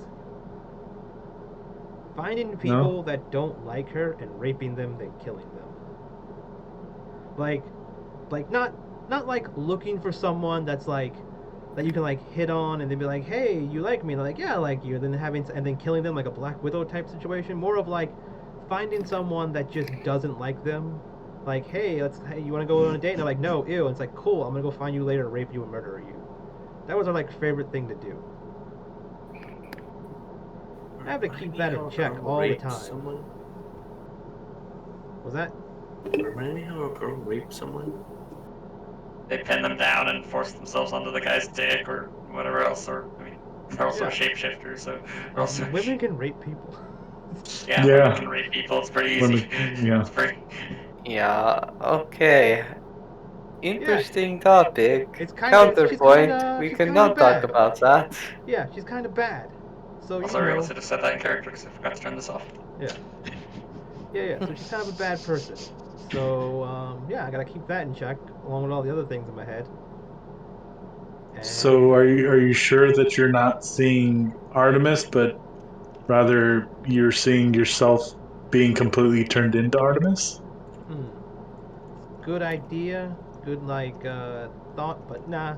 Finding people that don't like her and raping them, then killing them. Like not like looking for someone that's like that you can like hit on and then be like, hey, you like me? And they're like, yeah, I like you. And then and then killing them like a Black Widow type situation. More of like finding someone that just doesn't like them. Like, hey, you want to go on a date? And they're like, no, ew. And it's like, cool. I'm gonna go find you later and rape you and murder you. That was our like favorite thing to do. I have to keep that in check all the time. Someone? Was that? Remind me how a girl raped someone? They pin them down and force themselves onto the guy's dick or whatever else. Or I mean, they're also shapeshifters, so they're also Women can rape people. yeah, women can rape people. It's pretty easy. It's pretty... Yeah. Okay. Interesting topic. It's kind Counterpoint. of We she's cannot kinda talk bad. about that. Yeah, she's kind of bad. So Also, we also just said that in character because I forgot to turn this off. Yeah. So she's kind of a bad person. So yeah, I gotta keep that in check along with all the other things in my head. And So are you sure that you're not seeing Artemis, but rather you're seeing yourself being completely turned into Artemis? Good idea. Good thought, but nah.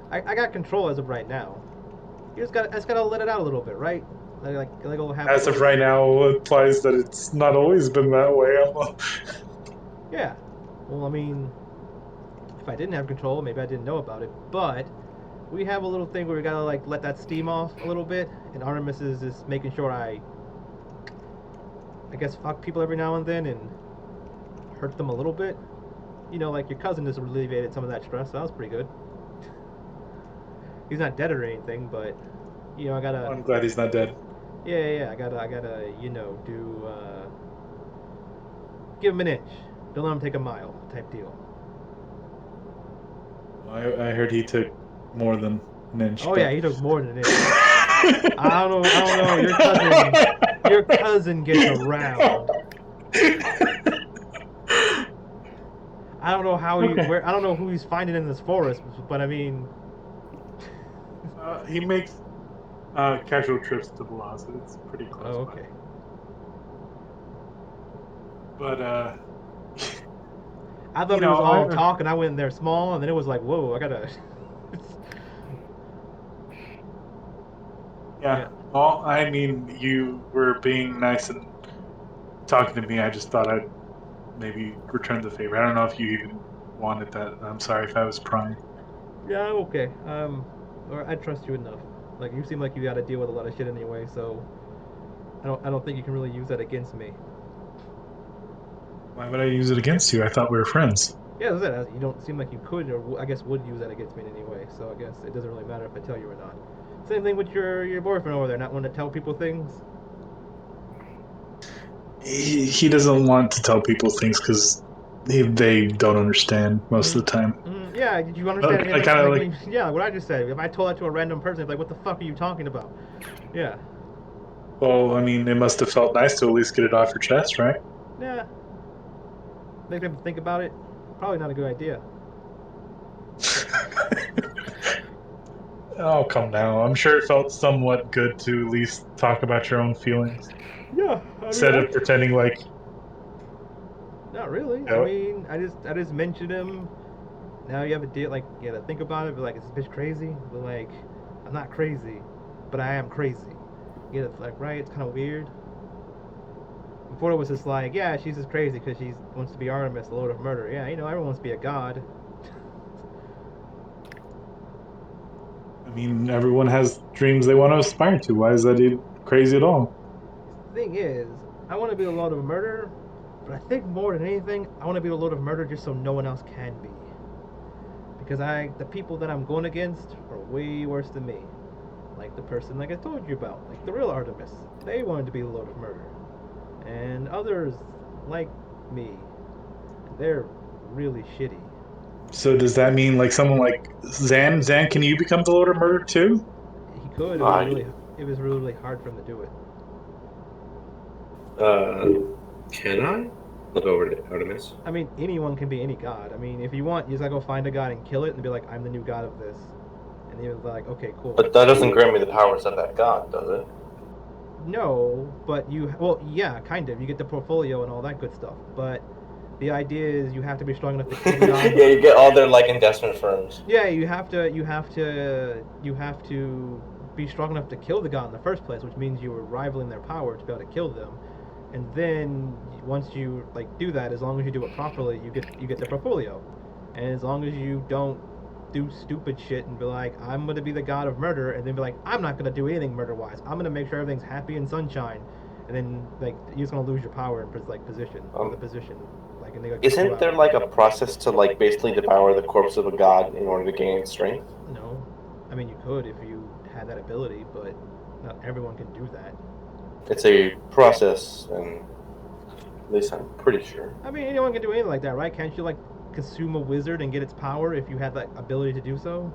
I got control as of right now. I just gotta let it out a little bit, right? Like go have. As of right now, implies that it's not always been that way. Yeah. Well, I mean, if I didn't have control, maybe I didn't know about it. But we have a little thing where we gotta like let that steam off a little bit, and Artemis is just making sure I guess fuck people every now and then and hurt them a little bit. You know, like your cousin just alleviated some of that stress. So that was pretty good. He's not dead or anything, but you know, I gotta. I'm glad he's not dead. Yeah. I gotta, do give him an inch. Don't let him take a mile, type deal. I heard he took more than an inch. Oh yeah, he took more than an inch. I don't know. Your cousin gets around. I don't know how I don't know who he's finding in this forest, but I mean, he makes casual trips to the law, so it's pretty close. Oh, okay. But I thought it was all talk, and I went in there small, and then it was like, whoa, I gotta. Yeah. Well, I mean, you were being nice and talking to me. I just thought I'd maybe return the favor. I don't know if you even wanted that. I'm sorry if I was prying. Yeah, I'm okay. Or I trust you enough. Like you seem like you got to deal with a lot of shit anyway, so I don't think you can really use that against me. Why would I use it against you? I thought we were friends. Yeah, that's it. You don't seem like you could, or I guess would use that against me in any way. So I guess it doesn't really matter if I tell you or not. Same thing with your boyfriend over there, not wanting to tell people things. He doesn't want to tell people things because they don't understand most of the time. Yeah, did you understand? I kind of yeah, what I just said. If I told that to a random person, they'd be like, what the fuck are you talking about? Yeah. Well, I mean, it must have felt nice to at least get it off your chest, right? Yeah. Make them think about it. Probably not a good idea. Oh, come now. I'm sure it felt somewhat good to at least talk about your own feelings. Yeah. Instead of pretending like. Not really. You know, I mean, I just mentioned him. Now you have a deal, like, you gotta think about it, but like, is this bitch crazy? But like, I'm not crazy, but I am crazy. You know, it's like, right? It's kind of weird. Before it was just like, yeah, she's just crazy because she wants to be Artemis, the Lord of Murder. Yeah, you know, everyone wants to be a god. I mean, everyone has dreams they want to aspire to. Why is that even crazy at all? The thing is, I want to be the Lord of Murder, but I think more than anything, I want to be the Lord of Murder just so no one else can be. Because the people that I'm going against are way worse than me. Like the person like I told you about, like the real Artemis. They wanted to be the Lord of Murder. And others like me, they're really shitty. So does that mean like someone like Zan? Zan, can you become the Lord of Murder too? He could. It was really hard for him to do it. Can I look over to Artemis? I mean, anyone can be any god. I mean, if you want, you just gotta go find a god and kill it and be like, I'm the new god of this. And he was like, okay, cool. But that doesn't grant me the powers of that god, does it? No, but well, yeah, kind of. You get the portfolio and all that good stuff. But the idea is you have to be strong enough to kill the god. Yeah, you get all their like investment firms. Yeah, you have to be strong enough to kill the god in the first place, which means you were rivaling their power to be able to kill them. And then once you like do that, as long as you do it properly, you get the portfolio. And as long as you don't do stupid shit and be like, I'm gonna be the god of murder, and then be like, I'm not gonna do anything murder-wise. I'm gonna make sure everything's happy and sunshine. And then like you're just gonna lose your power in position. The position. Like, and they isn't there like a process to like basically devour the corpse of a god in order to gain strength? No, I mean you could if you had that ability, but not everyone can do that. It's a process, and at least I'm pretty sure. I mean, anyone can do anything like that, right? Can't you like consume a wizard and get its power if you had that ability to do so?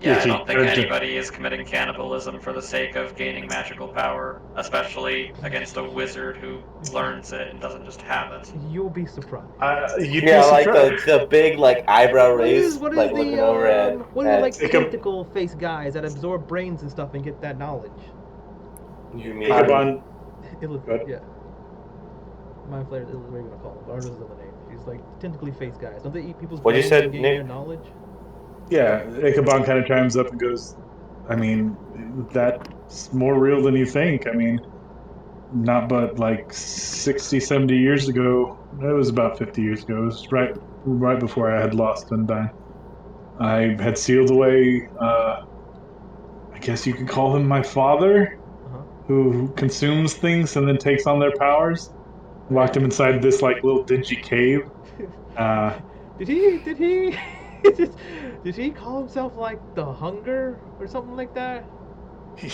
Yeah, I don't think anybody is committing cannibalism for the sake of gaining magical power, especially against a wizard who learns it and doesn't just have it. You'll be surprised. Yeah, like the big like eyebrow raise, What is like the looking over at. what are the like tentacle face guys that absorb brains and stuff and get that knowledge? You mean? Yeah. Mind flayers is what you're gonna call them. But ours is the name. She's like tentacly face guys. Don't they eat people's What you brains said, and gain Nick? their knowledge? Yeah, Ichabod kind of chimes up and goes, I mean, that's more real than you think. I mean, not but like 60, 70 years ago. It was about 50 years ago. It was right before I had lost Undine. I had sealed away, I guess you could call him my father, who consumes things and then takes on their powers. Locked him inside this like little dingy cave. Did he did he call himself like the Hunger or something like that?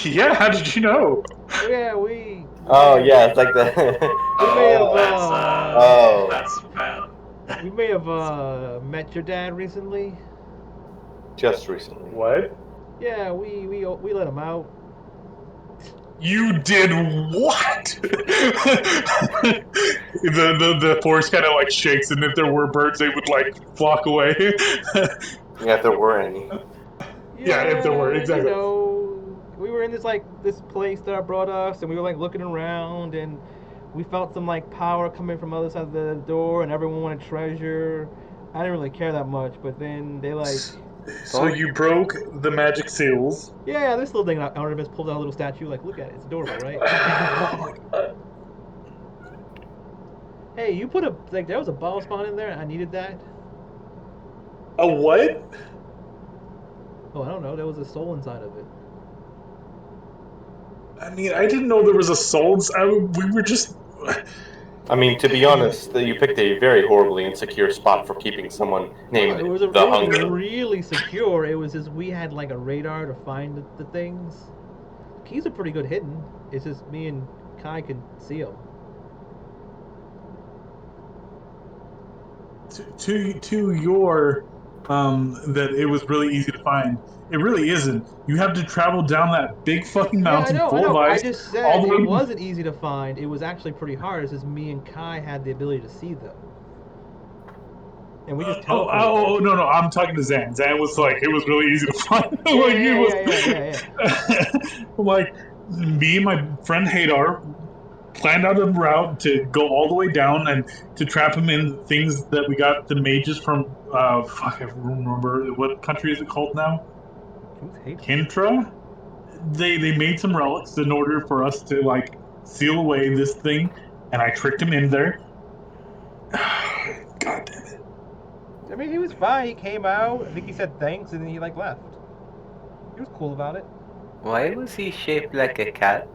Yeah, how did you know? Yeah, we. Oh yeah, it's like the. That's bad. We may have met your dad recently. Just recently. What? Yeah, we let him out. You did what? the forest kind of like shakes, and if there were birds, they would like flock away. Yeah, if there were any. Yeah, if there were, exactly. You know, we were in this place that I brought us, and we were like looking around, and we felt some like power coming from the other side of the door, and everyone wanted treasure. I didn't really care that much, but then they like. So you broke the magic seals. Yeah, this little thing. Artemis pulled out a little statue. Like, look at it. It's adorable, right? Oh my god. Hey, you put there was a ball spawn in there. And I needed that. A what? Oh, I don't know. There was a soul inside of it. I mean, I didn't know there was a soul. We were just. I mean, to be honest, you picked a very horribly insecure spot for keeping someone named it was Hunger. really secure. It was just we had like a radar to find the things. Keys are pretty good hidden. It's just me and Kai can see them. To your that it was really easy to find. It really isn't. You have to travel down that big fucking mountain I full know. of ice. I just said all the way it wasn't easy to find. It was actually pretty hard. It's just me and Kai had the ability to see them. And we just no! I'm talking to Zan. Zan was like, it was really easy to find. Like, me and my friend Hadar planned out a route to go all the way down and to trap him in things that we got the mages from. I remember what country is it called now? Kintra. They made some relics in order for us to like seal away this thing, and I tricked him in there. God damn it. I mean, he was fine. He came out. I think he said thanks, and then he like left. He was cool about it. Why was he shaped like a cat?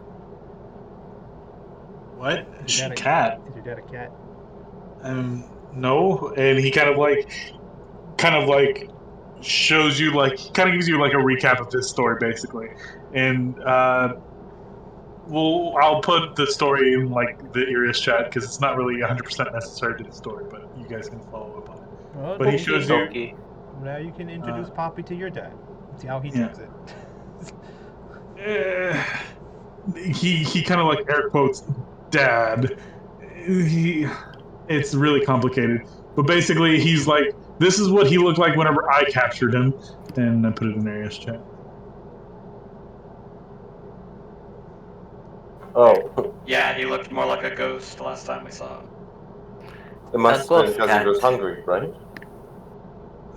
What? Cat? Is your dad a cat? No. And he kind of like shows you kind of gives you like a recap of this story basically, and I'll put the story in like the Eriast chat because it's not really 100% necessary to the story, but you guys can follow up on it. Well, but he shows you. Now you can introduce Poppy to your dad. See how he takes it. he kind of like air quotes dad. It's really complicated, but basically he's like, this is what he looked like whenever I captured him, and I put it in Eriast chat. Oh, Yeah, he looked more like a ghost last time we saw him. it must A have been ghost because he cat. was hungry, right?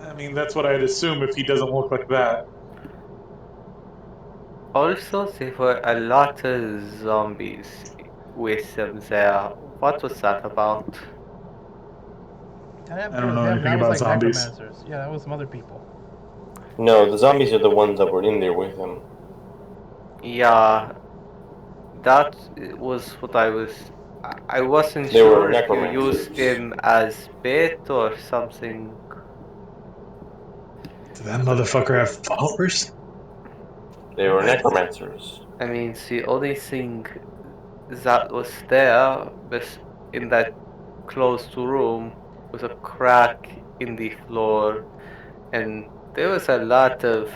I mean, that's what I'd assume if he doesn't look like that. Also, there were a lot of zombies with them there. What was that about? That I don't was know them. anything That was about like zombies. necromancers. Yeah, that was some other people. No, the zombies are the ones that were in there with him. Yeah, that was what I was. I wasn't They were sure if you used necromancers. him as bait or something. Did that motherfucker have followers? They were necromancers. I mean, the only thing that was there was in that closed room was a crack in the floor, and there was a lot of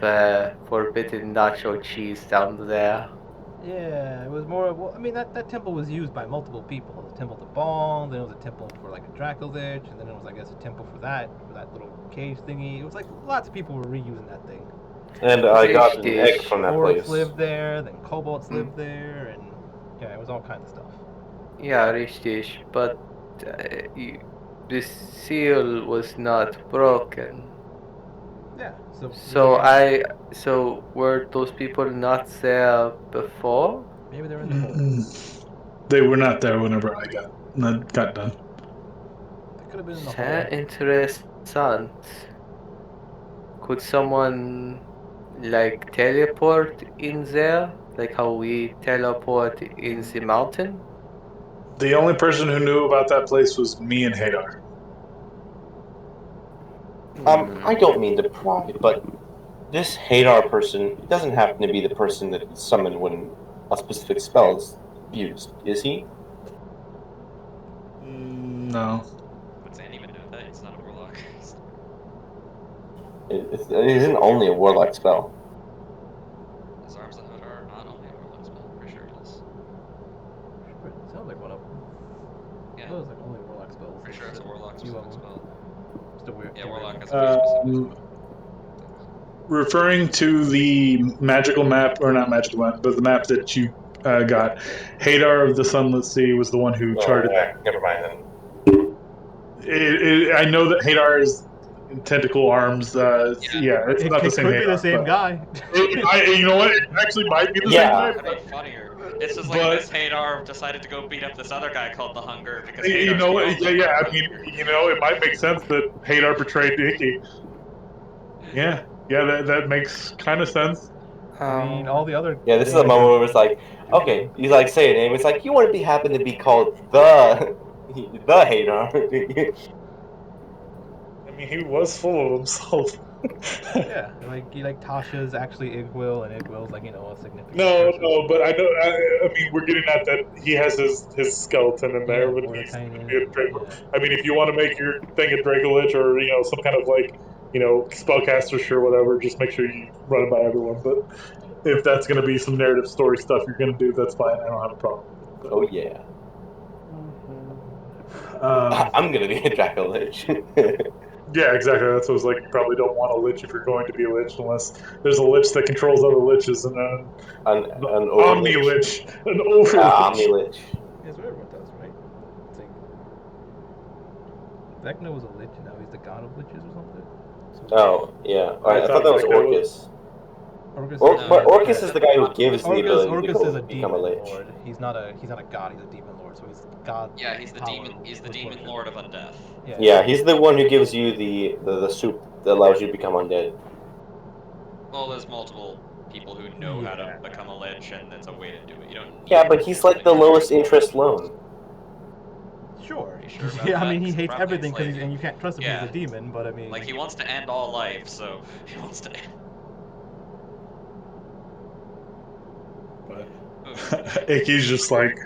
forbidden nacho cheese down there. Yeah, it was more. Well, I mean, that temple was used by multiple people. It was a temple to Bong, then it was a temple for like a Draco Lich, and then it was, I guess, a temple for that little cage thingy. It was like lots of people were reusing that thing. And I got an egg from that Orcs place. lived there, then kobolds lived there, and yeah, it was all kinds of stuff. Yeah, richtig, but the seal was not broken. Yeah. So were those people not there before? Maybe they're in the hole. They were not there whenever I got done. They could have been in the Sehr hole. interessant. Could someone like teleport in there, like how we teleport in the mountain? The only person who knew about that place was me and Hadar. I don't mean to pry, but this Hadar person doesn't happen to be the person that is summoned when a specific spell is used, is he? No. Would Zan even know that? He's not a warlock. It isn't only a warlock spell. His arms and hood are not only a warlock spell. I'm pretty sure it is. It sounds like one of them. Yeah. It was like only warlock spells. Pretty sure it's a warlock Few of specific them. spell. Still weird. Yeah, warlock has a few specific. Referring to the magical map, or not magical map, but the map that you got, Hadar of the Sunless Sea was the one who charted that. Never mind then. I know that Hadar is tentacle arms. Yeah, it's not the same Could Hadar. be the same guy. You know what? It actually might be the Yeah. same That'd guy. be funnier. It's just like But- this Hadar decided to go beat up this other guy called the Hunger because You Hadar's know the what? only Yeah. I one. mean, it might make sense that Hadar betrayed Icky. Yeah, that makes kind of sense. I mean, all the other. Yeah, this is a moment where it's like, okay, you like say a name. It's like you want to be happen to be called the Hadar. I mean, he was full of himself. Yeah, like Tasha's actually Igwil, and Igwil's like a significant. No, person. but I know. I mean, we're getting at that. He has his skeleton in there, Yeah, but or he's tiny, gonna be a Draco. yeah. I mean, if you want to make your thing a Draco Lich or some kind of like spellcaster, sure, whatever. Just make sure you run it by everyone. But if that's gonna be some narrative story stuff you're gonna do, that's fine. I don't have a problem. Oh yeah. Um, I'm gonna be a Draco Lich. Yeah, exactly. That's what I was like. You probably don't want a lich if you're going to be a lich, unless there's a lich that controls other liches, and then an Omni lich, an over lich. Omni Lich. That's what everyone does, right? It's like Vecna was a lich, and now he's the god of liches or something. Oh yeah. Alright, I thought that was Orcus. Orcus, But Orcus is the guy who gives the ability Orcus is a to become a demon lich. lord. He's not a god. He's a demon lord. So he's god. Yeah, he's the power demon. He's the with demon worship. lord of undeath. Yeah, he's the one who gives you the soup that allows you to become undead. Well, there's multiple people who know how to become a lich, and it's a way to do it. You don't. Yeah, but he's like the lowest interest loan. Sure. You sure about Yeah, I that? mean he hates Probably everything it's like- and you can't trust him. Yeah. He's a demon, but I mean. Like he wants to end all life, so he wants to. Icky's just like,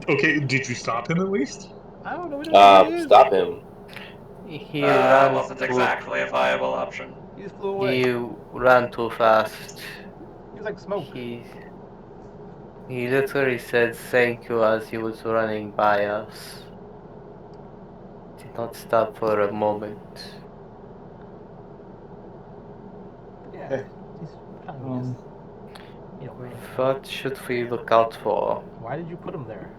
okay, did you stop him at least? I don't know. We don't know who he is. Stop him. He ran Wasn't too, exactly a viable option. He just flew away. he ran too fast. He's like smoke. He literally said thank you as he was running by us. Did not stop for a moment. Yeah, Okay. he's kind of just, What should we look out for? Why did you put him there?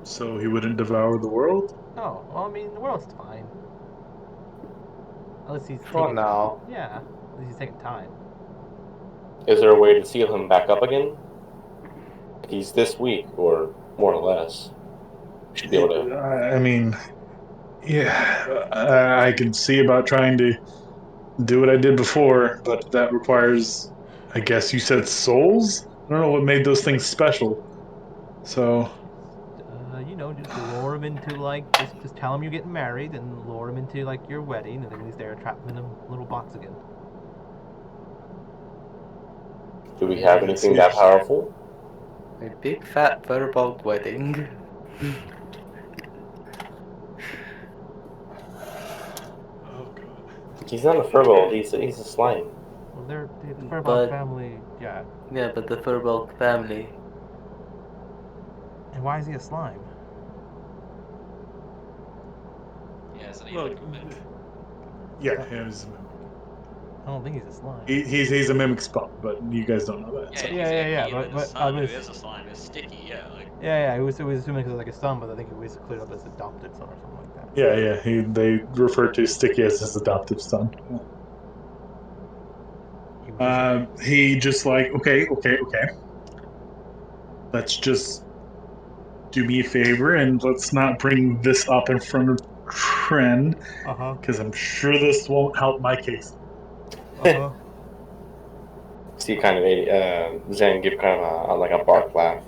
So he wouldn't devour the world? Oh, well, I mean, the world's fine. Unless he's For taking, now. Yeah, at least he's taking time. Is there a way to seal him back up again? He's this weak, or more or less. Should be able to. I mean, yeah, I can see about trying to do what I did before, but that requires, I guess you said souls? I don't know what made those things special. So, Just lure him into just tell him you're getting married and lure him into your wedding, and then he's there, trap him in a little box again. Do we have anything that powerful? A big fat verbal wedding. oh god. He's not a furball. He's a slime. Well, they're the Furball But- family, yeah. Yeah, but the Furbolg family. And why is he a slime? Yeah, so Well, yeah, he's, I don't think he's a slime. he's a mimic spawn, but you guys don't know that. Yeah, So. he's Yeah, icky, yeah, and then but his I son, who was- is a slime, is sticky. Yeah, like Yeah, it was assuming because it's a son, but I think it was cleared up as adopted son or something like that. Yeah, they refer to Sticky as his adoptive son. He was He just like, okay. Let's just do me a favor and let's not bring this up in front of Tren, uh-huh. because I'm sure this won't help my case. Uh-huh. See, kind of Zen give kind of like a bark laugh.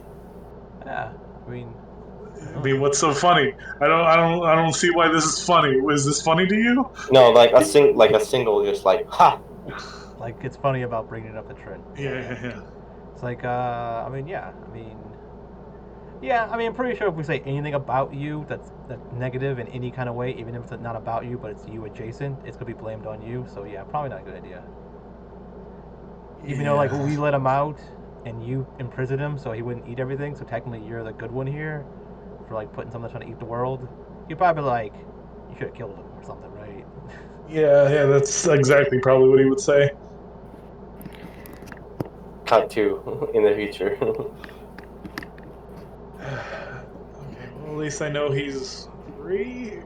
Yeah. I mean, what's so funny? I don't see why this is funny. Was this funny to you? No, like a single, just like ha. Like, it's funny about bringing it up to Trent. Yeah. It's like, I'm pretty sure if we say anything about you that's negative in any kind of way, even if it's not about you, but it's you adjacent, it's gonna be blamed on you. So yeah, probably not a good idea. Even though we let him out and you imprisoned him so he wouldn't eat everything, so technically you're the good one here for putting someone that's trying to eat the world. You'd probably be you should have killed him or something, right? Yeah, that's exactly probably what he would say. Cut to in the future. Okay, well, at least I know he's free.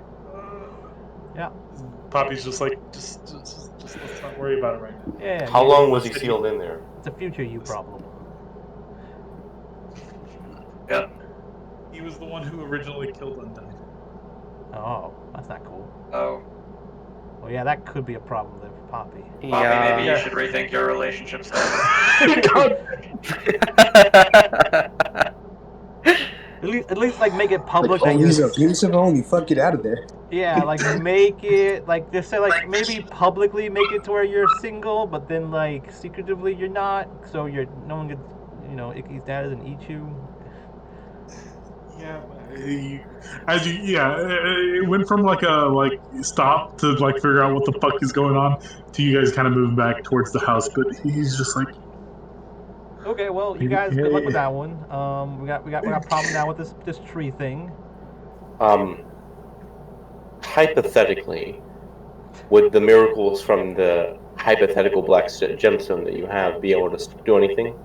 Yeah. Poppy's just like, just let's not worry about it right now. Yeah. How long was he sealed in there? It's a future you problem. Yep. He was the one who originally killed Undyne. Oh, that's not cool. Oh, Well, yeah, that could be a problem then for Poppy. Poppy, maybe you Yeah. should rethink your relationship status. At least make it public Like, that oh, you're. he's abusive only. Fuck, get out of there. Yeah, make it just say maybe publicly make it to where you're single, but then secretively you're not, so no one gets Icky's dad doesn't eat you. Yeah, it went from a stop to figure out what the fuck is going on to you guys kind of moving back towards the house, but he's just like, Okay, well you guys good luck with that one. We got a problem now with this tree thing. Hypothetically, would the miracles from the hypothetical black gemstone that you have be able to do anything?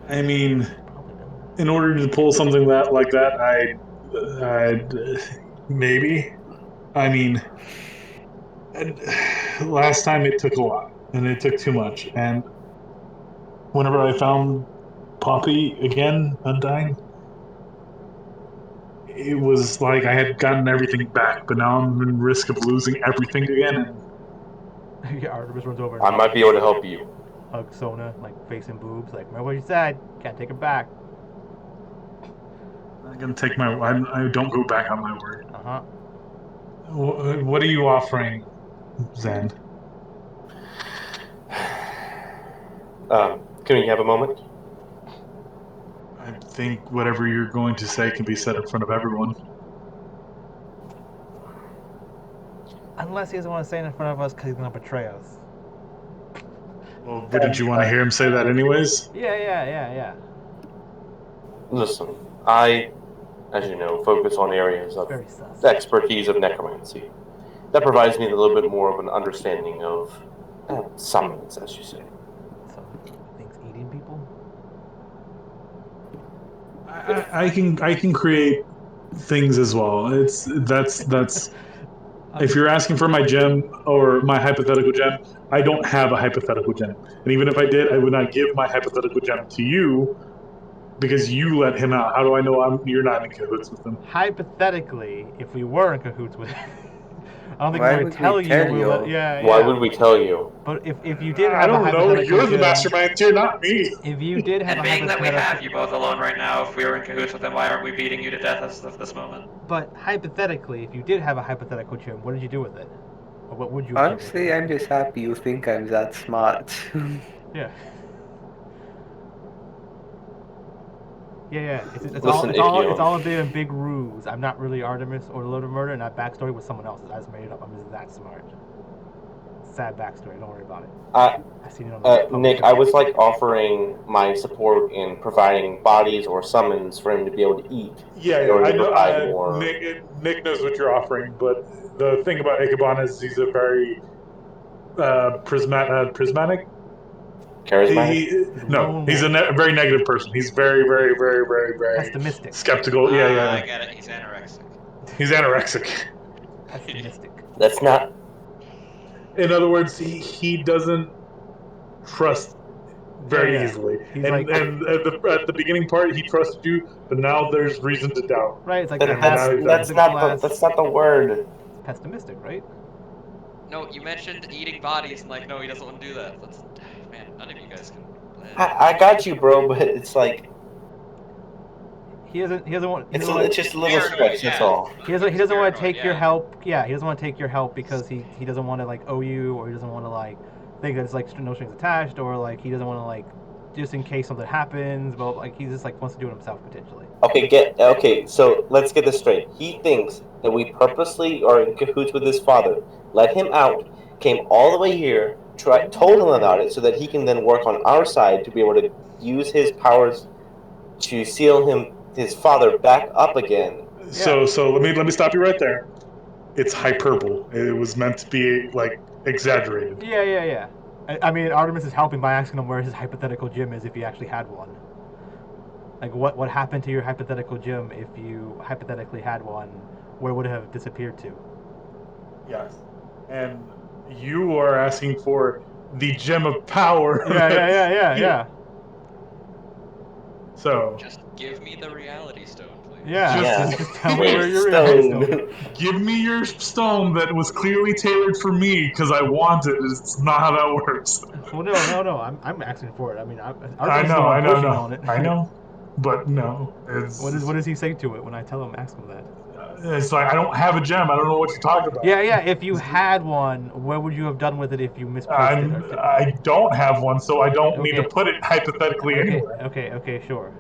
I mean, Probably not. in order to pull something like that, I'd maybe. I mean, last time it took a lot, and it took too much, and whenever I found Poppy again, Undyne, it was like I had gotten everything back, but now I'm in risk of losing everything again. Yeah, Artemis runs over and I might be able to help you. hugs Sona, facing boobs, remember what you said, can't take it back. I'm gonna take I don't go back on my word. Uh-huh. What are you offering, Zen? Can we have a moment? I think whatever you're going to say can be said in front of everyone. Unless he doesn't want to say it in front of us because he's going to betray us. Well, but did you want to hear him say that anyways? Yeah. Listen, I, as you know, focus on areas of Very sus. expertise of necromancy. That provides me a little bit more of an understanding of summons, as you say. So, things eating people? I can create things as well. That's if you're asking for my gem or my hypothetical gem, I don't have a hypothetical gem. And even if I did, I would not give my hypothetical gem to you because you let him out. How do I know you're not in cahoots with him? Hypothetically, if we were in cahoots with I don't think Why we would would we tell you. tell We you? would, yeah. Why would we tell you? But if you did I have a don't know. hypothetical You're the gem, mastermind here, not me. if you did have And a being that we hypothetical, have you both alone right now, if we were in cahoots with him, why aren't we beating you to death as of this moment? but hypothetically, if you did have a hypothetical gem, what did you do with it? Or what would you have done with Honestly, it? I'm just happy you think I'm that smart. Yeah. Yeah. It's Listen, all a big ruse. I'm not really Artemis or the Lord of Murder, and that backstory was someone else's. I just made it up. I'm just that smart. Sad backstory. Don't worry about it. I seen it on the Nick, I was like offering my support in providing bodies or summons for him to be able to eat. Yeah, Or I to know. provide more. Nick knows what you're offering, but the thing about Ichabod is he's a very prismatic. Charismatic? No, he's a very negative person. He's very, very, very, very, very Pessimistic. skeptical. Yeah. I get it. He's anorexic. He's anorexic. Pessimistic. That's not. In other words, he doesn't trust very easily. He's And like, at the beginning part, he trusted you, but now there's reason to doubt. right? It's like That's not the word. Pessimistic, right? No, you mentioned eating bodies, and like, no, he doesn't want to do that. That's man, none of you guys can. I got you, bro, but it's like He doesn't want. it's just a little stretch. That's all. He doesn't want to take your help. Yeah, he doesn't want to take your help because he doesn't want to like owe you, or he doesn't want to like think that it's like no strings attached, or like he doesn't want to like just in case something happens. But like he just like wants to do it himself potentially. Okay. So let's get this straight. He thinks that we purposely are in cahoots with his father. Let him out. Came all the way here. Told him about it so that he can then work on our side to be able to use his powers to seal his father back up again. So let me stop you right there. It's hyperbole. It was meant to be like exaggerated. Yeah. I mean, Artemis is helping by asking him where his hypothetical gym is if he actually had one. Like, what happened to your hypothetical gym if you hypothetically had one? Where would it have disappeared to? Yes. And you are asking for the gem of power. Yeah. So Just give me the reality stone, please. Yeah. Just tell me where your reality stone. Give me your stone that was clearly tailored for me because I want it. It's not how that works. Well, no. I'm asking for it. I mean, I know. On it. I know, but no. What does he say to it when I tell him ask him that? It's like I don't have a gem. I don't know what you're talking about. Yeah. If you had one, what would you have done with it if you misplaced it? I don't have one, so I don't need to put it hypothetically anywhere. Okay, sure.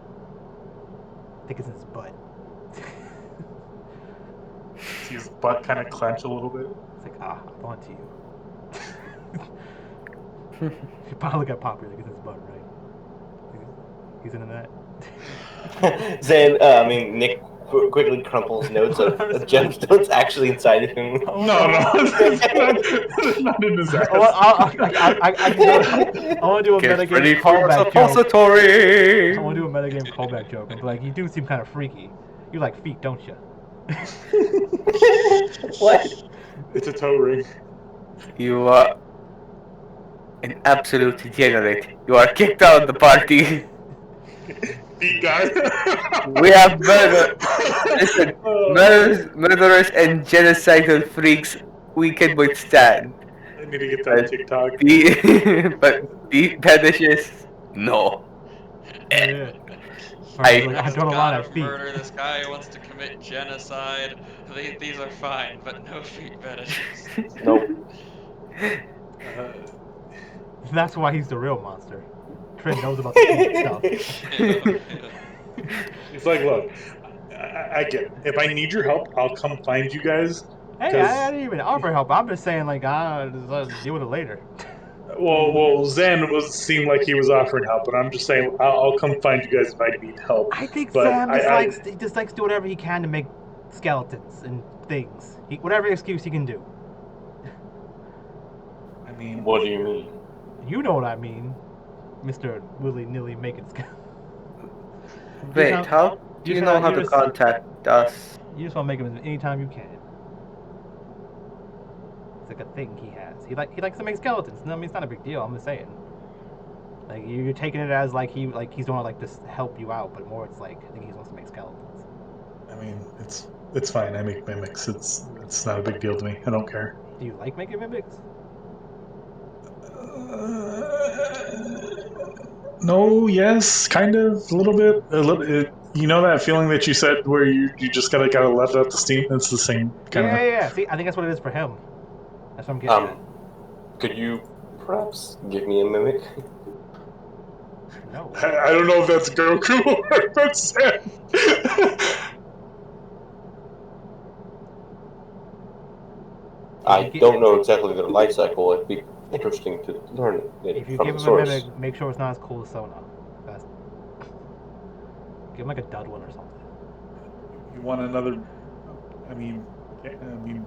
I think it's in his butt. See his butt kind of clench a little bit. It's like, I belong to you. You probably look at Poppy like it's his butt, right? He's into that. Zan, Nick quickly crumples notes of gemstones actually inside of him. No, it's not in his ass. I want to do a metagame callback joke. I want to do a metagame callback joke. I'm like, you do seem kind of freaky. You like feet, don't you? What? It's a toe ring. You are an absolute degenerate. You are kicked out of the party. Feet guy. We have murderers and genocidal freaks we can withstand. I need to get that TikTok. But the fetishes, no. Yeah. I This don't guy allow to feet. murder this guy who wants to commit genocide. These are fine, but no feet fetishes. Nope. That's why he's the real monster. Trent knows about the feet stuff. It's like, look, I get it. If I need your help, I'll come find you guys. Hey, I didn't even offer help. I'm just saying, like, let's deal with it later. Well, Zen seemed like he was offering help, but I'm just saying I'll come find you guys if I need help. I think But Sam just likes to do whatever he can to make skeletons and things. Whatever excuse he can do. I mean, What do you mean? You know what I mean, Mr. Willy Nilly making skeletons. Wait, how do you know how to contact us? You just want to make him anytime you can. It's like a thing he has. He likes to make skeletons. No, I mean it's not a big deal. I'm just saying. Like you're taking it as like he's doing it like this to help you out, but more it's like I think he wants to make skeletons. I mean, it's fine. I make mimics. It's not a big deal to me. I don't care. Do you like making mimics? No, yes, kind of, a little bit. You know that feeling that you said where you just gotta let out the steam. It's the same kind of. Yeah. See, I think that's what it is for him. That's what I'm getting at. Could you perhaps give me a mimic? No. I don't know if that's Goku or if that's Zen. I don't know exactly their life cycle. It'd be interesting to learn it If you from give the him source. a mimic, make sure it's not as cool as Sona. That's... Give him like a dud one or something. You want another? I mean, you.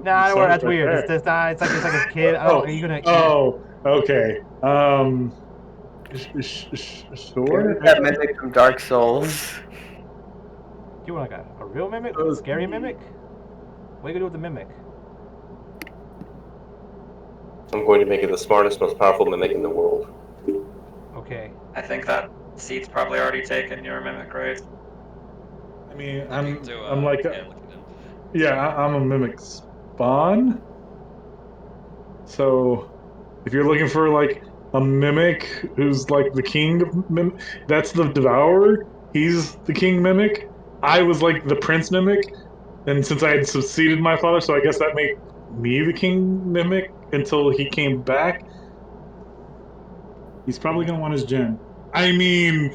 Nah, don't worry, that's weird. It's like a kid. Are you gonna? Oh, okay. Sure. That mimic from Dark Souls. Do you want like a real mimic? A scary mimic? What are you gonna do with the mimic? I'm going to make it the smartest, most powerful mimic in the world. Okay. I think that seat's probably already taken. You're a mimic, right? I mean, Looking I'm to, like yeah, looking to- I'm a mimic spawn. So, if you're looking for like a mimic who's like the king of that's the devourer. He's the king mimic. I was like the prince mimic, and since I had succeeded my father, so I guess that made me the king mimic until he came back. He's probably gonna want his gem. I mean,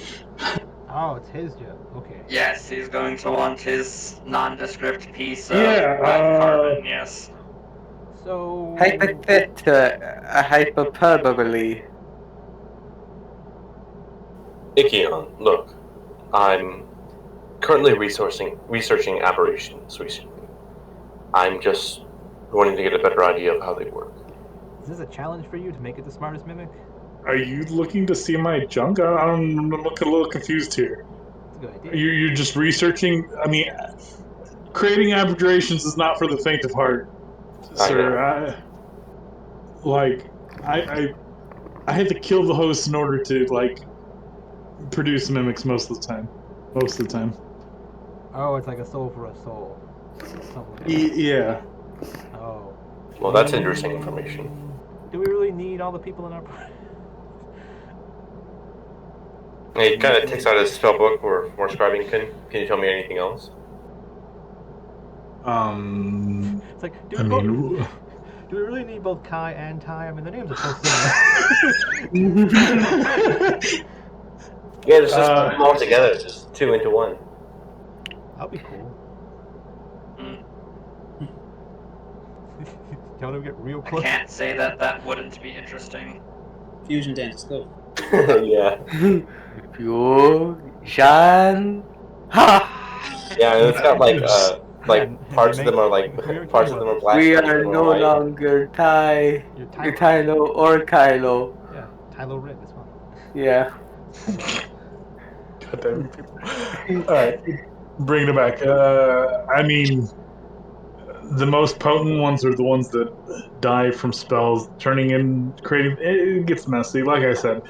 Oh, it's his job. Okay. Yes, he's going to want his nondescript piece of Yeah, black carbon, yes. So. Hyperbole. Ikion, look, I'm currently researching aberrations recently. I'm just wanting to get a better idea of how they work. Is this a challenge for you to make it the smartest mimic? are you looking to see my junk? I'm looking a little confused here. That's a good idea. You're just researching. I mean, creating aberrations is not for the faint of heart, sir. I had to kill the host in order to like produce mimics most of the time. Oh, it's like a soul for a soul. Yeah. Oh. Well, that's interesting information. Do we really need all the people in our party? He kind of takes out his spell book or more scribing. Can you tell me anything else? It's like, do we really need both Kai and Tai? I mean, the names are so similar. Yeah, just put them all together, just two into one. That'd be cool. Tell them to get real I close. can't say that wouldn't be interesting. Fusion dance, go. Yeah. Fusion. Ha! Yeah, and it's got like parts of them are like parts of them are black. We parts of are them no white. longer Tai, You're Tylo or Kylo. Yeah, Tylo Ren, that's fine. Yeah. Goddamn people. All right, bring it back. I mean, the most potent ones are the ones that die from spells, creating. It gets messy. Like I said,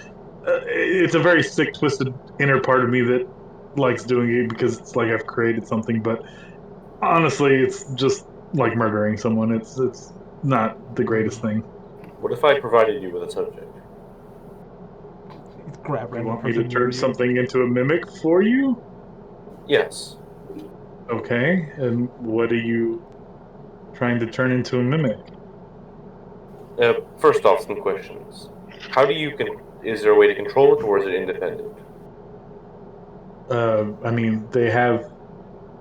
it's a very sick, twisted inner part of me that likes doing it because it's like I've created something. But honestly, it's just like murdering someone. It's not the greatest thing. What if I provided you with a subject? It's grab You want me to turn something into a mimic for you? Yes. Okay, and what are you trying to turn into a mimic? First off, some questions. How do you is there a way to control it, or is it independent? I mean, they have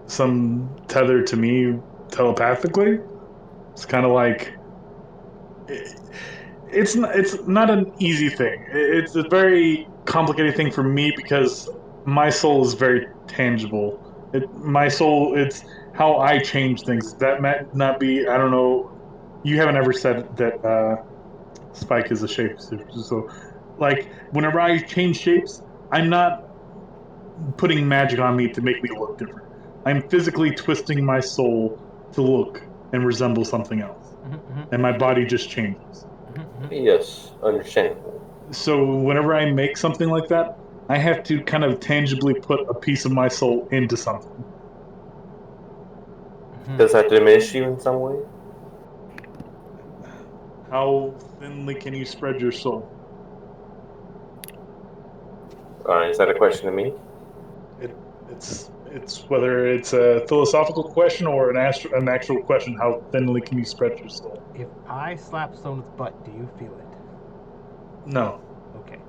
some tether to me telepathically. It's kind of like it's not an easy thing. It's a very complicated thing for me because my soul is very tangible. My soul, it's how I change things. That might not be. I don't know. You haven't ever said that Spike is a shapeshifter. So, like, whenever I change shapes, I'm not putting magic on me to make me look different. I'm physically twisting my soul to look and resemble something else, and my body just changes. Yes, understandable. So whenever I make something like that, I have to kind of tangibly put a piece of my soul into something. Does that diminish you in some way? How thinly can you spread your soul? Is that a question to me? It's whether it's a philosophical question or an actual question. How thinly can you spread your soul? If I slap someone's butt, do you feel it? No. Okay.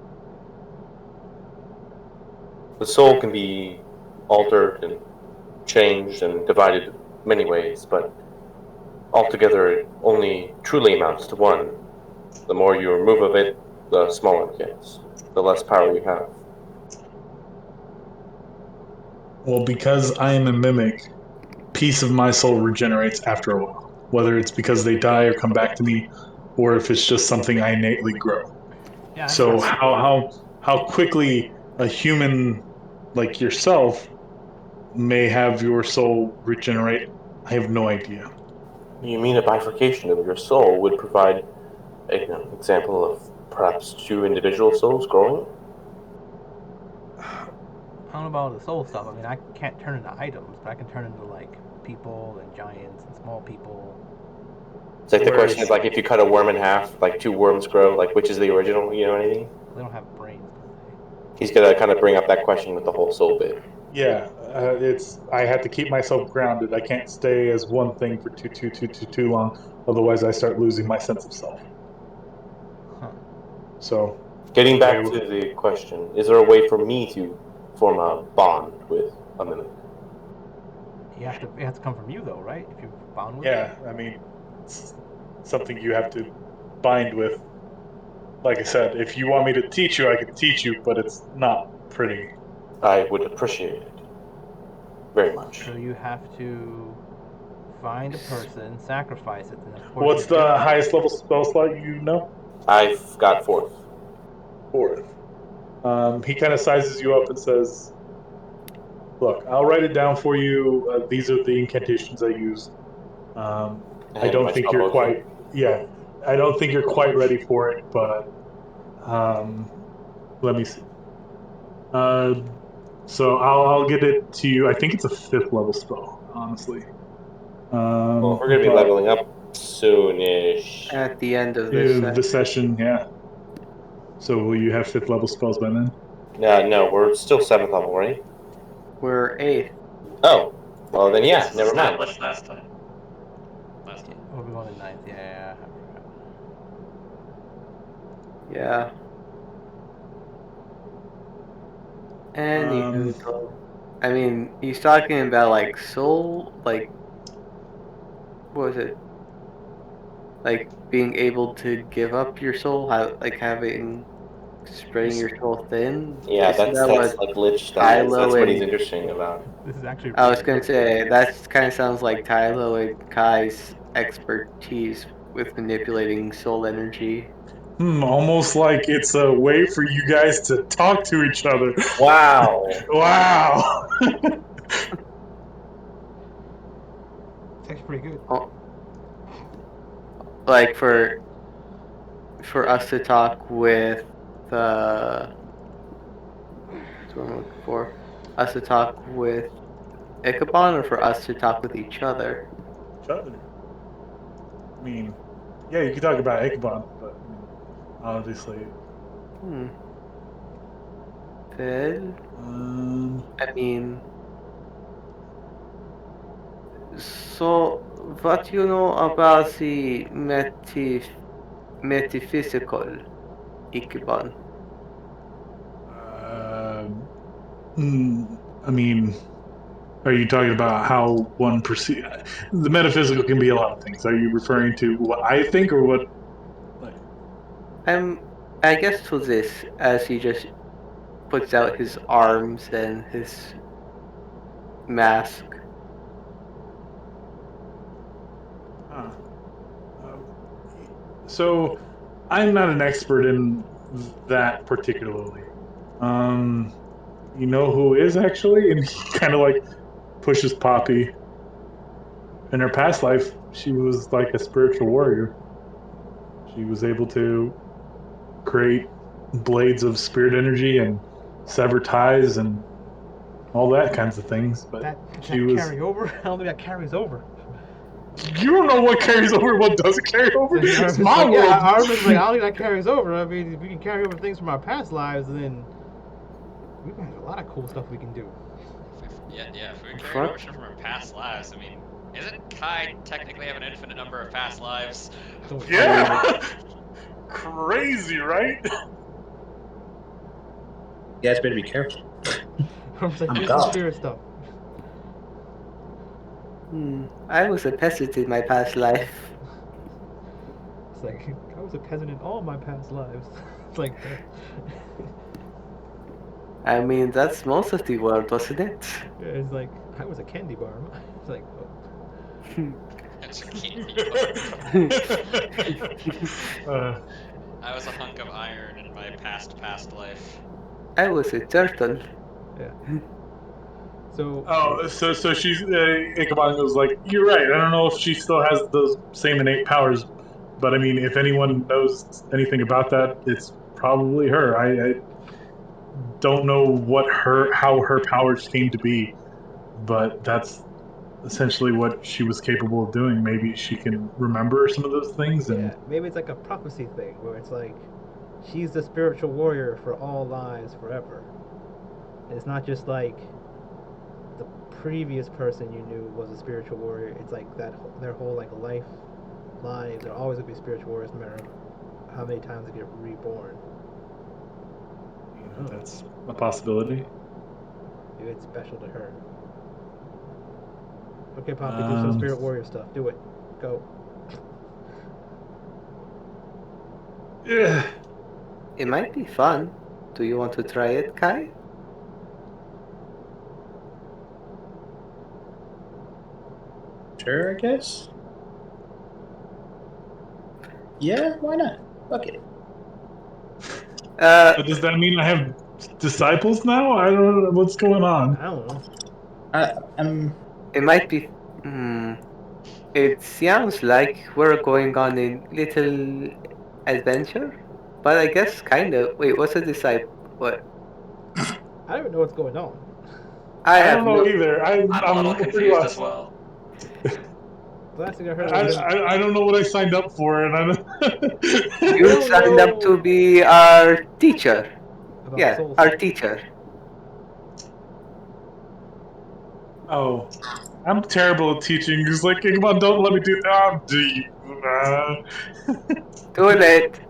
The soul can be altered and changed and divided many ways, but altogether it only truly amounts to one. The more you remove of it, the smaller it gets, the less power you have. Well, because I am a mimic, piece of my soul regenerates after a while. Whether it's because they die or come back to me, or if it's just something I innately grow. Yeah. So how quickly a human like yourself may have your soul regenerate, I have no idea. You mean a bifurcation of your soul would provide an example of perhaps two individual souls growing? I don't know about the soul stuff. I mean, I can't turn into items, but I can turn into like people and giants and small people. It's like the question is like if you cut a worm in half, like two worms grow, like which is the original, you know what I mean? They don't have brains, do they? He's gonna kind of bring up that question with the whole soul bit. Yeah, I have to keep myself grounded. I can't stay as one thing for too long, otherwise I start losing my sense of self. Huh. So, Getting back to the question, is there a way for me to form a bond with a mimic? It has to come from you though, right? If you bond with yeah, I mean, it's something you have to bind with. Like I said, if you want me to teach you, I could teach you, but it's not pretty. I would appreciate it very much. So you have to find a person, sacrifice it, and of course. What's the highest level spell slot you know? I've got fourth. Fourth. He kind of sizes you up and says, "Look, I'll write it down for you. These are the incantations I use. I don't think you're quite. Yeah, I don't think you're quite ready for it, but let me see. So I'll get it to you. I think it's a fifth level spell, honestly. Well, we're gonna be leveling up soonish. At the end of this session, yeah. So will you have fifth level spells by then? No, we're still seventh level, right? we're 8th. Oh, well then yeah, never mind. Last time. We'll be going to 9th. Yeah. Yeah. Anywho, I mean, he's talking about like soul, like what was it? Like being able to give up your soul, like spreading your soul thin. Yeah, Isn't that's what like Lich stuff. That's what he's interesting about. This is actually. I was gonna say that kind of sounds like Tylo and Kai's expertise with manipulating soul energy. Almost like it's a way for you guys to talk to each other. Wow. Wow. It's actually pretty good. Oh, like for us to talk with that's what I'm looking for. Us to talk with Ichabod, or for us to talk with each other? Each other. I mean, yeah, you can talk about Ichabod, but obviously. Well, I mean, so what do you know about the metaphysical Ichabod? I mean, are you talking about how one perceives the metaphysical can be a lot of things? Are you referring to what I think or what? Like, I guess to this, as he just puts out his arms and his mask. Huh. So, I'm not an expert in that particularly. You know who is actually? And he kind of like pushes Poppy. In her past life, she was like a spiritual warrior. She was able to create blades of spirit energy and sever ties and all that kinds of things. But That she was. carry over? I don't think that carries over. You don't know what carries over, what doesn't carry over. It's It's my like, world. yeah, Armin's like, I don't think that carries over. I mean, if we can carry over things from our past lives, then we have a lot of cool stuff we can do. If we carry over shit from our past lives, I mean, isn't Kai technically have an infinite number of past lives? Yeah. Crazy, right? You guys better be careful. Armin's like, I'm here's God. some spirit stuff. I was a peasant in my past life. It's like, I was a peasant in all my past lives. It's like, I mean, that's most of the world, wasn't it? yeah, it's like, I was a candy bar. It's like, oh. That's a candy I was a hunk of iron in my past life. I was a turtle. Yeah. So. So she's Ichabod was like, you're right. I don't know if she still has those same innate powers, but I mean, if anyone knows anything about that, it's probably her. I don't know how her powers came to be, but that's essentially what she was capable of doing. Maybe she can remember some of those things. And Yeah, maybe it's like a prophecy thing where it's like she's the spiritual warrior for all lives forever. It's not just like the previous person you knew was a spiritual warrior. It's like that their whole like lives are always gonna be spiritual warriors no matter how many times they get reborn. that's a possibility. Maybe it's special to her. Okay, Poppy, do some spirit warrior stuff. Do it. Go. Yeah. It might be fun. Do you want to try it, Kai? Sure, I guess. Yeah, why not? Fuck it. But does that mean I have disciples now? I don't know what's going on. I don't know. It might be. It sounds like we're going on a little adventure, but I guess kind of. Wait, what's a disciple? What? I don't even know what's going on. I don't know either. I'm a little confused as well. The last thing I heard was I don't know what I signed up for, and I don't. You signed up to be our teacher. Yeah, our teacher. Oh, I'm terrible at teaching. He's like, come on, don't let me do that. Too late.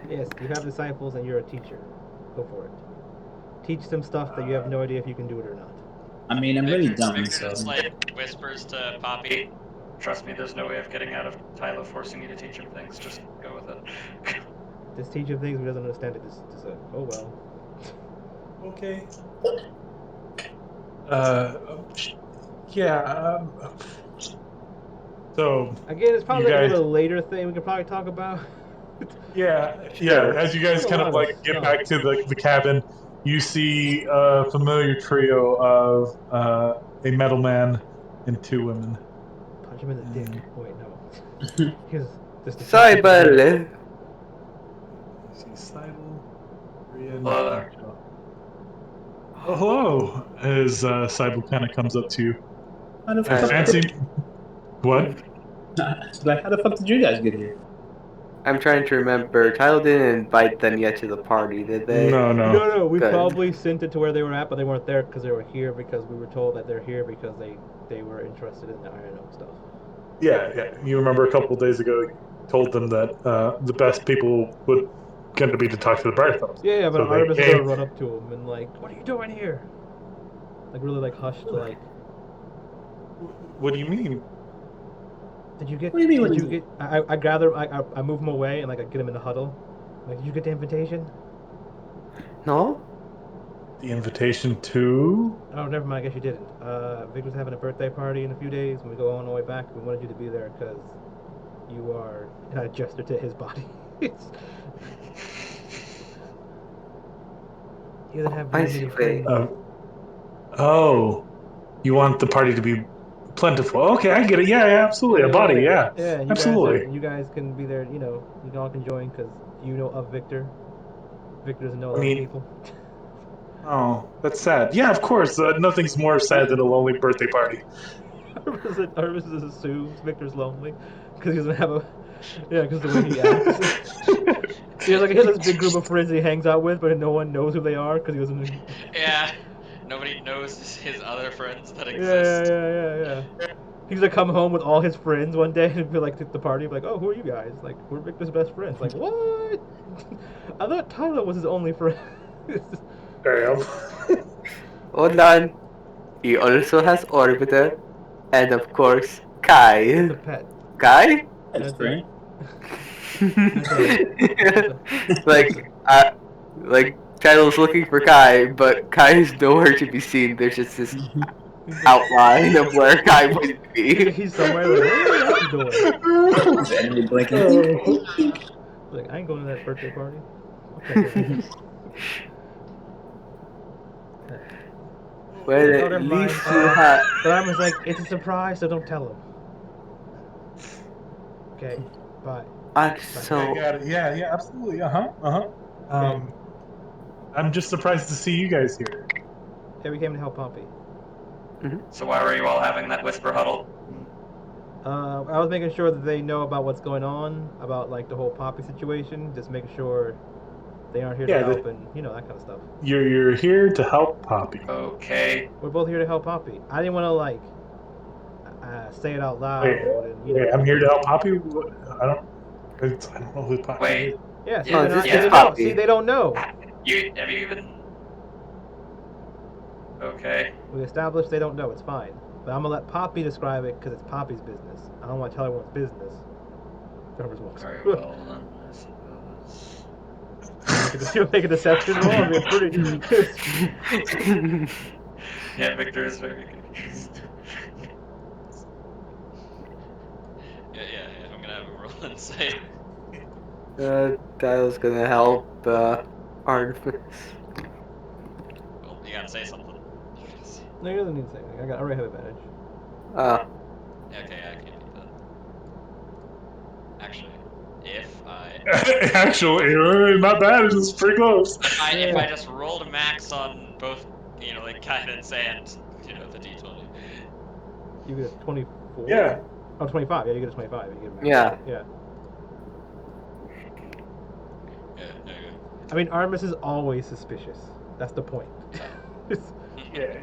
Yes, you have disciples and you're a teacher. Go for it. Teach them stuff that you have no idea if you can do it or not. I mean, I'm really dumb, Victor so. just like whispers to Poppy. Trust me, there's no way of getting out of Tyler forcing you to teach him things. Just go with it. Just teach him things he doesn't understand it. Just oh well. Okay. Yeah. So again, it's probably guys, a little later thing we could probably talk about. Yeah. As you guys kind of like get back to the cabin, you see a familiar trio of a metal man and two women. Punch him in the dick. Oh, wait, no. Cyber. Hello there. Oh, hello. As Cybele kind of comes up to you. Fancy. What? Like, how the fuck did you guys get here? I'm trying to remember. Tyler didn't invite them yet to the party, did they? No. We probably sent it to where they were at, but they weren't there because they were here because we were told that they're here because they were interested in the Iron Oak stuff. Yeah. You remember a couple of days ago, you told them that the best people would going to be to talk to the Briarthelms. Yeah, but Artemis is gonna run up to him and like, what are you doing here? Like really like hushed, like. What do you mean? Did you get? What do you mean, what Did do you you get? I gather. I move him away and like I get him in the huddle. Like, did you get the invitation? No? The invitation to. Oh, never mind. I guess you didn't. Victor's having a birthday party in a few days. When we go on the way back, we wanted you to be there because you are. And I gesture to his body. He doesn't have very I many see. friends. Oh, you want the party to be plentiful? Okay, I get it. Yeah, yeah, absolutely. A body. Yeah, Yeah, and absolutely. you guys can be there. You know, you all can join because you know of Victor. Victor doesn't know a I lot of mean, people. oh, that's sad. Yeah, of course. Nothing's more sad than a lonely birthday party. Arvis assumes Victor's lonely because he doesn't have a. Yeah, because the way he acts. He has this big group of friends he hangs out with, but no one knows who they are because he doesn't. Yeah. Nobody knows his other friends that Yeah, exist. yeah. He's gonna come home with all his friends one day and be like, at the party, be like, oh, who are you guys? Like, we're Victor's best friends. Like, what? I thought Tyler was his only friend. Damn. Hold on. He also has Orbiter. And of course, It's Kai. a pet. Kai? That's friend. like Kylo's looking for Kai, but Kai is nowhere to be seen. There's just this outline of where Kai would be. He's somewhere like, what are you guys doing? His enemy blinking. Like, I ain't going to that birthday party. Okay. Well, Oh, at never mind. least you have. But I was like, it's a surprise, so don't tell him. Okay, bye. I So, got it. Yeah, yeah, absolutely. I'm just surprised to see you guys here. Yeah, we came to help Pompey. So why were you all having that whisper huddle? I was making sure that they know about what's going on, about like the whole Poppy situation, just making sure they aren't here to help and that kind of stuff. You're here to help Poppy. Okay. We're both here to help Poppy. I didn't want to like say it out loud. Wait, I'm here to help Poppy. I don't know who Poppy Wait. is. Yeah, see, Oh, they're this not- is they Poppy. don't. See, they don't know. Have you even? Okay. We established they don't know. It's fine. But I'm gonna let Poppy describe it because it's Poppy's business. I don't want to tell everyone's business. Whoever's walks. Very well then, I suppose. You'll make a deception roll. I mean, pretty. Yeah, Victor is very confused. Yeah. I'm gonna have him roll insight. Kylo's gonna help Artemis. Well, you gotta say something. No, you don't need to say anything. I already have advantage. Okay, I can't do that. Actually, if I not bad. It's just pretty close. if I just rolled a max on both, like guidance and the d20. You get a 24. Yeah. Oh, 25. Yeah, you get a 25. You get a max. Yeah. Yeah. Yeah, there you I mean, Artemis is always suspicious. That's the point. go. Yeah.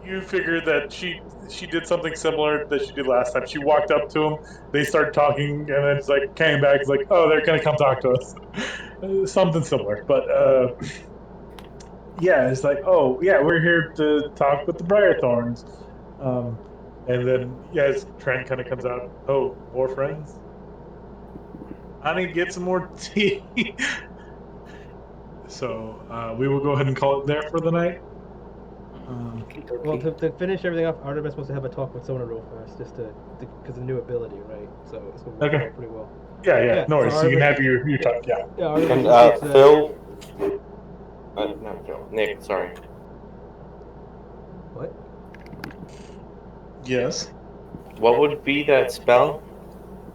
You figured that she did something similar that she did last time. She walked up to him, they started talking, and then it's like came back. It's like, oh, they're gonna come talk to us. Something similar, but yeah, it's like, oh yeah, we're here to talk with the Briarthorns. And then as Trent kind of comes out, oh, more friends. I need to get some more tea. So we will go ahead and call it there for the night. Well, to finish everything off, Artemis wants to have a talk with Sona real fast, just because of the new ability, right? So it's going to work out pretty well. Yeah, no worries. so So you can Artemis- have your talk. Yeah. Yeah, Artemis And gets, Phil, not Phil, Nick, sorry. What? Yes. What would be that spell?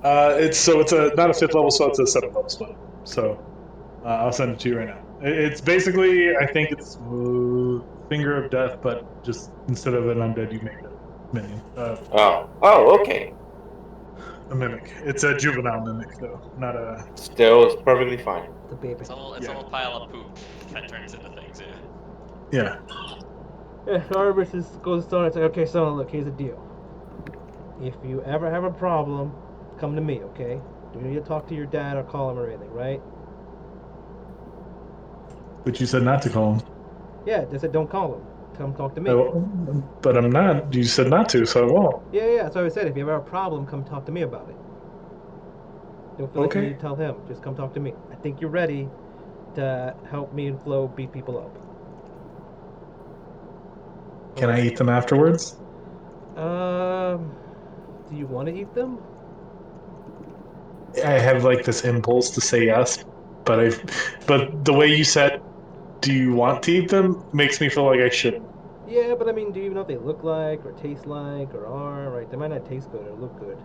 It's not a 5th level spell. It's a 7th level spell. So I'll send it to you right now. It's basically, I think it's Finger of Death, but just instead of an undead, you make a minion. Okay. A mimic. It's a juvenile mimic, though, not a. Still, it's perfectly fine. The baby. It's a little pile of poop that turns into things. Yeah. Yeah, Artemis goes to Sona and says, okay, Sona, look, here's the deal. If you ever have a problem, come to me, okay? You need to talk to your dad or call him or anything, right? But you said not to call him. Yeah, they said don't call him. come talk to me. But I'm not. You said not to, so I won't. Yeah. So I said, if you have a problem, come talk to me about it. Don't feel like you Okay. need to tell him. Just come talk to me. I think you're ready to help me and Flo beat people up. Can I eat them afterwards? Do you want to eat them? I have like this impulse to say yes, but the way you said, "Do you want to eat them?" makes me feel like I shouldn't. Yeah, but I mean, do you even know what they look like or taste like or are? Right? They might not taste good or look good.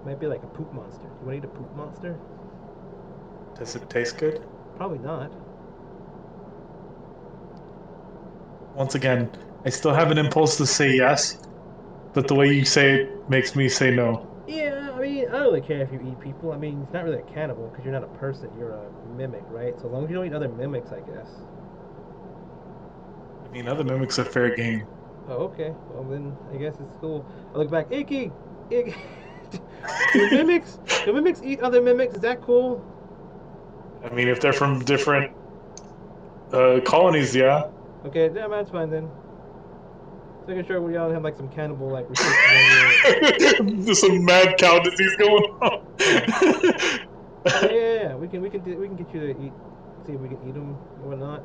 Might be like a poop monster. You want to eat a poop monster? Does it taste good? Probably not. Once again, I still have an impulse to say yes, but the way you say it makes me say no. Yeah, I mean, I don't really care if you eat people. I mean, it's not really a cannibal because you're not a person. You're a mimic, right? So as long as you don't eat other mimics, I guess. I mean, other mimics are fair game. Oh, okay. Well, then I guess it's cool. I look back. Icky! Icky! Do mimics eat other mimics? Is that cool? I mean, if they're from different colonies, yeah. Okay, yeah, that's fine then. Just making sure we all have like some cannibal like restrictions on your. There's some mad cow disease going on. Yeah. We can get you to eat. See if we can eat them or not.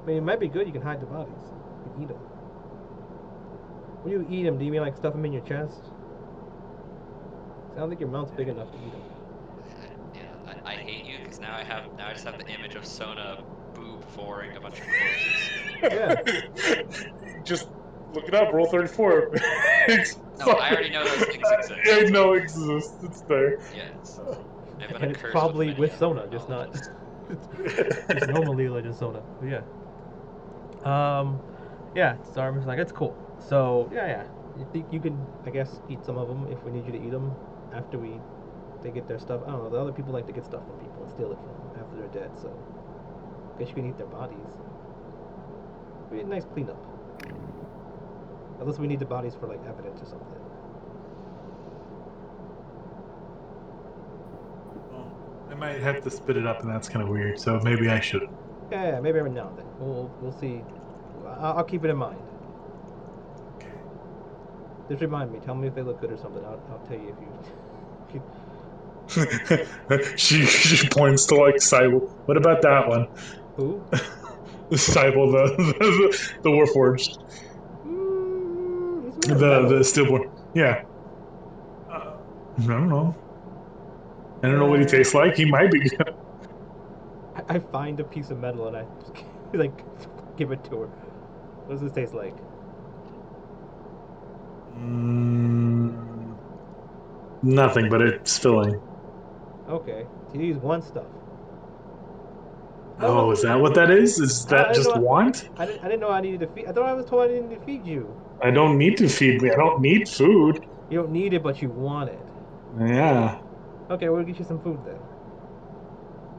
I mean, it might be good. You can hide the bodies. You can eat them. When you eat them, do you mean like stuff them in your chest? I don't think your mouth's big enough to eat them. Yeah, I hate you because now I just have the image of Sona boob foring a bunch of corpses. Yeah. Just look it up. Roll 34. No, I already know those things exist. I know exists. It's there. Yes. I've been And a it's curse probably with many Sona, just not. mythologies. Just normal League of Legends Sona. But yeah. Yeah. Starman's like, it's cool. So yeah. You think you can, I guess, eat some of them if we need you to eat them after they get their stuff. I don't know. The other people like to get stuff from people and steal it from them after they're dead. So I guess you can eat their bodies. Be a nice cleanup. Unless we need the bodies for like evidence or something. Well, I might have to spit it up, and that's kind of weird. So maybe I should. Yeah, maybe every now and then. We'll see. I'll keep it in mind. Okay. Just remind me. Tell me if they look good or something. I'll tell you if you. she points to like Cybele. What about that one? Who? Cybele, the Warforged, He's made of metal. the stillborn. Yeah. I don't know. I don't know what he tastes like. He might be good. I find a piece of metal and I like give it to her. What does this taste like? Nothing, but it's filling. Okay, so you use one stuff. Oh, is that what that is? Is I that didn't just know. want? I didn't know I needed to feed. I thought I was told I didn't need to feed you. I don't need to feed me. I don't need food. You don't need it, but you want it. Yeah. Okay, we'll get you some food then.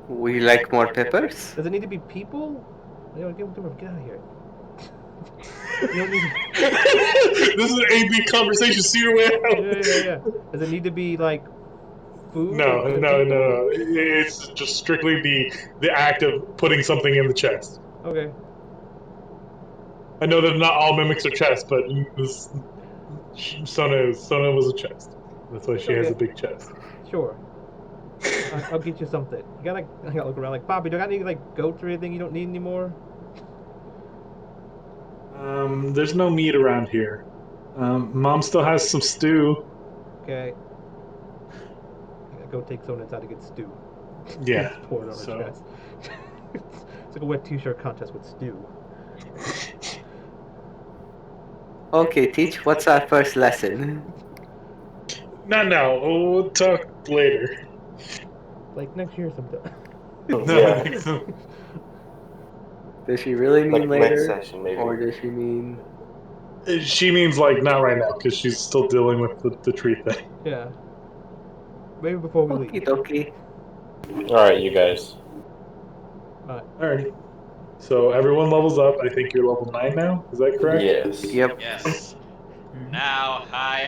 Would you like more peppers? Does it need to be people? Get out of here. You don't need. This is an AB conversation. See your way out. Yeah. Does it need to be like food? No. or people? It's just strictly the act of putting something in the chest. Okay. I know that not all mimics are chests, but Sona was a chest. That's why she has Okay. a big chest. Sure. I'll get you something. I gotta look around like Bobby. Do I got any like goats or anything you don't need anymore? There's no meat around here. Mom still has some stew. Okay. I gotta go take someone inside to get stew. Yeah. It's poured on her chest. It's like a wet t-shirt contest with stew. Okay, Teach, what's our first lesson? Not now. We'll talk later. Like next year sometime. Yeah. Does she really mean Like later? next session, maybe. Or does she mean... She means like not right now because she's still dealing with the tree thing. Yeah. Maybe before we Okie leave. dokie. Alright, you guys. Alrighty. So everyone levels up. I think you're level 9 now. Is that correct? Yes. Yep. Yes. Now I